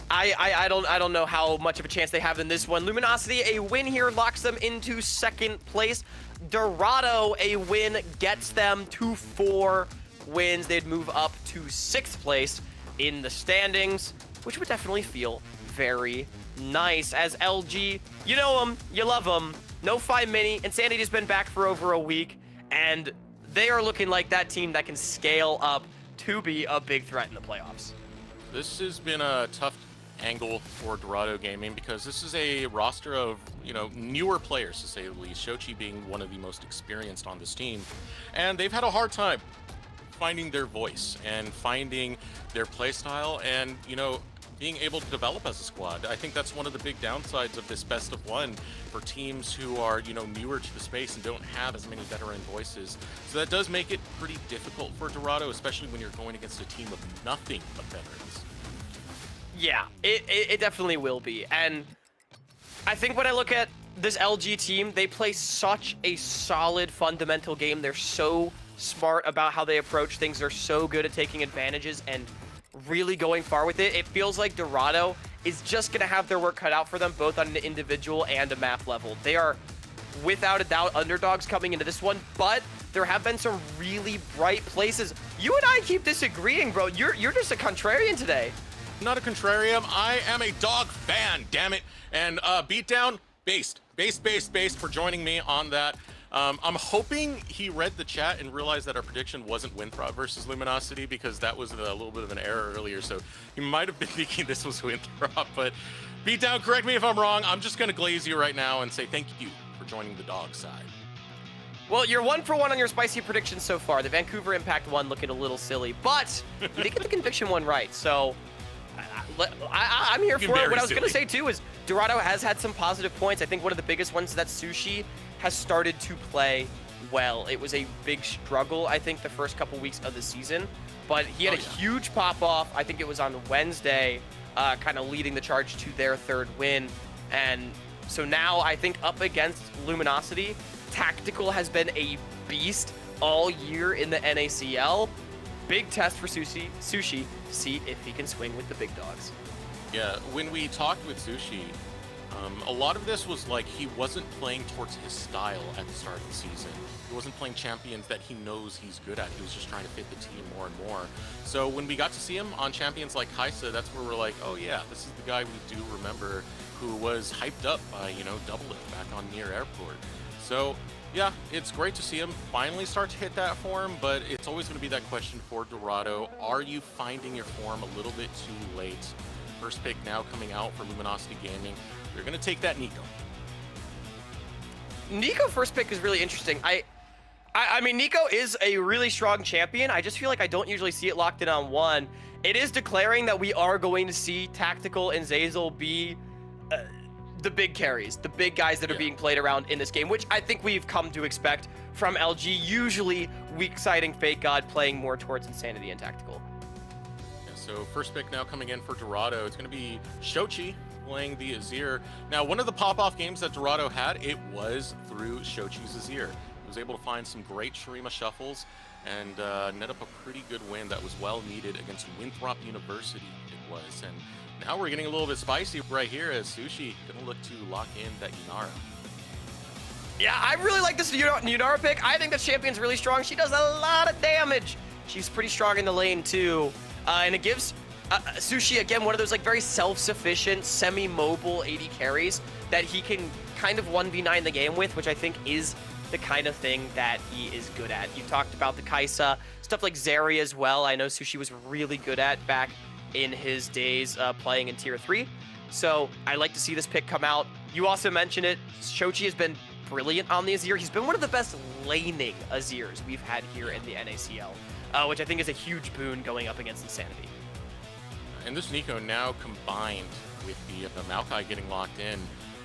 I don't know how much of a chance they have in this one. Luminosity, a win here locks them into second place. Dorado, a win gets them to 4 wins. They'd move up to 6th place in the standings, which would definitely feel very nice. As LG, you know them, you love them. No 5 mini. Insanity's been back for over a week, and they are looking like that team that can scale up to be a big threat in the playoffs. This has been a tough angle for Dorado Gaming because this is a roster of, newer players, to say the least, Shochi being one of the most experienced on this team, and they've had a hard time finding their voice and finding their playstyle and, being able to develop as a squad. I think that's one of the big downsides of this best of one for teams who are, newer to the space and don't have as many veteran voices. So that does make it pretty difficult for Dorado, especially when you're going against a team of nothing but veterans. Yeah, it definitely will be. And I think when I look at this LG team, they play such a solid fundamental game. They're so smart about how they approach things. They're so good at taking advantages and really going far with it. It feels like Dorado is just going to have their work cut out for them, both on an individual and a map level. They are, without a doubt, underdogs coming into this one, but there have been some really bright places. You and I keep disagreeing, bro. You're just a contrarian today. Not a contrarian. I am a dog fan, damn it. And Beatdown, based for joining me on that. I'm hoping he read the chat and realized that our prediction wasn't Winthrop versus Luminosity, because that was a little bit of an error earlier. So he might have been thinking this was Winthrop. But Beatdown, correct me if I'm wrong. I'm just going to glaze you right now and say thank you for joining the dog side. Well, you're 1 for 1 on your spicy predictions so far. The Vancouver Impact one looking a little silly, but you did get the Conviction one right. So I'm here for it. What I was going to say, too, is Dorado has had some positive points. I think one of the biggest ones is that Sushi has started to play well. It was a big struggle, I think, the first couple weeks of the season, but he had a huge pop-off. I think it was on Wednesday, kind of leading the charge to their 3rd win. And so now I think up against Luminosity, Tactical has been a beast all year in the NACL. Big test for Sushi to see if he can swing with the big dogs. Yeah, when we talked with Sushi, a lot of this was like he wasn't playing towards his style at the start of the season. He wasn't playing champions that he knows he's good at. He was just trying to fit the team more and more. So when we got to see him on champions like Kaisa, that's where we're like, oh yeah, this is the guy we do remember who was hyped up by, you know, Double It back on Near Airport. So yeah, it's great to see him finally start to hit that form, but it's always going to be that question for Dorado. Are you finding your form a little bit too late? First pick now coming out for Luminosity Gaming. They're going to take that Nico. Nico first pick is really interesting. I mean, Nico is a really strong champion. I just feel like I don't usually see it locked in on one. It is declaring that we are going to see Tactical and Zazel be the big carries, the big guys that are being played around in this game, which I think we've come to expect from LG. Usually weak-siding Fake God playing more towards Insanity and Tactical. Yeah, so first pick now coming in for Dorado. It's going to be Shochi playing the Azir. Now, one of the pop-off games that Dorado had, it was through Shochi's Azir. He was able to find some great Shurima shuffles and net up a pretty good win that was well needed against Winthrop University. It was. And now we're getting a little bit spicy right here as Sushi gonna look to lock in that Yunara. Yeah, I really like this Yunara pick. I think the champion's really strong. She does a lot of damage. She's pretty strong in the lane too. And it gives Sushi, again, one of those like very self-sufficient, semi-mobile AD carries that he can kind of 1v9 the game with, which I think is the kind of thing that he is good at. You talked about the Kaisa, stuff like Zeri as well. I know Sushi was really good at back in his days playing in Tier 3. So I like to see this pick come out. You also mentioned it. Shochi has been brilliant on the Azir. He's been one of the best laning Azirs we've had here in the NACL, which I think is a huge boon going up against Insanity. And this Nico now combined with the Maokai getting locked in,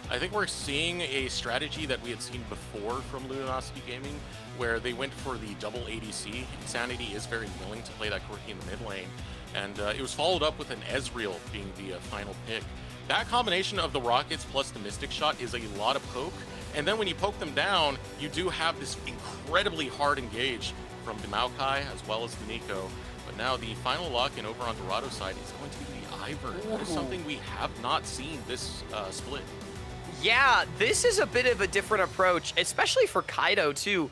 I think we're seeing a strategy that we had seen before from Luminosity Gaming, where they went for the double ADC. Insanity is very willing to play that quirky in the mid lane, and it was followed up with an Ezreal being the final pick. That combination of the Rockets plus the Mystic Shot is a lot of poke, and then when you poke them down, you do have this incredibly hard engage from the Maokai as well as the Nico. But now the final lock-in over on Dorado's side is going to be the Ivern. That is something we have not seen this split. Yeah, this is a bit of a different approach, especially for Kaido too,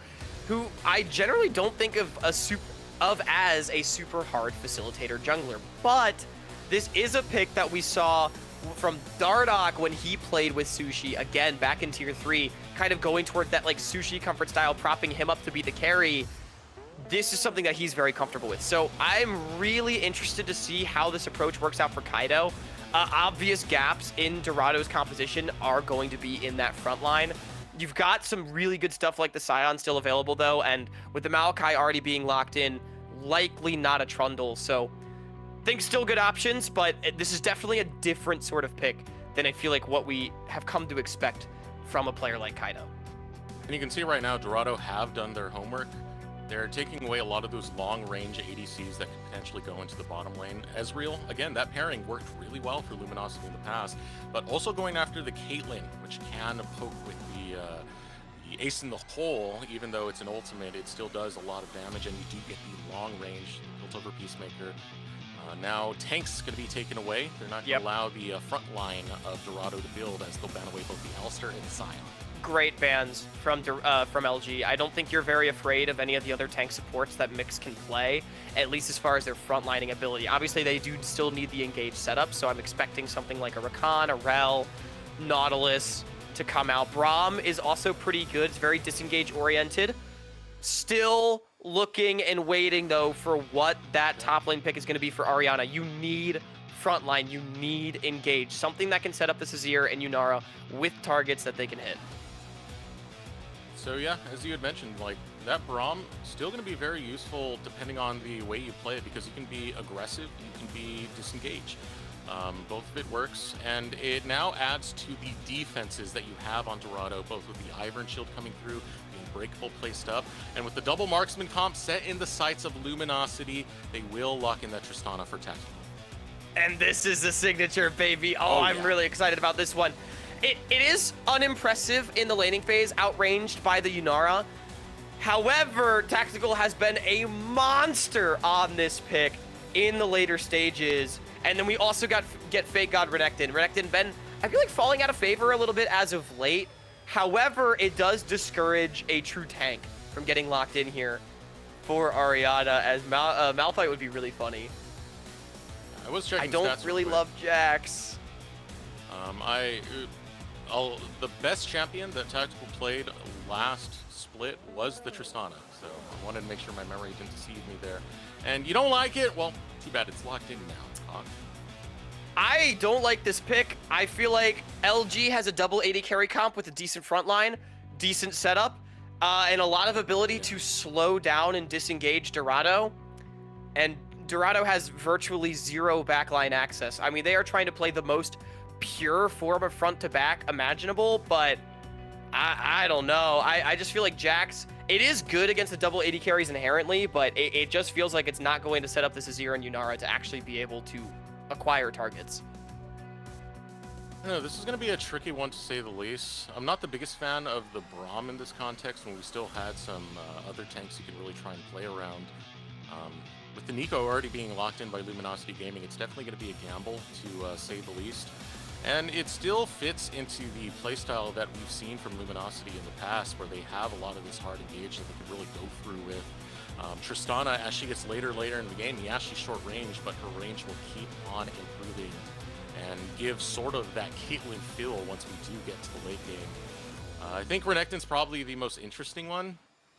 who I generally don't think of as a super hard facilitator jungler. But this is a pick that we saw from Dardoch when he played with Sushi, again, back in Tier 3, kind of going toward that like Sushi comfort style, propping him up to be the carry. This is something that he's very comfortable with. So I'm really interested to see how this approach works out for Kaido. Obvious gaps in Dorado's composition are going to be in that front line. You've got some really good stuff like the Scion still available though, and with the Maokai already being locked in, likely not a Trundle. So I think still good options, but this is definitely a different sort of pick than I feel like what we have come to expect from a player like Kaido. And you can see right now, Dorado have done their homework. They're taking away a lot of those long-range ADCs that could potentially go into the bottom lane. Ezreal, again, that pairing worked really well for Luminosity in the past, but also going after the Caitlyn, which can poke with the ace in the hole. Even though it's an ultimate, it still does a lot of damage, and you do get the long-range built-over Peacemaker. Now Tank's going to be taken away. They're not going to allow the front line of Dorado to build, as they'll ban away both the Alistair and the Sion. Great bans from LG. I don't think you're very afraid of any of the other tank supports that Mix can play, at least as far as their frontlining ability. Obviously, they do still need the engaged setup, so I'm expecting something like a Rakan, a Rel, Nautilus to come out. Braum is also pretty good. It's very disengage-oriented. Still looking and waiting, though, for what that top lane pick is going to be for Orianna. You need frontline. You need engage. Something that can set up the Azir and Yunara with targets that they can hit. So yeah, as you had mentioned, like that Braum still going to be very useful depending on the way you play it, because you can be aggressive, you can be disengaged. Both of it works, and it now adds to the defenses that you have on Dorado, both with the Ivern Shield coming through, the Unbreakable placed up, and with the double marksman comp set in the sights of Luminosity, they will lock in that Tristana for tactical. And this is the signature, baby. I'm really excited about this one. It is unimpressive in the laning phase, outranged by the Yunara. However, Tactical has been a monster on this pick in the later stages. And then we also get Fake God Renekton. Renekton been, I feel like, falling out of favor a little bit as of late. However, it does discourage a true tank from getting locked in here for Ariana, as Malphite would be really funny. I was checking I don't really love Jax. The best champion that Tactical played last split was the Tristana, so I wanted to make sure my memory didn't deceive me there. And you don't like it? Well, too bad, it's locked in now. I don't like this pick. I feel like LG has a double 80 carry comp with a decent front line, decent setup, and a lot of ability to slow down and disengage Dorado. And Dorado has virtually zero backline access. I mean, they are trying to play the most pure form of front to back imaginable, but I don't know. I just feel like Jax, it is good against the double 80 carries inherently, but it just feels like it's not going to set up this Azir and Yunara to actually be able to acquire targets. I know this is going to be a tricky one to say the least. I'm not the biggest fan of the Braum in this context, when we still had some other tanks you could really try and play around. With the Nico already being locked in by Luminosity Gaming, it's definitely going to be a gamble, to say the least. And it still fits into the playstyle that we've seen from Luminosity in the past, where they have a lot of this hard engage that they can really go through with. Tristana, as she gets later in the game, yeah, she's short range, but her range will keep on improving and give sort of that Caitlyn feel once we do get to the late game. I think Renekton's probably the most interesting one.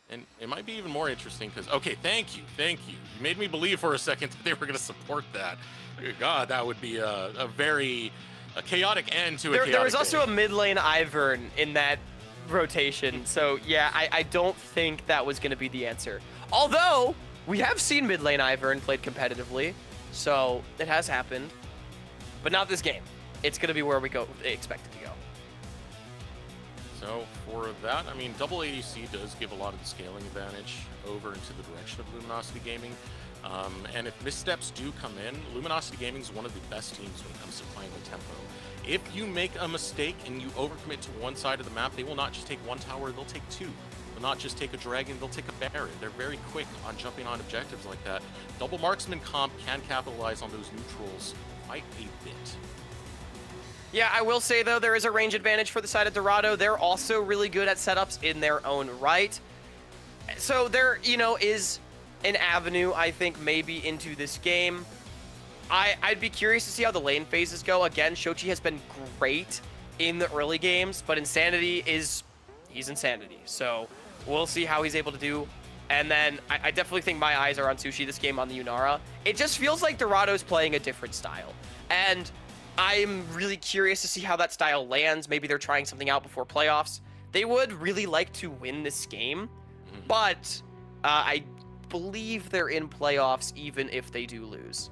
And it might be even more interesting because, okay, thank you. You made me believe for a second that they were going to support that. God, that would be a very chaotic end to a chaotic There was also day. a mid lane Ivern in that rotation. So, yeah, I don't think that was going to be the answer. Although, we have seen mid lane Ivern played competitively. So, it has happened. But not this game. It's going to be where we expect it to go. So for that, I mean, double ADC does give a lot of the scaling advantage over into the direction of Luminosity Gaming. And if missteps do come in, Luminosity Gaming is one of the best teams when it comes to playing with tempo. If you make a mistake and you overcommit to one side of the map, they will not just take one tower, they'll take two. They'll not just take a dragon, they'll take a Baron. They're very quick on jumping on objectives like that. Double marksman comp can capitalize on those neutrals quite a bit. Yeah, I will say, though, there is a range advantage for the side of Dorado. They're also really good at setups in their own right. So there, is an avenue, I think, maybe into this game. I'd be curious to see how the lane phases go. Again, Shochi has been great in the early games, but Insanity he's Insanity. So we'll see how he's able to do. And then I definitely think my eyes are on Sushi this game on the Yunara. It just feels like Dorado's playing a different style. And I'm really curious to see how that style lands. Maybe they're trying something out before playoffs. They would really like to win this game, but I believe they're in playoffs even if they do lose.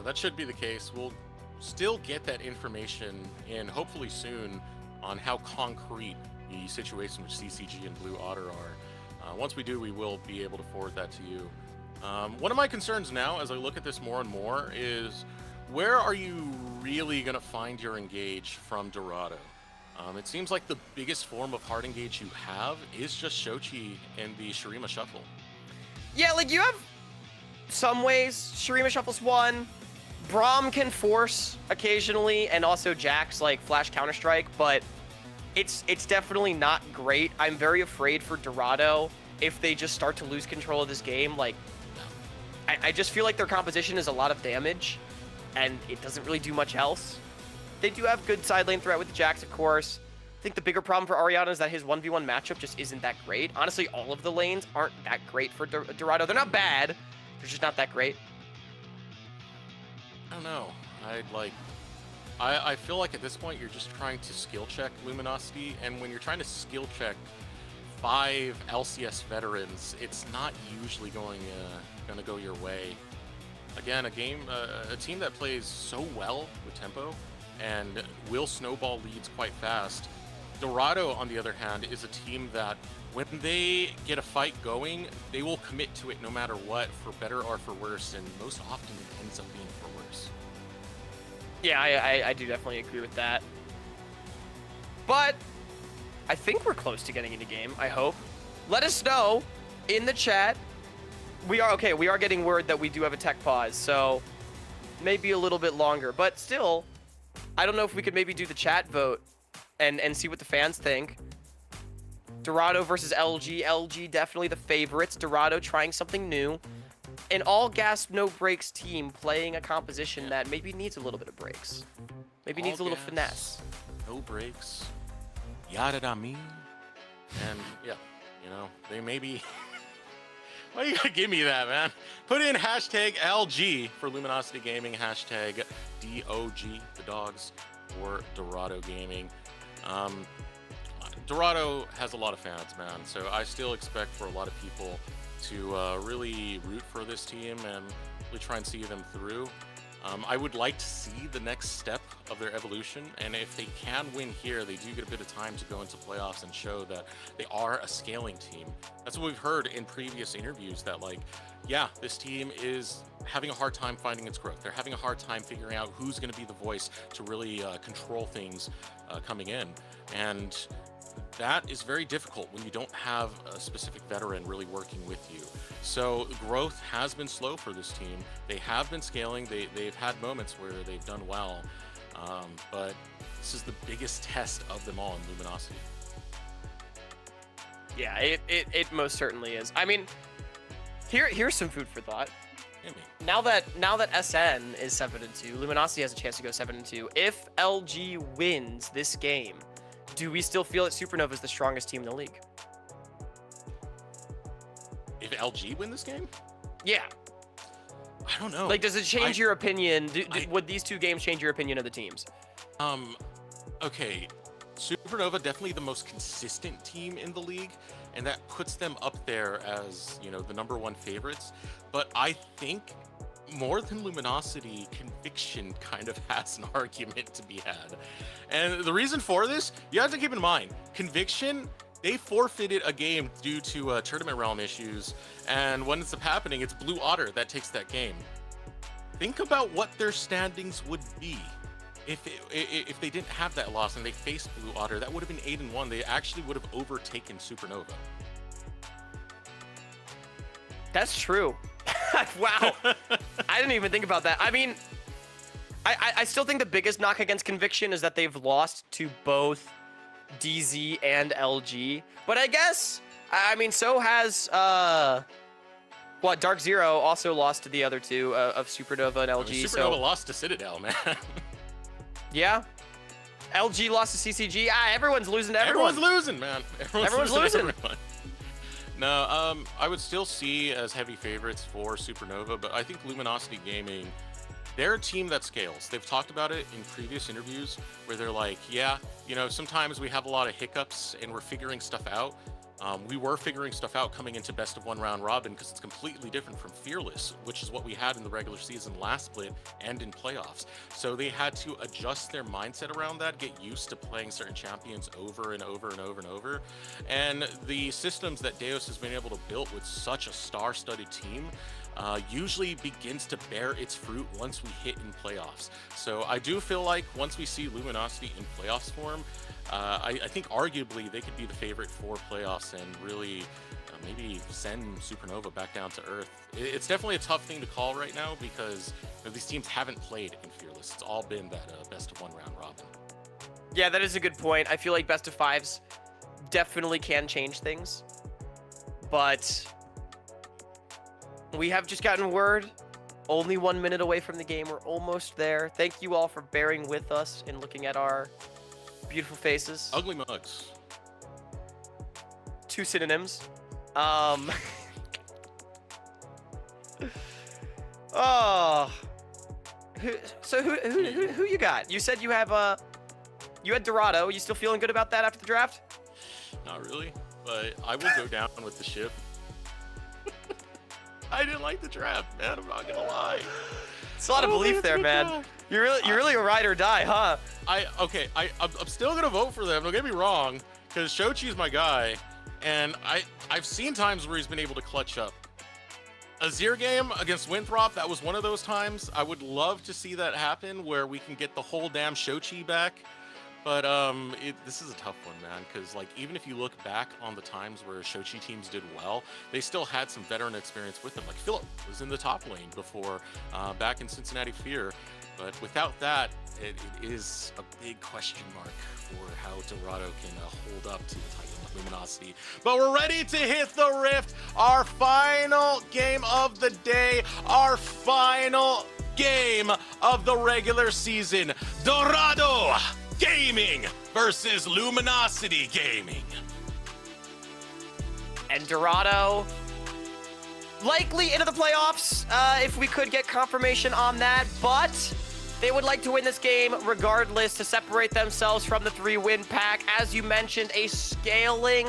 That should be the case. We'll still get that information in hopefully soon on how concrete the situation with CCG and Blue Otter are. Once we do, we will be able to forward that to you. One of my concerns now, as I look at this more and more, is where are you really going to find your engage from Dorado? It seems like the biggest form of hard engage you have is just Shochi and the Shurima Shuffle. Yeah, like you have some ways. Shurima Shuffle's one. Braum can force occasionally, and also Jax like flash Counter-Strike, but it's definitely not great. I'm very afraid for Dorado if they just start to lose control of this game. Like, I just feel like their composition is a lot of damage, and it doesn't really do much else. They do have good side lane threat with the Jax, of course. I think the bigger problem for Ariana is that his 1v1 matchup just isn't that great. Honestly, all of the lanes aren't that great for Dorado. They're not bad. They're just not that great. I don't know. I feel like at this point you're just trying to skill check Luminosity, and when you're trying to skill check 5 LCS veterans, it's not usually going to go your way. Again, a team that plays so well with tempo and will snowball leads quite fast. Dorado, on the other hand, is a team that when they get a fight going, they will commit to it no matter what, for better or for worse, and most often it ends up being for worse. Yeah, I do definitely agree with that. But I think we're close to getting into game, I hope. Let us know in the chat. We are getting word that we do have a tech pause, so maybe a little bit longer, but still, I don't know if we could maybe do the chat vote and see what the fans think. Dorado versus LG. LG definitely the favorites. Dorado trying something new. An all gas, no brakes team playing a composition that maybe needs a little bit of brakes. Maybe needs a little finesse. No brakes. Yada da me. And yeah, they may be. Why you gotta give me that, man? Put in hashtag LG for Luminosity Gaming, hashtag DOG, the dogs, for Dorado Gaming. Dorado has a lot of fans, man, so I still expect for a lot of people to really root for this team and really try and see them through. I would like to see the next step of their evolution, and if they can win here, they do get a bit of time to go into playoffs and show that they are a scaling team. That's what we've heard in previous interviews, that yeah, this team is having a hard time finding its growth. They're having a hard time figuring out who's going to be the voice to really control things coming in. And that is very difficult when you don't have a specific veteran really working with you. So growth has been slow for this team. They have been scaling. They've had moments where they've done well, but this is the biggest test of them all in Luminosity. Yeah, it most certainly is. I mean, here's some food for thought. Now that SN is 7-2, Luminosity has a chance to go 7-2. If LG wins this game, do we still feel that Supernova is the strongest team in the league? If LG win this game? Yeah. I don't know. Like, does it change your opinion? Would these two games change your opinion of the teams? Okay. Supernova definitely the most consistent team in the league, and that puts them up there as, the #1 favorites. But I think more than Luminosity, Conviction kind of has an argument to be had. And the reason for this, you have to keep in mind, Conviction, they forfeited a game due to tournament realm issues, and what ends up happening, it's Blue Otter that takes that game. Think about what their standings would be if they didn't have that loss and they faced Blue Otter. That would have been 8-1. They actually would have overtaken Supernova. That's true. Wow. I didn't even think about that. I mean, I still think the biggest knock against Conviction is that they've lost to both DZ and LG. But I guess, I mean, so has, Dark Zero also lost to the other two of Supernova and LG. Supernova lost to Citadel, man. Yeah. LG lost to CCG. Everyone's losing to everyone. Everyone's losing, man. Everyone's losing. Everyone. No, I would still see as heavy favorites for Supernova, but I think Luminosity Gaming, they're a team that scales. They've talked about it in previous interviews where they're like, yeah, sometimes we have a lot of hiccups and we're figuring stuff out, We were figuring stuff out coming into best of 1 round robin because it's completely different from Fearless, which is what we had in the regular season last split and in playoffs. So they had to adjust their mindset around that, get used to playing certain champions over and over and over and over. And the systems that Deus has been able to build with such a star-studded team usually begins to bear its fruit once we hit in playoffs. So I do feel like once we see Luminosity in playoffs form, I think arguably they could be the favorite for playoffs and really maybe send Supernova back down to earth. It's definitely a tough thing to call right now because these teams haven't played in Fearless. It's all been that best of 1 round robin. Yeah, that is a good point. I feel like best of 5s definitely can change things, but we have just gotten word. Only 1 minute away from the game. We're almost there. Thank you all for bearing with us and looking at our beautiful faces. Ugly mugs. 2 synonyms. Oh. So who you got? You said you have you had Dorado. You still feeling good about that after the draft? Not really, but I will go down with the ship. I didn't like the draft, man. I'm not gonna lie. It's a lot of belief there, man. You're really a ride or die, huh? I'm still gonna vote for them. Don't get me wrong, because Shochi's my guy, and I've seen times where he's been able to clutch up. Azir game against Winthrop, that was one of those times. I would love to see that happen where we can get the whole damn Shochi back. But this is a tough one, man, because like even if you look back on the times where Shochi teams did well, they still had some veteran experience with them. Like Philip was in the top lane before, back in Cincinnati Fear. But without that, it is a big question mark for how Dorado can hold up to the Titan of Luminosity. But we're ready to hit the Rift, our final game of the day, our final game of the regular season. Dorado Gaming versus Luminosity Gaming. And Dorado likely into the playoffs if we could get confirmation on that, but they would like to win this game regardless to separate themselves from the 3-win pack. As you mentioned, a scaling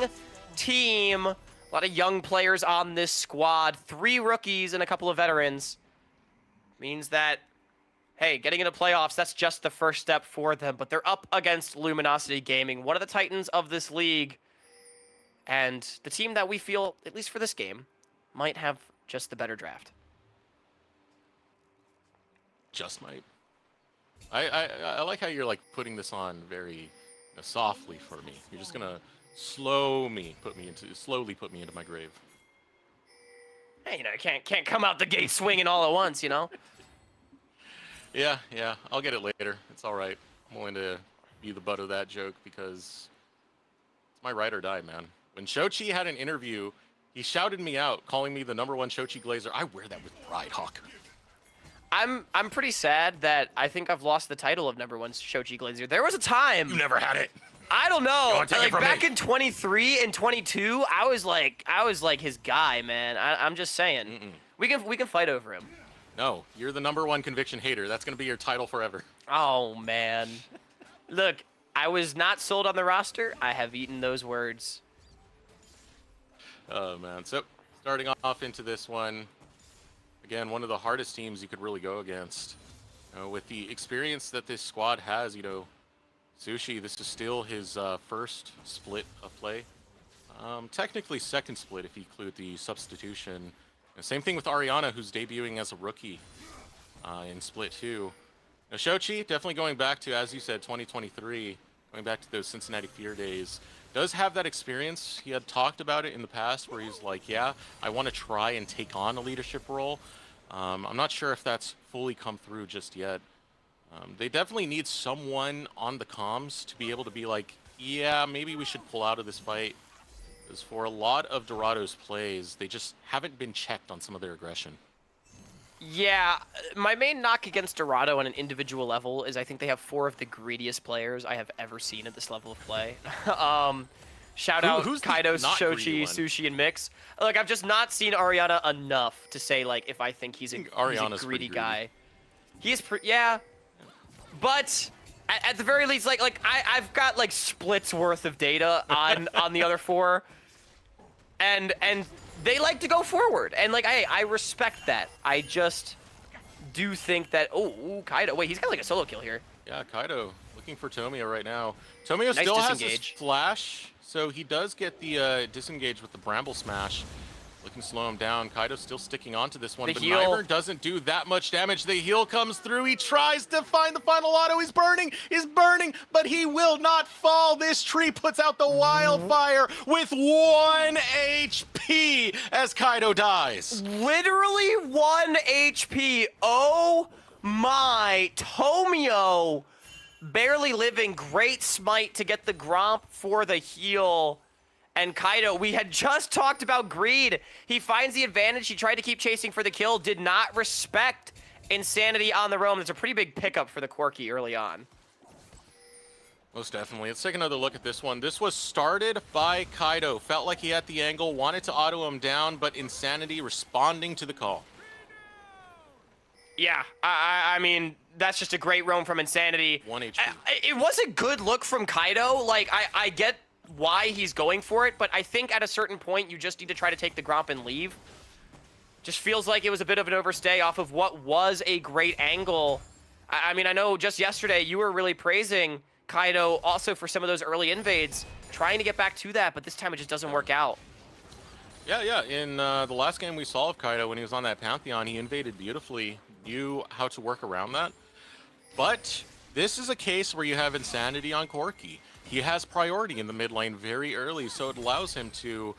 team. A lot of young players on this squad. 3 rookies and a couple of veterans. Means that, hey, getting into playoffs, that's just the first step for them. But they're up against Luminosity Gaming, one of the titans of this league. And the team that we feel, at least for this game, might have just the better draft. Just might. I like how you're like putting this on very softly for me. You're just gonna slowly put me into my grave. Hey, you know, can't come out the gate swinging all at once, you know. Yeah, I'll get it later. It's all right. I'm willing to be the butt of that joke because it's my ride or die, man. When Shochi had an interview, he shouted me out, calling me the #1 Shochi Glazer. I wear that with pride, Hawk. I'm pretty sad that I think I've lost the title of #1 Shochi Glazer. There was a time. You never had it. I don't know. Like back in 23 and 22, I was like his guy, man. I'm just saying. We can fight over him. No, you're the #1 conviction hater. That's gonna be your title forever. Oh man. Look, I was not sold on the roster. I have eaten those words. Oh man. So starting off into this one. Again, one of the hardest teams you could really go against. With the experience that this squad has, you know, Sushi, this is still his first split of play. Technically second split if you include the substitution. Same thing with Ariana, who's debuting as a rookie in split 2. Now, Shochi, definitely going back to, as you said, 2023, going back to those Cincinnati Fear days, does have that experience. He had talked about it in the past where he's like, yeah, I want to try and take on a leadership role. I'm not sure if that's fully come through just yet. They definitely need someone on the comms to be able to be like, yeah, maybe we should pull out of this fight. Because for a lot of Dorado's plays, they just haven't been checked on some of their aggression. Yeah, my main knock against Dorado on an individual level is I think they have 4 of the greediest players I have ever seen at this level of play. Shout out Kaidos, Shochi, Sushi, and Mix. Look, I've just not seen Ariana enough to say like if I think he's a greedy guy. He is, yeah, but at the very least, like I've got like splits worth of data on the other 4. And they like to go forward. And like, I respect that. I just do think that, ooh, Kaido. Wait, he's got like a solo kill here. Yeah, Kaido looking for Tomio right now. Tomio Nice still has his disengage. flash, so he does get the disengage with the Bramble Smash. Looking to slow him down. Kaido's still sticking onto this one, The but heal. Neimer doesn't do that much damage. The heal comes through. He tries to find the final auto. He's burning, but he will not fall. This tree puts out the wildfire with 1 HP as Kaido dies. Literally 1 HP. Oh my, Tomio barely living. Great smite to get the Gromp for the heal. And Kaido, we had just talked about greed. He finds the advantage. He tried to keep chasing for the kill, did not respect Insanity on the roam. That's a pretty big pickup for the Corki early on. Most definitely. Let's take another look at this one. This was started by Kaido. Felt like he had the angle, wanted to auto him down, but Insanity responding to the call. Yeah, I mean, that's just a great roam from Insanity. 1 HP. It was a good look from Kaido. Like, I get why he's going for it, but I think at a certain point you just need to try to take the Gromp and leave. Just feels like it was a bit of an overstay off of what was a great angle. I mean, I know just yesterday you were really praising Kaido also for some of those early invades, trying to get back to that, but this time it just doesn't work out. Yeah. In the last game we saw of Kaido when he was on that Pantheon, he invaded beautifully, knew how to work around that. But this is a case where you have Insanity on Corki. He has priority in the mid lane very early, so it allows him to,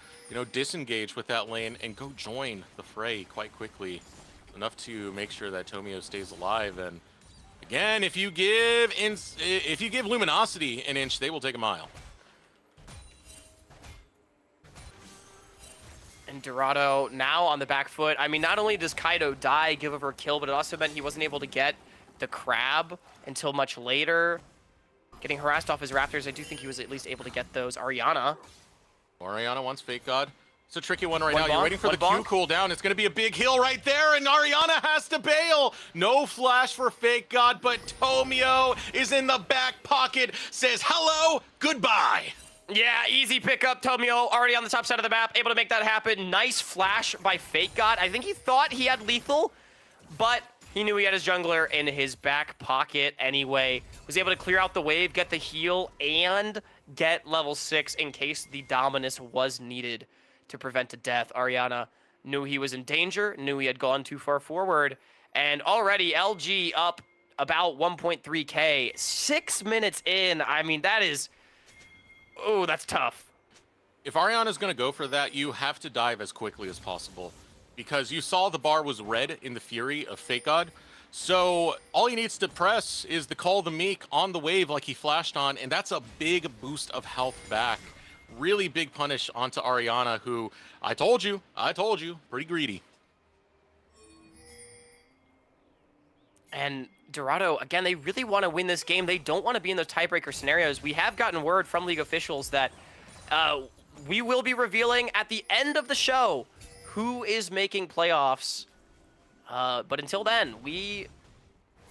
disengage with that lane and go join the fray quite quickly, enough to make sure that Tomio stays alive. And again, if you give Luminosity an inch, they will take a mile. And Dorado now on the back foot. I mean, not only does Kaido die, give over a kill, but it also meant he wasn't able to get the crab until much later. Getting harassed off his Raptors, I do think he was at least able to get those. Ariana wants Fake God. It's a tricky one right One now. bonk, You're waiting for one the Q bonk. cooldown. It's going to be a big heal right there, and Ariana has to bail. No flash for Fake God, but Tomio is in the back pocket, says hello, goodbye. Yeah, easy pickup. Tomio already on the top side of the map, able to make that happen. Nice flash by Fake God. I think he thought he had lethal, but he knew he had his jungler in his back pocket anyway. Was able to clear out the wave, get the heal, and get level 6 in case the Dominus was needed to prevent a death. Ariana knew he was in danger, knew he had gone too far forward, and already LG up about 1.3k. 6 minutes in. I mean, that is... Oh, that's tough. If Ariana's going to go for that, you have to dive as quickly as possible, because you saw the bar was red in the Fury of Fake God. So all he needs to press is the Call the Meek on the wave like he flashed on, and that's a big boost of health back. Really big punish onto Ariana, who, I told you, pretty greedy. And Dorado, again, they really want to win this game. They don't want to be in those tiebreaker scenarios. We have gotten word from League officials that we will be revealing at the end of the show who is making playoffs. But until then, we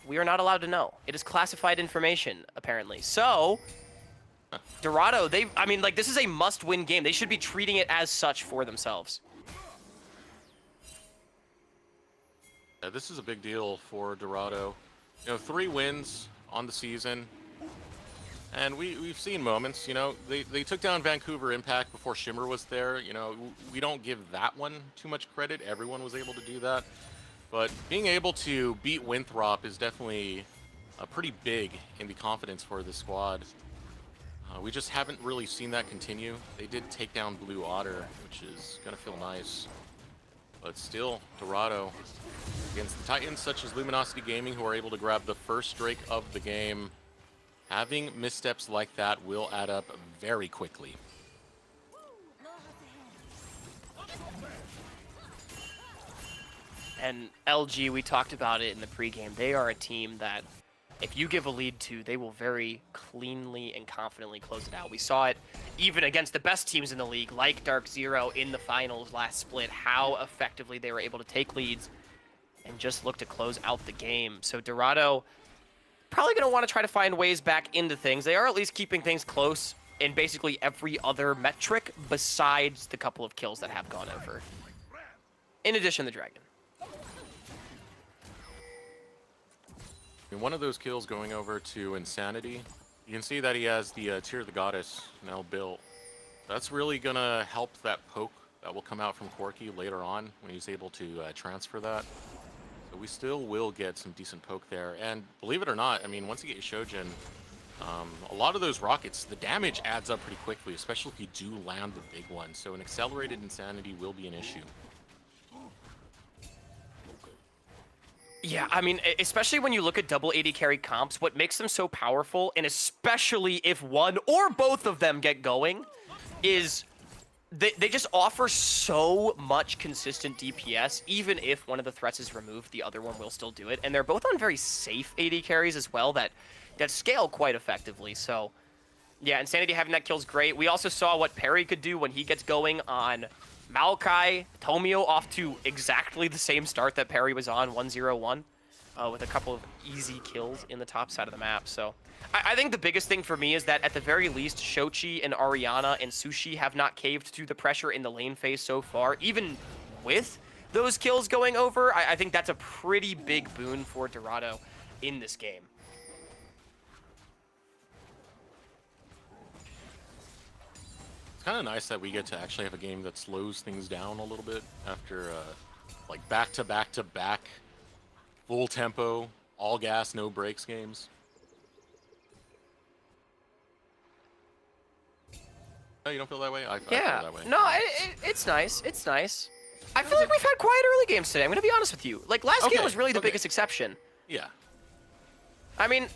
are not allowed to know. It is classified information, apparently. So, Dorado, this is a must-win game. They should be treating it as such for themselves. Yeah, this is a big deal for Dorado. 3 wins on the season. And we've seen moments, they took down Vancouver Impact before Shimmer was there. We don't give that one too much credit. Everyone was able to do that. But being able to beat Winthrop is definitely pretty big in the confidence for the squad. We just haven't really seen that continue. They did take down Blue Otter, which is going to feel nice. But still, Dorado against the Titans such as Luminosity Gaming, who are able to grab the first Drake of the game. Having missteps like that will add up very quickly. And LG, we talked about it in the pregame. They are a team that, if you give a lead to, they will very cleanly and confidently close it out. We saw it even against the best teams in the league, like Dark Zero in the finals last split, how effectively they were able to take leads and just look to close out the game. So Dorado probably going to want to try to find ways back into things. They are at least keeping things close in basically every other metric besides the couple of kills that have gone over. In addition to the Dragon. And one of those kills going over to Insanity, you can see that he has the Tear of the Goddess now built. That's really going to help that poke that will come out from Corki later on when he's able to transfer that. So we still will get some decent poke there. And believe it or not, I mean, once you get your Shojin, a lot of those rockets, the damage adds up pretty quickly, especially if you do land the big one. So an accelerated Insanity will be an issue. Yeah, I mean, especially when you look at double AD carry comps, what makes them so powerful, and especially if one or both of them get going, is they just offer so much consistent DPS. Even if one of the threats is removed, the other one will still do it. And they're both on very safe AD carries as well that scale quite effectively. So, yeah, Insanity having that kill is great. We also saw what Perry could do when he gets going on Maokai. Tomio off to exactly the same start that Perry was on, 1-0-1, with a couple of easy kills in the top side of the map. So I think the biggest thing for me is that at the very least, Shochi and Ariana and Sushi have not caved to the pressure in the lane phase so far. Even with those kills going over, I think that's a pretty big boon for Dorado in this game. It's kind of nice that we get to actually have a game that slows things down a little bit after like back-to-back-to-back full tempo, all gas, no brakes games. No, you don't feel that way? I feel that way. No, it's nice. It's nice. I feel like we've had quiet early games today. I'm going to be honest with you. Like, last game was really the biggest exception. Yeah. I mean,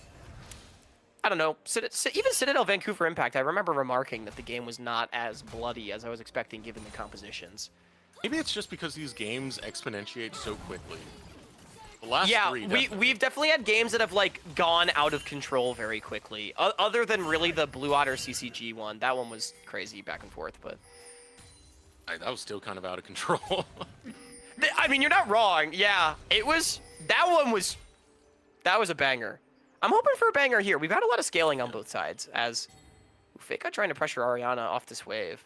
I don't know. Even Citadel Vancouver Impact, I remember remarking that the game was not as bloody as I was expecting given the compositions. Maybe it's just because these games exponentiate so quickly. The last three, we've definitely had games that have, like, gone out of control very quickly. Other than really the Blue Otter CCG one. That one was crazy back and forth, but... that was still kind of out of control. I mean, you're not wrong. Yeah, it was... That was a banger. I'm hoping for a banger here. We've had a lot of scaling on both sides, as Feka trying to pressure Ariana off this wave.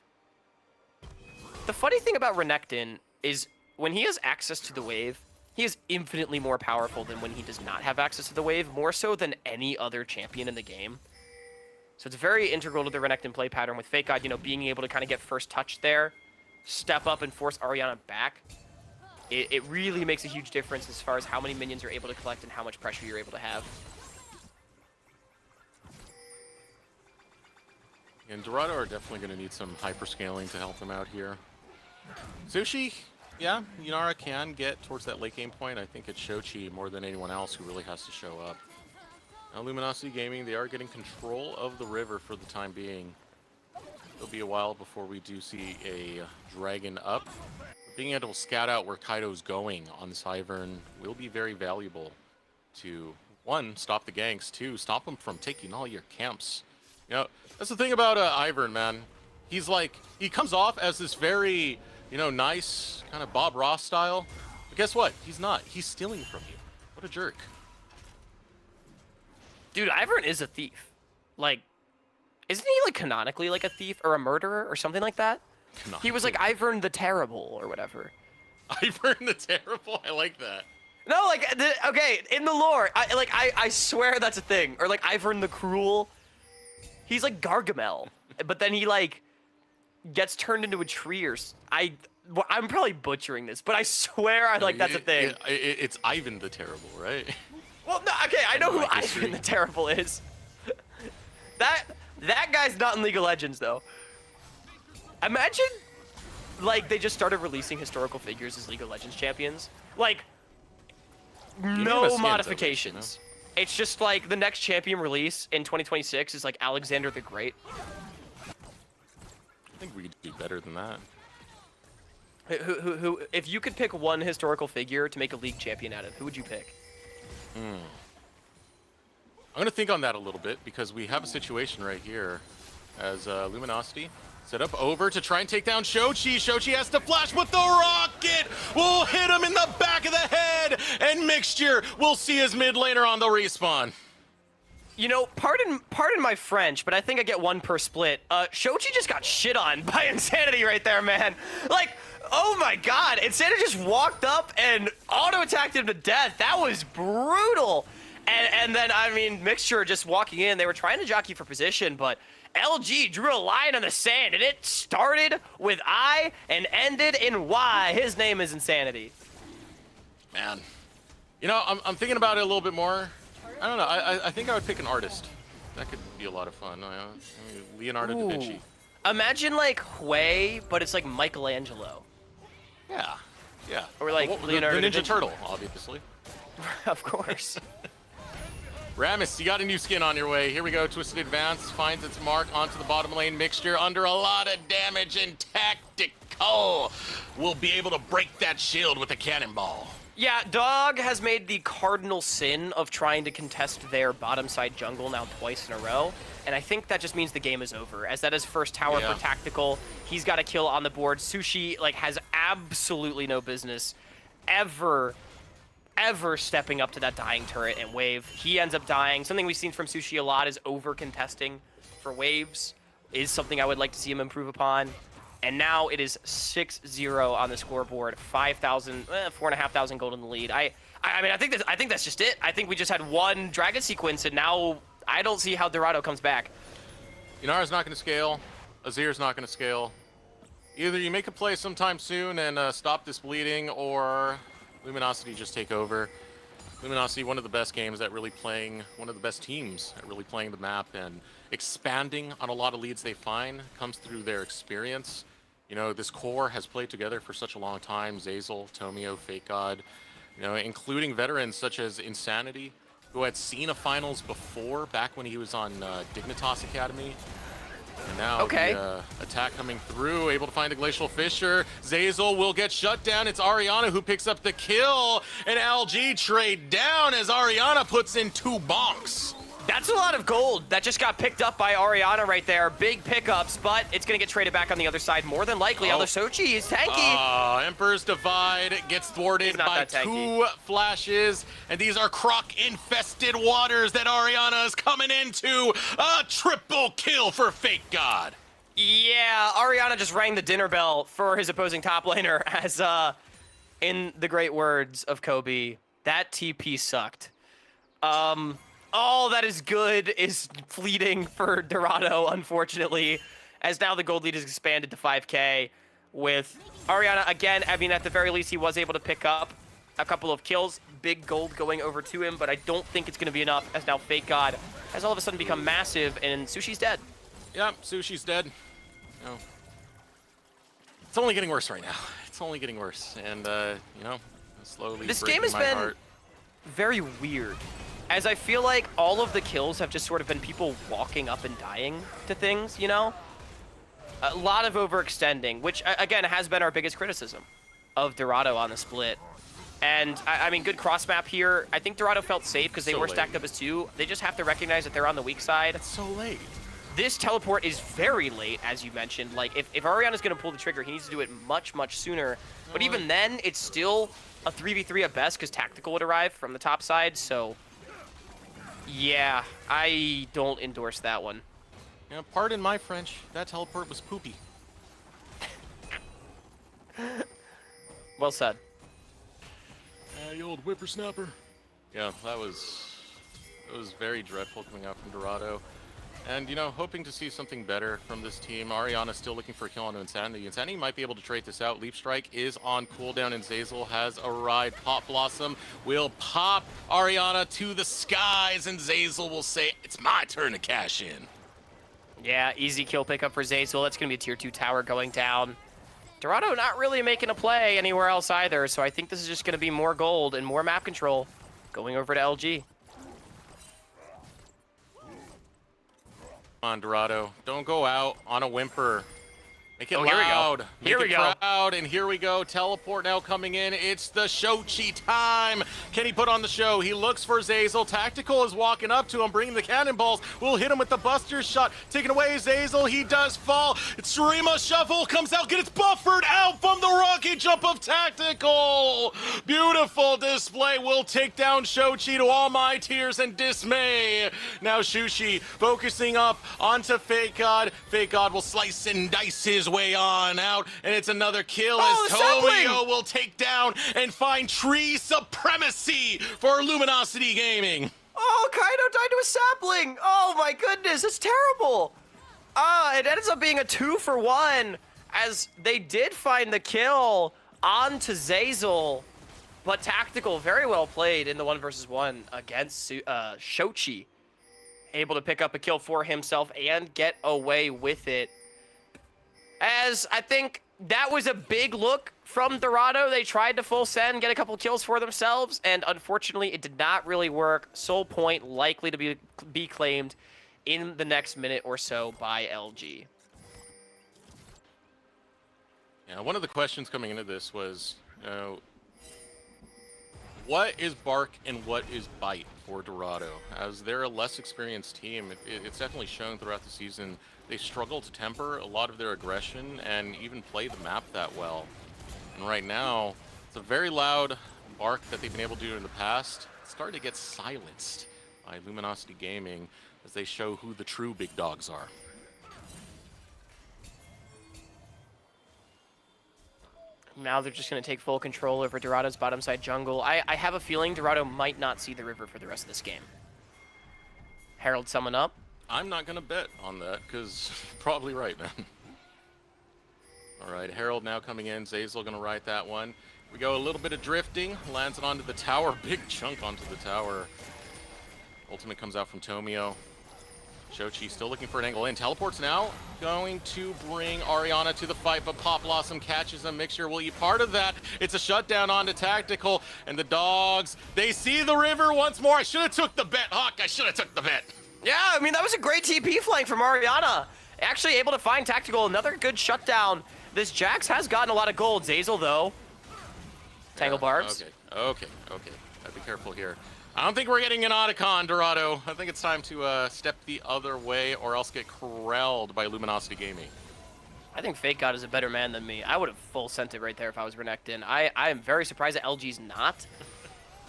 The funny thing about Renekton is when he has access to the wave, he is infinitely more powerful than when he does not have access to the wave, more so than any other champion in the game. So it's very integral to the Renekton play pattern with Fake God, you know, being able to kind of get first touch there, step up and force Ariana back. It really makes a huge difference as far as how many minions you're able to collect and how much pressure you're able to have. And Dorado are definitely going to need some hyperscaling to help them out here. Sushi, yeah, Yunara can get towards that late game point. I think it's Shochi more than anyone else who really has to show up. Now Luminosity Gaming, they are getting control of the river for the time being. It'll be a while before we do see a dragon up. Being able to scout out where Kaido's going on this Ivern will be very valuable to, one, stop the ganks, two, stop them from taking all your camps. You know, that's the thing about Ivern, man. He's like, he comes off as this very, you know, nice kind of Bob Ross style. But guess what? He's not. He's stealing from you. What a jerk. Dude, Ivern is a thief. Like, isn't he, like, canonically, like, a thief or a murderer or something like that? He was, like, Ivern the Terrible or whatever. Ivern the Terrible? I like that. No, like, okay, in the lore, I swear that's a thing. Or, like, Ivern the Cruel. He's, like, Gargamel. But then he, like, gets turned into a tree or... I'm probably butchering this, but I swear that's a thing. It's Ivan the Terrible, right? Well, no, okay, I know who Ivan the Terrible is. That guy's not in League of Legends, though. Imagine, like, they just started releasing historical figures as League of Legends champions. Like, no modifications. It's just, like, the next champion release in 2026 is, like, Alexander the Great. I think we could do better than that. Who, if you could pick one historical figure to make a league champion out of, who would you pick? I'm going to think on that a little bit because we have a situation right here as Luminosity set up over to try and take down Shochi. Shochi has to flash with the rocket. We'll hit him in the back of the head. And Mixture will see his mid laner on the respawn. You know, pardon my French, but I think I get one per split. Shoji just got shit on by Insanity right there, man. Like, oh my god, Insanity just walked up and auto-attacked him to death. That was brutal. And then, I mean, Mixture just walking in, they were trying to jockey for position, but LG drew a line on the sand, and it started with I and ended in Y. His name is Insanity. Man. You know, I'm thinking about it a little bit more. I don't know. I think I would pick an artist. That could be a lot of fun. I mean, Leonardo da Vinci. Imagine like Hui, but it's like Michelangelo. Yeah. Yeah. Or like Leonardo the da Ninja Vinci. Turtle, obviously. Of course. Ramus, you got a new skin on your way. Here we go. Twisted Advance finds its mark onto the bottom lane. Mixture under a lot of damage and tactical. Will be able to break that shield with a cannonball. Yeah, Dog has made the cardinal sin of trying to contest their bottom side jungle now twice in a row, and I think that just means the game is over, as that is first tower for Tactical. He's got a kill on the board. Sushi, like, has absolutely no business ever stepping up to that dying turret and wave. He ends up dying. Something we've seen from Sushi a lot is over-contesting for waves, is something I would like to see him improve upon. And now it is 6-0 on the scoreboard, 4,500 gold in the lead. I mean, I think that's just it. I think we just had one Dragon sequence, and now I don't see how Dorado comes back. Inara's not going to scale. Azir's not going to scale. Either you make a play sometime soon and stop this bleeding, or Luminosity just take over. Luminosity, one of the best games at really playing, one of the best teams at really playing the map and expanding on a lot of leads they find, comes through their experience. You know, this core has played together for such a long time. Zazel, Tomio, Fake God, you know, including veterans such as Insanity, who had seen a finals before, back when he was on Dignitas Academy. And now the attack coming through, able to find the Glacial Fissure. Zazel will get shut down. It's Ariana who picks up the kill. And LG trade down as Ariana puts in 2 bonks. That's a lot of gold. That just got picked up by Ariana right there. Big pickups, but it's going to get traded back on the other side more than likely. Although Sochi is tanky. Emperor's Divide gets thwarted by 2 flashes. And these are croc-infested waters that Ariana is coming into. A triple kill for Fake God. Yeah, Ariana just rang the dinner bell for his opposing top laner as, in the great words of Kobe, that TP sucked. All that is good is fleeting for Dorado, unfortunately, as now the gold lead is expanded to 5K with Ariana. Again, I mean, at the very least, he was able to pick up a couple of kills. Big gold going over to him, but I don't think it's going to be enough, as now Fake God has all of a sudden become massive, and Sushi's dead. Yeah, Sushi's dead. No. It's only getting worse right now. It's only getting worse, and, you know, slowly this game has been very weird, as I feel like all of the kills have just sort of been people walking up and dying to things, you know? A lot of overextending, which, again, has been our biggest criticism of Dorado on the split. And, I mean, good cross map here. I think Dorado felt safe because they were stacked up as 2. They just have to recognize that they're on the weak side. It's so late. This teleport is very late, as you mentioned. Like, if Ariana's going to pull the trigger, he needs to do it much, much sooner. But even then, it's still a 3v3 at best because Tactical would arrive from the top side, so... Yeah, I don't endorse that one. Yeah, pardon my French. That teleport was poopy. Well said. You old whippersnapper. Yeah, it was very dreadful coming out from Dorado. And, you know, hoping to see something better from this team. Ariana still looking for a kill on Insanity. Insanity might be able to trade this out. Leap Strike is on cooldown, and Zazel has arrived. Pop Blossom will pop Ariana to the skies, and Zazel will say, it's my turn to cash in. Yeah, easy kill pickup for Zazel. That's going to be a tier 2 tower going down. Dorado not really making a play anywhere else either, so I think this is just going to be more gold and more map control going over to LG. Come on, Dorado. Don't go out on a whimper. Make it Oh, here we go. loud. Here Make we it go. proud, and here we go. Teleport now coming in. It's the Shochi time. Can he put on the show? He looks for Zeyzal. Tactical is walking up to him, bringing the cannonballs. Will hit him with the Buster shot. Taking away Zeyzal. He does fall. Tsurima Shuffle comes out. Gets buffered out from the rocket jump of Tactical. Beautiful display. Will take down Shochi to all my tears and dismay. Now Shushi focusing up onto Fake God. Fake God will slice and dice his way on out, and it's another kill as Tomio will take down and find tree supremacy for Luminosity Gaming. Oh, Kaido died to a sapling. Oh my goodness, it's terrible. It ends up being a 2-for-1 as they did find the kill onto Zeyzal, but Tactical very well played in the 1-versus-1 against Shochi. Able to pick up a kill for himself and get away with it. As I think that was a big look from Dorado. They tried to full send, get a couple kills for themselves, and unfortunately it did not really work. Soul point likely to be claimed in the next minute or so by LG. Yeah, one of the questions coming into this was, what is Bark and what is Bite for Dorado? As they're a less experienced team, it's definitely shown throughout the season. They struggle to temper a lot of their aggression and even play the map that well. And right now, it's a very loud Bark that they've been able to do in the past. It's starting to get silenced by Luminosity Gaming as they show who the true big dogs are. Now they're just going to take full control over Dorado's bottom side jungle. I have a feeling Dorado might not see the river for the rest of this game. Herald summon up. I'm not going to bet on that, because probably right, man. All right, Herald now coming in. Zeyzal going to ride that one. We go a little bit of drifting. Lands it onto the tower. Big chunk onto the tower. Ultimate comes out from Tomio. Shochi still looking for an angle in. Teleports now. Going to bring Ariana to the fight, but Pop Blossom catches a mixture. Will he part of that? It's a shutdown onto Tactical, and the dogs, they see the river once more. I should have took the bet, Hawk. I should have took the bet. Yeah, I mean, that was a great TP flank from Ariana. Actually able to find Tactical. Another good shutdown. This Jax has gotten a lot of gold. Zeyzal, though. Tangle barbs. Okay. Gotta be careful here. I don't think we're getting an Otacon, Dorado. I think it's time to step the other way or else get corralled by Luminosity Gaming. I think Fake God is a better man than me. I would have full sent it right there if I was Renekton. I am very surprised that LG's not.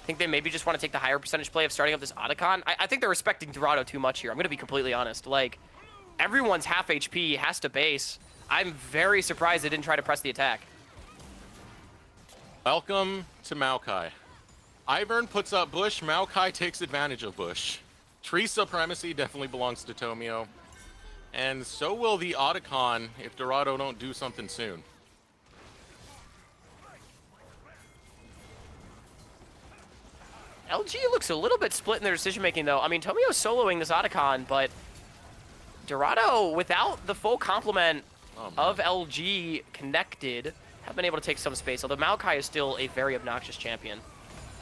I think they maybe just want to take the higher percentage play of starting up this Otacon. I think they're respecting Dorado too much here. I'm going to be completely honest. Like, everyone's half HP, has to base. I'm very surprised they didn't try to press the attack. Welcome to Maokai. Ivern puts up Bush, Maokai takes advantage of Bush. Tree supremacy definitely belongs to Tomio. And so will the Otacon if Dorado don't do something soon. LG looks a little bit split in their decision-making, though. I mean, Tomio's soloing this Otacon, but Dorado, without the full complement of LG connected, have been able to take some space, although Maokai is still a very obnoxious champion.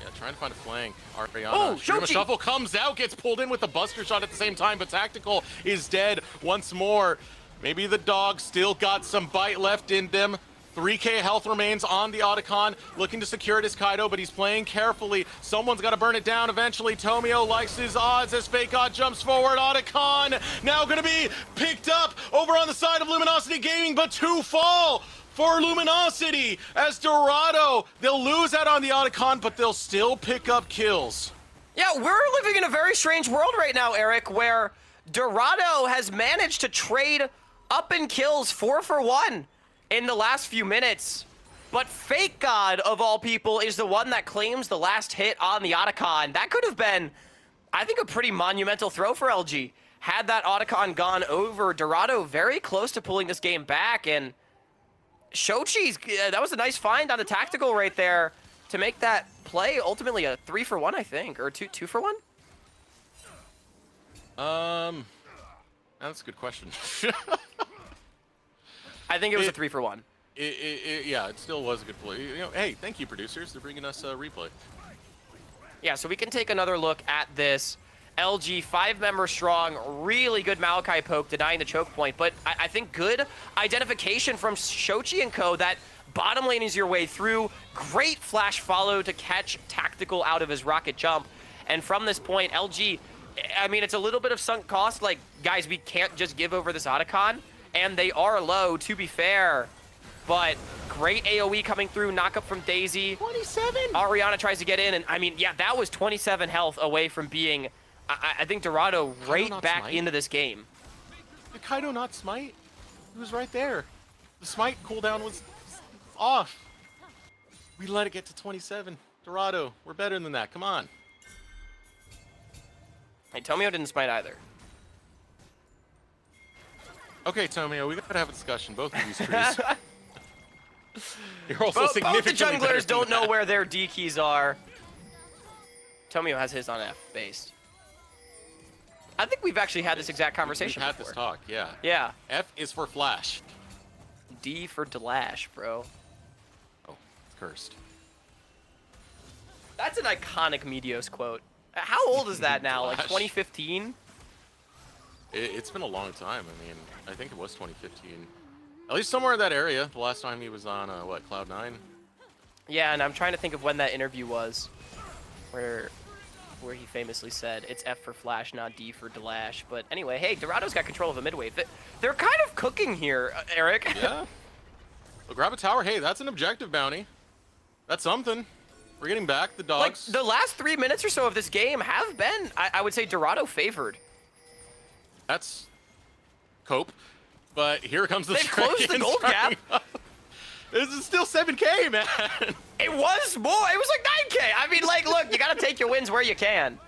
Yeah, trying to find a flank. Ariana. Oh, Shurima Shochi! Shuffle comes out, gets pulled in with the Buster shot at the same time, but Tactical is dead once more. Maybe the dogs still got some bite left in them. 3k health remains on the Otacon, looking to secure it as Kaido, but he's playing carefully. Someone's got to burn it down eventually. Tomio likes his odds as Fake God jumps forward. Otacon now going to be picked up over on the side of Luminosity Gaming, but two fall for Luminosity as Dorado. They'll lose out on the Otacon, but they'll still pick up kills. Yeah, we're living in a very strange world right now, Eric, where Dorado has managed to trade up in kills 4-for-1 in the last few minutes. But Fake God, of all people, is the one that claims the last hit on the Otacon. That could have been, I think, a pretty monumental throw for LG. Had that Otacon gone over, Dorado very close to pulling this game back, and Shochi's, that was a nice find on the Tactical right there to make that play ultimately a 3-for-1, I think, or 2-for-1? That's a good question. I think it was a 3-for-1. Yeah, it still was a good play. You know, hey, thank you, producers. They're bringing us a replay. Yeah, so we can take another look at this. LG 5-member strong, really good Maokai poke denying the choke point, but I think good identification from Shochi and co that bottom lane is your way through. Great flash follow to catch Tactical out of his rocket jump. And from this point, LG, I mean, it's a little bit of sunk cost. Like, guys, we can't just give over this Otacon. And they are low, to be fair. But great AoE coming through, knock up from Daisy. 27! Ariana tries to get in, and I mean, yeah, that was 27 health away from being, I think, Dorado right back smite? into this game. Did Kaido not smite? He was right there. The smite cooldown was off. We let it get to 27. Dorado, we're better than that. Come on. Hey, Tomio didn't smite either. Okay, Tomio, we gotta have a discussion. Both of these trees. You're also Both the significantly better junglers don't than know that. where their D keys are. Tomio has his on F based. I think we've actually had this exact conversation We've had before. this talk, yeah. Yeah. F is for flash. D for Delash, bro. Oh, it's cursed. That's an iconic Medios quote. How old is that now? Like Flash. 2015? It's been a long time. I mean, I think it was 2015. At least somewhere in that area. The last time he was on, what, Cloud9? Yeah, and I'm trying to think of when that interview was, where he famously said, it's F for Flash, not D for Delash. But anyway, hey, Dorado's got control of a mid-wave. They're kind of cooking here, Eric. Yeah. Well, grab a tower. Hey, that's an objective bounty. That's something. We're getting back the Like, dogs. the last 3 minutes or so of this game have been, I would say, Dorado favored. That's cope. But here comes the They've closed the Dragons gold gap. running up. This is still 7K, man. It was more. It was like 9K. I mean, like, look, you got to take your wins where you can.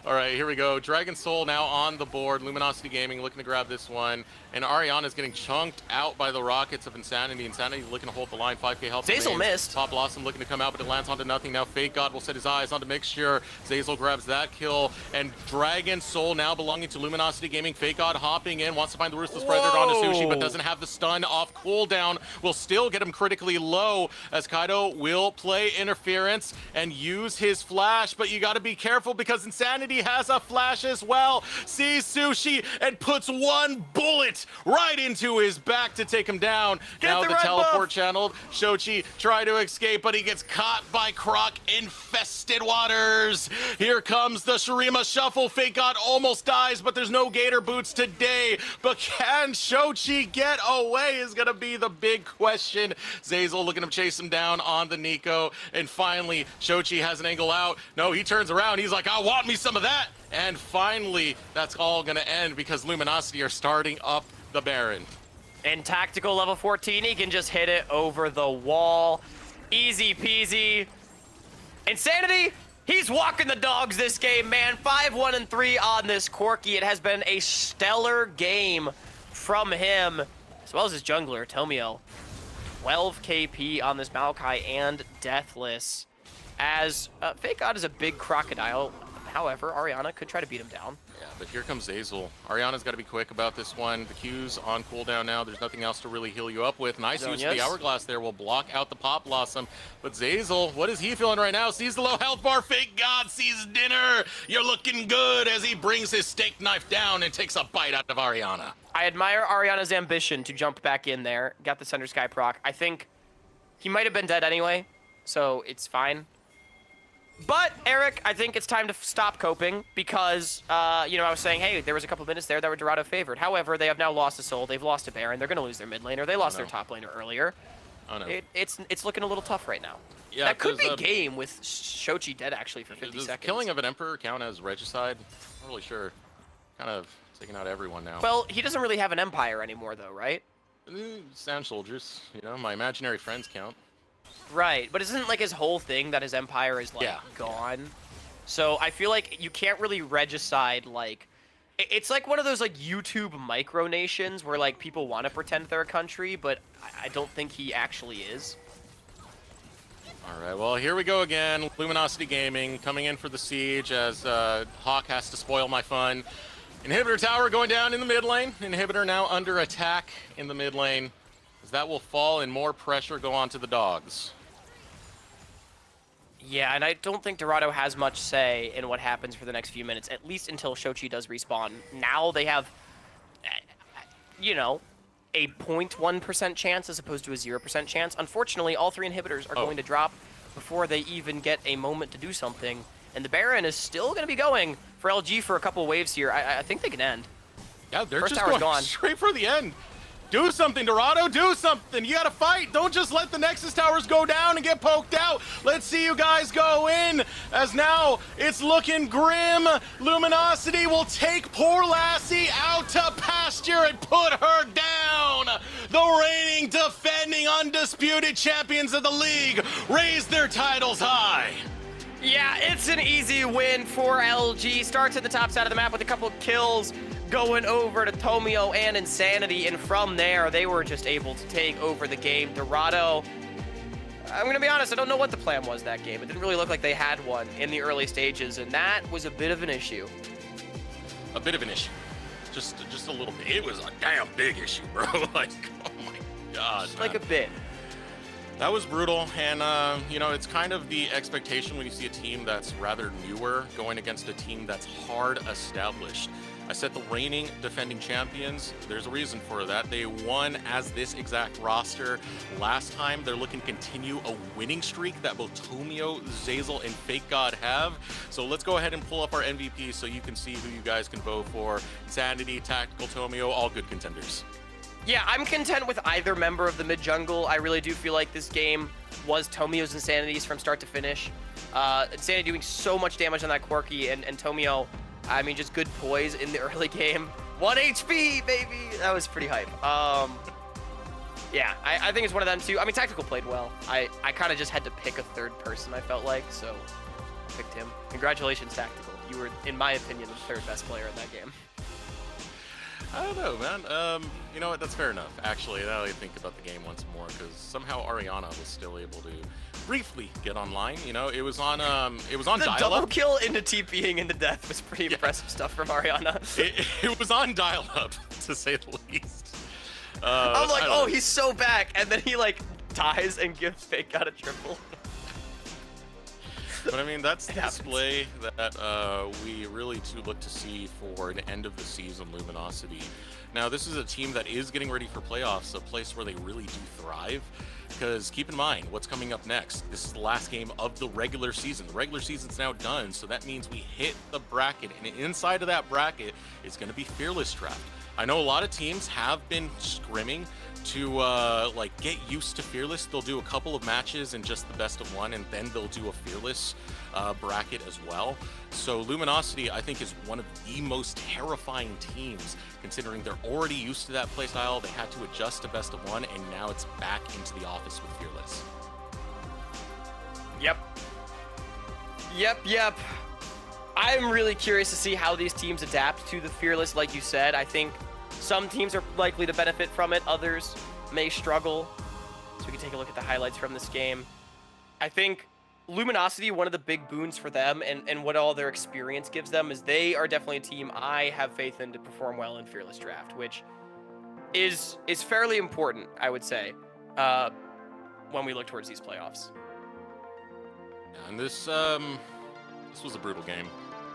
All right, here we go. Dragon Soul now on the board. Luminosity Gaming looking to grab this one. And Ariana's getting chunked out by the Rockets of Insanity. Insanity looking to hold the line. 5K health. Zazel remains. missed. Pop Blossom looking to come out, but it lands onto nothing. Now Fate God will set his eyes onto Mixture. Zazel grabs that kill. And Dragon Soul now belonging to Luminosity Gaming. Fate God hopping in. Wants to find the Ruthless Predator onto Sushi, but doesn't have the stun off cooldown. Will still get him critically low as Kaido will play interference and use his flash. But you got to be careful because Insanity has a flash as well. Sees Sushi and puts one bullet right into his back to take him down. Now the teleport channeled. Shochi try to escape, but he gets caught by Croc infested waters. Here comes the Shurima shuffle. Fate God almost dies, but there's no Gator boots today. But can Shochi get away is gonna be the big question. Zazel looking to chase him down on the Nico. And finally, Shochi has an angle out. No, he turns around. He's like, I want me some of that. And finally, that's all gonna end because Luminosity are starting up the Baron. In tactical level 14, he can just hit it over the wall. Easy peasy. Insanity, he's walking the dogs this game, man. 5-1-3 on this Corki. It has been a stellar game from him, as well as his jungler, Tomio. 12 KP on this Maokai and Deathless. As Fake God is a big crocodile. However, Ariana could try to beat him down. Yeah, but here comes Zazel. Ariana's got to be quick about this one. The Q's on cooldown now. There's nothing else to really heal you up with. Nice use of the Hourglass there will block out the Pop Blossom. But Zazel, what is he feeling right now? Sees the low health bar. Fake God sees dinner. You're looking good as he brings his steak knife down and takes a bite out of Ariana. I admire Ariana's ambition to jump back in there. Got the Thunder Sky proc. I think he might have been dead anyway, so it's fine. But, Eric, I think it's time to stop coping because, you know, I was saying, hey, there was a couple minutes there that were Dorado favored. However, they have now lost a soul. They've lost a Baron. They're going to lose their mid laner. They lost their top laner earlier. Oh, no. It's looking a little tough right now. Yeah, that could be game with Shochi dead, actually, for 50 does seconds. Killing of an Emperor count as regicide? Not really sure. Kind of taking out everyone now. Well, he doesn't really have an empire anymore, though, right? Sand soldiers, you know, my imaginary friends count. Right, but isn't like his whole thing that his empire is like gone? So I feel like you can't really regicide like it's like one of those like YouTube micronations where like people want to pretend they're a country, but I don't think he actually is. All right, well, here we go again. Luminosity Gaming coming in for the siege as Hawk has to spoil my fun. Inhibitor tower going down in the mid lane. Inhibitor now under attack in the mid lane. As that will fall and more pressure go on to the dogs. Yeah, and I don't think Dorado has much say in what happens for the next few minutes, at least until Shochi does respawn. Now they have, you know, a 0.1% chance as opposed to a 0% chance. Unfortunately, all 3 inhibitors are going to drop before they even get a moment to do something. And the Baron is still going to be going for LG for a couple waves here. I think they can end. Yeah, they're First just tower's going gone. straight for the end. Do something, Dorado, do something. You gotta fight. Don't just let the Nexus towers go down and get poked out. Let's see you guys go in, as now it's looking grim. Luminosity will take poor Lassie out to pasture and put her down. The reigning, defending, undisputed champions of the league raise their titles high. Yeah, it's an easy win for LG. Starts at the top side of the map with a couple of kills, going over to Tomio and Insanity, and from there, they were just able to take over the game. Dorado, I'm going to be honest, I don't know what the plan was that game. It didn't really look like they had one in the early stages, and that was a bit of an issue. A bit of an issue. Just a little bit. It was a damn big issue, bro. Like, oh my god, Just like a bit. That was brutal, and you know, it's kind of the expectation when you see a team that's rather newer going against a team that's hard established. I said the reigning defending champions, there's a reason for that. They won as this exact roster last time. They're looking to continue a winning streak that both Tomio, Zazel, and Fake God have. So let's go ahead and pull up our MVP so you can see who you guys can vote for. Insanity, Tactical, Tomio, all good contenders. Yeah, I'm content with either member of the mid-jungle. I really do feel like this game was Tomio's Insanities from start to finish. Insanity doing so much damage on that Quirky, and Tomio, I mean, just good poise in the early game. 1 HP, baby! That was pretty hype. Yeah, I think it's one of them too. I mean, Tactical played well. I kind of just had to pick a third person, I felt like, so I picked him. Congratulations, Tactical. You were, in my opinion, the third best player in that game. I don't know, man. You know what? That's fair enough. Actually, now I think about the game once more, because somehow Ariana was still able to briefly get online. You know, it was on dial-up. The double kill into TPing into death was pretty impressive stuff from Ariana. It was on dial-up, to say the least. I'm like, oh, he's so back, and then he like dies and gives Fake God a triple. But I mean, that's the display that we really do look to see for an end of the season Luminosity. Now, this is a team that is getting ready for playoffs, a place where they really do thrive. Because keep in mind, what's coming up next? This is the last game of the regular season. The regular season's now done, so that means we hit the bracket. And inside of that bracket is going to be Fearless Draft. I know a lot of teams have been scrimming to like get used to Fearless. They'll do a couple of matches in just the best of one, and then they'll do a Fearless bracket as well. So Luminosity, I think, is one of the most terrifying teams, considering they're already used to that playstyle. They had to adjust to best of one, and now it's back into the office with Fearless. Yep. I'm really curious to see how these teams adapt to the Fearless. Like you said, I think some teams are likely to benefit from it, others may struggle. So we can take a look at the highlights from this game. I think Luminosity, one of the big boons for them and what all their experience gives them is they are definitely a team I have faith in to perform well in Fearless Draft, which is fairly important, I would say, when we look towards these playoffs. And this was a brutal game,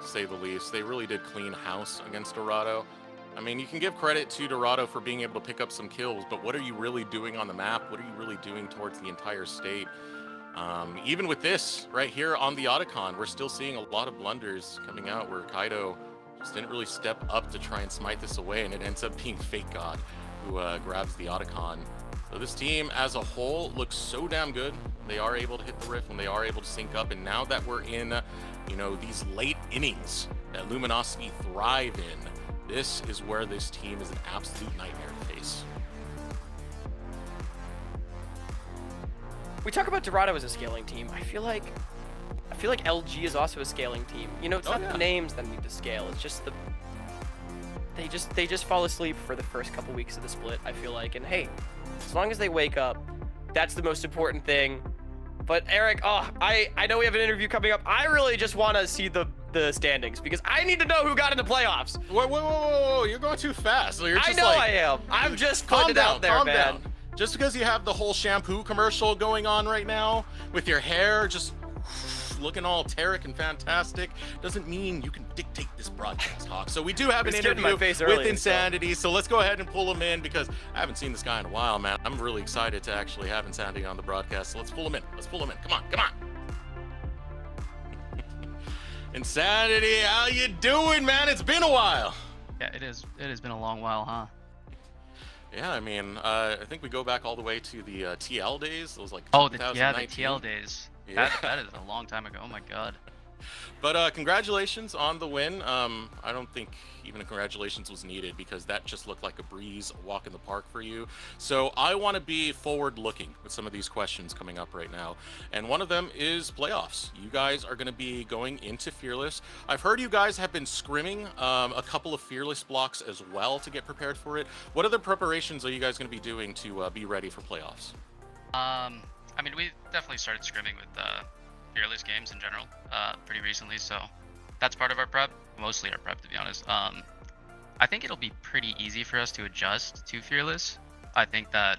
to say the least. They really did clean house against Dorado. I mean, you can give credit to Dorado for being able to pick up some kills, but what are you really doing on the map? What are you really doing towards the entire state? Even with this right here on the Otacon, we're still seeing a lot of blunders coming out where Kaido just didn't really step up to try and smite this away, and it ends up being Fake God who grabs the Otacon. So this team as a whole looks so damn good. They are able to hit the rift and they are able to sync up, and now that we're in, you know, these late innings that Luminosity thrive in, this is where this team is an absolute nightmare to face. We talk about Dorado as a scaling team. I feel like LG is also a scaling team. You know, it's not the names that need to scale. It's just they just fall asleep for the first couple weeks of the split, I feel like. And hey, as long as they wake up, that's the most important thing. But Eric, I know we have an interview coming up. I really just want to see the standings because I need to know who got into playoffs. Whoa, you're going too fast. You're just I know like, I am. I'm just putting it out there, calm man. down. Just because you have the whole shampoo commercial going on right now with your hair just Hawks looking all Tarek and fantastic doesn't mean you can dictate this broadcast, Hawks. So we do have an interview with Insanity, so let's go ahead and pull him in because I haven't seen this guy in a while, man. I'm really excited to actually have Insanity on the broadcast, so let's pull him in. Come on. Insanity, how you doing, man? It's been a while. Yeah, it is. It has been a long while, huh? Yeah, I mean, I think we go back all the way to the TL days. It was like the 2019. TL days. Yeah. That is a long time ago. Oh my god. But congratulations on the win. I don't think even a congratulations was needed because that just looked like a breeze, a walk in the park for you. So I want to be forward-looking with some of these questions coming up right now. And one of them is playoffs. You guys are going to be going into Fearless. I've heard you guys have been scrimming a couple of Fearless blocks as well to get prepared for it. What other preparations are you guys going to be doing to be ready for playoffs? I mean, we definitely started scrimming with Fearless games in general pretty recently, so that's part of our prep, mostly our prep to be honest. I think it'll be pretty easy for us to adjust to Fearless. I think that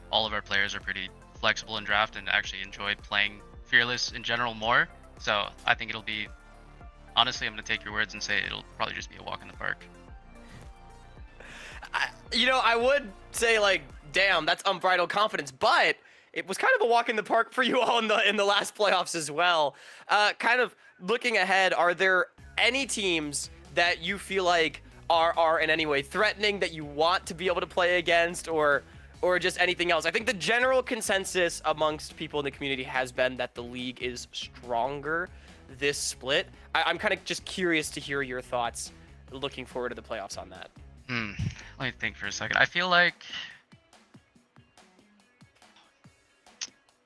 all of our players are pretty flexible in draft and actually enjoy playing Fearless in general more, so I think it'll be, honestly, I'm going to take your words and say it'll probably just be a walk in the park. I would say, like, damn, that's unbridled confidence, but it was kind of a walk in the park for you all in the last playoffs as well. Kind of looking ahead, are there any teams that you feel like are in any way threatening that you want to be able to play against, or just anything else? I think the general consensus amongst people in the community has been that the league is stronger this split. I'm kind of just curious to hear your thoughts looking forward to the playoffs on that. Let me think for a second. I feel like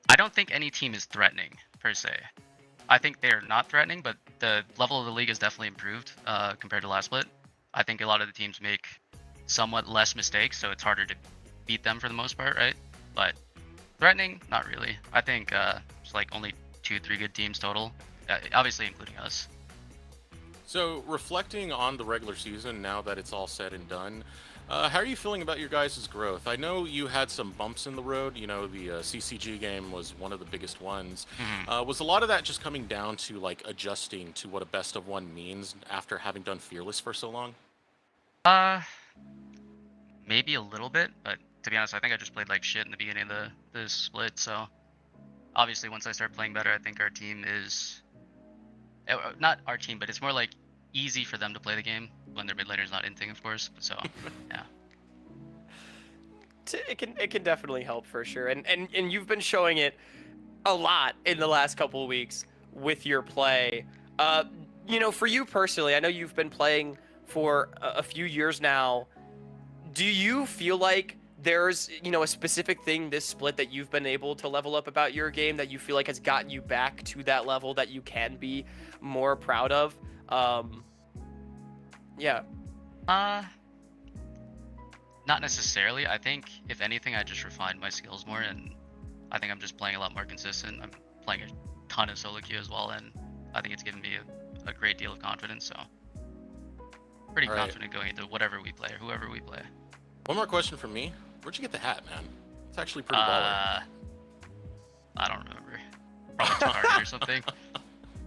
I don't think any team is threatening, per se. I think they're not threatening, but the level of the league has definitely improved compared to last split. I think a lot of the teams make somewhat less mistakes, so it's harder to beat them for the most part, right? But threatening, not really. I think it's like only 2-3 good teams total, obviously including us. So reflecting on the regular season, now that it's all said and done, how are you feeling about your guys' growth? I know you had some bumps in the road. You know, the CCG game was one of the biggest ones. Was a lot of that just coming down to like adjusting to what a best of one means after having done Fearless for so long? Maybe a little bit, but to be honest, I think I just played like shit in the beginning of the split. So obviously, once I start playing better, I think our team is not our team, but it's more like easy for them to play the game when their mid laner's not inting, of course. So yeah, it can definitely help for sure, and you've been showing it a lot in the last couple of weeks with your play. For you personally, I know you've been playing for a few years now. Do you feel like there's a specific thing this split that you've been able to level up about your game that you feel like has gotten you back to that level that you can be more proud of? Yeah. Not necessarily. I think if anything, I just refined my skills more, and I think I'm just playing a lot more consistent. I'm playing a ton of solo queue as well, and I think it's given me a great deal of confidence. So pretty confident going into whatever we play or whoever we play. One more question from me. Where'd you get the hat, man? It's actually pretty baller. I don't remember. Probably Target or something.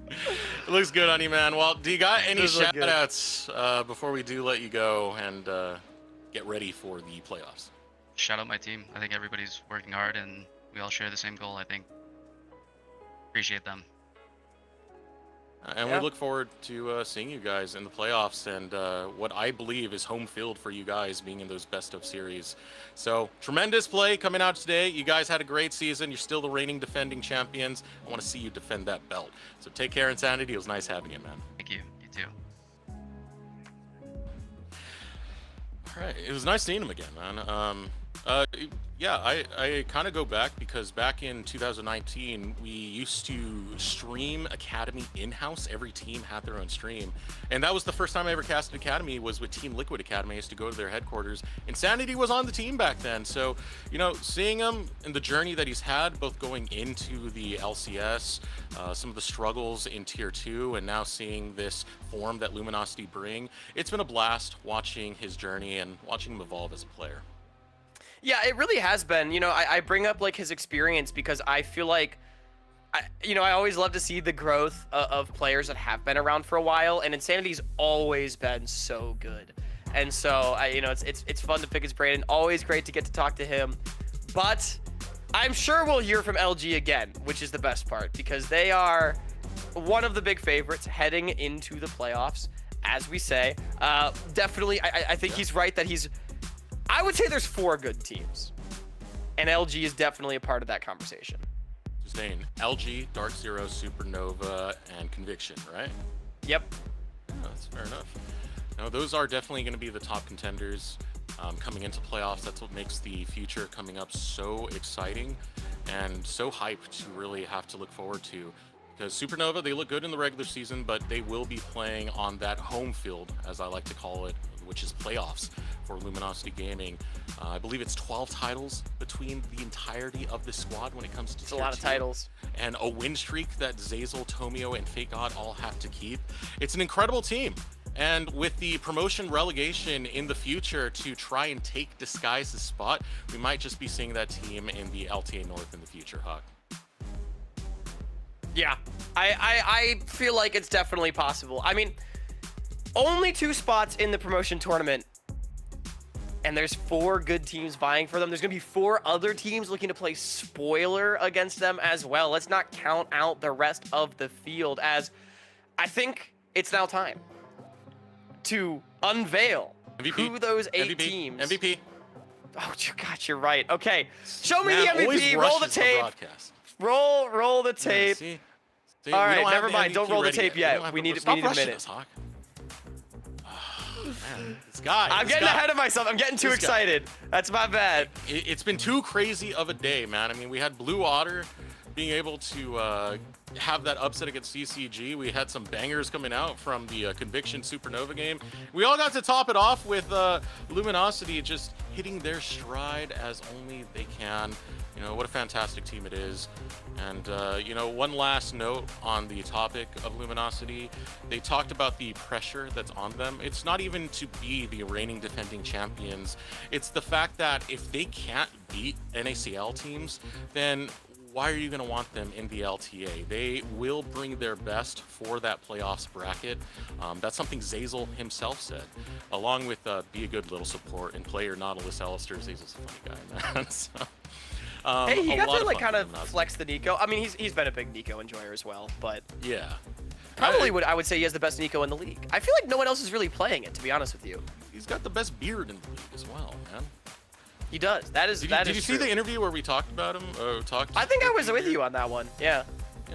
It looks good on you, man. Well, do you got any shout-outs before we do let you go and get ready for the playoffs? Shout out my team. I think everybody's working hard and we all share the same goal, I think. Appreciate them. And we look forward to seeing you guys in the playoffs and what I believe is home field for you guys being in those best of series. So tremendous play coming out today. You guys had a great season. You're still the reigning defending champions. I want to see you defend that belt. So take care, Insanity. It was nice having you, man. Thank you. You too. All right. It was nice seeing him again, man. Yeah, I kind of go back because back in 2019, we used to stream Academy in-house. Every team had their own stream. And that was the first time I ever casted Academy was with Team Liquid Academy. I used to go to their headquarters. Insanity was on the team back then. So, seeing him and the journey that he's had, both going into the LCS, some of the struggles in Tier 2, and now seeing this form that Luminosity bring, it's been a blast watching his journey and watching him evolve as a player. Yeah, it really has been. I bring up like his experience because I feel like I always love to see the growth of players that have been around for a while, and Insanity's always been so good. And so, it's fun to pick his brain, and always great to get to talk to him. But I'm sure we'll hear from LG again, which is the best part, because they are one of the big favorites heading into the playoffs, as we say. Definitely, I think he's right that I would say there's 4 good teams, and LG is definitely a part of that conversation. Saying LG, Dark Zero, Supernova, and Conviction, right? Yep. Yeah, that's fair enough. No, those are definitely going to be the top contenders coming into playoffs. That's what makes the future coming up so exciting and so hyped to really have to look forward to. Because Supernova, they look good in the regular season, but they will be playing on that home field, as I like to call it, which is playoffs for Luminosity Gaming. I believe it's 12 titles between the entirety of the squad when it comes to It's a lot of titles. And a win streak that Zazel, Tomio, and Fake God all have to keep. It's an incredible team. And with the promotion relegation in the future to try and take Disguise's spot, we might just be seeing that team in the LTA North in the future, Huck. Yeah, I feel like it's definitely possible. I mean, only 2 spots in the promotion tournament, and there's 4 good teams vying for them. There's going to be 4 other teams looking to play spoiler against them as well. Let's not count out the rest of the field, as I think it's now time to unveil who those 8 teams. MVP. Oh, gosh, you're right. Okay, show me the always MVP. Roll the rushes tape. broadcast. Roll the tape. See, All we right, don't have never the mind. Don't MVP roll the ready tape yet. We need a rushing minute. us, Hawk. Oh, man, this guy. I'm getting ahead of myself. I'm getting too excited. That's my bad. It's been too crazy of a day, man. I mean, we had Blue Otter being able to have that upset against CCG. We had some bangers coming out from the Conviction Supernova game. We all got to top it off with Luminosity just hitting their stride as only they can. What a fantastic team it is. And, one last note on the topic of Luminosity. They talked about the pressure that's on them. It's not even to be the reigning defending champions. It's the fact that if they can't beat NACL teams, then why are you going to want them in the LTA? They will bring their best for that playoffs bracket. That's something Zazel himself said, along with be a good little support and player Nautilus Alistair. Zazel's a funny guy, man. So, hey, he got to kind of Luminosity. flex the Nico. I mean, he's been a big Nico enjoyer as well, but yeah, probably I would say he has the best Nico in the league. I feel like no one else is really playing it, to be honest with you. He's got the best beard in the league as well, man. He does. Did you see the interview where we talked about him? I think I was with you on that one. Yeah.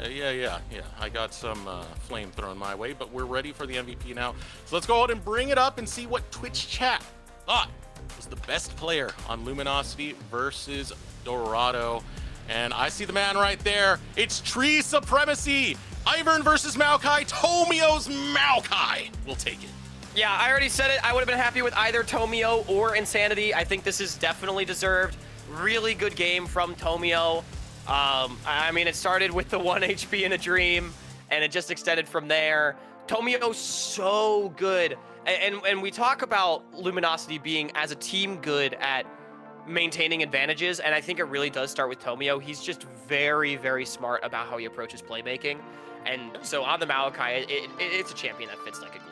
Yeah. I got some flame thrown my way, but we're ready for the MVP now. So let's go ahead and bring it up and see what Twitch chat thought was the best player on Luminosity versus Dorado. And I see the man right there. It's Tree Supremacy. Ivern versus Maokai. Tomio's Maokai. We'll take it. Yeah, I already said it. I would have been happy with either Tomio or Insanity. I think this is definitely deserved. Really good game from Tomio. I mean, it started with the 1 HP in a dream, and it just extended from there. Tomio's so good. And we talk about Luminosity being, as a team, good at maintaining advantages, and I think it really does start with Tomio. He's just very, very smart about how he approaches playmaking. And so on the Maokai, it's a champion that fits like a glove.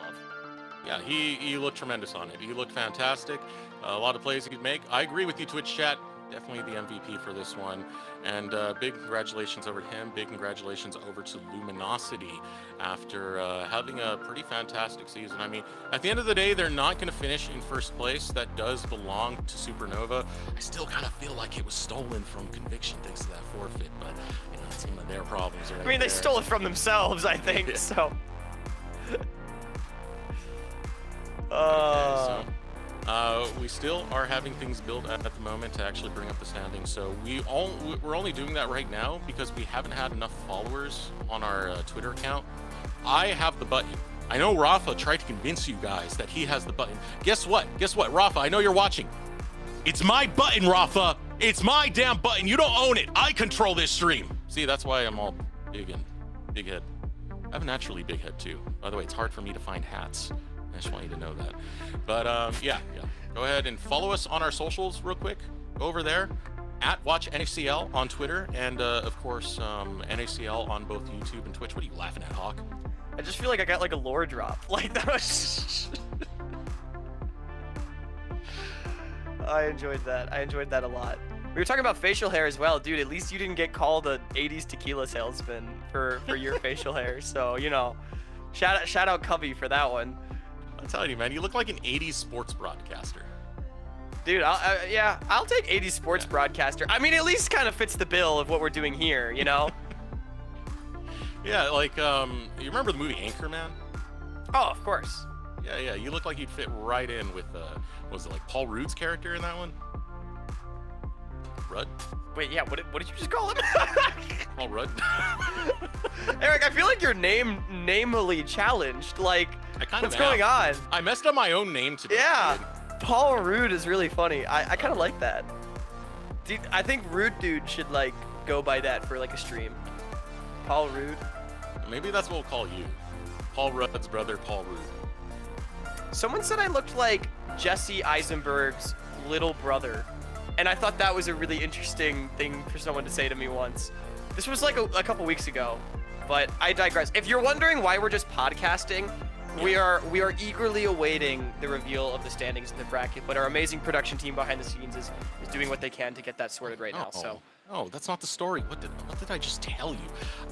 Yeah, he looked tremendous on it. He looked fantastic. A lot of plays he could make. I agree with you, Twitch chat. Definitely the MVP for this one. And big congratulations over to him. Big congratulations over to Luminosity after having a pretty fantastic season. I mean, at the end of the day, they're not going to finish in first place. That does belong to Supernova. I still kind of feel like it was stolen from Conviction thanks to that forfeit, but that's one of their problems right I mean, they there. stole it from themselves, I think, so... We still are having things built at the moment to actually bring up the standings. So we're only doing that right now because we haven't had enough followers on our Twitter account. I have the button. I know Rafa tried to convince you guys that he has the button. Guess what? Rafa, I know you're watching. It's my button, Rafa. It's my damn button. You don't own it. I control this stream. See, that's why I'm all big head. I have a naturally big head too. By the way, it's hard for me to find hats. I just want you to know that. But yeah. Go ahead and follow us on our socials real quick. Go over there. at Watch NACL on Twitter, and of course NACL on both YouTube and Twitch. What are you laughing at, Hawk? I just feel like I got like a lore drop. Like that was. I enjoyed that. I enjoyed that a lot. We were talking about facial hair as well, dude. At least you didn't get called a 80s tequila salesman for your facial hair. So you know, shout out Cubby for that one. I'm telling you, man, you look like an 80s sports broadcaster. Dude, I'll take 80s sports broadcaster. I mean, at least kind of fits the bill of what we're doing here, you know? Yeah, like, you remember the movie Anchorman? Oh, of course. Yeah, you look like you'd fit right in with, was it like Paul Rudd's character in that one? Rudd? Wait, yeah, what did you just call him? Paul Rudd? Eric, I feel like you're namely challenged. Like, what's am. going on? I messed up my own name today. Yeah. Paul Rudd is really funny. I kind of like that. Dude, I think Rude Dude should like go by that for like a stream. Paul Rudd. Maybe that's what we'll call you. Paul Rudd's brother, Paul Rudd. Someone said I looked like Jesse Eisenberg's little brother, and I thought that was a really interesting thing for someone to say to me once. This was like a couple weeks ago, but I digress. If you're wondering why we're just podcasting, we are eagerly awaiting the reveal of the standings in the bracket, but our amazing production team behind the scenes is doing what they can to get that sorted right now. So. No, that's not the story. What did I just tell you?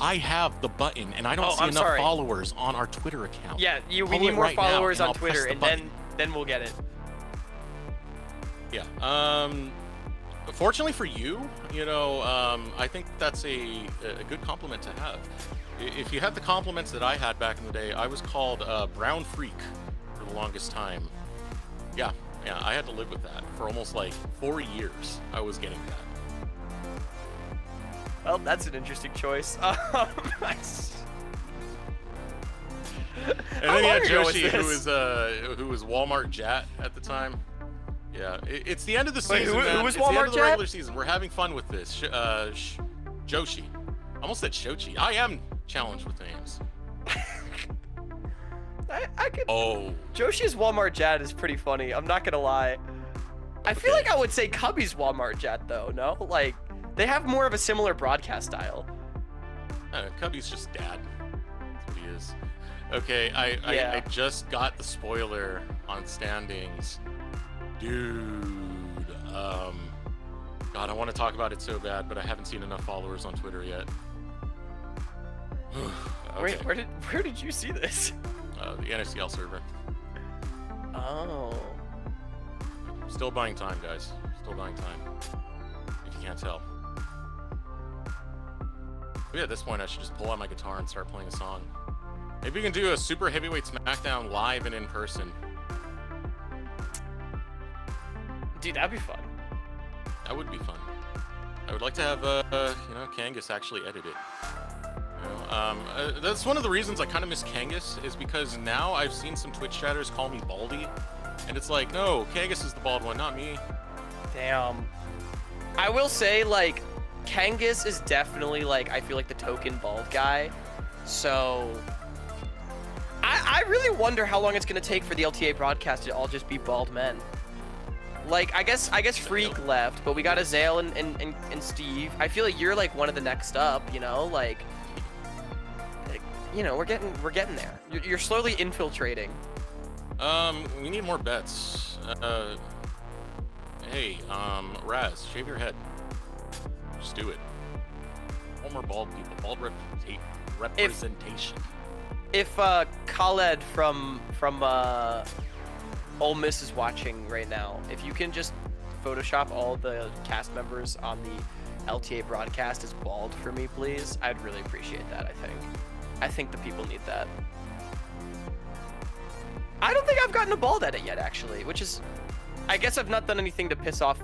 I have the button, and I don't see enough sorry. followers on our Twitter account. Yeah, we need more followers on Twitter, and then we'll get it. Yeah. Fortunately for you, you know, I think that's a good compliment to have. If you had the compliments that I had back in the day, I was called Brown Freak for the longest time. Yeah, I had to live with that for almost like 4 years. I was getting that. Well, that's an interesting choice. And then you had Joshi, who was Walmart Jat at the time. Yeah, it's the end of the season. Wait, who was it's the end Walmart of the Jat? regular season. We're having fun with this. Joshi. I almost said Shochi. I am challenged with names. I could. Oh. Joshi's Walmart Jat is pretty funny. I'm not gonna lie. I feel like I would say Cubby's Walmart Jat though. No, like they have more of a similar broadcast style. Cubby's just dad. That's what he is. Okay, I just got the spoiler on standings. Dude, God, I want to talk about it so bad, but I haven't seen enough followers on Twitter yet. Okay. Wait, where did you see this? The NACL server. Oh. Still buying time, guys. Still buying time. If you can't tell. But yeah, at this point, I should just pull out my guitar and start playing a song. Maybe we can do a Super Heavyweight SmackDown live and in person. Dude, that'd be fun. That would be fun. I would like to have, Kangas actually edit it. That's one of the reasons I kind of miss Kangas, is because now I've seen some Twitch chatters call me Baldy, and it's like, no, Kangas is the bald one, not me. Damn. I will say, like, Kangas is definitely, like, I feel like the token bald guy, so... I really wonder how long it's going to take for the LTA broadcast to all just be bald men. Like, I guess Freak left, but we got Azale and Steve. I feel like you're, like, one of the next up, you know? Like, you know, we're getting there. You're slowly infiltrating. We need more bets. Hey, Raz, shave your head. Just do it. One more bald people. Bald representation. If Khaled from Ole Miss is watching right now, if you can just Photoshop all the cast members on the LTA broadcast as bald for me, please, I'd really appreciate that. I think the people need that. I don't think I've gotten a bald edit yet, actually, which is, I guess I've not done anything to piss off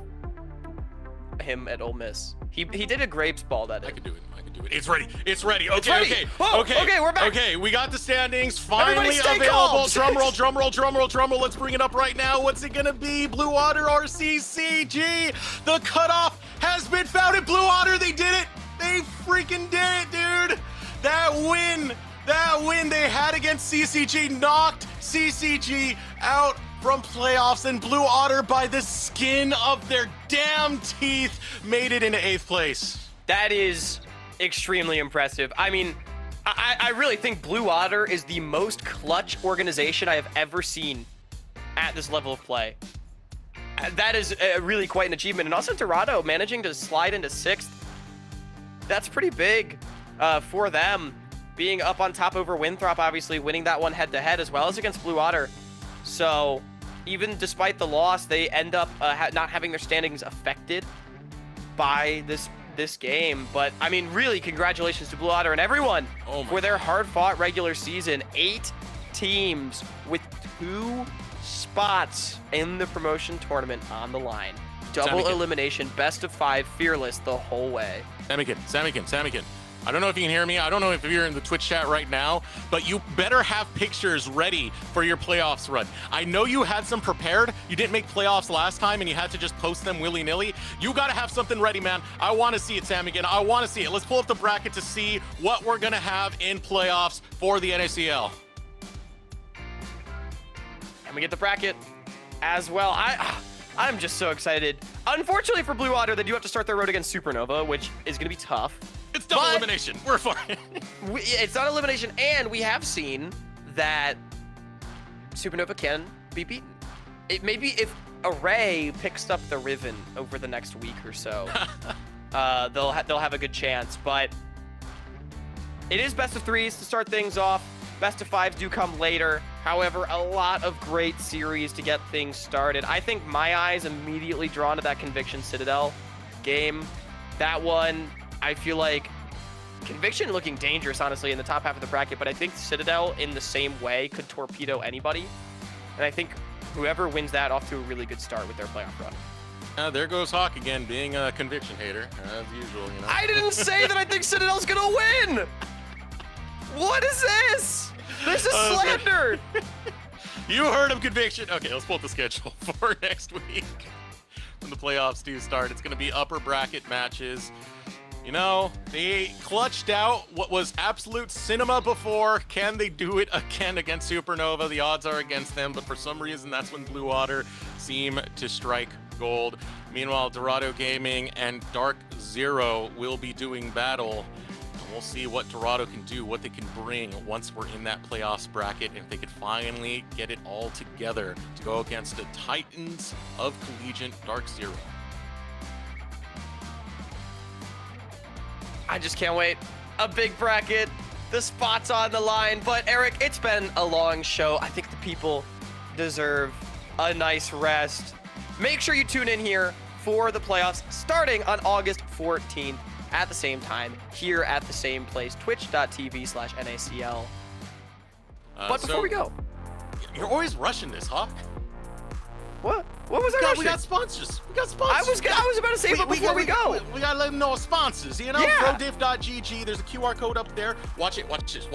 him at Ole Miss. He did a Grapes bald edit. I could do it. It's ready. Okay, okay. Whoa, okay. Okay, we're back. Okay, we got the standings finally Everybody stay available. calm. Drum roll. Let's bring it up right now. What's it gonna be? Blue Otter or CCG? The cutoff has been found at Blue Otter. They did it. They freaking did it, dude. That win they had against CCG knocked CCG out from playoffs, and Blue Otter, by the skin of their damn teeth, made it into 8th place. That is extremely impressive. I mean, I really think Blue Otter is the most clutch organization I have ever seen at this level of play. That is really quite an achievement. And also Dorado managing to slide into 6th. That's pretty big for them. Being up on top over Winthrop, obviously winning that one head-to-head as well as against Blue Otter. So even despite the loss, they end up not having their standings affected by this game. But I mean, really, congratulations to Blue Otter and everyone for their hard-fought regular season. 8 teams with 2 spots in the promotion tournament on the line. Double elimination, best of 5, fearless the whole way. Samikin. I don't know if you can hear me. I don't know if you're in the Twitch chat right now, but you better have pictures ready for your playoffs run. I know you had some prepared. You didn't make playoffs last time and you had to just post them willy-nilly. You got to have something ready, man. I want to see it, Samikin. I want to see it. Let's pull up the bracket to see what we're going to have in playoffs for the NACL. And we get the bracket as well. I'm just so excited. Unfortunately for Blue Otter, they do have to start their road against Supernova, which is going to be tough. It's double elimination. We're fine. It's not elimination, and we have seen that Supernova can be beaten. Maybe if Array picks up the Riven over the next week or so, they'll have a good chance. But it is best of 3s to start things off. Best of 5s do come later. However, a lot of great series to get things started. I think my eyes immediately drawn to that Conviction Citadel game. That one, I feel like Conviction looking dangerous, honestly, in the top half of the bracket, but I think Citadel in the same way could torpedo anybody. And I think whoever wins that off to a really good start with their playoff run. There goes Hawk again, being a Conviction hater, as usual, you know. I didn't say that I think Citadel's gonna win! What is this? This is slander! You heard of Conviction. Okay, let's pull up the schedule for next week. When the playoffs do start, it's going to be upper bracket matches. You know, they clutched out what was absolute cinema before. Can they do it again against Supernova? The odds are against them, but for some reason, that's when Blue Otter seem to strike gold. Meanwhile, Dorado Gaming and Dark Zero will be doing battle. We'll see what Dorado can do, what they can bring once we're in that playoffs bracket, and if they could finally get it all together to go against the Titans of Collegiate Dark Zero. I just can't wait. A big bracket, the spots on the line. But Eric, it's been a long show. I think the people deserve a nice rest. Make sure you tune in here for the playoffs starting on August 14th. At the same time, here at the same place, twitch.tv/NACL. But before we go, you're always rushing this, Hawk. What? What was I rushing? We got sponsors. We got sponsors. I was about to say, but before we go. We gotta let them know our sponsors, you know? Yeah. Prodiff.gg, there's a QR code up there. Watch it, watch this.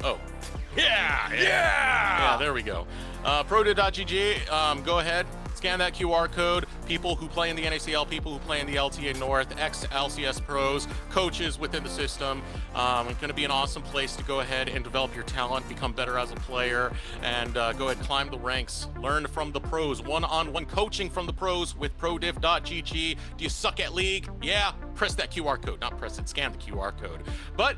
Oh. Yeah, there we go. Prodiff.gg, go ahead. Scan that QR code. People who play in the NACL, people who play in the LTA North, ex-LCS pros, coaches within the system. It's going to be an awesome place to go ahead and develop your talent, become better as a player, and go ahead, climb the ranks, learn from the pros, one-on-one coaching from the pros with prodiff.gg. Do you suck at League? Yeah, press that QR code. Not press it, scan the QR code. But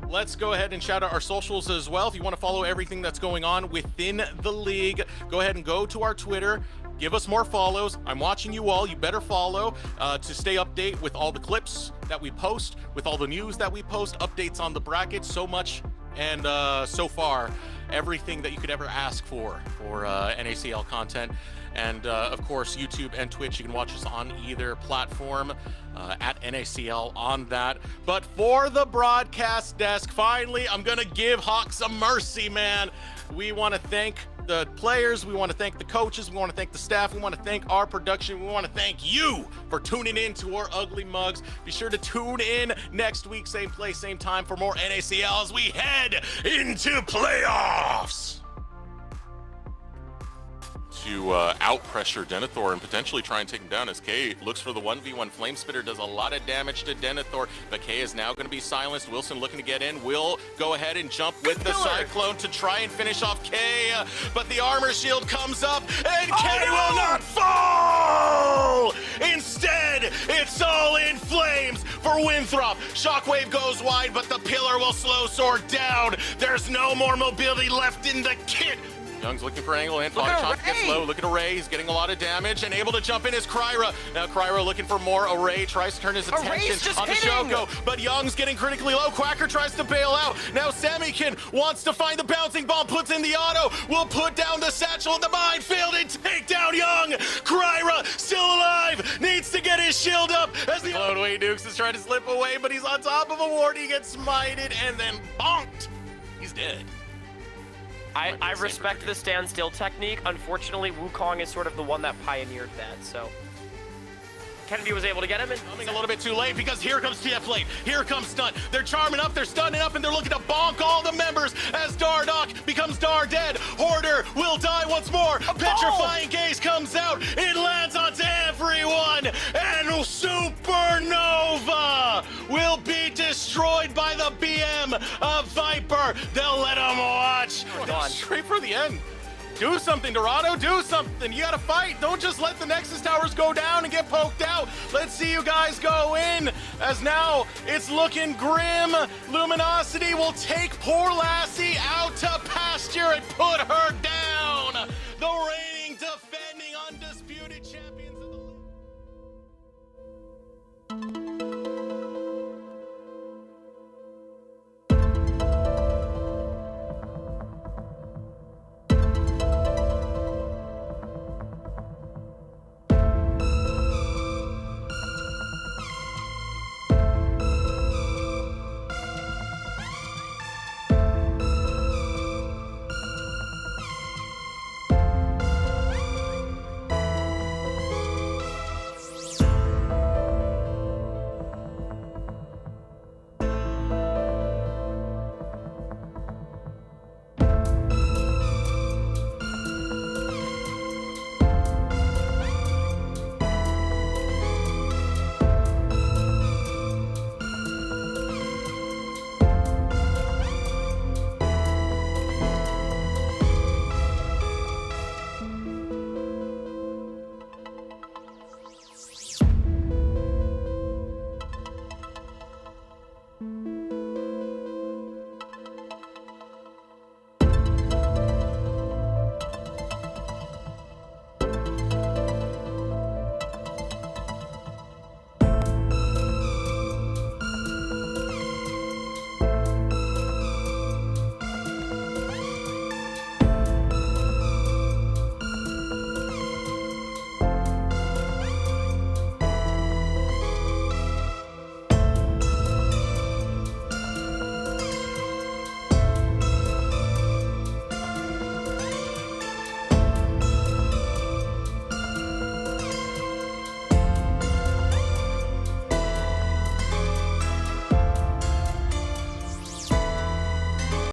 let's go ahead and shout out our socials as well. If you want to follow everything that's going on within the league, go ahead and go to our Twitter. Give us more follows. I'm watching you all. You better follow to stay update with all the clips that we post, with all the news that we post, updates on the bracket, so much. And so far, everything that you could ever ask for NACL content. And of course, YouTube and Twitch, you can watch us on either platform at NACL on that. But for the broadcast desk, finally, I'm going to give Hawk some mercy, man. We want to thank the players, we want to thank the coaches, we want to thank the staff, we want to thank our production, we want to thank you for tuning in to our ugly mugs. Be sure to tune in next week, same place, same time, for more NACL as we head into playoffs. to out-pressure Denethor and potentially try and take him down as K looks for the 1v1. Flamespitter does a lot of damage to Denethor, but K is now going to be silenced. Wilson looking to get in, will go ahead and jump with the Cyclone to try and finish off K, but the armor shield comes up, and K will not fall! Instead, it's all in flames for Winthrop. Shockwave goes wide, but the pillar will slow sword down. There's no more mobility left in the kit. Young's looking for angle and Shot gets low. Look at Array, he's getting a lot of damage and able to jump in is Kryra. Now Kryra looking for more. Array tries to turn his attention on the Shoko, but Young's getting critically low. Quacker tries to bail out. Now Samikin wants to find the bouncing bomb, puts in the auto, will put down the satchel in the minefield and take down Young. Kryra still alive, needs to get his shield up as the Floataway Dukes is trying to slip away, but he's on top of a ward. He gets smited and then bonked. He's dead. I respect the standstill technique. Unfortunately, Wukong is sort of the one that pioneered that, so Kennedy was able to get him in. Coming a little bit too late because here comes TF Lane. Here comes Stun. They're charming up, they're stunning up, and they're looking to bonk all the members as Dardock becomes Dar dead. Hoarder will die once more. Petrifying Gaze comes out. It lands onto everyone. And Supernova will be destroyed by the BM of Viper. They'll let him watch. Straight for the end. Do something, Dorado, do something. You gotta fight. Don't just let the Nexus Towers go down and get poked out. Let's see you guys go in, as now it's looking grim. Luminosity will take poor Lassie out to pasture and put her down.